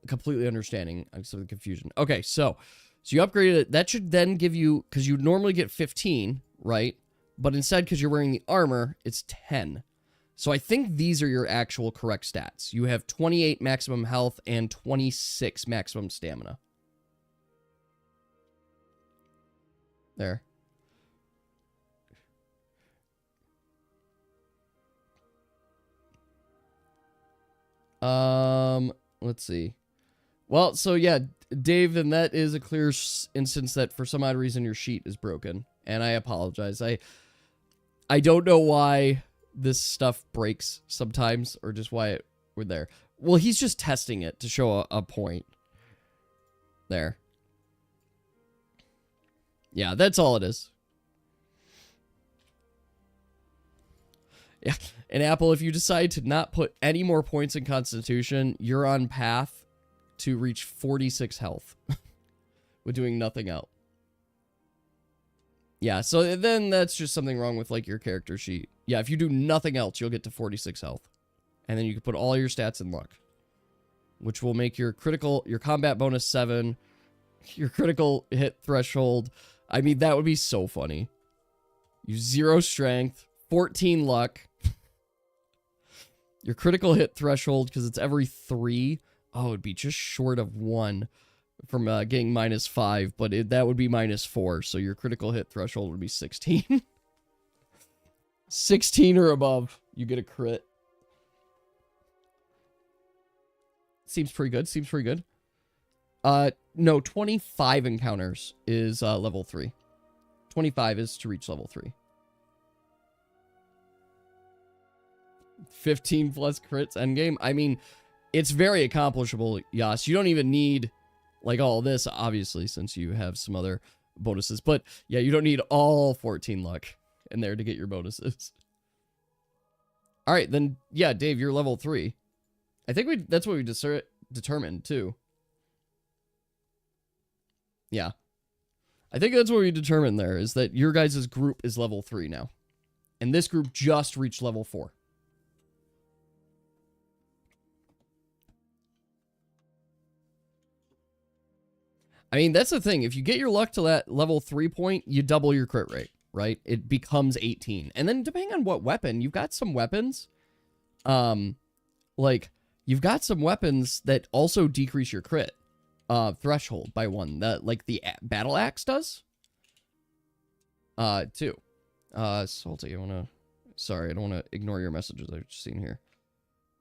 completely understanding some of the confusion. Okay, so you upgraded it. That should then give you, because you normally get 15, right? But instead, because you're wearing the armor, it's 10. So I think these are your actual correct stats. You have 28 maximum health and 26 maximum stamina. There. Let's see. Well, so yeah, Dave, then that is a clear instance that for some odd reason your sheet is broken, and I apologize. I don't know why this stuff breaks sometimes, or just why we're there. Well, he's just testing it to show a point. There. Yeah, that's all it is. Yeah, and Apple, if you decide to not put any more points in Constitution, you're on path to reach 46 health with doing nothing else. Yeah, so then that's just something wrong with, like, your character sheet. Yeah, if you do nothing else, you'll get to 46 health. And then you can put all your stats in luck, which will make your combat bonus 7, your critical hit threshold. I mean, that would be so funny. You 0 strength, 14 luck. Your critical hit threshold, because it's every 3. Oh, it'd be just short of 1 from getting -5, but that would be -4. So your critical hit threshold would be 16. 16 or above, you get a crit. Seems pretty good. Seems pretty good. No, 25 encounters is level 3. 25 is to reach level 3. 15 plus crits endgame. I mean, it's very accomplishable, Yas. You don't even need, like, all this, obviously, since you have some other bonuses. But, yeah, you don't need all 14 luck in there to get your bonuses. All right, then, yeah, Dave, you're level 3. I think that's what we determined, too. Yeah. I think that's what we determined there, is that your guys' group is level 3 now. And this group just reached level 4. I mean, that's the thing. If you get your luck to that level 3 point, you double your crit rate, right? It becomes 18. And then depending on what weapon, you've got some weapons. Like, you've got some weapons that also decrease your crit threshold by 1. That, like, the battle axe does. 2. Salty, sorry, I don't want to ignore your messages I've just seen here.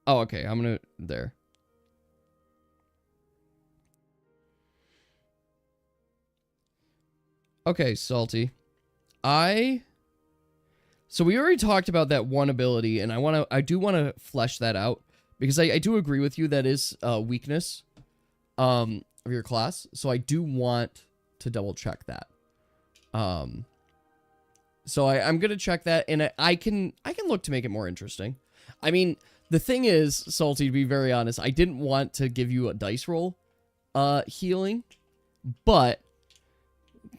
Oh, okay, there. Okay, Salty. So we already talked about that one ability, and I do want to flesh that out, because I do agree with you that is a weakness of your class, so I do want to double check that. So I'm gonna check that, and I can look to make it more interesting. I mean, the thing is, Salty, to be very honest, I didn't want to give you a dice roll healing, but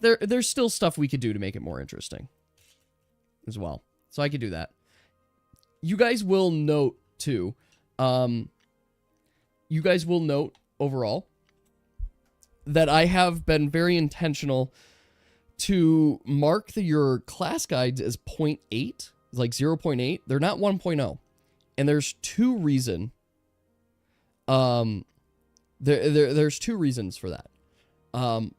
there's still stuff we could do to make it more interesting as well. So I could do that. You guys will note too. You guys will note overall that I have been very intentional to mark your class guides as 0.8, like 0.8. They're not 1.0. And there's two reasons. There's two reasons for that.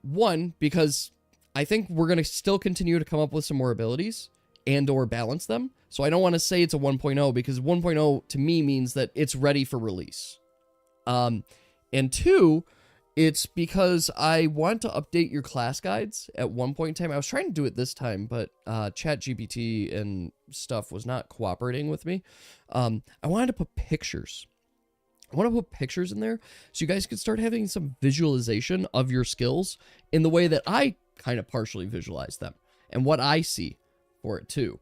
One, because I think we're going to still continue to come up with some more abilities and or balance them. So I don't want to say it's a 1.0 because 1.0 to me means that it's ready for release. And two, it's because I want to update your class guides at one point in time. I was trying to do it this time, but ChatGPT and stuff was not cooperating with me. I wanted to put pictures. I want to put pictures in there so you guys could start having some visualization of your skills in the way that I kind of partially visualize them and what I see for it too.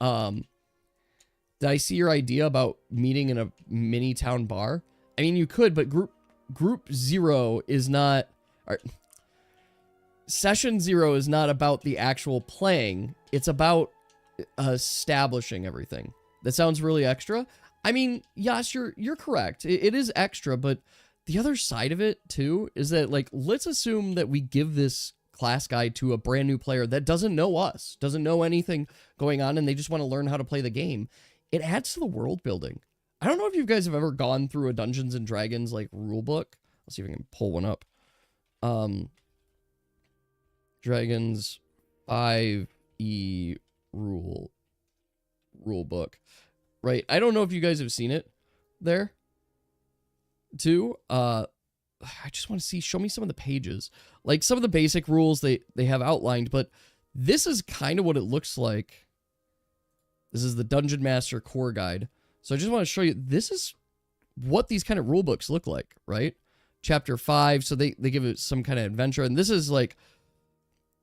Did I see your idea about meeting in a mini town bar? I mean, you could, but Group 0 is not... Session 0 is not about the actual playing. It's about establishing everything. That sounds really extra. I mean, yes, you're correct. It is extra, but the other side of it, too, is that, like, let's assume that we give this class guide to a brand new player that doesn't know us, doesn't know anything going on, and they just want to learn how to play the game. It adds to the world building. I don't know if you guys have ever gone through a Dungeons and Dragons like rule book. Let's see if I can pull one up. Dragons 5e rule book. Right. I don't know if you guys have seen it there too. I just want to see, show me some of the pages. Like some of the basic rules they have outlined, but this is kind of what it looks like. This is the Dungeon Master Core Guide. So I just want to show you, this is what these kind of rule books look like, right? Chapter 5, so they give it some kind of adventure. And this is like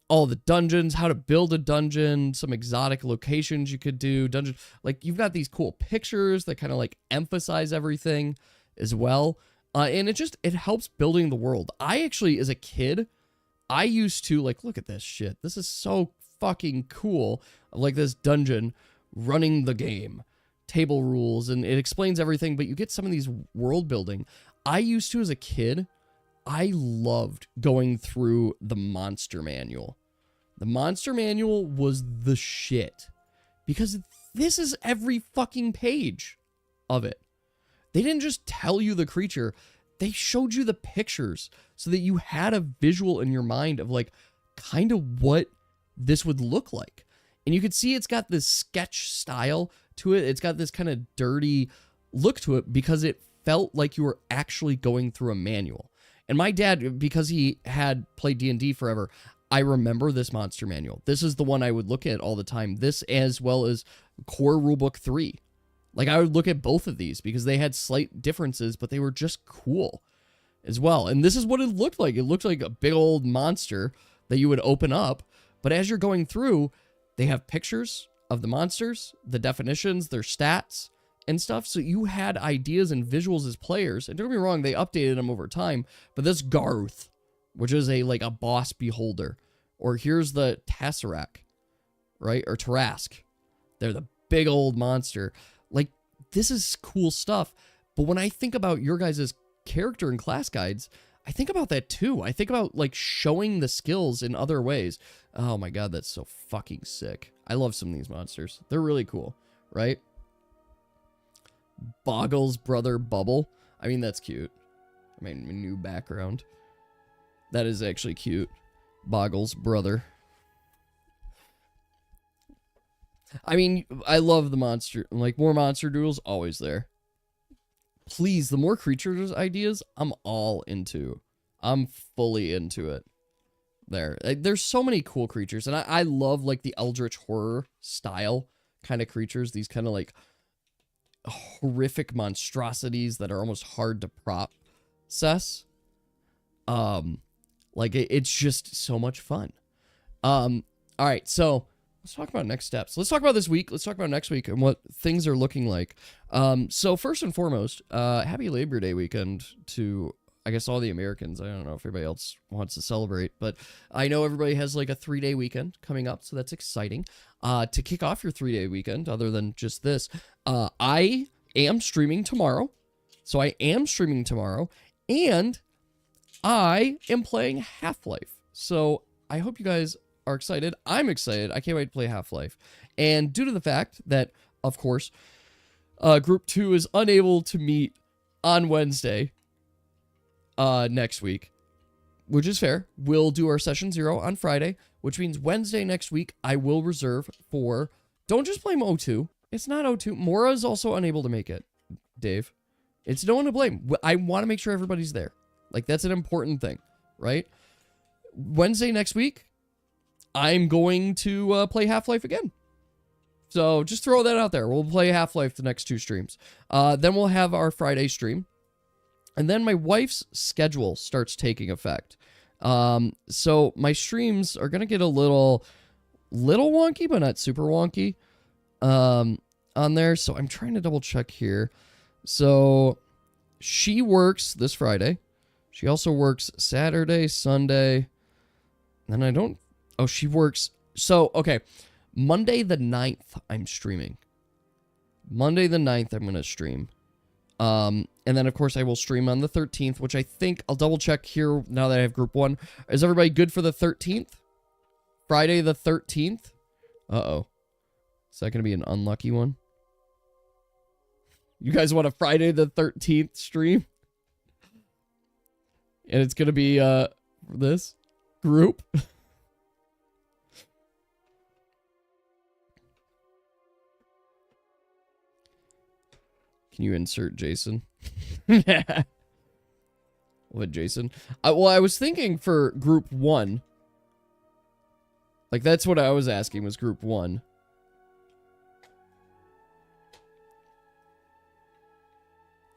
all the dungeons, how to build a dungeon, some exotic locations you could do, dungeon. Like you've got these cool pictures that kind of like emphasize everything as well. And it helps building the world. I actually, as a kid, I used to like, look at this shit. This is so fucking cool. Like this dungeon running the game. Table rules, and it explains everything, but you get some of these world building. I used to, as a kid, I loved going through the monster manual. The monster manual was the shit because this is every fucking page of it. They didn't just tell you the creature, they showed you the pictures so that you had a visual in your mind of like kind of what this would look like. And you could see it's got this sketch style to it. It's got this kind of dirty look to it because it felt like you were actually going through a manual. And my dad, because he had played D&D forever, I remember this monster manual. This is the one I would look at all the time. This as well as Core Rulebook 3. Like I would look at both of these because they had slight differences, but they were just cool as well. And this is what it looked like. It looked like a big old monster that you would open up. But as you're going through, they have pictures of the monsters, the definitions, their stats, and stuff. So you had ideas and visuals as players. And don't get me wrong, they updated them over time. But this Garth, which is a boss beholder. Or here's the Tesseract, right? Or Tarask. They're the big old monster. Like, this is cool stuff. But when I think about your guys' character and class guides, I think about that too. I think about like showing the skills in other ways. Oh my god, that's so fucking sick. I love some of these monsters. They're really cool, right? Boggle's brother Bubble. I mean, that's cute. I mean, new background. That is actually cute. Boggle's brother. I mean, I love the monster. Like, more monster doodles, always there. Please, the more creatures ideas, I'm all into. I'm fully into it. There's so many cool creatures, and I love, like, the Eldritch Horror style kind of creatures. These kind of, like, horrific monstrosities that are almost hard to process. Like, it's just so much fun. All right, so let's talk about next steps. Let's talk about this week. Let's talk about next week and what things are looking like. So first and foremost, happy Labor Day weekend to, I guess, all the Americans. I don't know if everybody else wants to celebrate, but I know everybody has like a 3-day weekend coming up, so that's exciting. To kick off your 3-day weekend, other than just this, I am streaming tomorrow. So I am streaming tomorrow, and I am playing Half-Life. So I hope you guys are excited. I'm excited. I can't wait to play Half-Life. And due to the fact that, of course, Group 2 is unable to meet on Wednesday next week, which is fair, we'll do our Session 0 on Friday, which means Wednesday next week I will reserve for... Don't just blame O2. It's not O2. Mora is also unable to make it, Dave. It's no one to blame. I want to make sure everybody's there. Like, that's an important thing, right? Wednesday next week, I'm going to play Half-Life again. So just throw that out there. We'll play Half-Life the next 2 streams. Then we'll have our Friday stream. And then my wife's schedule starts taking effect. So my streams are going to get a little wonky, but not super wonky on there. So I'm trying to double check here. So she works this Friday. She also works Saturday, Sunday. And I don't... Oh, she works... So, okay. Monday the 9th, I'm streaming. Monday the 9th, I'm going to stream. And then, of course, I will stream on the 13th, which I think... I'll double check here now that I have Group 1. Is everybody good for the 13th? Friday the 13th? Uh-oh. Is that going to be an unlucky one? You guys want a Friday the 13th stream? And it's going to be, this group. Can you insert Jason? What, Jason? Well, I was thinking for Group 1. Like, that's what I was asking, was Group 1.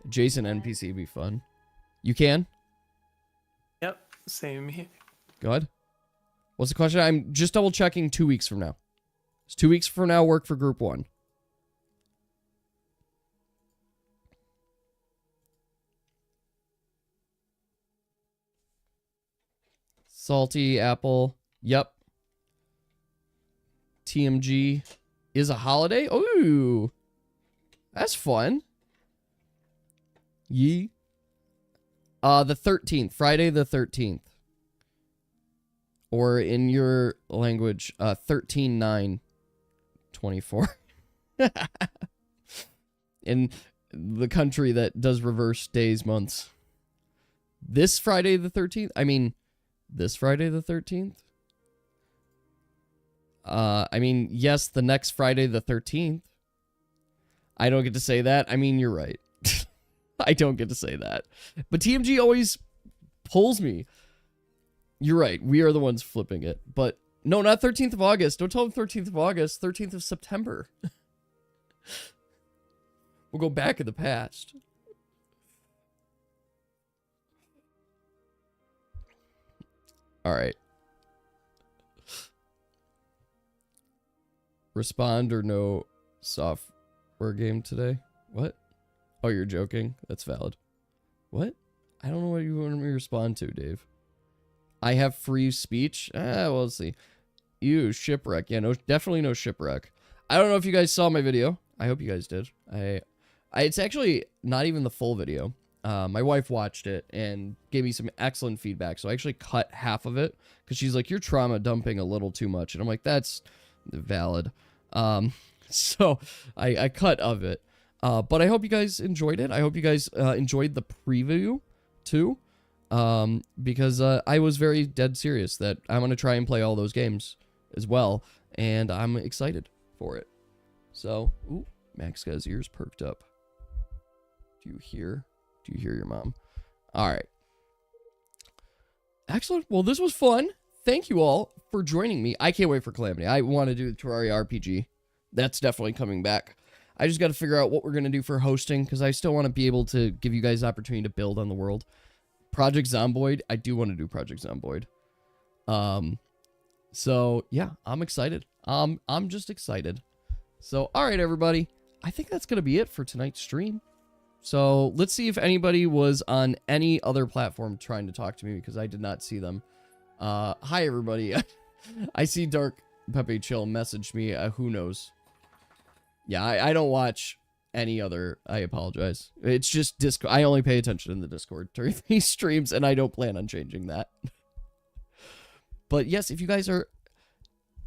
Jason NPC would be fun. You can? Yep, same here. Good. What's the question? I'm just double checking 2 weeks from now. Does 2 weeks from now work for Group 1? Salty apple. Yep. TMG is a holiday. Ooh. That's fun. Yee. The 13th. Friday the 13th. Or in your language, 13/9/24. In the country that does reverse days, months. This Friday the 13th? I mean, this Friday the 13th? I mean, yes, the next Friday the 13th. I don't get to say that. I mean, you're right. I don't get to say that. But TMG always pulls me. You're right. We are the ones flipping it. But no, not 13th of August. Don't tell them 13th of August. 13th of September. We'll go back in the past. All right. Respond or no software game today? What? Oh, you're joking? That's valid. What? I don't know what you want me to respond to, Dave. I have free speech? Well, let's see. Ew, shipwreck. Yeah, no, definitely no shipwreck. I don't know if you guys saw my video. I hope you guys did. It's actually not even the full video. My wife watched it and gave me some excellent feedback. So I actually cut half of it because she's like, you're trauma dumping a little too much. And I'm like, that's valid. So I cut of it. But I hope you guys enjoyed it. I hope you guys enjoyed the preview too. Because I was very dead serious that I'm going to try and play all those games as well. And I'm excited for it. So, ooh, Max got his ears perked up. Do you hear your mom? All right. Excellent. Well, this was fun. Thank you all for joining me. I can't wait for Calamity. I want to do the Terraria RPG. That's definitely coming back. I just got to figure out what we're going to do for hosting because I still want to be able to give you guys the opportunity to build on the world. Project Zomboid. I do want to do Project Zomboid. So yeah, I'm excited. I'm just excited. So all right, everybody, I think that's gonna be it for tonight's stream. So let's see if anybody was on any other platform trying to talk to me, because I did not see them. Hi everybody. I see Dark Pepe Chill messaged me. Who knows? Yeah, I don't watch any other. I apologize. It's just Discord. I only pay attention in the Discord during these streams, and I don't plan on changing that. But yes, if you guys are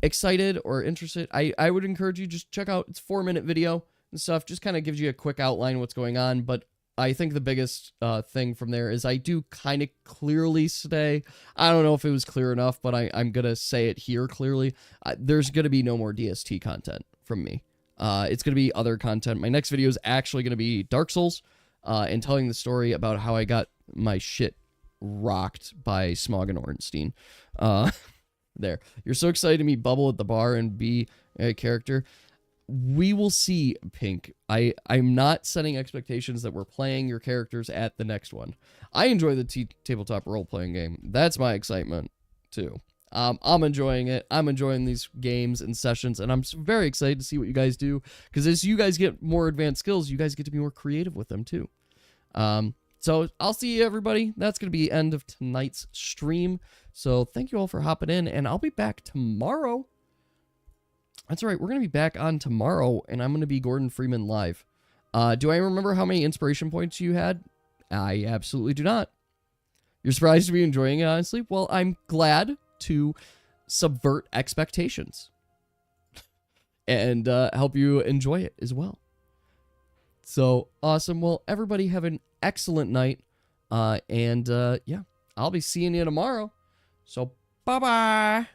excited or interested, I would encourage you just check out. It's a 4-minute video and stuff. Just kind of gives you a quick outline of what's going on. But I think the biggest thing from there is I do kind of clearly say, I don't know if it was clear enough, but I'm going to say it here clearly. There's going to be no more DST content from me. It's going to be other content. My next video is actually going to be Dark Souls and telling the story about how I got my shit rocked by Smog and Ornstein. There. You're so excited to meet Bubble at the bar and be a character. We will see, Pink. I'm not setting expectations that we're playing your characters at the next one. I enjoy the tabletop role-playing game. That's my excitement, too. I'm enjoying it. I'm enjoying these games and sessions, and I'm very excited to see what you guys do, because as you guys get more advanced skills, you guys get to be more creative with them, too. So I'll see you, everybody. That's going to be the end of tonight's stream. So thank you all for hopping in, and I'll be back tomorrow. That's right. We're going to be back on tomorrow, and I'm going to be Gordon Freeman live. Do I remember how many inspiration points you had? I absolutely do not. You're surprised to be enjoying it, honestly? Well, I'm glad to subvert expectations and help you enjoy it as well. So awesome. Well, everybody have an excellent night. Yeah, I'll be seeing you tomorrow. So bye-bye.